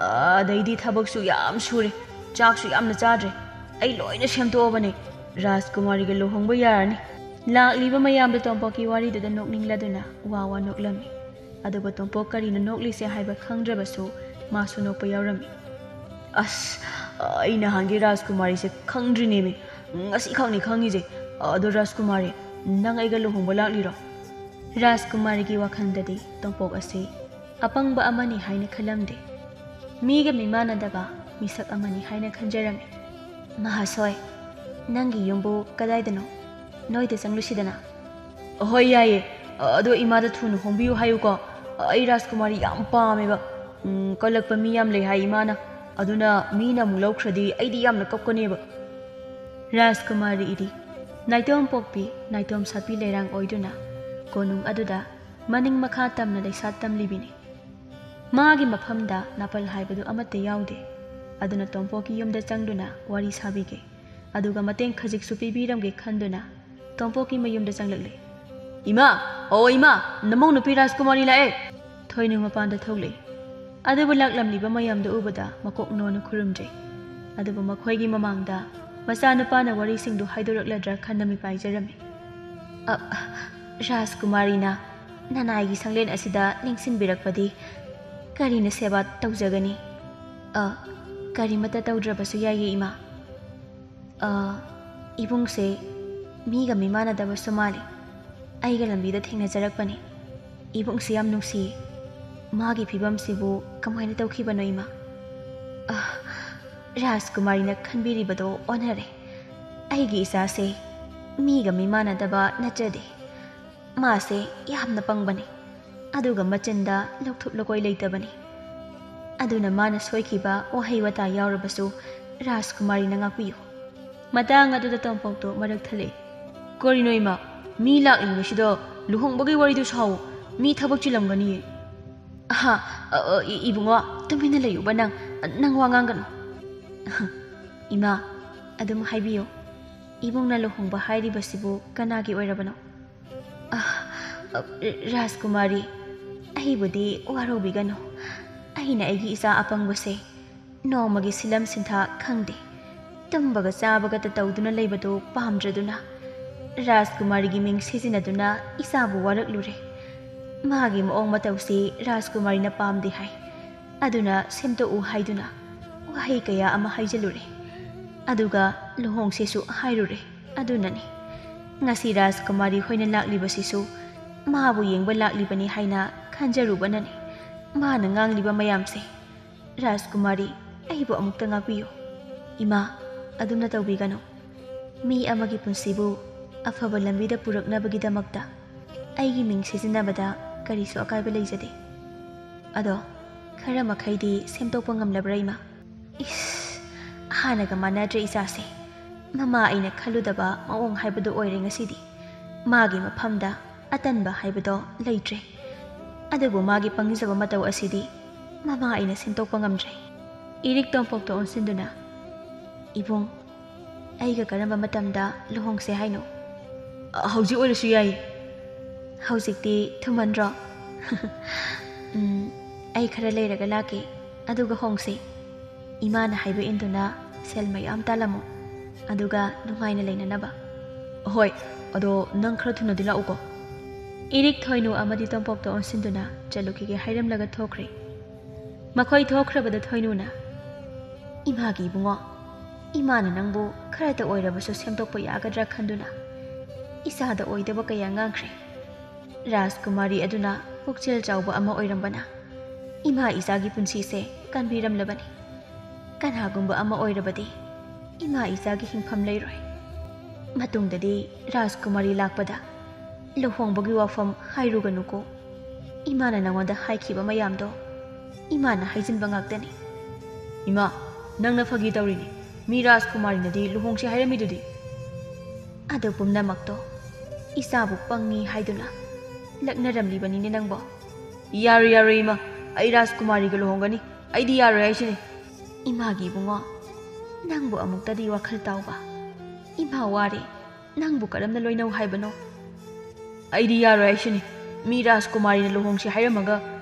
ꯑꯗꯩꯗꯤ ꯊꯕꯛꯁꯨ ꯌꯥꯝ ꯁꯨꯔꯦ ꯆꯥꯛꯁꯨ ꯌꯥꯝꯅ ꯆꯥꯗ꯭ꯔꯦ ꯑꯩ ꯂꯣꯏꯅ ꯁꯦꯝꯗꯣꯛꯑꯕꯅꯦ ꯔꯥꯖꯀꯨꯃꯥꯔꯤꯒ ꯂꯨꯍꯣꯡꯕ ꯌꯥꯔꯅꯤ ꯂꯥꯛꯂꯤꯕ ꯃꯌꯥꯝꯗ ꯇꯣꯝꯄꯣꯛꯀꯤ ꯋꯥꯔꯤꯗꯨꯗ ꯅꯣꯛꯅꯤꯡꯂꯗꯨꯅ ꯋꯥ ꯅꯣꯛꯂꯝꯃꯤ ꯑꯗꯨꯕꯨ ꯇꯣꯝꯄꯣꯛ ꯀꯔꯤꯅ ꯅꯣꯛꯂꯤꯁꯦ ꯍꯥꯏꯕ ꯈꯪꯗ꯭ꯔꯕꯁꯨ ꯃꯥꯁꯨ ꯅꯣꯛꯄ ꯌꯥꯎꯔꯝꯃꯤ ꯑꯩ ꯅꯍꯥꯟꯒꯤ ꯔꯥꯖꯀꯨꯃꯥꯔꯤꯁꯦ ꯈꯪꯗ꯭ꯔꯤꯅꯦꯃꯤ ꯉꯁꯤꯈꯛꯅꯤ ꯈꯪꯉꯤꯁꯦ ꯑꯗꯣ ꯔꯥꯖꯀꯨꯃꯥꯔꯤ ꯅꯪ ꯑꯩꯒ ꯂꯨꯍꯣꯡꯕ ꯂꯥꯛꯂꯤꯔꯣ ꯔꯥꯖꯀꯨꯃꯥꯔꯤꯒꯤ ꯋꯥꯈꯜꯗꯗꯤ ꯇꯣꯝꯄꯣꯛ ꯑꯁꯤ ꯑꯄꯪꯕ ꯑꯃꯅꯤ ꯍꯥꯏꯅ ꯈꯜꯂꯝꯗꯦ ꯃꯤꯒ ꯃꯤꯃꯥꯟꯅꯗꯕ ꯃꯤꯁꯛ ꯑꯃꯅꯤ ꯍꯥꯏꯅ ꯈꯟꯖꯔꯝꯃꯤ ꯃꯍꯥꯁꯣꯏ ꯅꯪꯒꯤ ꯌꯨꯝꯕꯨ ꯀꯗꯥꯏꯗꯅꯣ ꯅꯣꯏꯗ ꯆꯪꯂꯨꯁꯤꯗꯅ ꯍꯣꯏ ꯌꯥꯏꯌꯦ ꯑꯗꯣ ꯏꯃꯥꯗ ꯊꯨꯅ ꯍꯣꯡꯕꯤꯌꯨ ꯍꯥꯏꯌꯨꯀꯣ ꯑꯩ ꯔꯥꯖꯀꯨꯃꯥꯔꯤ ꯌꯥꯝ ꯄꯥꯝꯃꯦꯕ ꯀꯜꯂꯛꯄ ꯃꯤ ꯌꯥꯝ ꯂꯩ ꯍꯥꯏ ꯏꯃꯥꯅ ꯑꯗꯨꯅ ꯃꯤꯅ ꯑꯃꯨꯛ ꯂꯧꯈ꯭ꯔꯗꯤ ꯑꯩꯗꯤ ꯌꯥꯝꯅ ꯀꯞꯀꯅꯦꯕ ꯔꯥꯖꯀꯨꯃꯥꯔꯤ ꯏꯗꯤ ꯅꯥꯏꯇꯣꯝꯄꯣꯛꯄꯤ ꯅꯥꯏꯇꯣꯝꯁꯥꯠꯄꯤ ꯂꯩꯔꯥꯡ ꯑꯣꯏꯗꯨꯅ ꯀꯣꯅꯨꯡ ꯑꯗꯨꯗ ꯃꯅꯤꯡ ꯃꯈꯥ ꯇꯝꯅ ꯂꯩꯁꯥꯠ ꯇꯝꯂꯤꯕꯤꯅꯤ ꯃꯥꯒꯤ ꯃꯐꯝꯗ ꯅꯥꯄꯜ ꯍꯥꯏꯕꯗꯨ ꯑꯃꯠꯇ ꯌꯥꯎꯗꯦ ꯑꯗꯨꯅ ꯇꯣꯝꯄꯣꯛꯀꯤ ꯌꯨꯝꯗ ꯆꯪꯗꯨꯅ ꯋꯥꯔꯤ ꯁꯥꯕꯤꯒꯦ ꯑꯗꯨꯒ ꯃꯇꯦꯡ ꯈꯖꯤꯛꯁꯨ ꯄꯤꯕꯤꯔꯝꯒꯦ ꯈꯟꯗꯨꯅ ꯇꯣꯝꯄꯣꯛꯀꯤ ꯃꯌꯨꯝꯗ ꯆꯪꯂꯛꯂꯦ ꯏꯃꯥ ꯏꯃꯥ ꯅꯃꯧ ꯅꯨꯄꯤ ꯔꯥꯖꯀꯨꯃꯥꯔꯤ ꯂꯥꯛꯑꯦ ꯊꯣꯏꯅꯨ ꯃꯄꯥꯟꯗ ꯊꯣꯛꯂꯛꯏ ꯑꯗꯨꯕꯨ ꯂꯥꯛꯂꯝꯂꯤꯕ ꯃꯌꯥꯝꯗꯨ ꯎꯕꯗ ꯃꯀꯣꯛ ꯅꯣꯟꯅ ꯈꯨꯔꯨꯝꯖꯩ ꯑꯗꯨꯕꯨ ꯃꯈꯣꯏꯒꯤ ꯃꯃꯥꯡꯗ ꯃꯆꯥꯅꯨꯄꯥꯅ ꯋꯥꯔꯤꯁꯤꯡꯗꯨ ꯍꯥꯏꯗꯣꯔꯛꯂꯗ꯭ꯔꯥ ꯈꯟꯅ ꯃꯤꯄꯥꯏꯖꯔꯝꯃꯤ ꯔꯥꯖꯀꯨꯃꯥꯔꯤꯅ ꯅꯅꯥꯏꯒꯤ ꯁꯪꯂꯦꯟ ꯑꯁꯤꯗ ꯅꯤꯡꯁꯤꯡꯕꯤꯔꯛꯄꯗꯤ ꯀꯔꯤꯅ ꯁꯦꯕꯥ ꯇꯧꯖꯒꯅꯤ ꯀꯔꯤꯃꯠꯇ ꯇꯧꯗ꯭ꯔꯕꯁꯨ ꯌꯥꯏꯌꯦ ꯏꯃꯥ ꯏꯕꯨꯡꯁꯦ ꯃꯤꯒ ꯃꯤꯃꯥꯟꯅꯗꯕꯁꯨ ꯃꯥꯜꯂꯤ ꯑꯩꯒ ꯂꯝꯕꯤꯗ ꯊꯦꯡꯅꯖꯔꯛꯄꯅꯤ ꯏꯕꯨꯡꯁꯤ ꯌꯥꯝ ꯅꯨꯡꯁꯤꯌꯦ ꯃꯥꯒꯤ ꯐꯤꯕꯝꯁꯤꯕꯨ ꯀꯃꯥꯏꯅ ꯇꯧꯈꯤꯕꯅꯣ ꯏꯃꯥ ꯔꯥꯖꯀꯨꯃꯥꯔꯤꯅ ꯈꯟꯕꯤꯔꯤꯕꯗꯣ ꯑꯣꯟꯅꯔꯦ ꯑꯩꯒꯤ ꯏꯆꯥꯁꯦ ꯃꯤꯒ ꯃꯤꯃꯥꯟꯅꯗꯕ ꯅꯠꯆꯗꯦ ꯃꯥꯁꯦ ꯌꯥꯝꯅ ꯄꯪꯕꯅꯤ ꯑꯗꯨꯒ ꯃꯆꯤꯟꯗ ꯂꯧꯊꯣꯛ ꯂꯧꯀꯣꯏ ꯂꯩꯇꯕꯅꯤ ꯑꯗꯨꯅ ꯃꯥꯅ ꯁꯣꯏꯈꯤꯕ ꯋꯥꯍꯩ ꯋꯥꯇꯥ ꯌꯥꯎꯔꯕꯁꯨ ꯔꯥꯖꯀꯨꯃꯥꯔꯤꯅ ꯉꯥꯛꯄꯤꯌꯨ ꯃꯇꯥꯡ ꯑꯗꯨꯗ ꯇꯣꯝꯄꯣꯛꯇꯣ ꯃꯔꯛ ꯊꯠꯂꯛꯏ ꯀꯔꯤꯅꯣ ꯏꯃꯥ ꯃꯤ ꯂꯥꯛꯂꯤꯉꯩꯁꯤꯗ ꯂꯨꯍꯣꯡꯕꯒꯤ ꯋꯥꯔꯤꯗꯨ ꯁꯥꯎ ꯃꯤ ꯊꯕꯛ ꯆꯤꯜꯂꯝꯒꯅꯤꯌꯦ ꯏꯕꯨꯡꯉꯣ ꯇꯨꯃꯤꯟꯅ ꯂꯩꯌꯨꯕ ꯅꯪ ꯋꯥ ꯉꯥꯡꯒꯅꯨ ꯏꯃꯥ ꯑꯗꯨꯝ ꯍꯥꯏꯕꯤꯌꯨ ꯏꯕꯨꯡꯅ ꯂꯨꯍꯣꯡꯕ ꯍꯥꯏꯔꯤꯕꯁꯤꯕꯨ ꯀꯅꯥꯒꯤ ꯑꯣꯏꯔꯕꯅꯣ ꯔꯥꯖꯀꯨꯃꯥꯔꯤ ꯑꯩꯕꯨꯗꯤ ꯋꯥꯔꯧꯕꯤꯒꯅꯨ ꯑꯩꯅ ꯑꯩꯒꯤ ꯏꯆꯥ ꯑꯄꯪꯕꯁꯦ ꯅꯣꯡꯃꯒꯤ ꯁꯤꯜꯂꯝ ꯁꯤꯟꯊꯥ ꯈꯪꯗꯦ ꯇꯨꯝꯕꯒ ꯆꯥꯕꯒꯇ ꯇꯧꯗꯨꯅ ꯂꯩꯕꯗꯨ ꯄꯥꯝꯗ꯭ꯔꯗꯨꯅ ꯔꯥꯖꯀꯨꯃꯥꯔꯤꯒꯤ ꯃꯤꯡ ꯁꯤꯖꯤꯟꯅꯗꯨꯅ ꯏꯆꯥꯕꯨ ꯋꯥꯔꯛꯂꯨꯔꯦ ꯃꯥꯒꯤ ꯃꯑꯣꯡ ꯃꯇꯧꯁꯤ ꯔꯥꯖꯀꯨꯃꯥꯔꯤꯅ ꯄꯥꯝꯗꯦ ꯍꯥꯏ ꯑꯗꯨꯅ ꯁꯦꯝꯗꯣꯛꯎ ꯍꯥꯏꯗꯨꯅ ꯋꯥꯍꯩ ꯀꯌꯥ ꯑꯃ ꯍꯥꯏꯖꯜꯂꯨꯔꯦ ꯑꯗꯨꯒ ꯂꯨꯍꯣꯡꯁꯦꯁꯨ ꯍꯥꯏꯔꯨꯔꯦ ꯑꯗꯨꯅꯅꯤ ꯉꯁꯤ ꯔꯥꯖꯀꯨꯃꯥꯔꯤ ꯍꯣꯏꯅ ꯂꯥꯛꯂꯤꯕꯁꯤꯁꯨ ꯃꯥꯕꯨ ꯌꯦꯡꯕ ꯂꯥꯛꯂꯤꯕꯅꯤ ꯍꯥꯏꯅ ꯈꯟꯖꯔꯨꯕꯅꯅꯤ ꯃꯥꯅ ꯉꯥꯡꯂꯤꯕ ꯃꯌꯥꯝꯁꯦ ꯔꯥꯖꯀꯨꯃꯥꯔꯤ ꯑꯩꯕꯨ ꯑꯃꯨꯛꯇ ꯉꯥꯛꯄꯤꯌꯨ ꯏꯃꯥ ꯑꯗꯨꯝꯅ ꯇꯧꯕꯤꯒꯅꯨ ꯃꯤ ꯑꯃꯒꯤ ꯄꯨꯟꯁꯤꯕꯨ ꯑꯐꯕ ꯂꯝꯕꯤꯗ ꯄꯨꯔꯛꯅꯕꯒꯤꯗꯃꯛꯇ ꯑꯩꯒꯤ ꯃꯤꯡ ꯁꯤꯖꯤꯟꯅꯕꯗ ꯀꯔꯤꯁꯨ ꯑꯀꯥꯏꯕ ꯂꯩꯖꯗꯦ ꯑꯗꯣ ꯈꯔ ꯃꯈꯩꯗꯤ ꯁꯦꯝꯗꯣꯛꯄ ꯉꯝꯂꯕ꯭ꯔꯥ ꯏꯃꯥ ꯍꯥꯟꯅꯒ ꯃꯥꯟꯅꯗ꯭ꯔꯦ ꯏꯆꯥꯁꯦ ꯃꯃꯥ ꯑꯩꯅ ꯈꯜꯂꯨꯗꯕ ꯃꯑꯣꯡ ꯍꯥꯏꯕꯗꯨ ꯑꯣꯏꯔꯦ ꯉꯁꯤꯗꯤ ꯃꯥꯒꯤ ꯃꯐꯝꯗ ꯑꯇꯟꯕ ꯍꯥꯏꯕꯗꯣ ꯂꯩꯇ꯭ꯔꯦ ꯑꯗꯨꯕꯨ ꯃꯥꯒꯤ ꯄꯪꯖꯕ ꯃꯇꯧ ꯑꯁꯤꯗꯤ ꯃꯃꯥ ꯑꯩꯅ ꯁꯦꯝꯗꯣꯛꯄ ꯉꯝꯗ꯭ꯔꯦ ꯏꯔꯤꯛ ꯇꯣꯝꯄꯣꯛꯇ ꯑꯣꯟꯁꯤꯟꯗꯨꯅ ꯏꯕꯨꯡ ꯑꯩꯒ ꯀꯔꯝꯕ ꯃꯇꯝꯗ ꯂꯨꯍꯣꯡꯁꯦ ꯍꯥꯏꯅꯣ ꯍꯧꯖꯤꯛ ꯑꯣꯏꯔꯁꯨ ꯌꯥꯏ ꯍꯧꯖꯤꯛꯇꯤ ꯊꯨꯃꯟꯗ꯭ꯔꯣ ꯑꯩ ꯈꯔ ꯂꯩꯔꯒ ꯂꯥꯛꯀꯦ ꯑꯗꯨꯒ ꯍꯣꯡꯁꯦ ꯏꯃꯥꯅ ꯍꯥꯏꯕ ꯏꯟꯗꯨꯅ ꯁꯦꯜ ꯃꯌꯥꯝ ꯇꯥꯜꯂꯝꯃꯨ ꯑꯗꯨꯒ ꯅꯨꯡꯉꯥꯏꯅ ꯂꯩꯅꯅꯕ ꯍꯣꯏ ꯑꯗꯣ ꯅꯪ ꯈꯔ ꯊꯨꯅꯗꯤ ꯂꯥꯛꯎꯀꯣ ꯏꯔꯤꯛ ꯊꯣꯏꯅꯨ ꯑꯃꯗꯤ ꯇꯣꯝꯄꯣꯛꯇ ꯑꯣꯟꯁꯤꯟꯗꯨꯅ ꯆꯠꯂꯨꯈꯤꯒꯦ ꯍꯥꯏꯔꯝꯂꯒ ꯊꯣꯛꯈ꯭ꯔꯦ ꯃꯈꯣꯏ ꯊꯣꯛꯈ꯭ꯔꯕꯗ ꯊꯣꯏꯅꯨꯅ ꯏꯃꯥꯒꯤ ꯏꯕꯨꯡꯉꯣ ꯏꯃꯥꯅ ꯅꯪꯕꯨ ꯈꯔꯇ ꯑꯣꯏꯔꯕꯁꯨ ꯁꯦꯝꯗꯣꯛꯄ ꯌꯥꯒꯗ꯭ꯔꯥ ꯈꯟꯗꯨꯅ ꯏꯆꯥꯗ ꯑꯣꯏꯗꯕ ꯀꯌꯥ ꯉꯥꯡꯈ꯭ꯔꯦ ꯔꯥꯖꯀꯨꯃꯥꯔꯤ ꯑꯗꯨꯅ ꯄꯨꯛꯆꯦꯜ ꯆꯥꯎꯕ ꯑꯃ ꯑꯣꯏꯔꯝꯕꯅ ꯏꯃꯥ ꯏꯆꯥꯒꯤ ꯄꯨꯟꯁꯤꯁꯦ ꯀꯟꯕꯤꯔꯝꯂꯕꯅꯤ ꯀꯅꯥꯒꯨꯝꯕ ꯑꯃ ꯑꯣꯏꯔꯕꯗꯤ ꯏꯃꯥ ꯏꯆꯥꯒꯤ ꯍꯤꯡꯐꯝ ꯂꯩꯔꯣꯏ ꯃꯇꯨꯡꯗꯗꯤ ꯔꯥꯖꯀꯨꯃꯥꯔꯤ ꯂꯥꯛꯄꯗ ꯂꯨꯍꯣꯡꯕꯒꯤ ꯋꯥꯐꯝ ꯍꯥꯏꯔꯨꯒꯅꯨꯀꯣ ꯏꯃꯥꯅ ꯅꯉꯣꯟꯗ ꯍꯥꯏꯈꯤꯕ ꯃꯌꯥꯝꯗꯣ ꯏꯃꯥꯅ ꯍꯥꯏꯖꯤꯟꯕ ꯉꯥꯛꯇꯅꯤ ꯏꯃꯥ ꯅꯪꯅ ꯐꯥꯒꯤ ꯇꯧꯔꯤꯅꯤ ꯃꯤ ꯔꯥꯖꯀꯨꯃꯥꯔꯤꯅꯗꯤ ꯂꯨꯍꯣꯡꯁꯦ ꯍꯥꯏꯔꯝꯃꯤꯗꯨꯗꯤ ꯑꯗꯨ ꯄꯨꯝꯅꯃꯛꯇꯣ ꯏꯆꯥꯕꯨ ꯄꯪꯉꯤ ꯍꯥꯏꯗꯨꯅ ꯂꯛꯅꯔꯝꯂꯤꯕꯅꯤꯅꯦ ꯅꯪꯕꯣ ꯌꯥꯔꯣꯏ ꯏꯃꯥ ꯑꯩ ꯔꯥꯖꯀꯨꯃꯥꯔꯤꯒ ꯂꯨꯍꯣꯡꯒꯅꯤ ꯑꯩꯗꯤ ꯌꯥꯔꯣꯏ ꯍꯥꯏꯁꯤꯅꯤ ꯏꯃꯥꯒꯤ ꯏꯕꯨꯡꯉꯣ ꯅꯪꯕꯨ ꯑꯃꯨꯛꯇꯗꯤ ꯋꯥꯈꯜ ꯇꯥꯎꯕ ꯏꯃꯥ ꯋꯥꯔꯦ ꯅꯪꯕꯨ ꯀꯔꯝꯅ ꯂꯣꯏꯅꯧ ꯍꯥꯏꯕꯅꯣ ꯑꯩꯗꯤ ꯌꯥꯔꯣꯏ ꯍꯥꯏꯁꯤꯅꯤ ꯃꯤ ꯔꯥꯖꯀꯨꯃꯥꯔꯤꯅ ꯂꯨꯍꯣꯡꯁꯦ ꯍꯥꯏꯔꯝꯃꯒ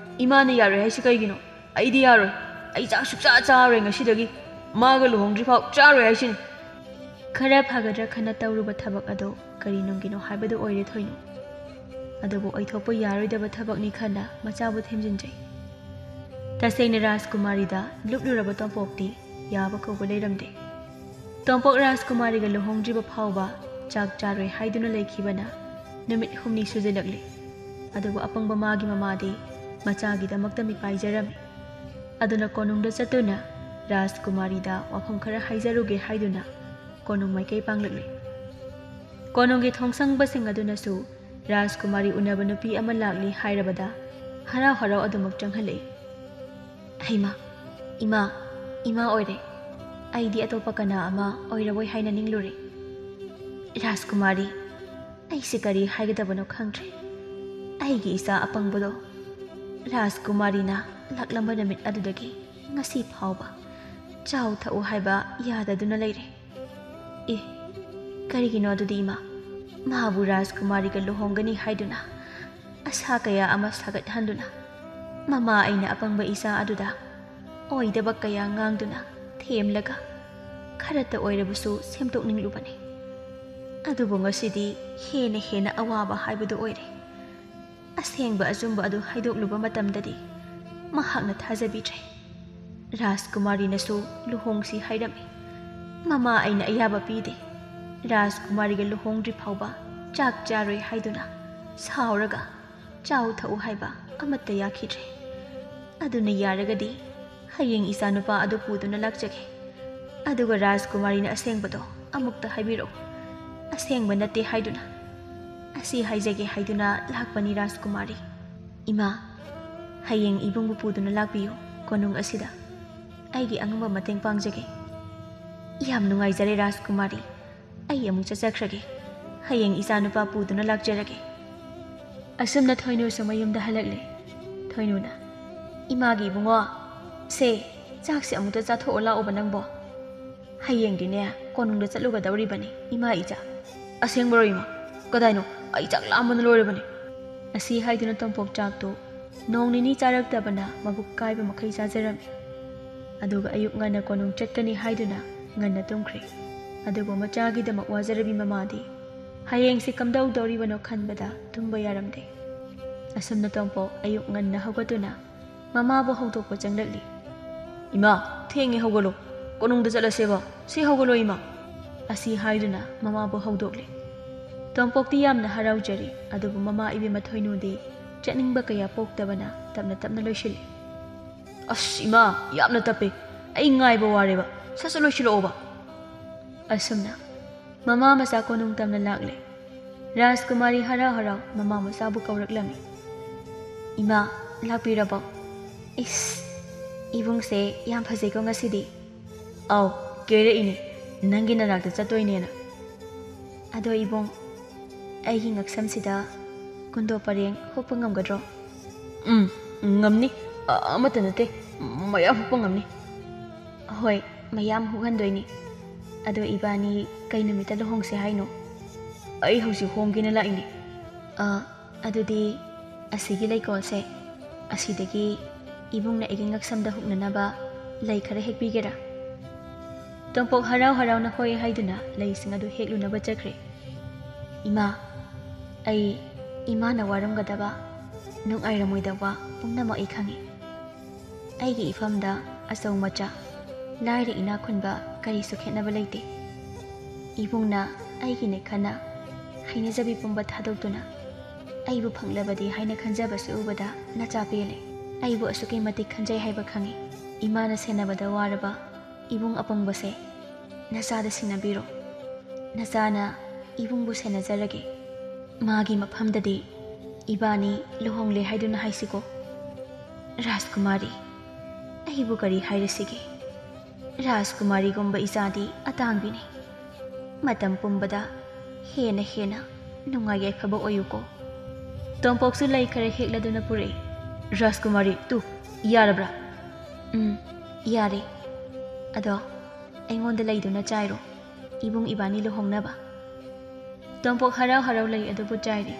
ꯏꯃꯥꯅ ꯌꯥꯔꯣꯏ ꯍꯥꯏꯁꯤ ꯀꯩꯒꯤꯅꯣ ꯑꯩꯗꯤ ꯌꯥꯔꯣꯏ ꯑꯩ ꯆꯥꯛ ꯁꯨꯛꯆꯥ ꯆꯥꯔꯣꯏ ꯉꯁꯤꯗꯒꯤ ꯃꯥꯒ ꯂꯨꯍꯣꯡꯗ꯭ꯔꯤꯐꯥꯎ ꯆꯥꯔꯣꯏ ꯍꯥꯏꯁꯤꯅꯤ ꯈꯔ ꯐꯒꯗ꯭ꯔꯥ ꯈꯟꯅ ꯇꯧꯔꯨꯕ ꯊꯕꯛ ꯑꯗꯣ ꯀꯔꯤ ꯅꯨꯡꯒꯤꯅꯣ ꯍꯥꯏꯕꯗꯨ ꯑꯣꯏꯔꯦ ꯊꯣꯏꯅꯨ ꯑꯗꯨꯕꯨ ꯑꯣꯏꯊꯣꯛꯄ ꯌꯥꯔꯣꯏꯗꯕ ꯊꯕꯛꯅꯤ ꯈꯟꯅ ꯃꯆꯥꯕꯨ ꯊꯦꯝꯖꯤꯟꯖꯩ ꯇꯁꯦꯡꯅ ꯔꯥꯖꯀꯨꯃꯥꯔꯤꯗ ꯂꯨꯞꯂꯨꯔꯕ ꯇꯣꯝꯄꯣꯛꯇꯤ ꯌꯥꯕ ꯀꯧꯕ ꯂꯩꯔꯝꯗꯦ ꯇꯣꯝꯄꯣꯛ ꯔꯥꯖꯀꯨꯃꯥꯔꯤꯒ ꯂꯨꯍꯣꯡꯗ꯭ꯔꯤꯕ ꯐꯥꯎꯕ ꯆꯥꯛ ꯆꯥꯔꯣꯏ ꯍꯥꯏꯗꯨꯅ ꯂꯩꯈꯤꯕꯅ ꯅꯨꯃꯤꯠ 6 ꯁꯨꯖꯤꯜꯂꯛꯂꯤ ꯑꯗꯨꯕꯨ ꯑꯄꯪꯕ ꯃꯥꯒꯤ ꯃꯃꯥꯗꯤ ꯃꯆꯥꯒꯤꯗꯃꯛꯇ ꯃꯤꯄꯥꯏꯖꯔꯝꯃꯤ ꯑꯗꯨꯅ ꯀꯣꯅꯨꯡꯗ ꯆꯠꯇꯨꯅ ꯔꯥꯖꯀꯨꯃꯥꯔꯤꯗ ꯋꯥꯐꯝ ꯈꯔ ꯍꯥꯏꯖꯔꯨꯒꯦ ꯍꯥꯏꯗꯨꯅ ꯀꯣꯅꯨꯡ ꯃꯥꯏꯀꯩ ꯄꯥꯡꯂꯛꯂꯤ꯫ ꯀꯣꯅꯨꯡꯒꯤ ꯊꯣꯡꯁꯪꯕꯁꯤꯡ ꯑꯗꯨꯅꯁꯨ ꯔꯥꯖꯀꯨꯃꯥꯔꯤ ꯎꯅꯕ ꯅꯨꯄꯤ ꯑꯃ ꯂꯥꯛꯂꯤ ꯍꯥꯏꯔꯕꯗ ꯍꯔꯥꯎ ꯍꯔꯥꯎ ꯑꯗꯨꯃꯛ ꯆꯪꯍꯜꯂꯛꯏ꯫ ꯍꯩꯃꯥ, ꯏꯃꯥ ꯑꯣꯏꯔꯦ, ꯑꯩꯗꯤ ꯑꯇꯣꯞꯄ ꯀꯅꯥ ꯑꯃ ꯑꯣꯏꯔꯕꯣꯏ ꯍꯥꯏꯅ ꯅꯤꯡꯂꯨꯔꯦ꯫ ꯔꯥꯖꯀꯨꯃꯥꯔꯤ, ꯑꯩꯁꯦ ꯀꯔꯤ ꯍꯥꯏꯒꯗꯕꯅꯣ ꯈꯪꯗ꯭ꯔꯦ꯫ ꯑꯩꯒꯤ ꯏꯆꯥ ꯑꯄꯪꯕꯗꯣ ꯔꯥꯖꯀꯨꯃꯥꯔꯤꯅ ꯂꯥꯛꯂꯝꯕ ꯅꯨꯃꯤꯠ ꯑꯗꯨꯗꯒꯤ ꯉꯁꯤ ꯐꯥꯎꯕ ꯆꯥꯎ ꯊꯛꯎ ꯍꯥꯏꯕ ꯌꯥꯗꯗꯨꯅ ꯂꯩꯔꯦ꯫ ꯀꯔꯤꯒꯤꯅꯣ ꯑꯗꯨꯗꯤ ꯏꯃꯥ? ꯃꯥꯕꯨ ꯔꯥꯖꯀꯨꯃꯥꯔꯤꯒ ꯂꯨꯍꯣꯡꯒꯅꯤ ꯍꯥꯏꯗꯨꯅ ꯑꯁꯥ ꯀꯌꯥ ꯑꯃ ꯁꯥꯒꯠꯍꯟꯗꯨꯅ ꯃꯃꯥ ꯑꯩꯅ ꯑꯄꯪꯕ ꯏꯆꯥ ꯑꯗꯨꯗ ꯑꯣꯏꯗꯕ ꯀꯌꯥ ꯉꯥꯡꯗꯨꯅ ꯊꯦꯝꯂꯒ ꯈꯔꯇ ꯑꯣꯏꯔꯕꯁꯨ ꯁꯦꯝꯗꯣꯛꯅꯤꯡꯂꯨꯕꯅꯤ꯫ ꯑꯗꯨꯕꯨ ꯉꯁꯤꯗꯤ ꯍꯦꯟꯅ ꯑꯋꯥꯕ ꯍꯥꯏꯕꯗꯨ ꯑꯣꯏꯔꯦ꯫ ꯑꯁꯦꯡꯕ ꯑꯆꯨꯝꯕ ꯑꯗꯨ ꯍꯥꯏꯗꯣꯛꯂꯨꯕ ꯃꯇꯝꯗꯗꯤ ꯃꯍꯥꯛꯅ ꯊꯥꯖꯕꯤꯗ꯭ꯔꯦ꯫ ꯔꯥꯖꯀꯨꯃꯥꯔꯤꯅꯁꯨ ꯂꯨꯍꯣꯡꯁꯤ ꯍꯥꯏꯔꯝꯃꯤ꯫ ꯃꯃꯥ ꯑꯩꯅ ꯑꯌꯥꯕ ꯄꯤꯗꯦ, ꯔꯥꯖꯀꯨꯃꯥꯔꯤꯒ ꯂꯨꯍꯣꯡꯗ꯭ꯔꯤ ꯐꯥꯎꯕ ꯆꯥꯛ ꯆꯥꯔꯣꯏ ꯍꯥꯏꯗꯨꯅ ꯁꯥꯎꯔꯒ ꯆꯥꯎ ꯊꯛꯎ ꯍꯥꯏꯕ ꯑꯃꯠꯇ ꯌꯥꯈꯤꯗ꯭ꯔꯦ꯫ ꯑꯗꯨꯅ ꯌꯥꯔꯒꯗꯤ ꯍꯌꯦꯡ ꯏꯆꯥꯅꯨꯄꯥ ꯑꯗꯨ ꯄꯨꯗꯨꯅ ꯂꯥꯛꯆꯒꯦ, ꯑꯗꯨꯒ ꯔꯥꯖꯀꯨꯃꯥꯔꯤꯅ ꯑꯁꯦꯡꯕꯗꯣ ꯑꯃꯨꯛꯇ ꯍꯥꯏꯕꯤꯔꯛꯎ, ꯑꯁꯦꯡꯕ ꯅꯠꯇꯦ ꯍꯥꯏꯗꯨꯅ ꯑꯁꯤ ꯍꯥꯏꯖꯒꯦ ꯍꯥꯏꯗꯨꯅ ꯂꯥꯛꯄꯅꯤ ꯔꯥꯖꯀꯨꯃꯥꯔꯤ꯫ ꯏꯃꯥ, ꯍꯌꯦꯡ ꯏꯕꯨꯡꯕꯨ ꯄꯨꯗꯨꯅ ꯂꯥꯛꯄꯤꯌꯨ ꯀꯣꯅꯨꯡ ꯑꯁꯤꯗ, ꯑꯩꯒꯤ ꯑꯉꯝꯕ ꯃꯇꯦꯡ ꯄꯥꯡꯖꯒꯦ꯫ ꯌꯥꯝ ꯅꯨꯡꯉꯥꯏꯖꯔꯦ ꯔꯥꯖꯀꯨꯃꯥꯔꯤ, ꯑꯩ ꯑꯃꯨꯛ ꯆꯠꯆꯈ꯭ꯔꯒꯦ, ꯍꯌꯦꯡ ꯏꯆꯥꯅꯨꯄꯥ ꯄꯨꯗꯨꯅ ꯂꯥꯛꯆꯔꯒꯦ꯫ ꯑꯁꯨꯝꯅ ꯊꯣꯏꯅꯨꯁꯨ ꯃꯌꯨꯝꯗ ꯍꯜꯂꯛꯂꯦ꯫ ꯊꯣꯏꯅꯨꯅ, ꯏꯃꯥꯒꯤ ꯏꯕꯨꯡꯉꯣ, ꯁꯦ ꯆꯥꯛꯁꯦ ꯑꯃꯨꯛꯇ ꯆꯥꯊꯣꯛꯑ ꯂꯥꯛꯑꯣꯕ ꯅꯪꯕꯣ, ꯍꯌꯦꯡꯗꯤꯅꯦ ꯀꯣꯅꯨꯡꯗ ꯆꯠꯂꯨꯒꯗꯧꯔꯤꯕꯅꯤ ꯏꯃꯥ ꯏꯆꯥ꯫ ꯑꯁꯦꯡꯕꯔꯣ ꯏꯃꯥ? ꯀꯗꯥꯏꯅꯣ? ꯑꯩ ꯆꯥꯛ ꯂꯥꯝꯕꯅ ꯂꯣꯏꯔꯕꯅꯤ꯫ ꯑꯁꯤ ꯍꯥꯏꯗꯨꯅ ꯇꯣꯝꯄꯣꯛ ꯆꯥꯛꯇꯨ ꯅꯣꯡ ꯅꯤꯅꯤ ꯆꯥꯔꯛꯇꯕꯅ ꯃꯕꯨꯛ ꯀꯥꯏꯕ ꯃꯈꯩ ꯆꯥꯖꯔꯝꯃꯤ꯫ ꯑꯗꯨꯒ ꯑꯌꯨꯛ ꯉꯟꯅ ꯀꯣꯅꯨꯡ ꯆꯠꯀꯅꯤ ꯍꯥꯏꯗꯨꯅ ꯉꯟꯅ ꯇꯨꯝꯈ꯭ꯔꯦ꯫ ꯑꯗꯨꯕꯨ ꯃꯆꯥꯒꯤꯗꯃꯛ ꯋꯥꯖꯔꯕꯤ ꯃꯃꯥꯗꯤ ꯍꯌꯦꯡꯁꯤ ꯀꯝꯗꯧꯗꯧꯔꯤꯕꯅꯣ ꯈꯟꯕꯗ ꯇꯨꯝꯕ ꯌꯥꯔꯝꯗꯦ꯫ ꯑꯁꯨꯝꯅ ꯇꯣꯝꯄꯣꯛ ꯑꯌꯨꯛ ꯉꯟꯅ ꯍꯧꯒꯠꯇꯨꯅ ꯃꯃꯥꯕꯨ ꯍꯧꯗꯣꯛꯄ ꯆꯪꯂꯛꯂꯤ꯫ ꯏꯃꯥ, ꯊꯦꯡꯉꯦ, ꯍꯧꯒꯠꯂꯣ, ꯀꯣꯅꯨꯡꯗ ꯆꯠꯂꯁꯦꯕ, ꯁꯤ ꯍꯧꯒꯠꯂꯣ ꯏꯃꯥ꯫ ꯑꯁꯤ ꯍꯥꯏꯗꯨꯅ ꯃꯃꯥꯕꯨ ꯍꯧꯗꯣꯛꯂꯤ꯫ ꯇꯣꯝꯄꯣꯛꯇꯤ ꯌꯥꯝꯅ ꯍꯔꯥꯎꯖꯔꯤ, ꯑꯗꯨꯕꯨ ꯃꯃꯥ ꯏꯕꯦꯝꯃ ꯊꯣꯏꯅꯨꯗꯤ ꯆꯠꯅꯤꯡꯕ ꯀꯌꯥ ꯄꯣꯛꯇꯕꯅ ꯇꯞꯅ ꯂꯣꯏꯁꯤꯜꯂꯤ꯫ ꯑꯁ ꯏꯃꯥ, ꯌꯥꯝꯅ ꯇꯞꯄꯦ, ꯑꯩ ꯉꯥꯏꯕ ꯋꯥꯔꯦꯕ, ꯁꯠ ꯂꯣꯏꯁꯤꯜꯂꯛꯑꯣꯕ꯫ ꯑꯁꯨꯝꯅ ꯃꯃꯥ ꯃꯆꯥ ꯀꯣꯅꯨꯡ ꯇꯝꯅ ꯂꯥꯛꯂꯦ꯫ ꯔꯥꯖꯀꯨꯃꯥꯔꯤ ꯍꯔꯥꯎ ꯍꯔꯥꯎ ꯃꯃꯥ ꯃꯆꯥꯕꯨ ꯀꯧꯔꯛꯂꯝꯃꯤ꯫ ꯏꯃꯥ, ꯂꯥꯛꯄꯤꯔꯕꯣ? ꯏꯁ, ꯏꯕꯨꯡꯁꯦ ꯌꯥꯝ ꯐꯖꯩꯀꯣ ꯉꯁꯤꯗꯤ꯫ ꯑꯥꯎ, ꯀꯦꯔꯛꯏꯅꯤ, ꯅꯪꯒꯤ ꯅꯅꯥꯛꯇ ꯆꯠꯇꯣꯏꯅꯦꯅ꯫ ꯑꯗꯣ ꯏꯕꯨꯡ, ꯑꯩꯒꯤ ꯉꯛꯁꯝꯁꯤꯗ ꯀꯨꯟꯗꯣ ꯄꯔꯦꯡ ꯍꯨꯛꯄ ꯉꯝꯒꯗ꯭ꯔꯣ? ꯉꯝꯅꯤ, ꯑꯃꯠꯇ ꯅꯠꯇꯦ, ꯃꯌꯥꯝ ꯍꯨꯛꯄ ꯉꯝꯅꯤ꯫ ꯍꯣꯏ, ꯃꯌꯥꯝ ꯍꯨꯛꯍꯟꯗꯣꯏꯅꯤ꯫ ꯑꯗꯣ ꯏꯕꯥꯅꯤ ꯀꯩ ꯅꯨꯃꯤꯠꯇ ꯂꯨꯍꯣꯡꯁꯦ ꯍꯥꯏꯅꯣ? ꯑꯩ ꯍꯧꯖꯤꯛ ꯍꯣꯡꯒꯦꯅ ꯂꯥꯛꯏꯅꯤ꯫ ꯑꯗꯨꯗꯤ ꯑꯁꯤꯒꯤ ꯂꯩꯀꯣꯜꯁꯦ, ꯑꯁꯤꯗꯒꯤ ꯏꯕꯨꯡꯅ ꯑꯩꯒꯤ ꯉꯛꯁꯝꯗ ꯍꯨꯛꯅꯅꯕ ꯂꯩ ꯈꯔ ꯍꯦꯛꯄꯤꯒꯦꯔꯥ? ꯇꯣꯝꯄꯣꯛ ꯍꯔꯥꯎ ꯍꯔꯥꯎꯅ ꯍꯣꯏ ꯍꯥꯏꯗꯨꯅ ꯂꯩꯁꯤꯡ ꯑꯗꯨ ꯍꯦꯛꯂꯨꯅꯕ ꯆꯠꯈ꯭ꯔꯦ꯫ ꯏꯃꯥ, ꯑꯩ ꯏꯃꯥꯅ ꯋꯥꯔꯝꯒꯗꯕ, ꯅꯨꯡꯉꯥꯏꯔꯝꯃꯣꯏꯗꯕ ꯄꯨꯝꯅꯃꯛ ꯑꯩ ꯈꯪꯉꯤ꯫ ꯑꯩꯒꯤ ꯏꯐꯝꯗ ꯑꯆꯧ ꯃꯆꯥ, ꯂꯥꯏꯔ ꯏꯅꯥꯛ ꯈꯨꯟꯕ ꯀꯔꯤꯁꯨ ꯈꯦꯠꯅꯕ ꯂꯩꯇꯦ꯫ ꯏꯕꯨꯡꯅ ꯑꯩꯒꯤꯅꯦ ꯈꯟꯅ ꯍꯩꯅꯖꯕꯤ ꯄꯨꯝꯕ ꯊꯥꯗꯣꯛꯇꯨꯅ ꯑꯩꯕꯨ ꯐꯪꯂꯕꯗꯤ ꯍꯥꯏꯅ ꯈꯟꯖꯕꯁꯤ ꯎꯕꯗ ꯅꯆꯥ ꯄꯦꯜꯂꯦ꯫ ꯑꯩꯕꯨ ꯑꯁꯨꯛꯀꯤ ꯃꯇꯤꯛ ꯈꯟꯖꯩ ꯍꯥꯏꯕ ꯈꯪꯉꯤ꯫ ꯏꯃꯥꯅ ꯁꯦꯟꯅꯕꯗ ꯋꯥꯔꯕ ꯏꯕꯨꯡ ꯑꯄꯪꯕꯁꯦ ꯅꯆꯥꯗ ꯁꯤꯟꯅꯕꯤꯔꯣ꯫ ꯅꯆꯥꯅ ꯏꯕꯨꯡꯕꯨ ꯁꯦꯟꯅꯖꯔꯒꯦ꯫ ꯃꯥꯒꯤ ꯃꯐꯝꯗꯗꯤ ꯏꯕꯥꯅꯤ ꯂꯨꯍꯣꯡꯂꯦ ꯍꯥꯏꯗꯨꯅ ꯍꯥꯏꯁꯤꯀꯣ꯫ ꯔꯥꯖꯀꯨꯃꯥꯔꯤ, ꯑꯩꯕꯨ ꯀꯔꯤ ꯍꯥꯏꯔꯁꯤꯒꯦ? ꯔꯥꯖꯀꯨꯃꯥꯔꯤꯒꯨꯝꯕ ꯏꯆꯥꯗꯤ ꯑꯇꯥꯡꯕꯤꯅꯤ꯫ ꯃꯇꯝ ꯄꯨꯝꯕꯗ ꯍꯦꯟꯅ ꯅꯨꯡꯉꯥꯏ ꯌꯥꯏꯐꯕ ꯑꯣꯏꯌꯨꯀꯣ꯫ ꯇꯣꯝꯄꯣꯛꯁꯨ ꯂꯩ ꯈꯔ ꯍꯦꯛꯂꯗꯨꯅ ꯄꯨꯔꯛꯏ꯫ ꯔꯥꯖꯀꯨꯃꯥꯔꯤ, ꯇꯨ, ꯌꯥꯔꯕ꯭ꯔꯥ? ꯌꯥꯔꯦ꯫ ꯑꯗꯣ ꯑꯩꯉꯣꯟꯗ ꯂꯩꯗꯨꯅ ꯆꯥꯏꯔꯣ, ꯏꯕꯨꯡ ꯏꯕꯥꯅꯤ ꯂꯨꯍꯣꯡꯅꯕ꯫ ꯇꯣꯝꯄꯣꯛ ꯍꯔꯥꯎ ꯍꯔꯥꯎ ꯂꯩ ꯑꯗꯨꯕꯨ ꯆꯥꯏꯔꯤ꯫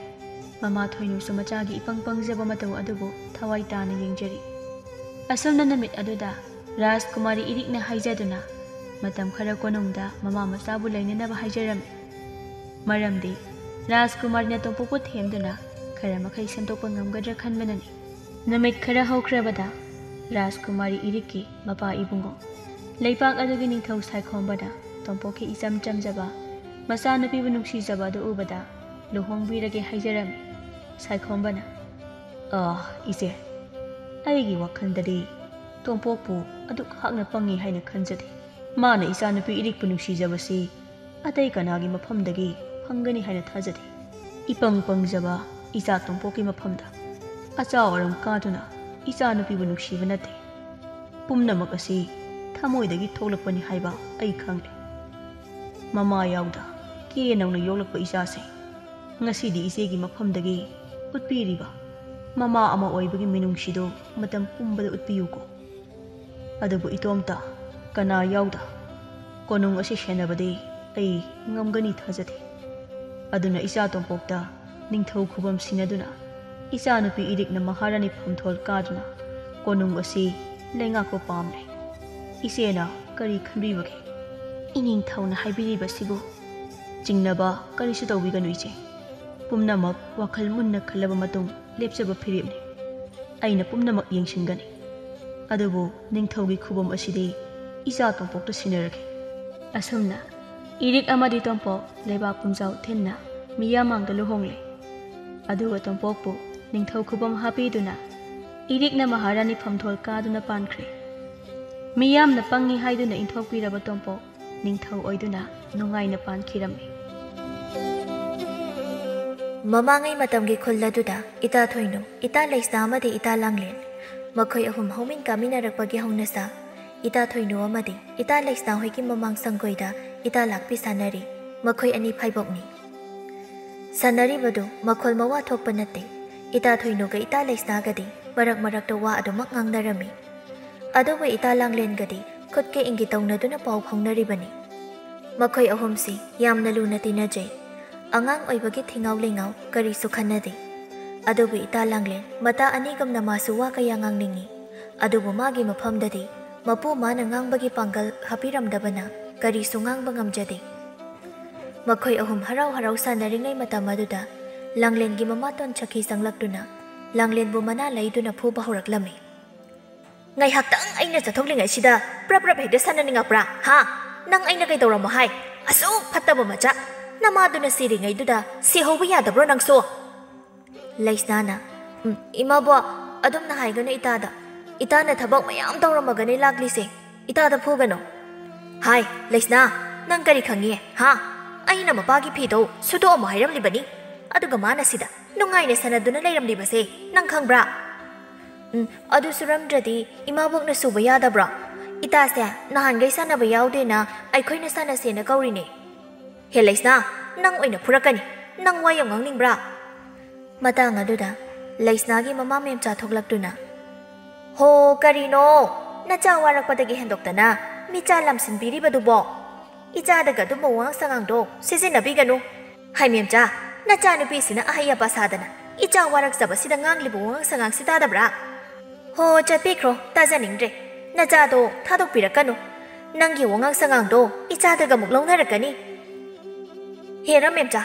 ꯃꯃꯥ ꯊꯣꯏꯅꯨꯁꯨ ꯃꯆꯥꯒꯤ ꯏꯄꯪ ꯄꯪꯖꯕ ꯃꯇꯧ ꯑꯗꯨꯕꯨ ꯊꯋꯥꯏ ꯇꯥꯅ ꯌꯦꯡꯖꯔꯤ꯫ ꯑꯁꯨꯝꯅ ꯅꯨꯃꯤꯠ ꯑꯗꯨꯗ ꯔꯥꯖꯀꯨꯃꯥꯔꯤ ꯏꯔꯤꯛꯅ ꯍꯥꯏꯖꯗꯨꯅ ꯃꯇꯝ ꯈꯔ ꯀꯣꯅꯨꯡꯗ ꯃꯃꯥ ꯃꯆꯥꯕꯨ ꯂꯩꯅꯅꯕ ꯍꯥꯏꯖꯔꯝꯃꯤ꯫ ꯃꯔꯝꯗꯤ ꯔꯥꯖꯀꯨꯃꯥꯔꯤꯅ ꯇꯣꯝꯄꯣꯛꯄꯨ ꯊꯦꯝꯗꯨꯅ ꯈꯔ ꯃꯈꯩ ꯁꯦꯝꯗꯣꯛꯄ ꯉꯝꯒꯗ꯭ꯔꯥ ꯈꯟꯕꯅꯅꯤ꯫ ꯅꯨꯃꯤꯠ ꯈꯔ ꯍꯧꯈ꯭ꯔꯕꯗ ꯔꯥꯖꯀꯨꯃꯥꯔꯤ ꯏꯔꯤꯛꯀꯤ ꯃꯄꯥ ꯏꯕꯨꯡꯉꯣ ꯂꯩꯄꯥꯛ ꯑꯗꯨꯒꯤ ꯅꯤꯡꯊꯧ ꯁꯥꯏꯈꯣꯝꯕꯅ ꯇꯣꯝꯄꯣꯛꯀꯤ ꯏꯆꯝ ꯆꯝꯖꯕ ꯃꯆꯥꯅꯨꯄꯤꯕꯨ ꯅꯨꯡꯁꯤꯖꯕ ꯑꯗꯨ ꯎꯕꯗ ꯂꯨꯍꯣꯡꯕꯤꯔꯒꯦ ꯍꯥꯏꯖꯔꯝꯃꯤ꯫ ꯁꯥꯏꯈꯣꯝꯕꯅ, ꯏꯆꯦ, ꯑꯩꯒꯤ ꯋꯥꯈꯜꯗꯗꯤ ꯇꯣꯝꯄꯣꯛꯄꯨ ꯑꯗꯨꯛ ꯍꯥꯛꯅ ꯄꯪꯉꯤ ꯍꯥꯏꯅ ꯈꯟꯖꯗꯦ꯫ ꯃꯥꯅ ꯏꯆꯥꯅꯨꯄꯤ ꯏꯔꯤꯛꯄꯨ ꯅꯨꯡꯁꯤꯖꯕꯁꯤ ꯑꯇꯩ ꯀꯅꯥꯒꯤ ꯃꯐꯝꯗꯒꯤ ꯐꯪꯒꯅꯤ ꯍꯥꯏꯅ ꯊꯥꯖꯗꯦ꯫ ꯏꯄꯪ ꯄꯪꯖꯕ ꯏꯆꯥꯇꯣꯝꯄꯣꯛꯀꯤ ꯃꯐꯝꯗ ꯑꯆꯥꯎ ꯑꯔꯝ ꯀꯥꯗꯨꯅ ꯏꯆꯥꯅꯨꯄꯤꯕꯨ ꯅꯨꯡꯁꯤꯕ ꯅꯠꯇꯦ꯫ ꯄꯨꯝꯅꯃꯛ ꯑꯁꯤ ꯊꯃꯣꯏꯗꯒꯤ ꯊꯣꯛꯂꯛꯄꯅꯤ ꯍꯥꯏꯕ ꯑꯩ ꯈꯪꯂꯦ꯫ ꯃꯃꯥ ꯌꯥꯎꯗ ꯀꯦ ꯅꯧꯅ ꯌꯣꯛꯂꯛꯄ ꯏꯆꯥꯁꯦ ꯉꯁꯤꯗꯤ ꯏꯆꯦꯒꯤ ꯃꯐꯝꯗꯒꯤ ꯎꯠꯄꯤꯔꯤꯕ ꯃꯃꯥ ꯑꯃ ꯑꯣꯏꯕꯒꯤ ꯃꯤꯅꯨꯡꯁꯤꯗꯨ ꯃꯇꯝ ꯄꯨꯝꯕꯗ ꯎꯠꯄꯤꯌꯨꯀꯣ꯫ ꯑꯗꯨꯕꯨ ꯏꯇꯣꯝꯇ ꯀꯅꯥ ꯌꯥꯎꯗ ꯀꯣꯅꯨꯡ ꯑꯁꯤ ꯁꯦꯟꯅꯕꯗꯤ ꯑꯩ ꯉꯝꯒꯅꯤ ꯊꯥꯖꯗꯦ꯫ ꯑꯗꯨꯅ ꯏꯆꯥꯇꯣꯝꯄꯣꯛꯇ ꯅꯤꯡꯊꯧ ꯈꯨꯕꯝ ꯁꯤꯟꯅꯗꯨꯅ ꯏꯆꯥꯅꯨꯄꯤ ꯏꯔꯤꯛꯅ ꯃꯍꯥꯔꯥꯅꯤ ꯐꯝꯊꯣꯜ ꯀꯥꯗꯨꯅ ꯀꯣꯅꯨꯡ ꯑꯁꯤ ꯂꯩꯉꯥꯛꯄ ꯄꯥꯝꯂꯦ꯫ ꯏꯆꯦꯅ ꯀꯔꯤ ꯈꯟꯕꯤꯕꯒꯦ? ꯏꯅꯤꯡꯊꯧꯅ ꯍꯥꯏꯕꯤꯔꯤꯕꯁꯤꯕꯨ ꯆꯤꯡꯅꯕ ꯀꯔꯤꯁꯨ ꯇꯧꯕꯤꯒꯅꯨ ꯏꯆꯦ꯫ ꯄꯨꯝꯅꯃꯛ ꯋꯥꯈꯜ ꯃꯨꯟꯅ ꯈꯜꯂꯕ ꯃꯇꯨꯡ ꯂꯦꯞꯆꯕ ꯐꯤꯔꯦꯞꯅꯤ꯫ ꯑꯩꯅ ꯄꯨꯝꯅꯃꯛ ꯌꯦꯡꯁꯤꯟꯒꯅꯤ꯫ ꯑꯗꯨꯕꯨ ꯅꯤꯡꯊꯧꯒꯤ ꯈꯨꯕꯝ ꯑꯁꯤꯗꯤ ꯏꯆꯥꯇꯣꯝꯄꯣꯛꯇ ꯁꯤꯟꯅꯔꯒꯦ꯫ ꯑꯁꯨꯝꯅ ꯏꯔꯤꯛ ꯑꯃꯗꯤ ꯇꯣꯝꯄꯣꯛ ꯂꯩꯕꯥꯛ ꯄꯨꯝꯖꯥꯎ ꯊꯤꯟꯅ ꯃꯤꯌꯥꯝꯃꯥꯡꯗ ꯂꯨꯍꯣꯡꯂꯦ꯫ ꯑꯗꯨꯒ ꯇꯣꯝꯄꯣꯛꯄꯨ ꯅꯤꯡꯊꯧ ꯈꯨꯕꯝ ꯍꯥꯞꯄꯤꯗꯨꯅ ꯏꯔꯤꯛꯅ ꯃꯍꯥꯔꯥꯅꯤ ꯐꯝꯊꯣꯜ ꯀꯥꯗꯨꯅ ꯄꯥꯟꯈ꯭ꯔꯦ꯫ ꯃꯤꯌꯥꯝꯅ ꯄꯪꯉꯤ ꯍꯥꯏꯗꯨꯅ ꯏꯟꯊꯣꯛꯄꯤꯔꯕ ꯇꯣꯝꯄꯣꯛ ꯅꯤꯡꯊꯧ ꯑꯣꯏꯗꯨꯅ ꯅꯨꯡꯉꯥꯏꯅ ꯄꯥꯟꯈꯤꯔꯝꯃꯤ꯫ ꯃꯃꯥꯡꯉꯩ ꯃꯇꯝꯒꯤ ꯈꯨꯜ ꯑꯗꯨꯗ ꯏꯇꯥ ꯊꯣꯏꯅꯨ, ꯏꯇꯥ ꯂꯩꯁꯅꯥ ꯑꯃꯗꯤ ꯏꯇꯥ ꯂꯥꯡꯂꯦꯟ ꯃꯈꯣꯏ ꯑꯍꯨꯝ ꯍꯧꯃꯤꯟ ꯀꯥꯃꯤꯟꯅꯔꯛꯄꯒꯤ ꯍꯧꯅꯁꯥ ꯏꯇꯥ ꯊꯣꯏꯅꯨ ꯑꯃꯗꯤ ꯏꯇꯥ ꯂꯩꯁꯅꯥ ꯍꯣꯏꯒꯤ ꯃꯃꯥꯡ ꯁꯪꯒꯣꯏꯗ ꯏꯇꯥꯂꯥꯛꯄꯤ ꯁꯥꯟꯅꯔꯤ꯫ ꯃꯈꯣꯏ ꯑꯅꯤ ꯐꯥꯏꯕꯣꯛꯅꯤ꯫ ꯁꯥꯟꯅꯔꯤꯕꯗꯨ ꯃꯈꯣꯜ ꯃꯋꯥ ꯊꯣꯛꯄ ꯅꯠꯇꯦ꯫ ꯏꯇꯥ ꯊꯣꯏꯅꯨꯒ ꯏꯇꯥ ꯂꯩꯁꯅꯥꯒꯗꯤ ꯃꯔꯛ ꯃꯔꯛꯇ ꯋꯥ ꯑꯗꯨꯃꯛ ꯉꯥꯡꯅꯔꯝꯃꯤ꯫ ꯑꯗꯨꯕꯨ ꯏꯇꯥ ꯂꯥꯡꯂꯦꯟꯒꯗꯤ ꯈꯨꯠꯀ ꯏꯪꯒꯤ ꯇꯧꯅꯗꯨꯅ ꯄꯥꯎ ꯐꯥꯎꯅꯔꯤꯕꯅꯤ꯫ ꯃꯈꯣꯏ ꯑꯍꯨꯝꯁꯤ ꯌꯥꯝꯅ ꯂꯨꯅ ꯇꯤꯟꯅꯖꯩ꯫ ꯑꯉꯥꯡ ꯑꯣꯏꯕꯒꯤ ꯊꯤꯉꯥꯎ ꯂꯩꯉꯥꯎ ꯀꯔꯤꯁꯨ ꯈꯟꯅꯗꯦ꯫ ꯑꯗꯨꯕꯨ ꯏꯇꯥ ꯂꯥꯡꯂꯦꯟ ꯃꯇꯥ ꯑꯅꯤꯒꯨꯝꯅ ꯃꯥꯁꯨ ꯋꯥ ꯀꯌꯥ ꯉꯥꯡꯅꯤꯡꯉꯤ꯫ ꯑꯗꯨꯕꯨ ꯃꯥꯒꯤ ꯃꯐꯝꯗꯗꯤ ꯃꯄꯨ ꯃꯥꯅ ꯉꯥꯡꯕꯒꯤ ꯄꯥꯡꯒꯜ ꯍꯥꯞꯄꯤꯔꯝꯗꯕꯅ ꯀꯔꯤꯁꯨ ꯉꯥꯡꯕ ꯉꯝꯖꯗꯦ꯫ ꯃꯈꯣꯏ ꯑꯍꯨꯝ ꯍꯔꯥꯎ ꯍꯔꯥꯎ ꯁꯥꯟꯅꯔꯤꯉꯩ ꯃꯇꯝ ꯑꯗꯨꯗ ꯂꯥꯡꯂꯦꯟꯒꯤ ꯃꯃꯥꯇꯣꯟ ꯁꯈꯤ ꯆꯪꯂꯛꯇꯨꯅ ꯂꯥꯡꯂꯦꯟꯕꯨ ꯃꯅꯥ ꯂꯩꯗꯨꯅ ꯐꯨꯕ ꯍꯧꯔꯛꯂꯝꯃꯤ꯫ ꯉꯥꯏꯍꯥꯛꯇꯪ ꯑꯩꯅ ꯆꯠꯊꯣꯛꯂꯤꯉꯩꯁꯤꯗ ꯄ꯭ꯔꯞ ꯍꯦꯛꯇ ꯁꯥꯟꯅꯅꯤꯡꯉꯛꯄ꯭ꯔꯥ? ꯍꯥ? ꯅꯪ ꯑꯩꯅ ꯀꯩꯗꯧꯔꯝꯃꯣ ꯍꯥꯏ? ꯑꯁꯨꯛ ꯐꯠꯇꯕ ꯃꯆꯥ! ꯅꯃꯥꯗꯨꯅ ꯁꯤꯔꯤꯉꯩꯗꯨꯗ ꯁꯤꯍꯧꯕ ꯌꯥꯗꯕ꯭ꯔꯣ ꯅꯪꯁꯨ? ꯂꯩꯁꯅꯥꯅ ꯏꯃꯥꯕꯣꯛ ꯑꯗꯨꯝꯅ ꯍꯥꯏꯒꯅꯨ ꯏꯇꯥꯗ꯫ ꯏꯇꯥꯅ ꯊꯕꯛ ꯃꯌꯥꯝ ꯇꯧꯔꯝꯃꯒꯅꯤ ꯂꯥꯛꯂꯤꯁꯦ꯫ ꯏꯇꯥꯗ ꯐꯨꯒꯅꯨ꯫ ꯍꯥꯏ ꯂꯩꯁꯅꯥ, ꯅꯪ ꯀꯔꯤ ꯈꯪꯉꯤ? ꯍꯥ? ꯑꯩꯅ ꯃꯄꯥꯒꯤ ꯐꯤꯗꯣ ꯁꯨꯗꯣꯛꯑꯝꯃꯣ ꯍꯥꯏꯔꯝꯂꯤꯕꯅꯤ꯫ ꯑꯗꯨꯒ ꯃꯥꯅ ꯁꯤꯗ ꯅꯨꯡꯉꯥꯏꯅ ꯁꯥꯟꯅꯗꯨꯅ ꯂꯩꯔꯝꯂꯤꯕꯁꯦ ꯅꯪ ꯈꯪꯕ꯭ꯔꯥ? ꯑꯗꯨ ꯁꯨꯔꯝꯗ꯭ꯔꯗꯤ ꯏꯃꯥꯕꯣꯛꯅ ꯁꯨꯕ ꯌꯥꯗꯕ꯭ꯔꯣ? ꯏꯇꯥꯁꯦ ꯅꯍꯥꯟꯒꯩ ꯁꯥꯟꯅꯕ ꯌꯥꯎꯗꯦꯅ ꯑꯩꯈꯣꯏꯅ ꯁꯥꯟꯅꯁꯦꯅ ꯀꯧꯔꯤꯅꯦ꯫ ꯍꯦ ꯂꯩꯁꯅꯥ, ꯅꯪ ꯑꯣꯏꯅ ꯐꯨꯔꯛꯀꯅꯤ꯫ ꯅꯪ ꯋꯥ ꯌꯥꯝ ꯉꯥꯡꯅꯤꯡꯕ꯭ꯔꯥ? ꯃꯇꯥꯡ ꯑꯗꯨꯗ ꯂꯩꯁꯅꯥꯒꯤ ꯃꯃꯥꯃꯦꯝꯆꯥ ꯊꯣꯛꯂꯛꯇꯨꯅ ꯍꯣ ꯀꯔꯤꯅꯣ? ꯅꯆꯥ ꯋꯥꯔꯛꯄꯗꯒꯤ ꯍꯦꯟꯗꯣꯛꯇꯅ ꯃꯤꯆꯥ ꯂꯝꯁꯤꯟꯕꯤꯔꯤꯕꯗꯨꯕꯣ? ꯏꯆꯥꯗꯒ ꯑꯗꯨꯝꯕ ꯋꯥꯉꯥꯡ ꯁꯉꯥꯡꯗꯣ ꯁꯤꯖꯤꯟꯅꯕꯤꯒꯅꯨ꯫ ꯍꯥꯏꯃꯦꯝꯆꯥ, ꯅꯆꯥꯅꯨꯄꯤꯁꯤꯅ ꯑꯍꯩ ꯑꯄꯥ ꯁꯥꯗꯅ ꯏꯆꯥ ꯋꯥꯔꯛꯆꯕꯁꯤꯗ ꯉꯥꯡꯂꯤꯕ ꯋꯥꯉꯥꯡ ꯁꯉꯥꯡꯁꯤ ꯇꯥꯗꯕ꯭ꯔꯥ? ꯍꯣ ꯆꯠꯄꯤꯈ꯭ꯔꯣ, ꯇꯥꯖꯅꯤꯡꯗ꯭ꯔꯦ꯫ ꯅꯆꯥꯗꯣ ꯊꯥꯗꯣꯛꯄꯤꯔꯛꯀꯅꯨ꯫ ꯅꯪꯒꯤ ꯋꯥꯉꯥꯡ ꯁꯉꯥꯡꯗꯣ ꯏꯆꯥꯗꯒ ꯑꯃꯨꯛ ꯂꯧꯅꯔꯛꯀꯅꯤ꯫ ꯍꯦ ꯔꯥꯃꯦꯝꯆꯥ,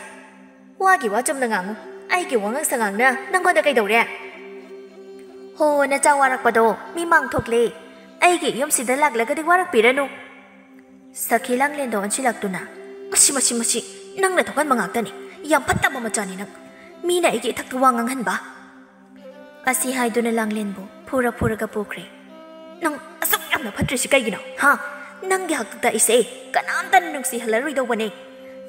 ꯋꯥꯒꯤ ꯋꯥ ꯆꯨꯝꯅ ꯉꯥꯡꯉꯨ꯫ ꯑꯩꯒꯤ ꯋꯥꯉꯥꯡ ꯁꯉꯥꯡꯅ ꯅꯪꯉꯣꯟꯗ ꯀꯩꯗꯧꯔꯦ? ꯍꯣ ꯅꯆꯥ ꯋꯥꯔꯛꯄꯗꯣ ꯃꯤꯃꯥꯡ ꯊꯣꯛꯂꯦ꯫ ꯑꯩꯒꯤ ꯌꯨꯝꯁꯤꯗ ꯂꯥꯛꯂꯒꯗꯤ ꯋꯥꯔꯛꯄꯤꯔꯅꯨ꯫ ꯁꯈꯤ ꯂꯥꯡꯂꯦꯟꯗꯣ ꯑꯣꯟꯁꯤꯜꯂꯛꯇꯨꯅ ꯃꯁꯤ ꯅꯪꯅ ꯊꯣꯛꯍꯟꯕ ꯉꯥꯛꯇꯅꯤ꯫ ꯌꯥꯝ ꯐꯠꯇꯕ ꯃꯆꯥꯅꯤ ꯅꯪ꯫ ꯃꯤꯅ ꯑꯩꯒꯤ ꯏꯊꯛꯇ ꯋꯥ ꯉꯥꯡꯍꯟꯕ꯫ ꯑꯁꯤ ꯍꯥꯏꯗꯨꯅ ꯂꯥꯡꯂꯦꯟꯕꯨ ꯐꯨꯔꯒ ꯄꯨꯈ꯭ꯔꯦ꯫ ꯅꯪ ꯑꯁꯨꯛ ꯌꯥꯝꯅ ꯐꯠꯇ꯭ꯔꯤꯁꯤ ꯀꯩꯒꯤꯅꯣ? ꯍꯥ? ꯅꯪꯒꯤ ꯍꯥꯛꯇꯛꯇ ꯑꯩꯁꯦ ꯀꯅꯥꯝꯇꯅ ꯅꯨꯡꯁꯤꯍꯜꯂꯔꯣꯏꯗꯧꯕꯅꯦ꯫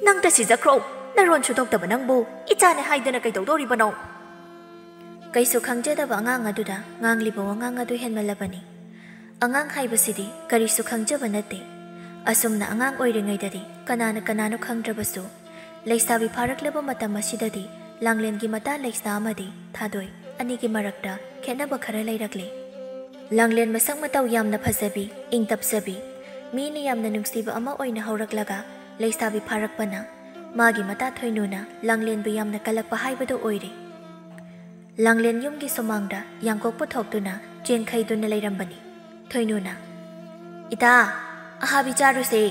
ꯅꯪꯗ ꯁꯤꯖꯈ꯭ꯔꯣ꯫ ꯅꯔꯣꯟ ꯁꯨꯗꯣꯛꯇꯕ ꯅꯪꯕꯨ ꯏꯆꯥꯅꯦ ꯍꯥꯏꯗꯅ ꯀꯩꯗꯧꯗꯣꯔꯤꯕꯅꯣ? ꯀꯩꯁꯨ ꯈꯪꯖꯗꯕ ꯑꯉꯥꯡ ꯑꯗꯨꯗ ꯉꯥꯡꯂꯤꯕ ꯋꯥꯉꯥꯡ ꯑꯗꯨ ꯍꯦꯟꯃꯜꯂꯕꯅꯤ꯫ ꯑꯉꯥꯡ ꯍꯥꯏꯕꯁꯤꯗꯤ ꯀꯔꯤꯁꯨ ꯈꯪꯖꯕ ꯅꯠꯇꯦ꯫ ꯑꯁꯨꯝꯅ ꯑꯉꯥꯡ ꯑꯣꯏꯔꯤꯉꯩꯗꯗꯤ ꯀꯅꯥꯅꯣ ꯈꯪꯗ꯭ꯔꯕꯁꯨ ꯂꯩꯁꯥꯕꯤ ꯐꯥꯔꯛꯂꯕ ꯃꯇꯝ ꯑꯁꯤꯗꯗꯤ ꯂꯥꯡꯂꯦꯟꯒꯤ ꯃꯇꯥ ꯂꯩꯁꯅꯥ ꯑꯃꯗꯤ ꯊꯥꯗꯣꯏ ꯑꯅꯤꯒꯤ ꯃꯔꯛꯇ ꯈꯦꯠꯅꯕ ꯈꯔ ꯂꯩꯔꯛꯂꯦ꯫ ꯂꯥꯡꯂꯦꯟ ꯃꯁꯛ ꯃꯇꯧ ꯌꯥꯝꯅ ꯐꯖꯕꯤ, ꯏꯪ ꯇꯞꯆꯕꯤ, ꯃꯤꯅ ꯌꯥꯝꯅ ꯅꯨꯡꯁꯤꯕ ꯑꯃ ꯑꯣꯏꯅ ꯍꯧꯔꯛꯂꯒ ꯂꯩꯁꯥꯕꯤ ꯐꯥꯔꯛꯄꯅ ꯃꯥꯒꯤ ꯃꯇꯥ ꯊꯣꯏꯅꯨꯅ ꯂꯥꯡꯂꯦꯟꯕꯨ ꯌꯥꯝꯅ ꯀꯜꯂꯛꯄ ꯍꯥꯏꯕꯗꯨ ꯑꯣꯏꯔꯦ꯫ ꯂꯥꯡꯂꯦꯟ ꯌꯨꯝꯒꯤ ꯁꯨꯃꯥꯡꯗ ꯌꯥꯡꯀꯣꯛ ꯄꯨꯊꯣꯛꯇꯨꯅ ꯆꯦꯟꯈꯩꯗꯨꯅ ꯂꯩꯔꯝꯕꯅꯤ꯫ ꯊꯣꯏꯅꯨꯅ ꯏꯇꯥ ꯑꯍꯥꯕꯤ ꯆꯥꯔꯨꯁꯦ꯫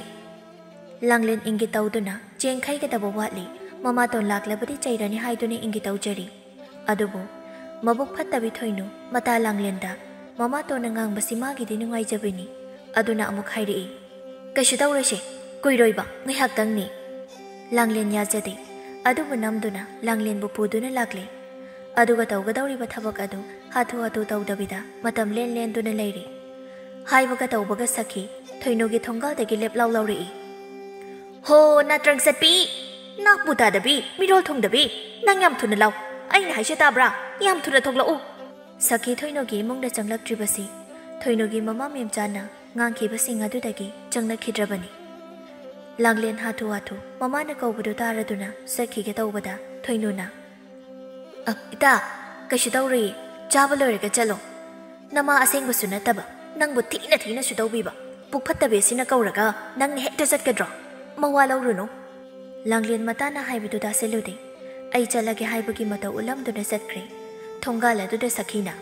ꯂꯥꯡꯂꯦꯟ ꯏꯪꯒꯤ ꯇꯧꯗꯨꯅ ꯆꯦꯟꯈꯩꯒꯗꯕ ꯋꯥꯠꯂꯤ, ꯃꯃꯥꯇꯣꯟ ꯂꯥꯛꯂꯕꯗꯤ ꯆꯩꯔꯅꯤ ꯍꯥꯏꯗꯨꯅ ꯏꯪꯒꯤ ꯇꯧꯖꯔꯤ꯫ ꯑꯗꯨꯕꯨ ꯃꯕꯨꯛ ꯐꯠꯇꯕꯤ ꯊꯣꯏꯅꯨ ꯃꯇꯥ ꯂꯥꯡꯂꯦꯟꯗ ꯃꯃꯥꯇꯣꯟꯅ ꯉꯥꯡꯕꯁꯤ ꯃꯥꯒꯤꯗꯤ ꯅꯨꯡꯉꯥꯏꯖꯕꯅꯤ꯫ ꯑꯗꯨꯅ ꯑꯃꯨꯛ ꯍꯥꯏꯔꯛꯏ, ꯀꯩꯁꯨ ꯇꯧꯔꯣꯏꯁꯦ, ꯀꯨꯏꯔꯣꯏꯕ, ꯉꯥꯏꯍꯥꯛꯇꯪꯅꯤ꯫ ꯂꯥꯡꯂꯦꯟ ꯌꯥꯖꯗꯦ꯫ ꯑꯗꯨꯕꯨ ꯅꯝꯗꯨꯅ ꯂꯥꯡꯂꯦꯟꯕꯨ ꯄꯨꯗꯨꯅ ꯂꯥꯛꯂꯦ꯫ ꯑꯗꯨꯒ ꯇꯧꯒꯗꯧꯔꯤꯕ ꯊꯕꯛ ꯑꯗꯨ ꯍꯥꯊꯨ ꯇꯧꯗꯕꯤꯗ ꯃꯇꯝ ꯂꯦꯟꯗꯨꯅ ꯂꯩꯔꯦ꯫ ꯍꯥꯏꯕꯒ ꯇꯧꯕꯒ ꯁꯈꯤ ꯊꯣꯏꯅꯨꯒꯤ ꯊꯣꯡꯒꯥꯜꯗꯒꯤ ꯂꯦꯞꯂꯥꯎ ꯂꯥꯎꯔꯛꯏ꯫ Ho natrang satpi nak buta dabi mirol thong dabi nang yam thuna law aina haise tabra yam thuna thoklau Sakhi Thoinogi mongda changlaktribasi Thoinogi mama memchana ngangkhibasing adudagi changnakhidravani Langlen hatu hatu mama na kaubudu taraduna sakhi ge tawbada Thoinuna ita kashi tawri chaba loiraga chalo nama asengbasu nataba nangbu thina su tawbiba pukphattabe sina kauraga nang hekta chatgadro mawa lawruno Langlen matana haibudu da selude ai chalage haibagi mata ulamduna satkre thongala duda sakhina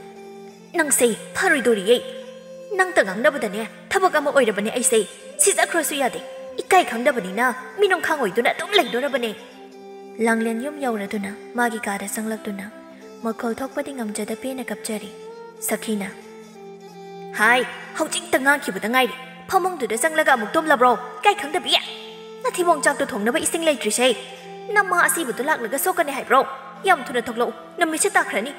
nang sei pharoidori ye nang tangang nabadane thabak ama oirabane ai sei sijakrosu yade ikai khangdabani na minong khangoiduna dum leidorabane Langlen yum yauraduna magi kada sanglakduna makhol thokpadi ngamjada pena kapjari Sakhina Hai hojing tangang khibada ngairi phamongduda sanglaga amuk tomlabro kai khangdabi nathibong chaktu thongnaba ising leitrise nama asibudu laklaga sokane haibro yam thuna thoklo namise takhrani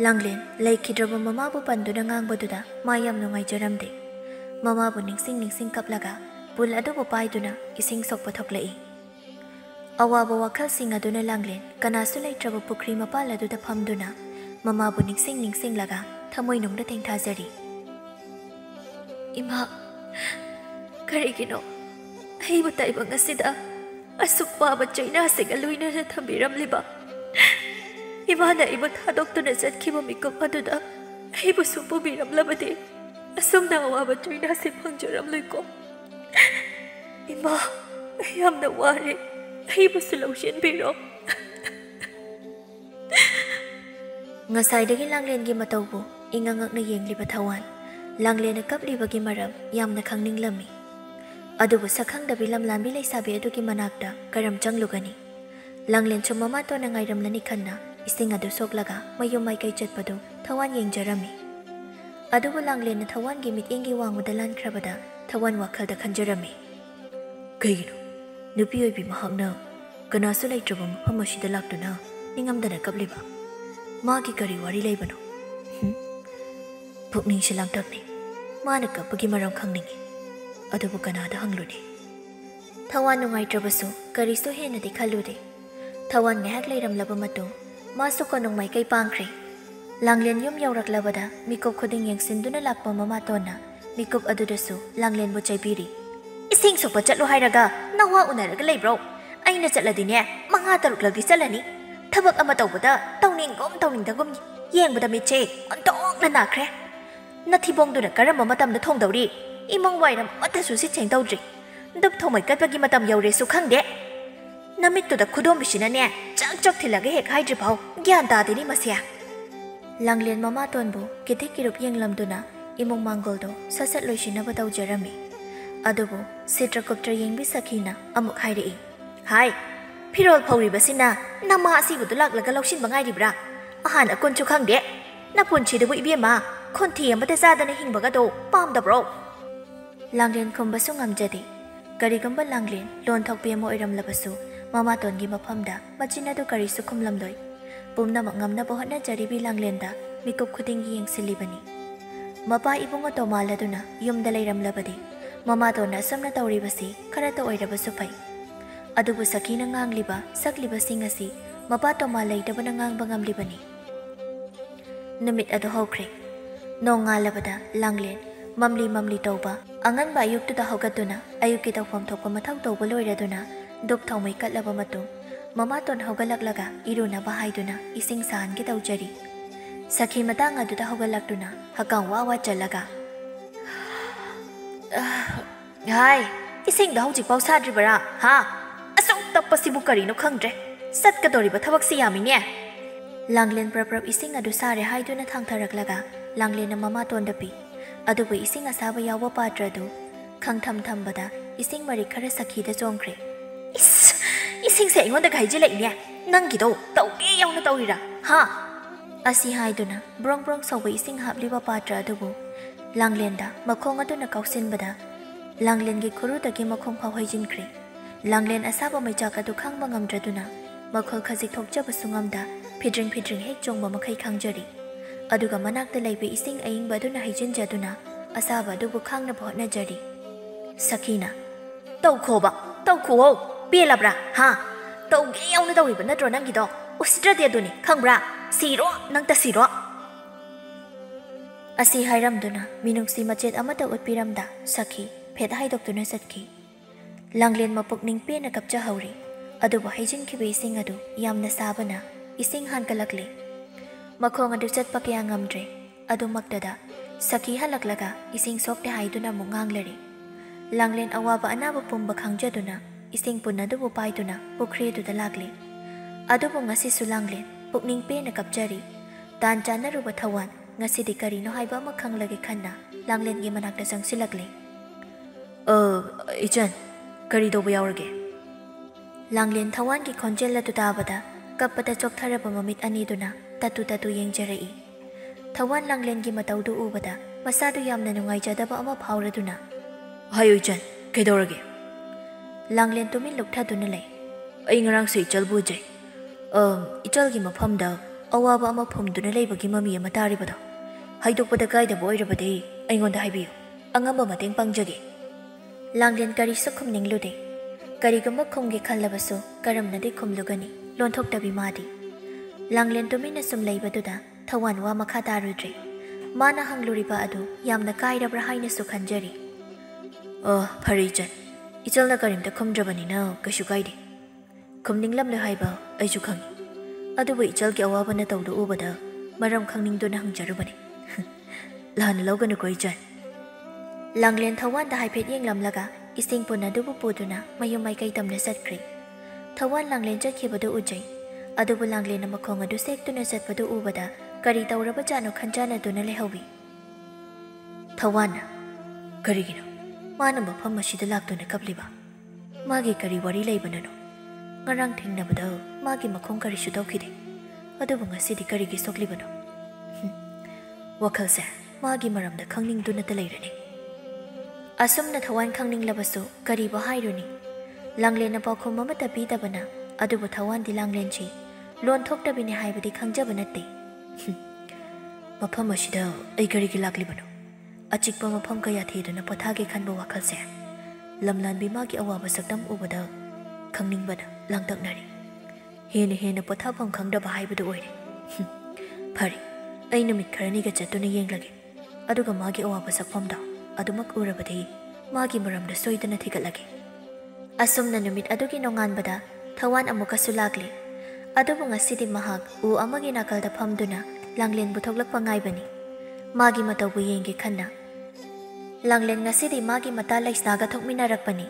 Langlen laikhidraba mama bu panduna ngangbaduda mayam nungai jaramde mama bu ningsing kaplaga pul adubu paiduna ising sokpa thoklai awaba wakhal sing aduna Langlen kanasu laitraba pukri mapal aduda phamduna mama bu ningsing laga thamoi nungda thengthajari Ima karigino ai batai bangasida asukwa bachaina sega luina na thambiramliba Imana iba thadokduna 𝗧𝗵𝗵𝗁 aduda aibu supubiramlabadi asumna awaba choina se phangjaramloiko Ima yamna wari aibu solution biro Ngasaidagi Langlen gi matawbu ingangak na yengliba thawan Langlen na kaplibagi maram yamna khangninglami adubu sakhangdabi lamlambi leisabi adugi manakda karam changlugani Langlen chumama to na ngairamlani khanna ising adu soklaga mayum mai kai chatpadu thawan yengjarami adubu Langlen na thawan gi mityengi wangmuda lankrabada thawan wakhalda khanjarami kaigino nupi oibi mahakna kanasu laitraba mafam asida laktuna ningamdana kapliba magi kari wari leibano pukning silangtakni mana kapagi maram khangningi adubu kanada hangluni thawan nungaitrabasu karisu henadi khalude thawan ngahak leiramlaba matung masu konong mai kai pangkhre Langlen yum yauraklabada mikop khoding yengsinduna lakpa mama tona mikop adudasu Langlen bu chaibiri ising sokpa chatlo hairaga nawa unaraga leibro aina chatladine manga taruklagi chalani thabak ama tawbada tawningdagum yengbada miche antong na nakhre nathibongduna karamba matamda thongdawri imong wairam atasu si chengtawdri dab thomai katpagi matam yaure su khangde namittuda 𝗧𝗵𝗵 ne chak thilaga hek haidri phau gyan tadini masya Langlen mama tonbu kithi kirup yenglamduna imong mangoldo sasat loisinaba tawjarami adubu sitrakoptra yengbi Sakhina amuk hairi hai phirol phawribasina nama asibudu laklaga loksin bangairibra ahan akon chu khangde napunchidabu 𝗬𝗵 khonthi amata zadana hingbaga do pamdabro Langlen khombasu ngamjadi karigamba Langlen lon thokpi amo oiramlabasu mama tongi mafamda machinadu karisu khumlamdoi pumnamak ngamnaba hotnajaribi Langlenda mikop khudingi yengsilibani mapa ibunga tomaladuna yumda leiramlabadi mama tona samna tawribasi kharata oirabasu phai adubu Sakhina ngangliba saklibasing asi mapa toma leidabana ngangba ngamlibani numit adu hokre nongalabada Langlen mamli tawba angan ba ayuktuda hogatuna ayuki tawfam thokpa mathau tawba loiraduna duk thawmai katlaba matung mama ton hogalaklaga iruna bahaiduna ising san gi tawjari Sakhi matang aduda hogalaktuna hakang wawa chalaga Hai ising da hojik pau sadribara ha asuk tapasibu karino khangdre satkadoriba thabak si yamine Langlen prap ising adu sare haiduna thangtharaklaga Langlen mama ton dapi adubu ising asaba yawa patradu khangtham thambada ising mari khara Sakhi da chongkre ising se ingonda gaijilai nangido tawge yauna tawira ha asi haiduna brong soba ising habliba patra adubu Langlenda makhong aduna kausinbada Langlen gi khurudagi makhong phau haijinkre Langlen asaba maijak adu khangba ngamdraduna makhol khajik thokjabasu ngamda phidring hek chongba makhai khangjari aduga manakta laibe ising aingba aduna haijinjaduna asaba adubu khangna bhotna jari Sakhina tawkhoba ꯇꯧꯈꯨꯍꯣ ꯄꯦꯜꯂꯕ꯭ꯔꯥ ꯍꯥ ꯇꯧꯒꯦ ꯌꯥꯎꯅ ꯇꯧꯔꯤꯕ ꯅꯠꯇ꯭ꯔꯣ ꯅꯪꯒꯤꯗꯣ ꯎꯁꯤꯠꯇ꯭ꯔꯗꯤ ꯑꯗꯨꯅꯤ ꯈꯪꯕ꯭ꯔꯥ ꯁꯤꯔꯣ ꯅꯪ ꯇꯁꯤꯔꯣ ꯑꯁꯤ ꯍꯥꯏꯔꯝꯗꯨꯅ ꯃꯤꯅꯨꯡꯁꯤ ꯃꯆꯦꯠ ꯑꯃꯠꯇ ꯎꯠꯄꯤꯔꯝꯗ ꯁꯈꯤ ꯐꯦꯠ ꯍꯥꯏꯗꯣꯛꯇꯨꯅ ꯆꯠꯈꯤ ꯂꯥꯡꯂꯦꯟ ꯃꯄꯨꯛꯅꯤꯡ ꯄꯦꯟꯅ ꯀꯞꯆꯍꯧꯔꯤ ꯑꯗꯨꯕꯨ ꯍꯩꯖꯤꯟꯈꯤꯕ ꯏꯁꯤꯡ ꯑꯗꯨ ꯌꯥꯝꯅ ꯁꯥꯕꯅ ꯏꯁꯤꯡ ꯍꯥꯟꯀꯠꯂꯛꯂꯤ ꯃꯈꯣꯡ ꯑꯗꯨ ꯆꯠꯄ ꯀꯌꯥ ꯉꯝꯗ꯭ꯔꯦ ꯑꯗꯨꯃꯛꯇꯗ ꯁꯈꯤ ꯍꯜꯂꯛꯂꯒ ꯏꯁꯤꯡ ꯁꯣꯛꯇꯦ ꯍꯥꯏꯗꯨꯅ ꯑꯃꯨꯛ ꯉꯥꯡꯂꯔꯤ ꯂꯥꯡꯂꯦꯟ ꯑꯋꯥꯕ ꯑꯅꯥꯕ ꯄꯨꯝꯕ ꯈꯪꯖꯗꯨꯅ ꯏꯁꯤꯡ ꯄꯨꯟ ꯑꯗꯨꯕꯨ ꯄꯥꯏꯗꯨꯅ ꯄꯨꯈ꯭ꯔꯤ ꯑꯗꯨꯗ ꯂꯥꯛꯂꯤ ꯑꯗꯨꯕꯨ ꯉꯁꯤꯁꯨ ꯂꯥꯡꯂꯦꯟ ꯄꯨꯛꯅꯤꯡ ꯄꯦꯟꯅ ꯀꯞꯆꯔꯤ ꯇꯥꯟ ꯆꯥꯟꯅꯔꯨꯕ ꯊꯋꯥꯟ ꯉꯁꯤꯗꯤ ꯀꯔꯤꯅꯣ ꯍꯥꯏꯕ ꯑꯃ ꯈꯪꯂꯒꯦ ꯈꯟꯅ ꯂꯥꯡꯂꯦꯟꯒꯤ ꯃꯅꯥꯛꯇ ꯆꯪꯁꯤꯜꯂꯛꯂꯤ ꯏꯆꯟ ꯀꯔꯤ ꯇꯧꯕ ꯌꯥꯎꯔꯒꯦ ꯂꯥꯡꯂꯦꯟ ꯊꯋꯥꯟꯒꯤ ꯈꯣꯟꯖꯦꯜ ꯑꯗꯨ ꯇꯥꯕꯗ ꯀꯞꯄꯗ ꯆꯣꯛꯊꯔꯕ ꯃꯃꯤꯠ ꯑꯅꯤꯗꯨꯅ ꯇꯠꯇꯨ ꯇꯠꯇꯨ ꯌꯦꯡꯖꯔꯛꯏ ꯊꯋꯥꯟ ꯂꯥꯡꯂꯦꯟꯒꯤ ꯃꯇꯧꯗꯨ ꯎꯕꯗ ꯃꯁꯥꯗꯨ ꯌꯥꯝꯅ ꯅꯨꯡꯉꯥꯏꯖꯗꯕ ꯑꯃ ꯐꯥꯎꯔꯗꯨꯅ ꯍꯥꯏꯌꯨ ꯏꯆꯟ ꯀꯩꯗꯧꯔꯒꯦ ꯂꯥꯡꯂꯦꯟ ꯇꯨꯃꯤꯟ ꯂꯨꯞꯊꯗꯨꯅ ꯂꯩ ꯑꯩ ꯉꯔꯥꯡꯁꯦ ꯏꯆꯜꯕꯨ ꯎꯖꯩ ꯏꯆꯜꯒꯤ ꯃꯐꯝꯗ ꯑꯋꯥꯕ ꯑꯃ ꯐꯨꯝꯗꯨꯅ ꯂꯩꯕꯒꯤ ꯃꯃꯤ ꯑꯃ ꯇꯥꯔꯤꯕꯗꯣ ꯍꯥꯏꯗꯣꯛꯄꯗ ꯀꯥꯏꯗꯕ ꯑꯣꯏꯔꯕꯗꯤ ꯑꯩꯉꯣꯟꯗ ꯍꯥꯏꯕꯤꯌꯨ ꯑꯉꯝꯕ ꯃꯇꯦꯡ ꯄꯥꯡꯖꯒꯦ ꯂꯥꯡꯂꯦꯟ ꯀꯔꯤꯁꯨ ꯈꯨꯝꯅꯤꯡꯂꯨꯗꯦ ꯀꯔꯤꯒꯨꯝꯕ ꯈꯨꯝꯒꯦ ꯈꯜꯂꯕꯁꯨ ꯀꯔꯝꯅꯗꯤ ꯈꯨꯝꯂꯨꯒꯅꯤ ꯂꯣꯟꯊꯣꯛꯇꯕꯤ ꯃꯥꯗꯤ ꯂꯥꯡꯂꯦꯟ ꯇꯨꯃꯤꯟꯅ ꯁꯨꯝ ꯂꯩꯕꯗꯨꯗ ꯊꯋꯥꯟ ꯋꯥ ꯃꯈꯥ ꯇꯥꯔꯨꯗ꯭ꯔꯦ ꯃꯥꯅ ꯍꯪꯂꯨꯔꯤꯕ ꯑꯗꯨ ꯌꯥꯝꯅ ꯀꯥꯏꯔꯕ꯭ꯔꯥ ꯍꯥꯏꯅꯁꯨ ꯈꯟꯖꯔꯤ ꯐꯔꯦ ꯏꯆꯟ ꯏꯆꯜꯅ ꯀꯔꯤꯝꯇ ꯈꯨꯝꯗ꯭ꯔꯕꯅꯤꯅ ꯀꯩꯁꯨ ꯀꯥꯏꯗꯦ ꯈꯨꯝꯅꯤꯡꯂꯝꯂꯣꯏ ꯍꯥꯏꯕ ꯑꯩꯁꯨ ꯈꯪꯉꯤ ꯑꯗꯨꯕꯨ ꯏꯆꯜꯒꯤ ꯑꯋꯥꯕ ꯅꯇꯧꯗꯨ ꯎꯕꯗ ꯃꯔꯝ ꯈꯪꯅꯤꯡꯗꯨꯅ ꯍꯪꯖꯔꯨꯕꯅꯤ ꯂꯥꯟꯅ ꯂꯧꯒꯅꯨꯀꯣ ꯏꯆꯟ ꯂꯥꯡꯂꯦꯟ ꯊꯋꯥꯟꯗ ꯍꯥꯏꯐꯦꯠ ꯌꯦꯡꯂꯝꯂꯒ ꯏꯁꯤꯡ ꯄꯨꯟ ꯑꯗꯨꯕꯨ ꯄꯨꯗꯨꯅ ꯃꯌꯨꯝ ꯃꯥꯏꯀꯩ ꯇꯝꯅ ꯆꯠꯈ꯭ꯔꯦ ꯊꯋꯥꯟ ꯂꯥꯡꯂꯦꯟ ꯆꯠꯈꯤꯕꯗꯨ ꯎꯖꯩ ꯑꯗꯨꯕꯨ ꯂꯥꯡꯂꯦꯟꯅ ꯃꯈꯣꯡ ꯑꯗꯨ ꯁꯦꯛꯇꯨꯅ ꯆꯠꯄꯗꯨ ꯎꯕꯗ ꯀꯔꯤ ꯇꯧꯔꯕꯖꯥꯠꯅꯣ ꯈꯟꯖꯥꯟꯅꯗꯨꯅ ꯂꯩꯍꯧꯏ ꯊꯋꯥꯟꯅ ꯀꯔꯤꯒꯤꯅꯣ ꯃꯥꯅ ꯃꯐꯝ ꯑꯁꯤꯗ ꯂꯥꯛꯇꯨꯅ ꯀꯞꯂꯤꯕ ꯃꯥꯒꯤ ꯀꯔꯤ ꯋꯥꯔꯤ ꯂꯩꯕꯅꯅꯣ ꯉꯔꯥꯡ ꯊꯦꯡꯅꯕꯗ ꯃꯥꯒꯤ ꯃꯈꯣꯡ ꯀꯔꯤꯁꯨ ꯇꯧꯈꯤꯗꯦ ꯑꯗꯨꯕꯨ ꯉꯁꯤꯗꯤ ꯀꯔꯤꯒꯤ ꯁꯣꯛꯂꯤꯕꯅꯣ ꯋꯥꯈꯜꯁꯦ ꯃꯥꯒꯤ ꯃꯔꯝꯗ ꯈꯪꯅꯤꯡꯗꯨꯅꯇ ꯂꯩꯔꯅꯤ ꯑꯁꯨꯝꯅ ꯊꯋꯥꯟ ꯈꯪꯅꯤꯡꯂꯕꯁꯨ ꯀꯔꯤꯕꯨ ꯍꯥꯏꯔꯨꯅꯤ ꯂꯥꯡꯂꯦꯟꯅ ꯄꯥꯎꯈꯨꯝ ꯑꯃꯠꯇ ꯄꯤꯗꯕꯅ ꯑꯗꯨꯕꯨ ꯊꯋꯥꯟꯗꯤ ꯂꯥꯡꯂꯦꯟꯁꯤ ꯂꯣꯟ ꯊꯣꯛꯇꯕꯤꯅꯤ ꯍꯥꯏꯕꯗꯤ ꯈꯪꯖꯕ ꯅꯠꯇꯦ ꯃꯐꯝ ꯑꯁꯤꯗ ꯑꯩ ꯀꯔꯤꯒꯤ ꯂꯥꯛꯂꯤꯕꯅꯣ ꯑꯆꯤꯛꯄ ꯃꯐꯝ ꯀꯌꯥ ꯊꯤꯗꯨꯅ ꯄꯣꯊꯥꯒꯦ ꯈꯟꯕ ꯋꯥꯈꯜꯁꯦ ꯂꯝꯂꯥꯟꯕꯤ ꯃꯥꯒꯤ ꯑꯋꯥꯕ ꯁꯛꯇꯝ ꯎꯕꯗ ꯈꯪꯅꯤꯡꯕꯅ ꯂꯥꯡꯇꯛꯅꯔꯤ ꯍꯦꯟꯅ ꯄꯣꯊꯥꯐꯝ ꯈꯪꯗꯕ ꯍꯥꯏꯕꯗꯨ ꯑꯣꯏꯔꯦ ꯐꯔꯦ ꯑꯩ ꯅꯨꯃꯤꯠ ꯈꯔꯅꯤꯒ ꯆꯠꯇꯨꯅ ꯌꯦꯡꯂꯒꯦ ꯑꯗꯨꯒ ꯃꯥꯒꯤ ꯑꯋꯥꯕ ꯁꯛꯐꯝꯗꯣ ꯑꯗꯨꯃꯛ ꯎꯔꯕꯗꯤ ꯃꯥꯒꯤ ꯃꯔꯝꯗ ꯁꯣꯏꯗꯅ ꯊꯤꯒꯠꯂꯒꯦ ꯑꯁꯨꯝꯅ ꯅꯨꯃꯤꯠ ꯑꯗꯨꯒꯤ ꯅꯣꯡꯉꯥꯟꯕꯗ ꯊꯋꯥꯟ ꯑꯃꯨꯛꯀꯁꯨ ꯂꯥꯛꯂꯤ ꯑꯗꯨꯕꯨ ꯉꯁꯤꯗꯤ ꯃꯍꯥꯛ ꯎ ꯑꯃꯒꯤ ꯅꯥꯀꯜꯗ ꯐꯝꯗꯨꯅ ꯂꯥꯡꯂꯦꯟꯕꯨ ꯊꯣꯛꯂꯛꯄ ꯉꯥꯏꯕꯅꯤ ꯃꯥꯒꯤ ꯃꯇꯧꯕꯨ ꯌꯦꯡꯒꯦ ꯈꯟꯅ ꯂꯥꯡꯂꯦꯟ ꯉꯁꯤꯗꯤ ꯃꯥꯒꯤ ꯃꯇꯥ ꯂꯩꯁꯅꯥꯒ ꯊꯣꯛꯃꯤꯟꯅꯔꯛꯄꯅꯤ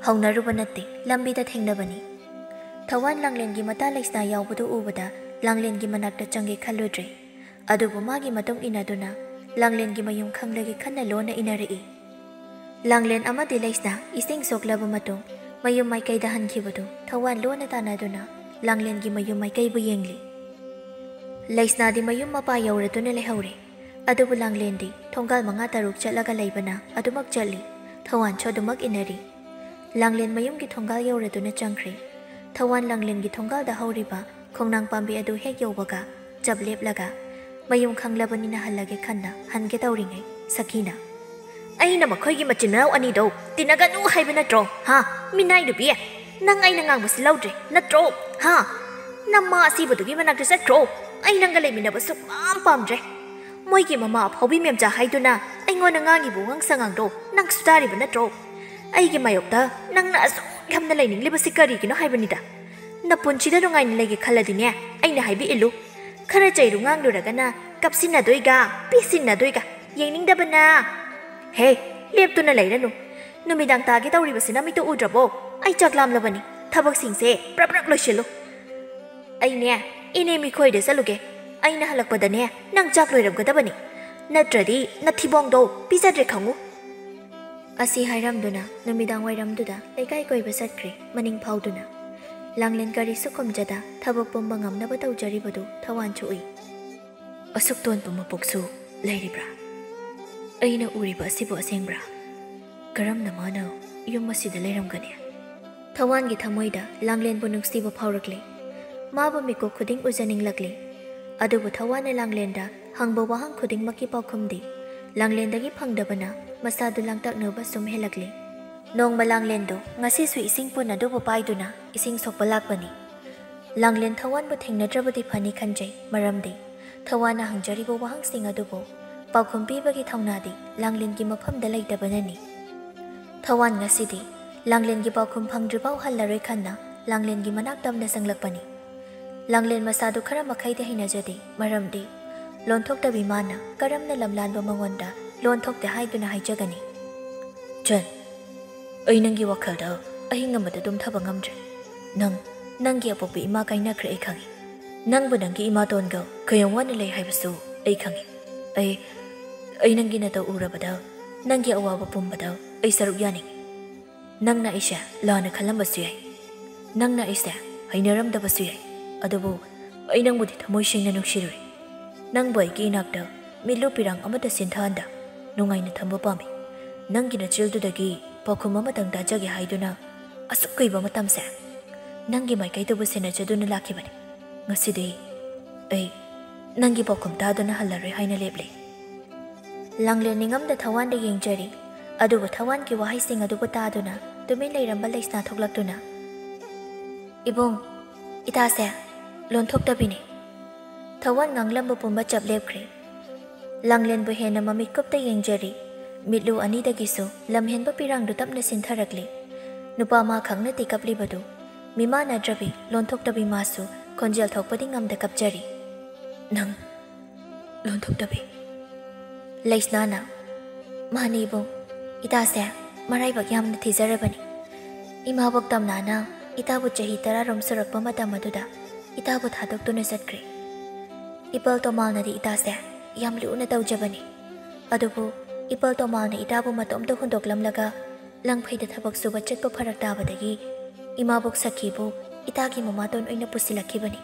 ꯍꯧꯅꯔꯨꯕ ꯅꯠꯇꯦ ꯂꯝꯕꯤꯗ ꯊꯦꯡꯅꯕꯅꯤ ꯊꯋꯥꯟ ꯂꯥꯡꯂꯦꯟꯒꯤ ꯃꯇꯥ ꯂꯩꯁꯅꯥ ꯌꯥꯎꯕꯗꯨ ꯎꯕꯗ ꯂꯥꯡꯂꯦꯟꯒꯤ ꯃꯅꯥꯛꯇ ꯆꯪꯒꯦ ꯈꯜꯂꯨꯗ꯭ꯔꯦ ꯑꯗꯨꯕꯨ ꯃꯥꯒꯤ ꯃꯇꯨꯡ ꯏꯟꯅꯗꯨꯅ ꯂꯥꯡꯂꯦꯟꯒꯤ ꯃꯌꯨꯝ ꯈꯪꯂꯒꯦ ꯈꯟꯅ ꯂꯣꯟꯅ ꯏꯟꯅꯔꯛꯏ ꯂꯥꯡꯂꯦꯟ ꯑꯃꯗꯤ ꯂꯩꯁꯅꯥ ꯏꯁꯤꯡ ꯁꯣꯛꯂꯕ ꯃꯇꯨꯡ ꯃꯌꯨꯝ ꯃꯥꯏꯀꯩꯗ ꯍꯟꯈꯤꯕꯗꯨ ꯊꯋꯥꯟ ꯂꯣꯟꯅ ꯇꯥꯟꯅꯗꯨꯅ ꯂꯥꯡꯂꯦꯟꯒꯤ ꯃꯌꯨꯝ ꯃꯥꯏꯀꯩꯕꯨ ꯌꯦꯡꯂꯤ ꯂꯩꯁꯅꯥꯗꯤ ꯃꯌꯨꯝ ꯃꯄꯥ ꯌꯧꯔꯗꯨꯅ ꯂꯩꯍꯧꯔꯦ ꯑꯗꯨꯕꯨ ꯂꯥꯡꯂꯦꯟꯗꯤ ꯊꯣꯡꯒꯥꯜ 5-6 ꯆꯠꯂꯒ ꯂꯩꯕꯅ ꯑꯗꯨꯃꯛ ꯆꯠꯂꯤ ꯊꯋꯥꯟꯁꯨ ꯑꯗꯨꯃꯛ ꯏꯟꯅꯔꯤ ꯂꯥꯡꯂꯦꯟ ꯃꯌꯨꯝꯒꯤ ꯊꯣꯡꯒꯥꯜ ꯌꯧꯔꯗꯨꯅ ꯆꯪꯈ꯭ꯔꯦ ꯊꯋꯥꯟ ꯂꯥꯡꯂꯦꯟꯒꯤ ꯊꯣꯡꯒꯥꯜꯗ ꯍꯧꯔꯤꯕ ꯈꯣꯡꯅꯥꯡ ꯄꯥꯝꯕꯤ ꯑꯗꯨ ꯍꯦꯛ ꯌꯧꯕꯒ ꯆꯞ ꯂꯦꯞꯂꯒ ꯃꯌꯨꯝ ꯈꯪꯂꯕꯅꯤꯅ ꯍꯜꯂꯒꯦ ꯈꯟꯅ ꯍꯟꯒꯦ ꯇꯧꯔꯤꯉꯩ ꯁꯈꯤꯅ ꯑꯩꯅ ꯃꯈꯣꯏꯒꯤ ꯃꯆꯤꯟ ꯃꯅꯥꯎ ꯑꯅꯤꯗꯣ ꯇꯤꯟꯅꯒꯅꯨ ꯍꯥꯏꯕ ꯅꯠꯇ꯭ꯔꯣ ꯍꯥ ꯃꯤꯅꯥꯏ ꯅꯨꯄꯤ ꯅꯪ ꯑꯩꯅ ꯉꯥꯡꯕꯁꯤ ꯂꯧꯗ꯭ꯔꯦ ꯅꯠꯇ꯭ꯔꯣ ꯍꯥ ꯅꯝꯃꯥ ꯑꯁꯤꯕꯗꯨꯒꯤ ꯃꯅꯥꯛꯇ ꯆꯠꯈ꯭ꯔꯣ ꯑꯩ ꯅꯪꯒ ꯂꯩꯃꯤꯟꯅꯕ ꯁꯨꯛꯄꯥꯝ ꯄꯥꯝꯗ꯭ꯔꯦ ꯃꯣꯏꯒꯤ ꯃꯃꯥ ꯐꯥꯎꯕꯤꯃꯦꯝꯆꯥ ꯍꯥꯏꯗꯨꯅ ꯑꯩꯉꯣꯟꯗ ꯉꯥꯡꯉꯤꯕ ꯋꯥꯉꯥꯡ ꯁꯉꯥꯡꯗꯣ ꯅꯪꯁꯨ ꯇꯥꯔꯤꯕ ꯅꯠꯇ꯭ꯔꯣ ꯑꯩꯒꯤ ꯃꯥꯌꯣꯛꯇ ꯅꯪꯅ ꯑꯁꯨꯛ ꯌꯥꯝꯅ ꯂꯩꯅꯤꯡꯂꯤꯕꯁꯤ ꯀꯔꯤꯒꯤꯅꯣ ꯍꯥꯏꯕꯅꯤꯗ ꯅꯄꯨꯟꯁꯤꯗ ꯅꯨꯡꯉꯥꯏꯅ ꯂꯩꯒꯦ ꯈꯜꯂꯗꯤꯅꯦ ꯑꯩꯅ ꯍꯥꯏꯕ ꯏꯜꯂꯨ ꯈꯔ ꯆꯩꯔꯨ ꯉꯥꯡꯂꯨꯔꯒꯅ ꯀꯞꯁꯤꯟꯅꯗꯣꯏꯒ ꯄꯤꯁꯤꯟꯅꯗꯣꯏꯒ ꯌꯦꯡꯅꯤꯡꯗꯕꯅ ꯍꯦ ꯂꯦꯞꯇꯨꯅ ꯂꯩꯔꯅꯨ ꯅꯨꯃꯤꯗꯥꯡ ꯇꯥꯒꯦ ꯇꯧꯔꯤꯕꯁꯤꯅ ꯃꯤꯠꯇ ꯎꯗ꯭ꯔꯕꯣ ꯑꯩ ꯆꯥꯛ ꯂꯥꯝꯂꯕꯅꯤ ꯊꯕꯛꯁꯤꯡꯁꯦ ꯄ꯭ꯔꯞ ꯂꯣꯏꯁꯤꯜꯂꯨ ꯑꯩꯅꯦ ꯏꯅꯦꯝꯃꯈꯣꯏꯗ ꯆꯠꯂꯨꯒꯦ ꯑꯩꯅ ꯍꯜꯂꯛꯄꯗꯅꯦ ꯅꯪ ꯆꯥꯛ ꯂꯣꯏꯔꯝꯒꯗꯕꯅꯤ ꯅꯠꯇ꯭ꯔꯗꯤ ꯅꯊꯤꯕꯣꯡꯗꯣ ꯄꯤꯖꯗ꯭ꯔꯦ ꯈꯪꯉꯨ ꯑꯁꯤ ꯍꯥꯏꯔꯝꯗꯨꯅ ꯅꯨꯃꯤꯗꯥꯡ ꯋꯥꯏꯔꯝꯗꯨꯗ ꯂꯩꯀꯥꯏ ꯀꯣꯏꯕ ꯆꯠꯈ꯭ꯔꯦ ꯃꯅꯤꯡ ꯐꯥꯎꯗꯨꯅ ꯂꯥꯡꯂꯦꯟ ꯀꯔꯤꯁꯨ ꯈꯨꯝꯖꯗ ꯊꯕꯛ ꯄꯨꯝꯕ ꯉꯝꯅꯕ ꯇꯧꯖꯔꯤꯕꯗꯨ ꯊꯋꯥꯟꯁꯨ ꯎꯏ ꯑꯁꯨꯛ ꯇꯣꯟꯕ ꯃꯄꯣꯛꯁꯨ ꯂꯩꯔꯤꯕ꯭ꯔꯥ ꯑꯩꯅ ꯎꯔꯤꯕ ꯑꯁꯤꯕꯨ ꯑꯁꯦꯡꯕ꯭ꯔꯥ ꯀꯔꯝꯅ ꯃꯥꯅ ꯌꯨꯝ ꯑꯁꯤꯗ ꯂꯩꯔꯝꯒꯅꯤ ꯊꯋꯥꯟꯒꯤ ꯊꯃꯣꯏꯗ ꯂꯥꯡꯂꯦꯟꯕꯨ ꯅꯨꯡꯁꯤꯕ ꯐꯥꯎꯔꯛꯂꯤ ꯃꯥꯕꯨ ꯃꯤꯀꯨꯞ ꯈꯨꯗꯤꯡ ꯎꯖꯅꯤꯡꯂꯛꯂꯤ ꯑꯗꯨꯕꯨ ꯊꯋꯥꯟꯅ ꯂꯥꯡꯂꯦꯟꯗ ꯍꯪꯕ ꯋꯥꯍꯪ ꯈꯨꯗꯤꯡꯃꯛꯀꯤ ꯄꯥꯎꯈꯨꯝꯗꯤ ꯂꯥꯡꯂꯦꯟꯗꯒꯤ ꯐꯪꯗꯕꯅ ꯃꯁꯥꯗꯨ ꯂꯥꯡꯇꯛꯅꯕ ꯁꯨꯝ ꯍꯦꯜꯂꯛꯂꯤ Nongma Langlen do ngasi su ising pun adu papaiduna ising sokpa lakpani. Langlen Thawan bu thengnadrabadi phani khanjai maramdi Thawana hangjaribo wahangsing adubo paukhum pibagi thaunadi Langlen gi mafamda leitabanani. Thawan ngasidi Langlen gi paukhum phangdribau hallaroi khanna Langlen gi manak tamna sanglakpani. Langlen masadu khara makhaide hinajadi maramdi lonthoktabi mana karamna lamlanba mangonda lonthokte haiduna haijagani. Jan ai nangi wakhalda ahinga mata dum thaba ngamdre nangi apopi ima kaina khre ai khangi nangbu nangi ima tonga khayam wana lei haibasu ai khangi ai nangi na ta urabada nangi awaba pumbada ai saruk yani nangna isha lana khalambasi ai nangna isha hainaram da basu ai adubu ai nangbudi thamoi singna nuksirui nangbu ai ki nakda milu pirang amata sinthanda nungaina thamba pami nangi na childudagi paukhum amatang dajagi haiduna asuk kaiba matamse nangi mai kaidubu sena jaduna lakibani ngasidi ai nangi paukhum taduna hallaroi haina leble. Langlen ningam da Thawan da yengjari adubu Thawan ki wahai sing adubu taduna tumin leiramba leisna thoklaktuna ibong itase lonthoktabini Thawan nganglamba pumba chaplepkhre. Langlen bu hena mamikupta yengjari mitlu ani dagisu lamhenba pirangdu tapna sintharakli nupa ma khangna ti kaplibadu mima nadrabi lonthoktabi masu konjal thokpadi ngamda kapjari nang lonthoktabi leisnana mani bo itase maraiba yamna thijarabani ima baktam nana itabu chahi 10 rom surakpa matam aduda itabu thadoktuna satkre ipal tomalna di itase yamli una tawjabani adubu 𝗵𝗵𝗆𝗁 ꯏꯇꯥꯕꯨ ꯃꯇꯣꯝꯇ ꯍꯨꯟꯗꯣꯛꯂꯝꯂꯒ ꯂꯪꯐꯩꯗ ꯊꯕꯛ ꯁꯨꯕ ꯆꯠꯄ ꯐꯔꯛ ꯇꯥꯕꯗꯒꯤ ꯏꯃꯥꯕꯣꯛ ꯁꯈꯤꯕꯨ ꯏꯇꯥꯒꯤ ꯃꯃꯥꯇꯣꯟ ꯑꯣꯏꯅ ꯄꯨꯁꯤꯜꯂꯛꯈꯤꯕꯅꯤ.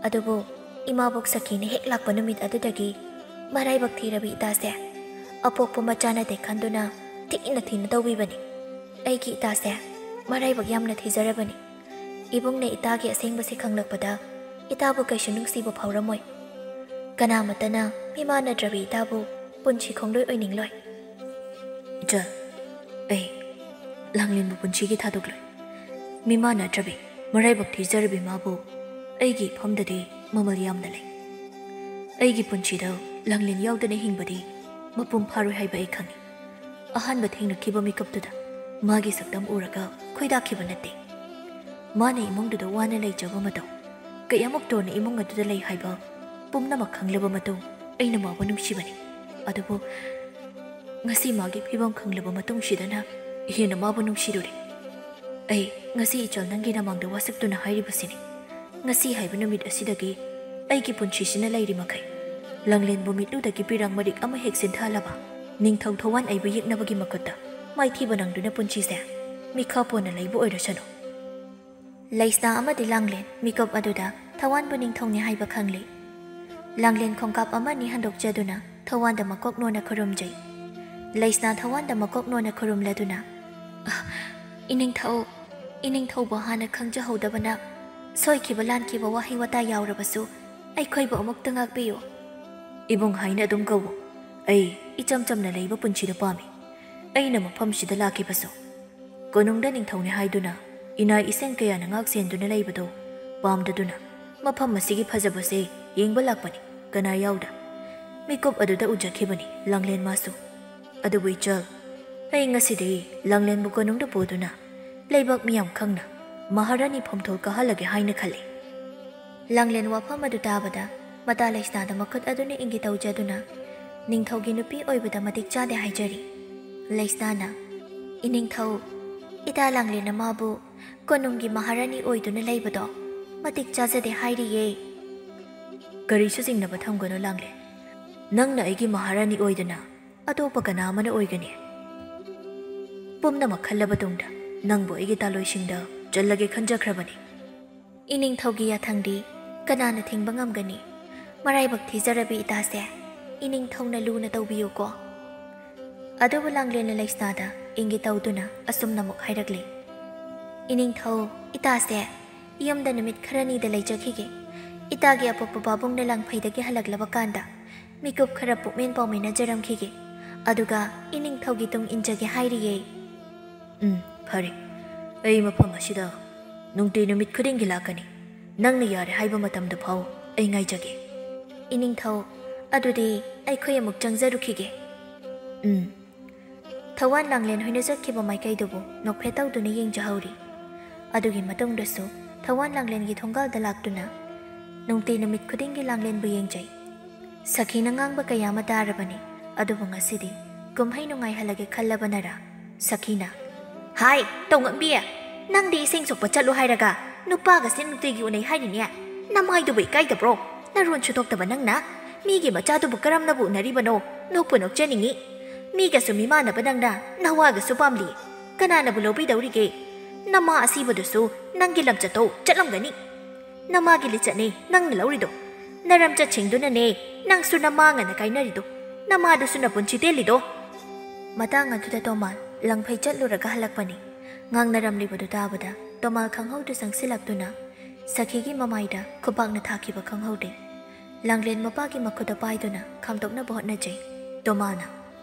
ꯑꯗꯨꯕꯨ ꯏꯃꯥꯕꯣꯛ ꯁꯈꯤꯅ ꯍꯦꯛ ꯂꯥꯛꯄ ꯅꯨꯃꯤꯠ ꯑꯗꯨꯗꯒꯤ ꯃꯔꯥꯏꯕꯛ ꯊꯤꯔꯕ ꯏꯇꯥꯁꯦ ꯑꯄꯣꯛꯄ ꯃꯆꯥ ꯅꯠꯇꯦ ꯈꯟꯗꯨꯅ ꯊꯤꯅ ꯇꯧꯕꯤꯕꯅꯤ. ꯑꯩꯒꯤ ꯏꯇꯥꯁꯦ ꯃꯔꯥꯏꯕꯛ ꯌꯥꯝꯅ ꯊꯤꯖꯔꯕꯅꯤ. ꯏꯕꯨꯡꯅ ꯏꯇꯥꯒꯤ ꯑꯁꯦꯡꯕꯁꯦ ꯈꯪꯂꯛꯄꯗ ꯏꯇꯥꯕꯨ ꯀꯩꯁꯨ ꯅꯨꯡꯁꯤꯕ ꯐꯥꯎꯔꯝꯃꯣꯏ. ꯀꯅꯥꯃꯠꯇꯅ ꯃꯤꯃꯥꯟꯅꯗ꯭ꯔꯕ ꯏꯇꯥꯕꯨ ꯄꯨꯟꯁꯤ ꯈꯣꯡꯂꯣꯏ ꯑꯣꯏꯅꯤꯡꯂꯣꯏ. ꯏꯆꯜ ꯑꯩ ꯂꯥꯡꯂꯦꯟꯕꯨ ꯄꯨꯟꯁꯤꯒꯤ ꯊꯥꯗꯣꯛꯂꯣꯏ. ꯃꯤꯃꯥꯟꯅꯗ꯭ꯔꯕꯤ ꯃꯔꯥꯏꯕꯛ ꯊꯤꯖꯔꯕꯤ ꯃꯥꯕꯨ ꯑꯩꯒꯤ ꯏꯐꯝꯗꯗꯤ ꯃꯃꯜ ꯌꯥꯝꯅ ꯂꯩ. ꯑꯩꯒꯤ ꯄꯨꯟꯁꯤꯗ ꯂꯥꯡꯂꯦꯟ ꯌꯥꯎꯗꯅ ꯍꯤꯡꯕꯗꯤ ꯃꯄꯨꯡ ꯐꯥꯔꯣꯏ ꯍꯥꯏꯕ ꯑꯩ ꯈꯪꯏ. ꯑꯍꯥꯟꯕ ꯊꯦꯡꯅꯈꯤꯕ ꯃꯤꯀꯞꯇꯨꯗ ꯃꯥꯒꯤ ꯁꯛꯇꯝ ꯎꯔꯒ ꯈꯣꯏꯗꯥꯈꯤꯕ ꯅꯠꯇꯦ. ꯃꯥꯅ ꯏꯃꯨꯡꯗꯨꯗ ꯋꯥꯅ ꯂꯩꯖꯕ ꯃꯇꯧ ꯀꯌꯥꯃꯨꯛ ꯇꯣꯔꯅ ꯏꯃꯨꯡ ꯑꯗꯨꯗ ꯂꯩ ꯍꯥꯏꯕ ꯄꯨꯝꯅꯃꯛ ꯈꯪꯂꯕ ꯃꯇꯨꯡ ꯑꯩꯅ ꯃꯥꯕꯨ ꯅꯨꯡꯁꯤꯕꯅꯤ. ꯑꯗꯨꯕꯨ ꯉꯁꯤ ꯃꯥꯒꯤ ꯐꯤꯕꯝ ꯈꯪꯂꯕ ꯃꯇꯨꯡꯁꯤꯗꯅ ꯍꯦꯟꯅ ꯃꯥꯕꯨ ꯅꯨꯡꯁꯤꯔꯨꯔꯦ. ꯑꯩ ꯉꯁꯤ ꯏꯆꯜ ꯅꯪꯒꯤ ꯅꯃꯥꯡꯗ ꯋꯥꯁꯛꯇꯨꯅ ꯍꯥꯏꯔꯤꯕꯁꯤꯅꯤ. ꯉꯁꯤ ꯍꯥꯏꯕ ꯅꯨꯃꯤꯠ ꯑꯁꯤꯗꯒꯤ ꯑꯩꯒꯤ ꯄꯨꯟꯁꯤꯁꯤꯅ ꯂꯩꯔꯤ ꯃꯈꯩ ꯂꯥꯡꯂꯦꯟꯕꯨ ꯃꯤꯠꯂꯨꯗꯒꯤ ꯄꯤꯔꯥꯡ ꯃꯔꯤꯛ ꯑꯃ ꯍꯦꯛ ꯆꯦꯟꯊꯍꯜꯂꯕ ꯅꯤꯡꯊꯧ ꯊꯋꯥꯟ ꯑꯩꯕꯨ ꯌꯦꯛꯅꯕꯒꯤ ꯃꯈꯨꯠꯇ ꯃꯥꯏꯊꯤꯕ ꯅꯪꯗꯨꯅ ꯄꯨꯟꯁꯤꯁꯦ ꯃꯤꯈꯥ ꯄꯣꯟꯅ ꯂꯩꯕ ꯑꯣꯏꯔꯁꯅꯨ. ꯂꯩꯁꯅꯥ ꯑꯃꯗꯤ ꯂꯥꯡꯂꯦꯟ ꯃꯤꯀꯞ ꯑꯗꯨꯗ ꯊꯋꯥꯟꯕꯨ ꯅꯤꯡꯊꯧꯅꯤ ꯍꯥꯏꯕ ꯈꯪꯂꯤ. ꯂꯥꯡꯂꯦꯟ ꯈꯣꯡꯀꯥꯞ ꯑꯃꯅꯤ ꯍꯟꯗꯣꯛꯆꯗꯨꯅ ꯊꯋꯥꯟꯗ ꯃꯀꯣꯛꯅꯣꯅ ꯈꯨꯔꯨꯝꯖꯩ. ꯂꯩꯁꯅꯥ ꯊꯋꯥꯟꯗ ꯃꯀꯣꯛꯅꯣꯅ ꯈꯨꯔꯨꯝꯂꯗꯨꯅ ꯏꯅꯤꯡꯊꯧꯕꯨ ꯍꯥꯟꯅ ꯈꯪꯖꯍꯧꯗꯕꯅ ꯁꯣꯏꯈꯤꯕ ꯂꯥꯟꯈꯤꯕ ꯋꯥꯍꯩ ꯋꯥꯇꯥ ꯌꯥꯎꯔꯕꯁꯨ ꯑꯩꯈꯣꯏꯕꯨ ꯑꯃꯨꯛꯇ ꯉꯥꯛꯄꯤꯌꯨ. ꯏꯕꯨꯡ ꯍꯥꯏꯅ ꯑꯗꯨꯝ ꯀꯧꯋꯣ. ꯑꯩ ꯏꯆꯝ ꯆꯝꯅ ꯂꯩꯕ ꯄꯨꯟꯁꯤꯗ ꯄꯥꯝꯃꯤ. ꯑꯩꯅ ꯃꯐꯝꯁꯤꯗ ꯂꯥꯛꯈꯤꯕꯁꯨ ꯀꯣꯅꯨꯡꯗ ꯅꯤꯡꯊꯧꯅꯤ ꯍꯥꯏꯗꯨꯅ ꯏꯅꯥꯏ ꯏꯁꯦꯟ ꯀꯌꯥꯅ ꯉꯥꯛ ꯁꯦꯟꯗꯨꯅ ꯂꯩꯕꯗꯣ ꯄꯥꯝꯗꯗꯨꯅ ꯃꯐꯝ ꯑꯁꯤꯒꯤ ꯐꯖꯕꯁꯦ ꯌꯦꯡꯕ ꯂꯥꯛꯄꯅꯤ. ꯀꯅꯥ ꯌꯥꯎꯗ ꯃꯤꯀꯨꯞ ꯑꯗꯨꯗ ꯎꯖꯈꯤꯕꯅꯤ ꯂꯥꯡꯂꯦꯟ ꯃꯥꯁꯨ. ꯑꯗꯨꯕꯨ ꯏꯆꯜ ꯑꯩ ꯉꯁꯤꯗꯤ ꯂꯥꯡꯂꯦꯟꯕꯨ ꯀꯣꯅꯨꯡꯗ ꯄꯨꯗꯨꯅ ꯂꯩꯕꯥꯛ ꯃꯤꯌꯥꯝ ꯈꯪꯅ ꯃꯍꯥꯔꯥꯅꯤ ꯐꯝꯊꯣꯜ ꯀꯥꯍꯜꯂꯒꯦ ꯍꯥꯏꯅ ꯈꯜꯂꯤ. ꯂꯥꯡꯂꯦꯟ ꯋꯥꯐꯝ ꯑꯗꯨ ꯇꯥꯕꯗ ꯃꯇꯥ ꯂꯩꯁꯅꯥꯗ ꯃꯈꯨꯠ ꯑꯗꯨꯅ ꯏꯪꯒꯤꯠ ꯇꯧꯖꯗꯨꯅ ꯅꯤꯡꯊꯧꯒꯤ ꯅꯨꯄꯤ ꯑꯣꯏꯕꯗ ꯃꯇꯤꯛ ꯆꯥꯗꯦ ꯍꯥꯏꯖꯔꯤ. ꯂꯩꯁꯅꯥꯅ ꯏꯅꯤꯡꯊꯧ ꯏꯇꯥ ꯂꯥꯡꯂꯦꯟꯅ ꯃꯥꯕꯨ ꯀꯣꯅꯨꯡꯒꯤ ꯃꯍꯥꯔꯥꯅꯤ ꯑꯣꯏꯗꯨꯅ ꯂꯩꯕꯗꯣ ꯃꯇꯤꯛ ꯆꯥꯖꯗꯦ ꯍꯥꯏꯔꯤꯌꯦ. ꯀꯔꯤꯁꯨ ꯆꯤꯡꯅꯕ ꯊꯝꯒꯅꯨ ꯂꯥꯡꯂꯦꯟ. ꯅꯪꯅ ꯑꯩꯒꯤ ꯃꯍꯥꯔꯥꯅꯤ ꯑꯣꯏꯗꯅ ꯑꯇꯣꯞꯄ ꯀꯅꯥ ꯑꯃꯅ ꯑꯣꯏꯒꯅꯤ. ꯄꯨꯝꯅꯃꯛ ꯈꯜꯂꯕ ꯇꯨꯡꯗ ꯅꯪꯕꯨ ꯑꯩꯒꯤ ꯇꯥꯂꯣꯏꯁꯤꯡꯗ ꯆꯜꯂꯒꯦ ꯈꯟꯖꯈ꯭ꯔꯕꯅꯤ. ꯏꯅꯤꯡꯊꯧꯒꯤ ꯌꯥꯊꯪꯗꯤ ꯀꯅꯥꯅ ꯊꯤꯡꯕ ꯉꯝꯒꯅꯤ. ꯃꯔꯥꯏꯕꯛ ꯊꯤꯖꯔꯕꯤ ꯏꯇꯥꯁꯦ ꯏꯅꯤꯡꯊꯧꯅ ꯂꯨꯅ ꯇꯧꯕꯤꯌꯨꯀꯣ. ꯑꯗꯨꯕꯨ ꯂꯥꯡꯂꯦꯟꯅ ꯂꯩꯁꯅꯥꯗ ꯏꯪꯒꯤꯠ ꯇꯧꯗꯨꯅ ꯑꯁꯨꯝꯅꯃꯨꯛ ꯍꯥꯏꯔꯛꯂꯤ. ꯏꯅꯤꯡꯊꯧ ꯏꯇꯥꯁꯦ ꯌꯨꯝꯗ ꯅꯨꯃꯤꯠ ꯈꯔꯅꯤꯗ ꯂꯩꯖꯈꯤꯒꯦ. ꯏꯇꯥꯒꯤ ꯑꯄꯣꯛꯄ ꯄꯥꯕꯨꯡꯅ ꯂꯥꯡꯐꯩꯗꯒꯤ ꯍꯜꯂꯛꯂꯕ ꯀꯥꯟꯗ ꯃꯤꯀꯨꯞ ꯈꯔ ꯄꯨꯛꯃꯦꯟ ꯄꯥꯎꯃꯤꯟꯅꯖꯔꯝꯈꯤꯒꯦ. ꯑꯗꯨꯒ ꯏꯅꯤꯡꯊꯧꯒꯤ ꯇꯨꯡ ꯏꯟꯖꯒꯦ ꯍꯥꯏꯔꯤꯌꯦ. ꯐꯔꯦ ꯑꯩ ꯃꯐꯝ ꯑꯁꯤꯗ ꯅꯨꯡꯇꯤ ꯅꯨꯃꯤꯠ ꯈꯨꯗꯤꯡꯒꯤ ꯂꯥꯛꯀꯅꯤ ꯅꯪꯅ ꯌꯥꯔꯦ ꯍꯥꯏꯕ ꯃꯇꯝꯗ ꯐꯥꯎ ꯑꯩ ꯉꯥꯏꯖꯒꯦ ꯏꯅꯤꯡꯊꯧ ꯑꯗꯨꯗꯤ ꯑꯩꯈꯣꯏ ꯑꯃꯨꯛ ꯆꯪꯖꯔꯨꯈꯤꯒꯦ ꯊꯋꯥꯟ ꯂꯥꯡꯂꯦꯟ ꯍꯣꯏꯅ ꯆꯠꯈꯤꯕ ꯃꯥꯏꯀꯩꯗꯨꯕꯨ ꯅꯣꯛꯐꯦꯠ ꯇꯧꯗꯨꯅ ꯌꯦꯡꯖꯍꯧꯔꯤ ꯑꯗꯨꯒꯤ ꯃꯇꯨꯡꯗꯁꯨ ꯊꯋꯥꯟ ꯂꯥꯡꯂꯦꯟꯒꯤ ꯊꯣꯡꯒꯥꯜꯗ ꯂꯥꯛꯇꯨꯅ ꯅꯨꯡꯇꯤ ꯅꯨꯃꯤꯠ ꯈꯨꯗꯤꯡꯒꯤ ꯂꯥꯡꯂꯦꯟꯕꯨ ꯌꯦꯡꯖꯩ ꯁꯈꯤꯅ ꯉꯥꯡꯕ ꯀꯌꯥ ꯑꯃ ꯇꯥꯔꯕꯅꯤ ꯑꯗꯨꯕꯨ ꯉꯁꯤꯗꯤ ꯀꯨꯝꯍꯩ ꯅꯨꯡꯉꯥꯏꯍꯜꯂꯒꯦ ꯈꯜꯂꯕꯅꯔꯥ ꯁꯈꯤꯅ ꯍꯥꯏ ꯇꯧꯉꯝꯕꯤ ꯅꯪꯗꯤ ꯏꯁꯤꯡ ꯁꯣꯛꯄ ꯆꯠꯂꯨ ꯍꯥꯏꯔꯒ ꯅꯨꯄꯥꯒꯁꯦ ꯅꯨꯡꯇꯤꯒꯤ ꯎꯅꯩ ꯍꯥꯏꯔꯤꯅꯦ ꯅꯃꯥꯏꯗꯨꯕꯨ ꯏꯀꯥꯏꯗꯕ꯭ꯔꯣ ꯅꯔꯣꯟ ꯁꯨꯗꯣꯛꯇꯕ ꯅꯪꯅ ꯃꯤꯒꯤ ꯃꯆꯥꯗꯨꯕꯨ ꯀꯔꯝꯅꯕꯨ ꯎꯅꯔꯤꯕꯅꯣ ꯅꯣꯛꯄꯨ ꯅꯣꯛꯆꯅꯤꯡꯉꯤ ꯃꯤꯒꯁꯨ ꯃꯤꯃꯥꯟꯅꯕ ꯅꯪꯅ ꯅꯋꯥꯒꯁꯨ ꯄꯥꯝꯂꯤ ꯀꯅꯥꯅꯕꯨ ꯂꯧꯕꯤꯗꯧꯔꯤꯒꯦ ꯅꯃꯥ ꯑꯁꯤꯕꯗꯨꯁꯨ ꯅꯪꯒꯤ ꯂꯝꯆꯠꯇꯣ ꯆꯠꯂꯝꯒꯅꯤ ꯅꯃꯥꯒꯤ ꯂꯤꯆꯠꯅꯦ ꯅꯪꯅ ꯂꯧꯔꯤꯗꯣ ꯅꯔꯝꯆꯠꯁꯤꯡꯗꯨꯅꯅꯦ ꯅꯪꯁꯨ ꯅꯃꯥꯉꯅ ꯀꯥꯏꯅꯔꯤꯗꯣ ꯅꯃꯥꯗꯨꯁꯨ ꯅꯄꯨꯟꯁꯤ ꯇꯦꯜꯂꯤꯗೋ ꯃꯇꯥꯡ ꯑꯗꯨꯗ ꯇꯣꯃꯥꯜ ꯂꯪꯐꯩ ꯆꯠꯂꯨꯔꯒ ꯍꯜꯂꯛꯄꯅꯤ ꯉꯥꯡꯅꯔꯝꯂꯤꯕꯗꯨ ꯇꯥꯕꯗ ꯇꯣꯃꯥꯜ ꯈꯪꯍꯧꯗ ꯆꯪꯁꯤꯜꯂꯛꯇꯨꯅ ꯁꯈꯤꯒꯤ ꯃꯃꯥꯏꯗ ꯈꯨꯄꯥꯛꯅ ꯊꯥꯈꯤꯕ ꯈꯪꯍꯧꯗꯦ ꯂꯥꯡꯂꯦꯟ ꯃꯄꯥꯒꯤ ꯃꯈꯨꯠꯇ ꯄꯥꯏꯗꯨꯅ ꯈꯥꯝꯗꯣꯛꯅꯕ ꯍꯣꯠꯅꯖꯩ ꯇꯣꯃꯥꯜꯅ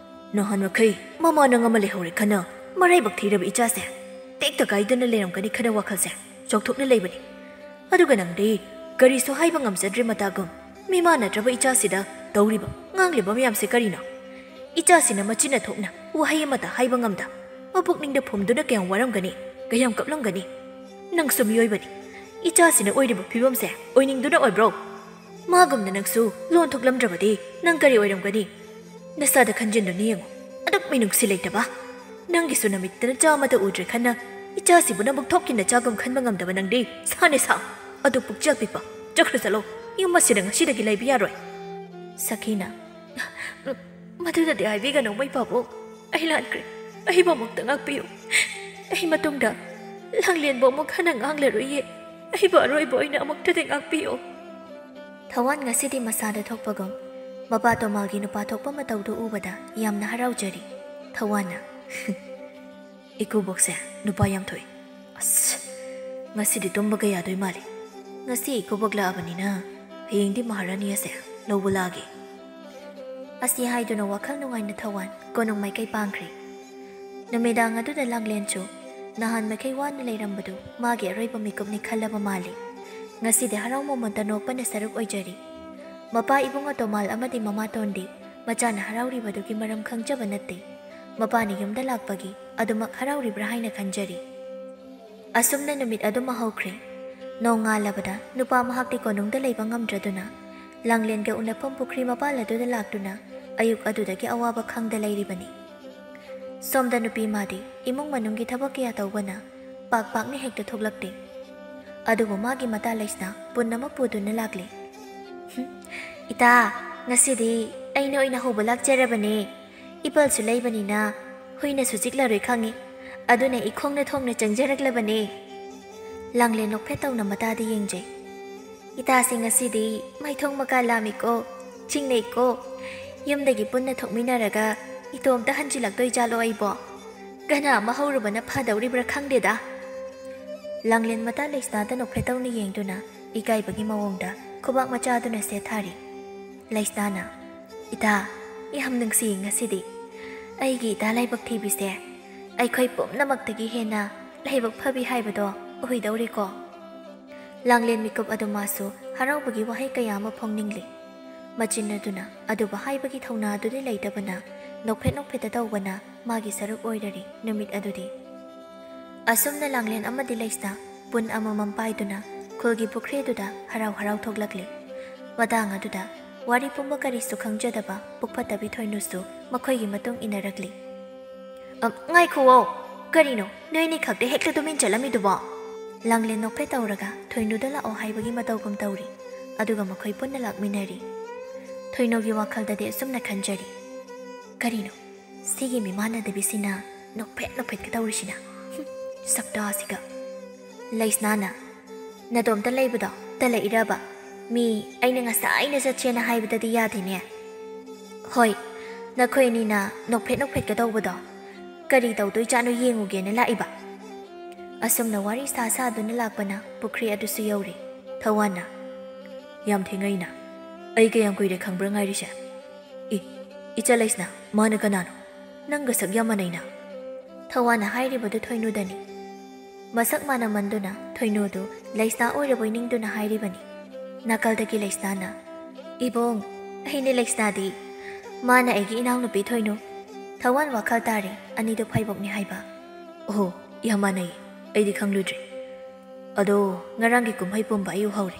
ꯅꯍꯥꯟ ꯃꯈꯩ ꯃꯃꯥ ꯅꯪ ꯑꯃ ꯂꯩꯍꯧꯔꯦ ꯈꯟꯅ ꯃꯔꯥꯏꯕꯛ ꯊꯤꯔꯕ ꯏꯆꯥꯁꯦ ꯇꯦꯛꯇ ꯀꯥꯏꯗꯅ ꯂꯩꯔꯝꯒꯅꯤ ꯈꯟꯅ ꯋꯥꯈꯜꯁꯦ ꯆꯥꯎꯊꯣꯛꯅ ꯂꯩꯕꯅꯤ ꯑꯗꯨꯒ ꯅꯪꯗꯤ ꯀꯔꯤꯁꯨ ꯍꯥꯏꯕ ꯉꯝꯖꯗ꯭ꯔꯦ ꯃꯇꯥꯒꯨꯝ ꯃꯤꯃꯥ ꯅꯠꯇ꯭ꯔꯕ ꯏꯆꯥꯁꯤꯗ ꯇꯧꯔꯤꯕ ꯉꯥꯡꯂꯤꯕ ꯃꯌꯥꯝꯁꯦ ꯀꯔꯤꯅꯣ ꯏꯆꯥꯁꯤꯅ ꯃꯆꯤꯟꯅ ꯊꯣꯛꯅ ꯋꯥꯍꯩ ꯑꯃꯇ ꯍꯥꯏꯕ ꯉꯝꯗ ꯃꯄꯨꯛꯅꯤꯡꯗ ꯐꯨꯝꯗꯨꯅ ꯀꯌꯥꯝ ꯋꯥꯔꯝꯒꯅꯤ ꯀꯌꯥꯝ ꯀꯞꯂꯝꯒꯅꯤ ꯅꯪꯁꯨ ꯃꯤꯑꯣꯏꯕꯅꯤ ꯏꯆꯥꯁꯤꯅ ꯑꯣꯏꯔꯤꯕ ꯐꯤꯕꯝꯁꯦ ꯑꯣꯏꯅꯤꯡꯗꯨꯅ ꯑꯣꯏꯕ꯭ꯔꯣ ꯃꯥꯒꯨꯝꯅ ꯅꯪꯁꯨ ꯂꯣꯟ ꯊꯣꯛꯂꯝꯗ꯭ꯔꯕꯗꯤ ꯅꯪ ꯀꯔꯤ ꯑꯣꯏꯔꯝꯒꯅꯤ ꯅꯁꯥꯗ ꯈꯟꯖꯤꯟꯗꯨꯅ ꯌꯦꯡꯉꯨ ꯑꯗꯨꯛ ꯃꯤꯅꯨꯡꯁꯤ ꯂꯩꯇꯕ ꯅꯪꯒꯤꯁꯨ ꯅꯃꯤꯠꯇꯅ ꯆꯥꯃꯗ ꯎꯗ꯭ꯔꯦ ꯈꯟꯅ ꯏꯆꯥꯁꯤꯕꯨ ꯅꯕꯨꯛ ꯊꯣꯛꯀꯤ ꯅꯆꯥꯒꯨꯝ ꯈꯟꯕ ꯉꯝꯗꯕ ꯅꯪꯗꯤ ꯁꯥꯅꯦ ꯁꯥ ꯑꯗꯨ ꯄꯨꯛꯆꯦꯜ ꯄꯤꯛꯄ ꯆꯠꯈ꯭ꯔ ꯆꯠꯂꯣ ꯌꯨꯝ ꯑꯁꯤꯗ ꯉꯁꯤꯗꯒꯤ ꯂꯩꯕ ꯌꯥꯔꯣꯏ ꯁꯈꯤꯅ ꯃꯗꯨꯗꯗꯤ ꯍꯥꯏꯕꯤꯒꯅꯨ ꯃꯩꯄꯥꯕꯨ ꯑꯩ ꯂꯥꯟꯈ꯭ꯔꯦ ꯑꯩꯕꯨ ꯑꯃꯨꯛꯇ ꯉꯥꯛꯄꯤꯌꯨ ꯑꯩ ꯃꯇꯨꯡꯗ ꯂꯥꯡꯂꯦꯟꯕꯨ ꯑꯃꯨꯛ ꯍꯟꯅ ꯉꯥꯡꯂꯔꯣꯏꯌꯦ ꯑꯩꯕꯨ ꯑꯔꯣꯏꯕ ꯑꯣꯏꯅ ꯑꯃꯨꯛꯇꯗꯤ ꯉꯥꯛꯄꯤꯌꯨ ꯊꯋꯥꯟ ꯉꯁꯤꯗꯤ ꯃꯁꯥꯗ ꯊꯣꯛꯄꯒꯨꯝ ꯃꯄꯥ ꯇꯣꯃꯥꯜꯒꯤ ꯅꯨꯄꯥ ꯊꯣꯛꯄ ꯃꯇꯧꯗꯨ ꯎꯕꯗ ꯌꯥꯝꯅ ꯍꯔꯥꯎꯖꯔꯤ ꯊꯋꯥꯟꯅ ꯏꯀꯨꯕꯣꯛꯁꯦ ꯅꯨꯄꯥ ꯌꯥꯝ ꯊꯣꯛꯏ ꯑꯁ ꯉꯁꯤꯗꯤ ꯇꯨꯝꯕꯒ ꯌꯥꯗꯣꯏ ꯃꯥꯜꯂꯤ ꯉꯁꯤ ꯏꯀꯨꯕꯣꯛ ꯂꯥꯛꯑꯕꯅꯤꯅ ꯍꯌꯦꯡꯗꯤ ꯃꯍꯥꯔꯥꯅꯤ ꯑꯁꯦ ꯂꯧꯕ ꯂꯥꯛꯑꯒꯦ ꯑꯁꯤ ꯍꯥꯏꯗꯨꯅ ꯋꯥꯈꯜ ꯅꯨꯡꯉꯥꯏꯅ ꯊꯋꯥꯟ ꯀꯣꯅꯨꯡ ꯃꯥꯏꯀꯩ ꯄꯥꯡꯈ꯭ꯔꯦ ꯅꯨꯃꯤꯗꯥꯡ ꯑꯗꯨꯗ ꯂꯥꯡꯂꯦꯟꯁꯨ ꯅꯍꯥꯟ ꯃꯈꯩ ꯋꯥꯅ ꯂꯩꯔꯝꯕꯗꯨ ꯃꯥꯒꯤ ꯑꯔꯣꯏꯕ ꯃꯤꯀꯨꯞꯅꯤ ꯈꯜꯂꯕ ꯃꯥꯜꯂꯤ ꯉꯁꯤꯗꯤ ꯍꯔꯥꯎ ꯃꯃꯣꯟꯇ ꯅꯣꯛꯄꯅ ꯁꯔꯨꯛ ꯑꯣꯏꯖꯔꯤ ꯃꯄꯥ ꯏꯕꯨꯡꯉꯣ ꯇꯣꯃꯥꯜ ꯑꯃꯗꯤ ꯃꯃꯥꯇꯣꯟꯗꯤ ꯃꯆꯥꯅ ꯍꯔꯥꯎꯔꯤꯕꯗꯨꯒꯤ ꯃꯔꯝ ꯈꯪꯖꯕ ꯅꯠꯇꯦ ꯃꯄꯥꯅ ꯌꯨꯝꯗ ꯂꯥꯛꯄꯒꯤ ꯑꯗꯨꯃꯛ ꯍꯔꯥꯎꯔꯤꯕ꯭ꯔꯥ ꯍꯥꯏꯅ ꯈꯟꯖꯔꯤ ꯑꯁꯨꯝꯅ ꯅꯨꯃꯤꯠ ꯑꯗꯨꯃ ꯍꯧꯈ꯭ꯔꯦ ꯅꯣꯡꯉꯥꯜꯂꯕꯗ ꯅꯨꯄꯥ ꯃꯍꯥꯛꯇꯤ ꯀꯣꯅꯨꯡꯗ ꯂꯩꯕ ꯉꯝꯗ꯭ꯔꯗꯨꯅ ꯂꯥꯡꯂꯦꯟꯒ ꯎꯅꯐꯝ ꯄꯨꯈ꯭ꯔꯤ ꯃꯄꯥꯜ ꯑꯗꯨꯗ ꯂꯥꯛꯇꯨꯅ ꯑꯌꯨꯛ ꯑꯗꯨꯗꯒꯤ ꯑꯋꯥꯕ ꯈꯪꯗ ꯂꯩꯔꯤꯕꯅꯤ ꯁꯣꯝꯗ ꯅꯨꯄꯤ ꯃꯥꯗꯤ ꯏꯃꯨꯡ ꯃꯅꯨꯡꯒꯤ ꯊꯕꯛ ꯀꯌꯥ ꯇꯧꯕꯅ ꯄꯥꯛꯅ ꯍꯦꯛꯇ ꯊꯣꯛꯂꯛꯇꯦ ꯑꯗꯨꯕꯨ ꯃꯥꯒꯤ ꯃꯇꯥ ꯂꯩꯁꯅ ꯄꯨꯟ ꯑꯃ ꯄꯨꯗꯨꯅ ꯂꯥꯛꯂꯤ ꯏꯇꯥ ꯉꯁꯤꯗꯤ ꯑꯩꯅ ꯑꯣꯏꯅ ꯍꯧꯕ ꯂꯥꯛꯆꯔꯕꯅꯦ ꯏꯄꯜꯁꯨ ꯂꯩꯕꯅꯤꯅ ꯍꯨꯏꯅꯁꯨ ꯆꯤꯛꯂꯔꯣꯏ ꯈꯪꯉꯤ ꯑꯗꯨꯅ ꯏꯈꯣꯡꯅ ꯊꯣꯡꯅ ꯆꯪꯖꯔꯛꯂꯕꯅꯦ ꯂꯥꯡꯂꯦꯟ ꯅꯣꯛꯐꯦꯠ ꯇꯧꯅ ꯃꯇꯥꯗ ꯌꯦꯡꯖꯩ ꯏꯇꯥꯁꯤ ꯉꯁꯤꯗꯤ ꯃꯥꯏꯊꯣꯡ ꯃꯀꯥ ꯂꯥꯝꯃꯤꯀꯣ ꯆꯤꯡꯅꯩꯀꯣ ꯌꯨꯝꯗꯒꯤ ꯄꯨꯟꯅ ꯊꯣꯛꯃꯤꯟꯅꯔꯒ ꯏꯇꯣꯝꯇ ꯍꯟꯖꯤꯜꯂꯛꯇꯣꯏ ꯖꯥꯠꯂꯣ ꯑꯩꯕꯣ ꯀꯅꯥ ꯑꯃ ꯍꯧꯔꯨꯕꯅ ꯐꯗꯧꯔꯤꯕ꯭ꯔꯥ ꯈꯪꯗꯦꯗ ꯂꯥꯡꯂꯦꯟ ꯃꯇꯥ ꯂꯩꯁꯅꯥꯗ ꯅꯣꯛꯐꯦꯠ ꯇꯧꯅ ꯌꯦꯡꯗꯨꯅ ꯏꯀꯥꯏꯕꯒꯤ ꯃꯑꯣꯡꯗ ꯈꯨꯕꯥꯛ ꯃꯆꯥꯗꯨꯅ ꯁꯦꯠꯊꯔꯤ ꯂꯩꯁꯅꯥꯅ ꯏꯇꯥ ꯌꯥꯝ ꯅꯨꯡꯁꯤ ꯉꯁꯤꯗꯤ ꯑꯩꯒꯤ ꯏꯇꯥ ꯂꯥꯏꯕꯛ ꯊꯤꯕꯤꯁꯦ ꯑꯩꯈꯣꯏ ꯄꯨꯝꯅꯃꯛꯇꯒꯤ ꯍꯦꯟꯅ ꯂꯥꯏꯕꯛ ꯐꯕꯤ ꯍꯥꯏꯕꯗꯣ ꯑꯣꯏꯗꯧꯔꯤꯀꯣ ꯂꯥꯡꯂꯦꯟ ꯃꯤꯀꯨꯞ ꯑꯗꯨ ꯃꯥꯁꯨ ꯍꯔꯥꯎꯕꯒꯤ ꯋꯥꯍꯩ ꯀꯌꯥ ꯑꯃ ꯐꯣꯡꯅꯤꯡꯂꯤ ꯃꯆꯤꯟ ꯑꯗꯨꯅ ꯑꯗꯨꯕꯨ ꯍꯥꯏꯕꯒꯤ ꯊꯧꯅꯥ ꯑꯗꯨꯗꯤ ꯂꯩꯇꯕꯅ ꯅꯣꯛꯐꯦꯠꯇ ꯇꯧꯕꯅ ꯃꯥꯒꯤ ꯁꯔꯨꯛ ꯑꯣꯏꯔꯔꯤ ꯅꯨꯃꯤꯠ ꯑꯗꯨꯗꯤ ꯑꯁꯨꯝꯅ ꯂꯥꯡꯂꯦꯟ ꯑꯃꯗꯤ ꯂꯩꯁꯅ ꯄꯨꯟ ꯑꯃꯃꯝ ꯄꯥꯏꯗꯨꯅ ꯈꯨꯜꯒꯤ ꯄꯨꯈ꯭ꯔꯤ ꯑꯗꯨꯗ ꯍꯔꯥꯎ ꯍꯔꯥꯎ ꯊꯣꯛꯂꯛꯂꯤ ꯃꯇꯥꯡ ꯑꯗꯨꯗ ꯋꯥꯔꯤ ꯄꯨꯝꯕ ꯀꯔꯤꯁꯨ ꯈꯪꯖꯗꯕ ꯄꯨꯛꯐꯠꯇꯕꯤ ꯊꯣꯏꯅꯨꯁꯨ ꯃꯈꯣꯏꯒꯤ ꯃꯇꯨꯡ ꯏꯟꯅꯔꯛꯂꯤ ꯉꯥꯏꯈꯨꯋꯣ ꯀꯔꯤꯅꯣ ꯅꯣꯏꯅꯤ ꯈꯛꯇ ꯍꯦꯛꯇ ꯇꯨꯃꯤꯟ ꯆꯠꯂꯝꯃꯤꯗꯨꯕꯣ ꯂꯥꯡꯂꯦꯟ ꯅꯣꯛꯐꯦꯠ ꯇꯧꯔꯒ ꯊꯣꯏꯅꯨꯗ ꯂꯥꯛꯑꯣ ꯍꯥꯏꯕꯒꯤ ꯃꯇꯧꯒꯨꯝ ꯇꯧꯔꯤ ꯑꯗꯨꯒ ꯃꯈꯣꯏ ꯄꯨꯟꯅ ꯂꯥꯛꯃꯤꯟꯅꯔꯤ ꯊꯣꯏꯅꯨꯒꯤ ꯋꯥꯈꯜꯗꯗꯤ ꯑꯁꯨꯝꯅ ꯈꯟꯖꯔꯤ ꯀꯔꯤꯅꯣ ꯁꯤꯒꯤ ꯃꯤꯃꯥꯟꯅꯗꯕꯤꯁꯤꯅ ꯅꯣꯛꯐꯦꯠꯀ ꯇꯧꯔꯤꯁꯤꯅ ꯁꯛꯇꯥꯁꯤꯒ ꯂꯩꯁꯅꯥꯅ ꯅꯗꯣꯝꯇ ꯂꯩꯕꯗꯣ ꯇꯜꯂꯛꯏꯔꯕ ꯃꯤ ꯑꯩꯅ ꯉꯁꯥꯏꯅ ꯆꯠꯁꯦꯅ ꯍꯥꯏꯕꯗꯗꯤ ꯌꯥꯗꯦꯅꯦ ꯍꯣꯏ ꯅꯈꯣꯏꯅꯤꯅ ꯅꯣꯛꯐꯦꯠꯀ ꯇꯧꯕꯗꯣ ꯀꯔꯤ ꯇꯧꯗꯣꯏ ꯆꯥꯠꯅꯣ ꯌꯦꯡꯉꯨꯒꯦꯅ ꯂꯥꯛꯏꯕ ꯑꯁꯨꯝꯅ ꯋꯥꯔꯤ ꯁꯥꯗꯨꯅ ꯂꯥꯛꯄꯅ ꯄꯨꯈ꯭ꯔꯤ ꯑꯗꯨꯁꯨ ꯌꯧꯔꯤ ꯊꯋꯥꯟꯅ ꯌꯥꯝ ꯊꯦꯡꯉꯩꯅ ꯑꯩ ꯀꯌꯥꯝ ꯀꯨꯏꯔꯦ ꯈꯪꯕ꯭ꯔꯥ ꯉꯥꯏꯔꯤꯁꯦ ꯏꯆꯥ ꯂꯩꯁꯅ ꯃꯥꯅ ꯀꯅꯥꯅꯣ ꯅꯪꯒ ꯁꯛ ꯌꯥꯝ ꯃꯥꯟꯅꯩꯅ ꯊꯋꯥꯟꯅ ꯍꯥꯏꯔꯤꯕꯗꯨ ꯊꯣꯏꯅꯨꯗꯅꯤ ꯃꯁꯛ ꯃꯥꯟꯅꯃꯟꯗꯨꯅ ꯊꯣꯏꯅꯨꯗꯨ ꯂꯩꯁꯅꯥ ꯑꯣꯏꯔꯕꯣꯏ ꯅꯤꯡꯗꯨꯅ ꯍꯥꯏꯔꯤꯕꯅꯤ ꯅꯥꯀꯜꯗꯒꯤ ꯂꯩꯁꯅꯥꯅ ꯏꯕꯣꯡ ꯑꯩꯅꯦ ꯂꯩꯁꯅꯥꯗꯤ ꯃꯥꯅ ꯑꯩꯒꯤ ꯏꯅꯥꯎꯅꯨꯄꯤ ꯊꯣꯏꯅꯨ ꯊꯋꯥꯟ ꯋꯥꯈꯜ ꯇꯥꯔꯦ ꯑꯅꯤꯗꯨ ꯐꯩꯕꯣꯛꯅꯤ ꯍꯥꯏꯕ ꯑꯣꯍꯣ ꯌꯥꯝ ꯃꯥꯟꯅꯩ ꯑꯩꯗꯤ ꯈꯪꯂꯨꯗ꯭ꯔꯦ ꯑꯗꯣ ꯉꯔꯥꯡꯒꯤ ꯀꯨꯝꯍꯩ ꯄꯨꯝꯕ ꯑꯩ ꯎꯍꯧꯔꯦ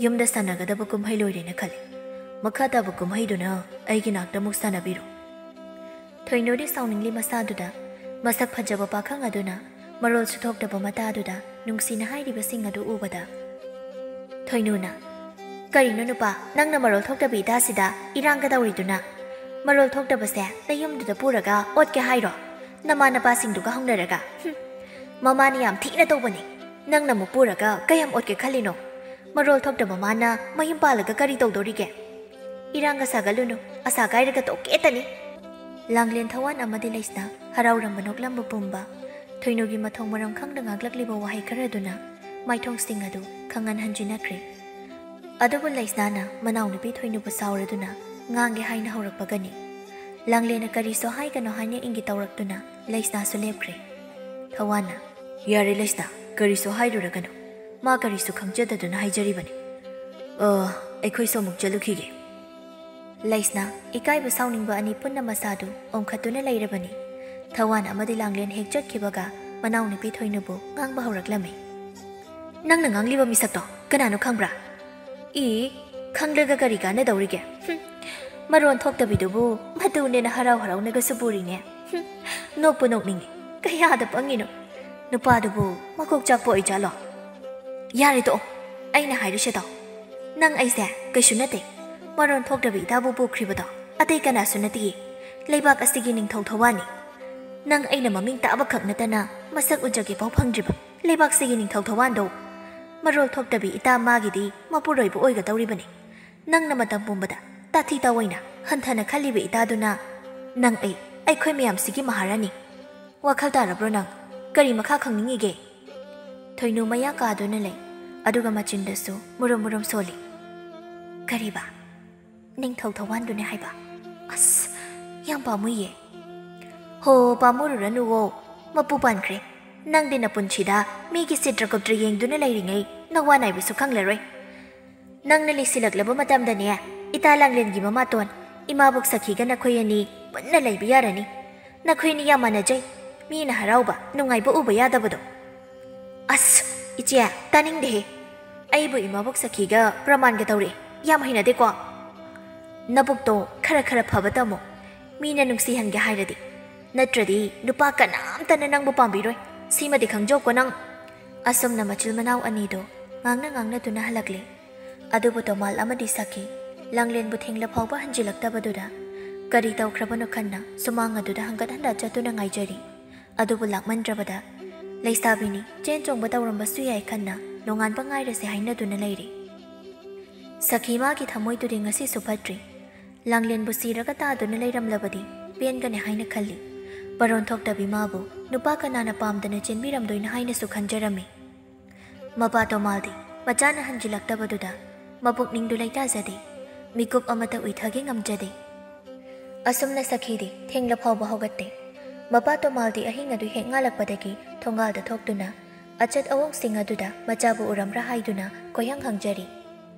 ꯌꯨꯝꯗ ꯁꯥꯟꯅꯒꯗꯕ ꯀꯨꯝꯍꯩ ꯂꯣꯏꯔꯦꯅ ꯈꯜꯂꯦ ꯃꯈꯥ ꯇꯥꯕ ꯀꯨꯝꯍꯩꯗꯨꯅ ꯑꯩꯒꯤ ꯅꯥꯛꯇ ꯑꯃꯨꯛ ꯁꯥꯟꯅꯕꯤꯔꯣ ꯊꯣꯏꯅꯨꯗꯤ ꯁꯥꯎꯅꯤꯡꯂꯤ ꯃꯁꯥꯗꯨꯗ ꯃꯁꯛ ꯐꯖꯕ ꯄꯥꯈꯪ ꯑꯗꯨꯅ ꯃꯔꯣꯜꯁꯨ ꯊꯣꯛꯇꯕ ꯃꯇꯥꯗꯨꯗ ꯅꯨꯡꯁꯤꯅ ꯍꯥꯏꯔꯤꯕꯁꯤꯡ ꯑꯗꯨ ꯎꯕꯗ ꯊꯣꯏꯅꯨꯅ ꯀꯔꯤꯅꯣ ꯅꯨꯄꯥ ꯅꯪꯅ ꯃꯔꯣꯜ ꯊꯣꯛꯇꯕ ꯏꯇꯥꯁꯤꯗ ꯏꯔꯥꯡꯒꯗꯧꯔꯤꯗꯨꯅ ꯃꯔꯣꯜ ꯊꯣꯛꯇꯕꯁꯦ ꯅꯌꯨꯝꯗꯨꯗ ꯄꯨꯔꯒ ꯑꯣꯠꯀꯦ ꯍꯥꯏꯔꯣ ꯅꯃꯥ ꯅꯄꯥꯁꯤꯡꯗꯨꯒ ꯍꯧꯅꯔꯒ ꯃꯃꯥꯅ ꯌꯥꯝ ꯊꯤꯅ ꯇꯧꯕꯅꯤ ꯅꯪꯅ ꯑꯃꯨꯛ ꯄꯨꯔꯒ ꯀꯌꯥꯝ ꯑꯣꯠꯀꯦ ꯈꯜꯂꯤꯅꯣ ꯃꯔꯣꯜ ꯊꯣꯛꯇꯕ ꯃꯥꯅ ꯃꯌꯨꯝ ꯄꯥꯜꯂꯒ ꯀꯔꯤ ꯇꯧꯗꯣꯔꯤꯒꯦ ꯏꯔꯥꯡꯒ ꯁꯥꯒꯠꯂꯨꯅꯨ ꯑꯁꯥ ꯀꯥꯏꯔꯒ ꯇꯣꯛꯀꯦꯇꯅꯤ ꯂꯥꯡꯂꯦꯟ ꯊꯋꯥꯟ ꯑꯃꯗꯤ ꯂꯩꯁꯅꯥ ꯍꯔꯥꯎꯔꯝꯕ ꯅꯣꯛꯂꯝꯕ ꯄꯨꯝꯕ ꯊꯣꯏꯅꯨꯒꯤ ꯃꯊꯣꯡ ꯃꯔꯝ ꯈꯪꯗ ꯉꯥꯛꯂꯛꯂꯤꯕ ꯋꯥꯍꯩ ꯈꯔꯗꯨꯅ ꯃꯥꯏꯊꯣꯡꯁꯤꯡ ꯑꯗꯨ ꯈꯪꯍꯟꯍꯟꯖꯤꯟꯅꯈ꯭ꯔꯦ ꯑꯗꯨꯕꯨ ꯂꯩꯁꯅꯥꯅ ꯃꯅꯥꯎꯅꯨꯄꯤ ꯊꯣꯏꯅꯨꯕꯨ ꯁꯥꯎꯔꯗꯨꯅ ꯉꯥꯡꯒꯦ ꯍꯥꯏꯅ ꯍꯧꯔꯛꯄꯒꯅꯤ ꯂꯥꯡꯂꯦꯟꯅ ꯀꯔꯤꯁꯨ ꯍꯥꯏꯒꯅꯣ ꯍꯥꯏꯅ ꯏꯪꯒꯤ ꯇꯧꯔꯛꯇꯨꯅ ꯂꯩꯁꯅꯥꯁꯨ ꯂꯦꯞꯈ꯭ꯔꯦ ꯊꯋꯥꯟꯅ ꯌꯥꯔꯦ ꯂꯩꯁꯅꯥ ꯀꯔꯤꯁꯨ ꯍꯥꯏꯔꯨꯔꯒꯅꯨ ꯃꯥ ꯀꯔꯤꯁꯨ ꯈꯪꯖꯗꯗꯨꯅ ꯍꯥꯏꯖꯔꯤꯕꯅꯤ ꯑꯩꯈꯣꯏꯁꯨ ꯑꯃꯨꯛ ꯆꯠꯂꯨꯈꯤꯒꯦ ꯂꯩꯁꯅꯥ ꯏꯀꯥꯏꯕ ꯁꯥꯎꯅꯤꯡꯕ ꯑꯅꯤ ꯄꯨꯟꯅ ꯃꯁꯥꯗꯨ ꯑꯣꯝꯈꯠꯇꯨꯅ ꯂꯩꯔꯕꯅꯤ ꯊꯋꯥꯟ ꯑꯃꯗꯤ ꯂꯥꯡꯂꯦꯟ ꯍꯦꯛ ꯆꯠꯈꯤꯕꯒ ꯃꯅꯥꯎꯅꯨꯄꯤ ꯊꯣꯏꯅꯨꯕꯨ ꯉꯥꯡꯕ ꯍꯧꯔꯛꯂꯝꯃꯤ ꯅꯪꯅ ꯉꯥꯡꯂꯤꯕ ꯃꯤꯁꯛꯇꯣ ꯀꯅꯥꯅꯣ ꯈꯪꯕ꯭ꯔꯥ ꯈꯪꯂꯒ ꯀꯔꯤ ꯀꯥꯟꯅꯗꯧꯔꯤꯒꯦ ꯃꯔꯣꯟ ꯊꯣꯛꯇꯕꯤꯗꯨꯕꯨ ꯃꯇꯨꯅꯦꯅ ꯍꯔꯥꯎ ꯍꯔꯥꯎꯅꯒꯁꯨ ꯄꯨꯔꯤꯅꯦ ꯅꯣꯛꯄꯨ ꯅꯣꯛꯅꯤꯡꯉꯤ ꯀꯌꯥꯗ ꯄꯪꯉꯤꯅꯣ ꯅꯨꯄꯥꯗꯨꯕꯨ ꯃꯀꯣꯛ ꯆꯥꯛꯄ ꯑꯣꯏꯖꯥꯠꯂꯣ ꯌꯥꯔꯦ ꯇꯣꯛꯑꯣ ꯑꯩꯅ ꯍꯥꯏꯔꯤꯁꯦ ꯇꯥꯎ ꯅꯪ ꯑꯩꯁꯦ ꯀꯩꯁꯨ ꯅꯠꯇꯦ ꯃꯔꯣꯟ ꯊꯣꯛꯇꯕꯤ ꯏꯇꯥꯕꯨ ꯄꯨꯈ꯭ꯔꯤꯕꯗꯣ ꯑꯇꯩ ꯀꯅꯥꯁꯨ ꯅꯠꯇꯦ ꯂꯩꯕꯥꯛ ꯑꯁꯤꯒꯤ ꯅꯤꯡꯊꯧ ꯊꯋꯥꯟꯅꯤ ꯅꯪ ꯑꯩꯅ ꯃꯃꯤꯡ ꯇꯥꯕꯈꯛ ꯅꯠꯇꯅ ꯃꯁꯛ ꯎꯖꯒꯦꯐꯥꯎ ꯐꯪꯗ꯭ꯔꯤꯕ ꯂꯩꯕꯥꯛꯁꯤꯒꯤ ꯅꯤꯡꯊꯧ ꯊꯋꯥꯟꯗꯣ ꯃꯔꯣꯜ ꯊꯣꯛꯇꯕꯤ ꯏꯇꯥ ꯃꯥꯒꯤꯗꯤ ꯃꯄꯨꯔꯣꯏꯕ ꯑꯣꯏꯒꯗꯧꯔꯤꯕꯅꯤ ꯅꯪꯅ ꯃꯇꯝ ꯄꯨꯝꯕꯗ ꯇꯥꯊꯤ ꯇꯥꯑꯣꯏꯅ ꯍꯟꯊꯅ ꯈꯜꯂꯤꯕ ꯏꯇꯥꯗꯨꯅ ꯅꯪ ꯑꯩꯈꯣꯏ ꯃꯌꯥꯝꯁꯤꯒꯤ ꯃꯍꯥꯔꯥꯅꯤ ꯋꯥꯈꯜ ꯇꯥꯔꯕ꯭ꯔꯣ ꯅꯪ ꯀꯔꯤ ꯃꯈꯥ ꯈꯪꯅꯤꯡꯉꯤꯒꯦ ꯊꯣꯏꯅꯨ ꯃꯌꯥ ꯀꯥꯗꯨꯅ ꯂꯩ ꯑꯗꯨꯒ ꯃꯆꯤꯟꯗꯁꯨ ꯃꯨꯔꯨꯝ ꯃꯨꯔꯨꯝ ꯁꯣꯜꯂꯤ ꯀꯔꯤꯕ ꯅꯤꯡꯊꯧ ꯊꯋꯥꯟꯗꯨꯅꯦ ꯍꯥꯏꯕ ꯑꯁ ꯌꯥꯝ ꯄꯥꯝꯃꯨꯏꯌꯦ ꯍꯣ ꯄꯥꯝꯃꯨꯔꯨꯔꯅꯨꯋꯣ ꯃꯄꯨ ꯄꯥꯟꯈ꯭ꯔꯦ ꯅꯪꯗꯤ ꯅꯄꯨꯟꯁꯤꯗ ꯃꯤꯒꯤ ꯁꯤꯇ꯭ꯔ ꯀꯨꯞꯇ꯭ꯔ ꯌꯦꯡꯗꯨꯅ ꯂꯩꯔꯤꯉꯩ ꯅꯋꯥ ꯅꯥꯏꯕꯁꯨ ꯈꯪꯂꯔꯣꯏ ꯅꯪꯅ ꯂꯤꯁꯤꯜꯂꯛꯂꯕ ꯃꯇꯝꯗꯅꯦ ꯏꯇꯥ ꯂꯥꯡꯂꯦꯟꯒꯤ ꯃꯃꯥꯇꯣꯟ ꯏꯃꯥꯕꯣꯛ ꯁꯈꯤꯒ ꯅꯈꯣꯏ ꯑꯅꯤ ꯄꯨꯟꯅ ꯂꯩꯕ ꯌꯥꯔꯅꯤ ꯅꯈꯣꯏꯅꯤ ꯌꯥꯝ ꯃꯥꯟꯅꯖꯩ ꯃꯤꯅ ꯍꯔꯥꯎꯕ ꯅꯨꯡꯉꯥꯏꯕ ꯎꯕ ꯌꯥꯗꯕꯗꯣ ꯑꯁ ꯏꯆꯦ ꯇꯥꯅꯤꯡꯗꯦꯍꯦ ꯑꯩꯕꯨ ꯏꯃꯥꯕꯣꯛ ꯁꯈꯤꯒ ꯄ꯭ꯔꯃꯥꯟꯒ ꯇꯧꯔꯛꯑꯦ ꯌꯥꯝ ꯍꯩꯅꯗꯦꯀꯣ ꯅꯕꯨꯛꯇꯣ ꯈꯔ ꯐꯕ ꯇꯝꯃꯣ ꯃꯤꯅ ꯅꯨꯡꯁꯤꯍꯟꯒꯦ ꯍꯥꯏꯔꯗꯤ ꯅꯠꯇ꯭ꯔꯗꯤ ꯅꯨꯄꯥ ꯀꯅꯥꯝꯇꯅ ꯅꯪꯕꯨ ꯄꯥꯝꯕꯤꯔꯣꯏ ꯁꯤꯃꯗꯤ ꯈꯪꯖꯧꯀꯣ ꯅꯪ ꯑꯁꯨꯝꯅ ꯃꯆꯤꯜ ꯃꯅꯥꯎ ꯑꯅꯤꯗꯣ ꯉꯥꯡꯅꯗꯨꯅ ꯍꯜꯂꯛꯂꯦ ꯑꯗꯨꯕꯨ ꯇꯣꯃꯥꯜ ꯑꯃꯗꯤ ꯁꯈꯤ ꯂꯥꯡꯂꯦꯟꯕꯨ ꯊꯦꯡꯂ ꯐꯥꯎꯕ ꯍꯟꯖꯤꯜꯂꯛꯇꯕꯗꯨꯗ ꯀꯔꯤ ꯇꯧꯈ꯭ꯔꯕꯅꯣ ꯈꯟꯅ ꯁꯨꯃꯥꯡ ꯑꯗꯨꯗ ꯍꯟꯒꯠ ꯍꯟꯗ ꯆꯠꯇꯨꯅ ꯉꯥꯏꯖꯔꯤ ꯑꯗꯨꯕꯨ ꯂꯥꯛꯃꯟꯗ꯭ꯔꯕꯗ ꯂꯩꯁꯥꯕꯤꯅꯤ ꯆꯦꯟ ꯆꯣꯡꯕ ꯇꯧꯔꯝꯕꯁꯨ ꯌꯥꯏ ꯈꯟꯅ ꯅꯣꯡꯉꯥꯟꯕ ꯉꯥꯏꯔꯁꯦ ꯍꯥꯏꯅꯗꯨꯅ ꯂꯩꯔꯤ ꯁꯈꯤ ꯃꯥꯒꯤ ꯊꯃꯣꯏꯗꯨꯗꯤ ꯉꯁꯤꯁꯨ ꯐꯠꯇ꯭ꯔꯤ ꯂꯥꯡꯂꯦꯟꯕꯨ ꯁꯤꯔꯒ ꯇꯥꯗꯨꯅ ꯂꯩꯔꯝꯂꯕꯗꯤ ꯄꯦꯟꯒꯅꯤ ꯍꯥꯏꯅ ꯈꯜꯂꯤ ꯕꯔꯣꯟ ꯊꯣꯛꯇꯕꯤ ꯃꯥꯕꯨ ꯅꯨꯄꯥ ꯀꯅꯥꯅ ꯄꯥꯝꯗꯅ ꯆꯦꯟꯕꯤꯔꯝꯗꯣꯏꯅ ꯍꯥꯏꯅꯁꯨ ꯈꯟꯖꯔꯝꯃꯤ ꯃꯄꯥ ꯇꯣꯃꯥꯜꯗꯤ ꯃꯆꯥꯅ ꯍꯟꯖꯤꯜꯂꯛꯇꯕꯗꯨꯗ ꯃꯄꯨꯛꯅꯤꯡꯗꯨ ꯂꯩꯇꯥꯖꯗꯦ ꯃꯤꯀꯨꯞ ꯑꯃꯇ ꯎꯏꯊꯒꯦ ꯉꯝꯖꯗꯦ ꯑꯁꯨꯝꯅ ꯁꯈꯤꯗꯤ ꯊꯦꯡꯂ ꯐꯥꯎꯕ ꯍꯧꯒꯠꯇꯦ ꯃꯄꯥ ꯇꯣꯃꯥꯜꯗꯤ ꯑꯍꯤꯡ ꯑꯗꯨ ꯍꯦꯛ ꯉꯥꯜꯂꯛꯄꯗꯒꯤ ꯊꯣꯡꯒꯥꯜꯗ ꯊꯣꯛꯇꯨꯅ ꯑꯆꯠ ꯑꯋꯣꯡꯁꯤꯡ ꯑꯗꯨꯗ ꯃꯆꯥꯕꯨ ꯎꯔꯝꯕ꯭ꯔꯥ ꯍꯥꯏꯗꯨꯅ ꯀꯣꯏꯍꯪ ꯍꯪꯖꯔꯤ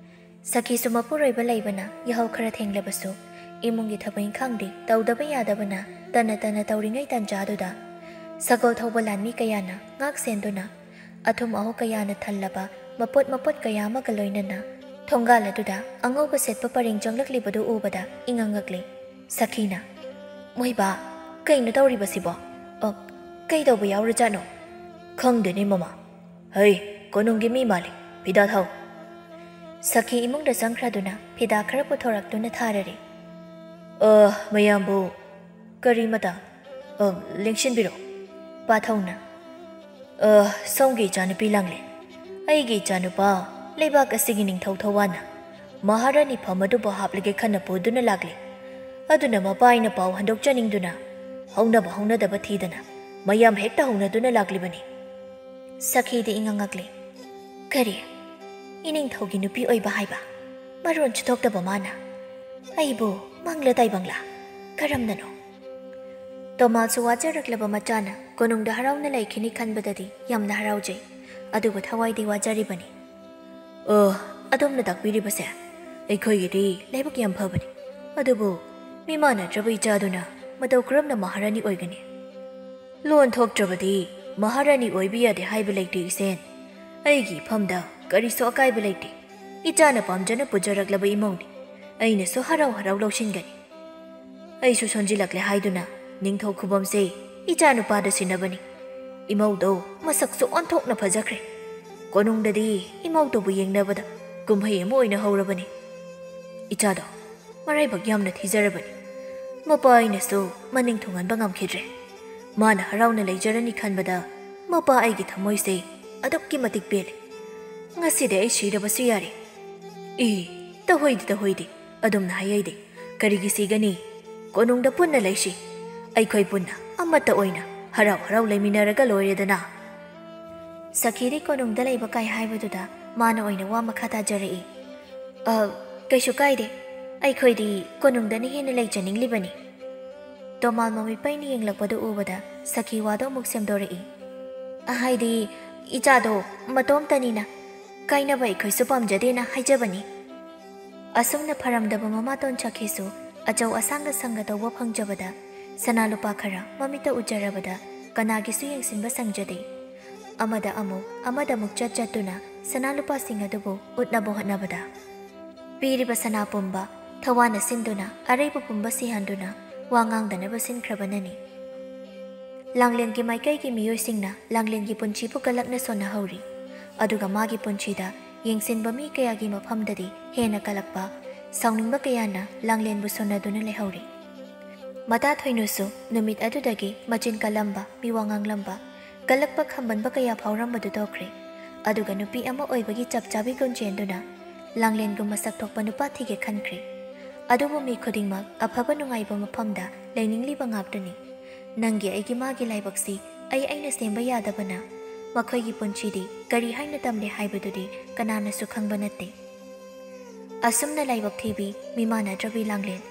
ꯁꯈꯤꯁꯨ ꯃꯄꯨꯔꯣꯏꯕ ꯂꯩꯕꯅ ꯌꯥꯍꯧ ꯈꯔ ꯊꯦꯡꯂꯕꯁꯨ ꯏꯃꯨꯡꯒꯤ ꯊꯕꯛ ꯏꯪꯈꯥꯡꯗꯤ ꯇꯧꯗꯕ ꯌꯥꯗꯕꯅ ꯇꯅ ꯇꯧꯔꯤꯉꯩ ꯇꯟꯖꯥꯗꯨꯗ ꯁꯒꯣꯜ ꯊꯧꯕ ꯂꯥꯟꯃꯤ ꯀꯌꯥꯅ ꯉꯥꯛ ꯁꯦꯟꯗꯨꯅ ꯑꯊꯨꯝ ꯑꯍꯧ ꯀꯌꯥꯅ ꯊꯜꯂꯕ ꯃꯄꯣꯠ ꯀꯌꯥ ꯑꯃꯒ ꯂꯣꯏꯅꯅ ꯊꯣꯡꯒꯥꯜ ꯑꯗꯨꯗ ꯑꯉꯧꯕ ꯁꯦꯠꯄ ꯄꯔꯦꯡ ꯆꯪꯂꯛꯂꯤꯕꯗꯨ ꯎꯕꯗ ꯏꯉꯛꯉꯛꯂꯤ ꯁꯈꯤꯅ ꯃꯣꯏꯕꯥ ꯀꯩꯅꯣ ꯇꯧꯔꯤꯕꯁꯤꯕꯣ ꯀꯩꯗꯧꯕ ꯌꯥꯎꯔꯖꯥꯠꯅꯣ ꯈꯪꯗꯦꯅꯦ ꯃꯃꯥ ꯍꯩ ꯀꯣꯅꯨꯡꯒꯤ ꯃꯤ ꯃꯥꯜꯂꯤ ꯐꯤꯗꯥ ꯊꯥꯎ ꯁꯈꯤ ꯏꯃꯨꯡꯗ ꯆꯪꯈ꯭ꯔꯗꯨꯅ ꯐꯤꯗꯥ ꯈꯔ ꯄꯨꯊꯣꯔꯛꯇꯨꯅ ꯊꯥꯔꯔꯤ ꯃꯌꯥꯝꯕꯨ ꯀꯔꯤ ꯃꯇꯥꯡ ꯂꯦꯡꯁꯤꯟꯕꯤꯔꯣ ꯄꯥꯊꯧꯅ ꯁꯣꯝꯒꯤ ꯏꯆꯥꯅꯨꯄꯤ ꯂꯥꯡꯂꯦꯟ ꯑꯩꯒꯤ ꯏꯆꯥꯅꯨꯄꯥ ꯂꯩꯕꯥꯛ ꯑꯁꯤꯒꯤ ꯅꯤꯡꯊꯧ ꯊꯋꯥꯟꯅ ꯃꯍꯥꯔꯥꯅꯤ ꯐꯝ ꯑꯗꯨꯕꯨ ꯍꯥꯞꯂꯒꯦ ꯈꯟꯅ ꯄꯨꯗꯨꯅ ꯂꯥꯛꯂꯤ ꯑꯗꯨꯅ ꯃꯄꯥ ꯑꯩꯅ ꯄꯥꯎ ꯍꯟꯗꯣꯛꯆꯅꯤꯡꯗꯨꯅ ꯍꯧꯅꯕ ꯍꯧꯅꯗꯕ ꯊꯤꯗꯅ ꯃꯌꯥꯝ ꯍꯦꯛꯇ ꯍꯧꯅꯗꯨꯅ ꯂꯥꯛꯂꯤꯕꯅꯤ ꯁꯈꯤꯗꯤ ꯏꯉꯛꯉꯛꯂꯤ ꯀꯔꯤ ꯏꯅꯤꯡꯊꯧꯒꯤ ꯅꯨꯄꯤ ꯑꯣꯏꯕ ꯍꯥꯏꯕ ꯃꯔꯣꯟꯁꯨ ꯊꯣꯛꯇꯕ ꯃꯥꯅ ꯑꯩꯕꯨ ꯃꯪꯂ ꯇꯥꯏꯕꯪꯂꯥ ꯀꯔꯝꯅꯅꯣ ꯇꯣꯃꯥꯜꯁꯨ ꯋꯥꯖꯔꯛꯂꯕ ꯃꯆꯥꯅ ꯀꯣꯅꯨꯡꯗ ꯍꯔꯥꯎꯅ ꯂꯩꯈꯤꯅꯤ ꯈꯟꯕꯗꯗꯤ ꯌꯥꯝꯅ ꯍꯔꯥꯎꯖꯩ, ꯑꯗꯨꯕꯨ ꯊꯋꯥꯏꯗꯤ ꯋꯥꯖꯔꯤꯕꯅꯤ꯫ ꯑꯗꯣꯝꯅ ꯇꯥꯛꯄꯤꯔꯤꯕꯁꯦ ꯑꯩꯈꯣꯏꯒꯤꯗꯤ ꯂꯥꯏꯕꯛ ꯌꯥꯝ ꯐꯕꯅꯤ, ꯑꯗꯨꯕꯨ ꯃꯤꯃꯥꯟꯅꯗ꯭ꯔꯕ ꯏꯆꯥꯗꯨꯅ ꯃꯇꯧ ꯀꯔꯝꯅ ꯃꯍꯥꯔꯥꯅꯤ ꯑꯣꯏꯒꯅꯤ? ꯂꯣꯟ ꯊꯣꯛꯇ꯭ꯔꯕꯗꯤ ꯃꯍꯥꯔꯥꯅꯤ ꯑꯣꯏꯕ ꯌꯥꯗꯦ ꯍꯥꯏꯕ ꯂꯩꯇꯦ ꯏꯁꯦꯟ꯫ ꯑꯩꯒꯤ ꯏꯐꯝꯗ ꯀꯔꯤꯁꯨ ꯑꯀꯥꯏꯕ ꯂꯩꯇꯦ, ꯏꯆꯥꯅ ꯄꯥꯝꯖꯅ ꯄꯨꯖꯔꯛꯂꯕ ꯏꯃꯧꯅꯤ, ꯑꯩꯅꯁꯨ ꯍꯔꯥꯎ ꯍꯔꯥꯎ ꯂꯧꯁꯤꯟꯒꯅꯤ꯫ ꯑꯩꯁꯨ ꯁꯣꯟꯖꯤꯜꯂꯛꯂꯦ ꯍꯥꯏꯗꯨꯅ ꯅꯤꯡꯊꯧ ꯈꯨꯕꯝꯁꯦ ꯏꯆꯥ ꯅꯨꯄꯥꯗ ꯁꯤꯟꯅꯕꯅꯤ꯫ ꯏꯃꯧꯗꯣ ꯃꯁꯛꯁꯨ ꯑꯣꯟꯊꯣꯛꯅ ꯐꯖꯈ꯭ꯔꯦ, ꯀꯣꯅꯨꯡꯗꯗꯤ ꯏꯃꯧꯗꯣꯕꯨ ꯌꯦꯡꯅꯕꯗ ꯀꯨꯝꯍꯩ ꯑꯃ ꯑꯣꯏꯅ ꯍꯧꯔꯕꯅꯤ꯫ ꯏꯆꯥꯗꯣ ꯃꯔꯥꯏꯕꯛ ꯌꯥꯝꯅ ꯊꯤꯖꯔꯕꯅꯤ, ꯃꯄꯥ ꯑꯩꯅꯁꯨ ꯃꯅꯤꯡ ꯊꯨꯡꯍꯟꯕ ꯉꯝꯈꯤꯗ꯭ꯔꯦ꯫ ꯃꯥꯅ ꯍꯔꯥꯎꯅ ꯂꯩꯖꯔꯅꯤ ꯈꯟꯕꯗ ꯃꯄꯥ ꯑꯩꯒꯤ ꯊꯃꯣꯏꯁꯦ ꯑꯗꯨꯛꯀꯤ ꯃꯇꯤꯛ ꯄꯦꯜꯂꯦ꯫ ꯉꯁꯤꯗꯤ ꯑꯩ ꯁꯤꯔꯕꯁꯨ ꯌꯥꯔꯦ꯫ ꯇꯍꯣꯏꯗꯤ ꯑꯗꯨꯝꯅ ꯍꯥꯏꯌꯩꯗꯦ, ꯀꯔꯤꯒꯤ ꯁꯤꯒꯅꯤ? ꯀꯣꯅꯨꯡꯗ ꯄꯨꯟꯅ ꯂꯩꯁꯤ, ꯑꯩꯈꯣꯏ ꯄꯨꯟꯅ ꯑꯃꯠꯇ ꯑꯣꯏꯅ ꯍꯔꯥꯎ ꯍꯔꯥꯎ ꯂꯩꯃꯤꯟꯅꯔꯒ ꯂꯣꯏꯔꯦꯗꯅ꯫ ꯁꯈꯤꯗꯤ ꯀꯣꯅꯨꯡꯗ ꯂꯩꯕ ꯀꯥꯏ ꯍꯥꯏꯕꯗꯨꯗ ꯃꯥꯅ ꯑꯣꯏꯅ ꯋꯥ ꯃꯈꯥ ꯇꯥꯖꯔꯛꯏ꯫ ꯀꯩꯁꯨ ꯀꯥꯏꯗꯦ, ꯑꯩꯈꯣꯏꯗꯤ ꯀꯣꯅꯨꯡꯗꯅ ꯍꯦꯟꯅ ꯂꯩꯖꯅꯤꯡꯂꯤꯕꯅꯤ꯫ ꯇꯣꯃꯥꯜ ꯃꯃꯤꯠꯄꯩꯅ ꯌꯦꯡꯂꯛꯄꯗꯨ ꯎꯕꯗ ꯁꯈꯤ ꯋꯥꯗꯣ ꯑꯃꯨꯛ ꯁꯦꯝꯗꯣꯔꯛꯏ꯫ ꯍꯥꯏꯗꯤ ꯏꯆꯥꯗꯣ ꯃꯇꯣꯝꯇꯅꯤꯅ ꯀꯥꯏꯅꯕ ꯑꯩꯈꯣꯏꯁꯨ ꯄꯥꯝꯖꯗꯦꯅ ꯍꯥꯏꯖꯕꯅꯤ꯫ ꯑꯁꯨꯝꯅ ꯐꯔꯝꯗꯕ ꯃꯃꯥꯇꯣꯟ ꯁꯈꯤꯁꯨ ꯑꯆꯧ ꯑꯁꯥꯡꯅ ꯁꯪꯒ ꯇꯧꯕ ꯐꯪꯖꯕꯗ ꯁꯅꯥ ꯂꯨꯄꯥ ꯈꯔ ꯃꯃꯤꯠꯇ ꯎꯖꯔꯕꯗ ꯀꯅꯥꯒꯤꯁꯨ ꯌꯦꯡꯁꯤꯟꯕ ꯁꯪꯖꯗꯦ꯫ ꯑꯃꯗ ꯑꯃꯨꯛ ꯆꯠꯇꯨꯅ ꯁꯅꯥ ꯂꯨꯄꯥꯁꯤꯡ ꯑꯗꯨꯕꯨ ꯎꯠꯅꯕ ꯍꯣꯠꯅꯕꯗ ꯄꯤꯔꯤꯕ ꯁꯅꯥ ꯄꯨꯝꯕ ꯊꯋꯥꯅ ꯁꯤꯟꯗꯨꯅ ꯑꯔꯩꯕ ꯄꯨꯝꯕ ꯁꯤꯍꯟꯗꯨꯅ ꯋꯥ ꯉꯥꯡꯗꯅꯕ ꯁꯤꯟꯈ꯭ꯔꯕꯅꯅꯤ꯫ ꯂꯥꯡꯂꯦꯟꯒꯤ ꯃꯥꯏꯀꯩꯒꯤ ꯃꯤꯑꯣꯏꯁꯤꯡꯅ ꯂꯥꯡꯂꯦꯟꯒꯤ ꯄꯨꯟꯁꯤꯕꯨ ꯀꯜꯂꯛꯅ ꯁꯣꯟꯅꯍꯧꯔꯤ, ꯑꯗꯨꯒ ꯃꯥꯒꯤ ꯄꯨꯟꯁꯤꯗ ꯌꯦꯡꯁꯤꯟꯕ ꯃꯤ ꯀꯌꯥꯒꯤ ꯃꯐꯝꯗꯗꯤ ꯍꯦꯟꯅ ꯀꯜꯂꯛꯄ ꯁꯥꯎꯅꯤꯡꯕ ꯀꯌꯥꯅ ꯂꯥꯡꯂꯦꯟꯕꯨ ꯁꯣꯟꯅꯗꯨꯅ ꯂꯩꯍꯧꯔꯤ꯫ ꯃꯇꯥ ꯊꯣꯏꯅꯨꯁꯨ ꯅꯨꯃꯤꯠ ꯑꯗꯨꯗꯒꯤ ꯃꯆꯤꯟ ꯀꯜꯂꯝꯕ, ꯃꯤꯋꯥ ꯉꯥꯡꯂꯝꯕ, ꯀꯜꯂꯛꯄ ꯈꯝꯕꯟꯕ ꯀꯌꯥ ꯐꯥꯎꯔꯝꯕꯗꯨ ꯇꯧꯈ꯭ꯔꯦ, ꯑꯗꯨꯒ ꯅꯨꯄꯤ ꯑꯃ ꯑꯣꯏꯕꯒꯤ ꯆꯞ ꯆꯥꯕꯤ ꯒꯨꯟ ꯆꯦꯟꯗꯨꯅ ꯂꯥꯡꯂꯦꯟꯒꯨꯝ ꯃꯁꯛ ꯊꯣꯛꯄ ꯅꯨꯄꯥ ꯊꯤꯒꯦ ꯈꯟꯈ꯭ꯔꯦ꯫ ꯑꯗꯨꯕꯨ ꯃꯤ ꯈꯨꯗꯤꯡꯃꯛ ꯑꯐꯕ ꯅꯨꯡꯉꯥꯏꯕ ꯃꯐꯝꯗ ꯂꯩꯅꯤꯡꯂꯤꯕ ꯉꯥꯛꯇꯅꯤ꯫ ꯅꯪꯒꯤ ꯑꯩꯒꯤ ꯃꯥꯒꯤ ꯂꯥꯏꯕꯛꯁꯤ ꯑꯩꯅ ꯁꯦꯝꯕ ꯌꯥꯗꯕꯅ ꯃꯈꯣꯏꯒꯤ ꯄꯨꯟꯁꯤꯗꯤ ꯀꯔꯤ ꯍꯥꯏꯅ ꯇꯝꯂꯦ ꯍꯥꯏꯕꯗꯨꯗꯤ ꯀꯅꯥꯅꯁꯨ ꯈꯪꯕ ꯅꯠꯇꯦ꯫ ꯑꯁꯨꯝꯅ ꯂꯥꯏꯕꯛ ꯊꯤꯕꯤ ꯃꯤꯃꯥꯟꯅꯗ꯭ꯔꯕꯤ ꯂꯥꯡꯂꯦꯟ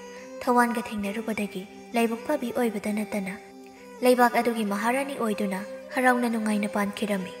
ꯊꯋꯥꯟꯒ ꯊꯦꯡꯅꯔꯨꯕꯗꯒꯤ ꯂꯥꯏꯕꯛ ꯐꯕꯤ ꯑꯣꯏꯕꯇ ꯅꯠꯇꯅ ꯂꯩꯕꯥꯛ ꯑꯗꯨꯒꯤ ꯃꯍꯥꯔꯥꯅꯤ ꯑꯣꯏꯗꯨꯅ ꯍꯔꯥꯎꯅ ꯅꯨꯡꯉꯥꯏꯅ ꯄꯥꯟꯈꯤꯔꯝꯃꯤ꯫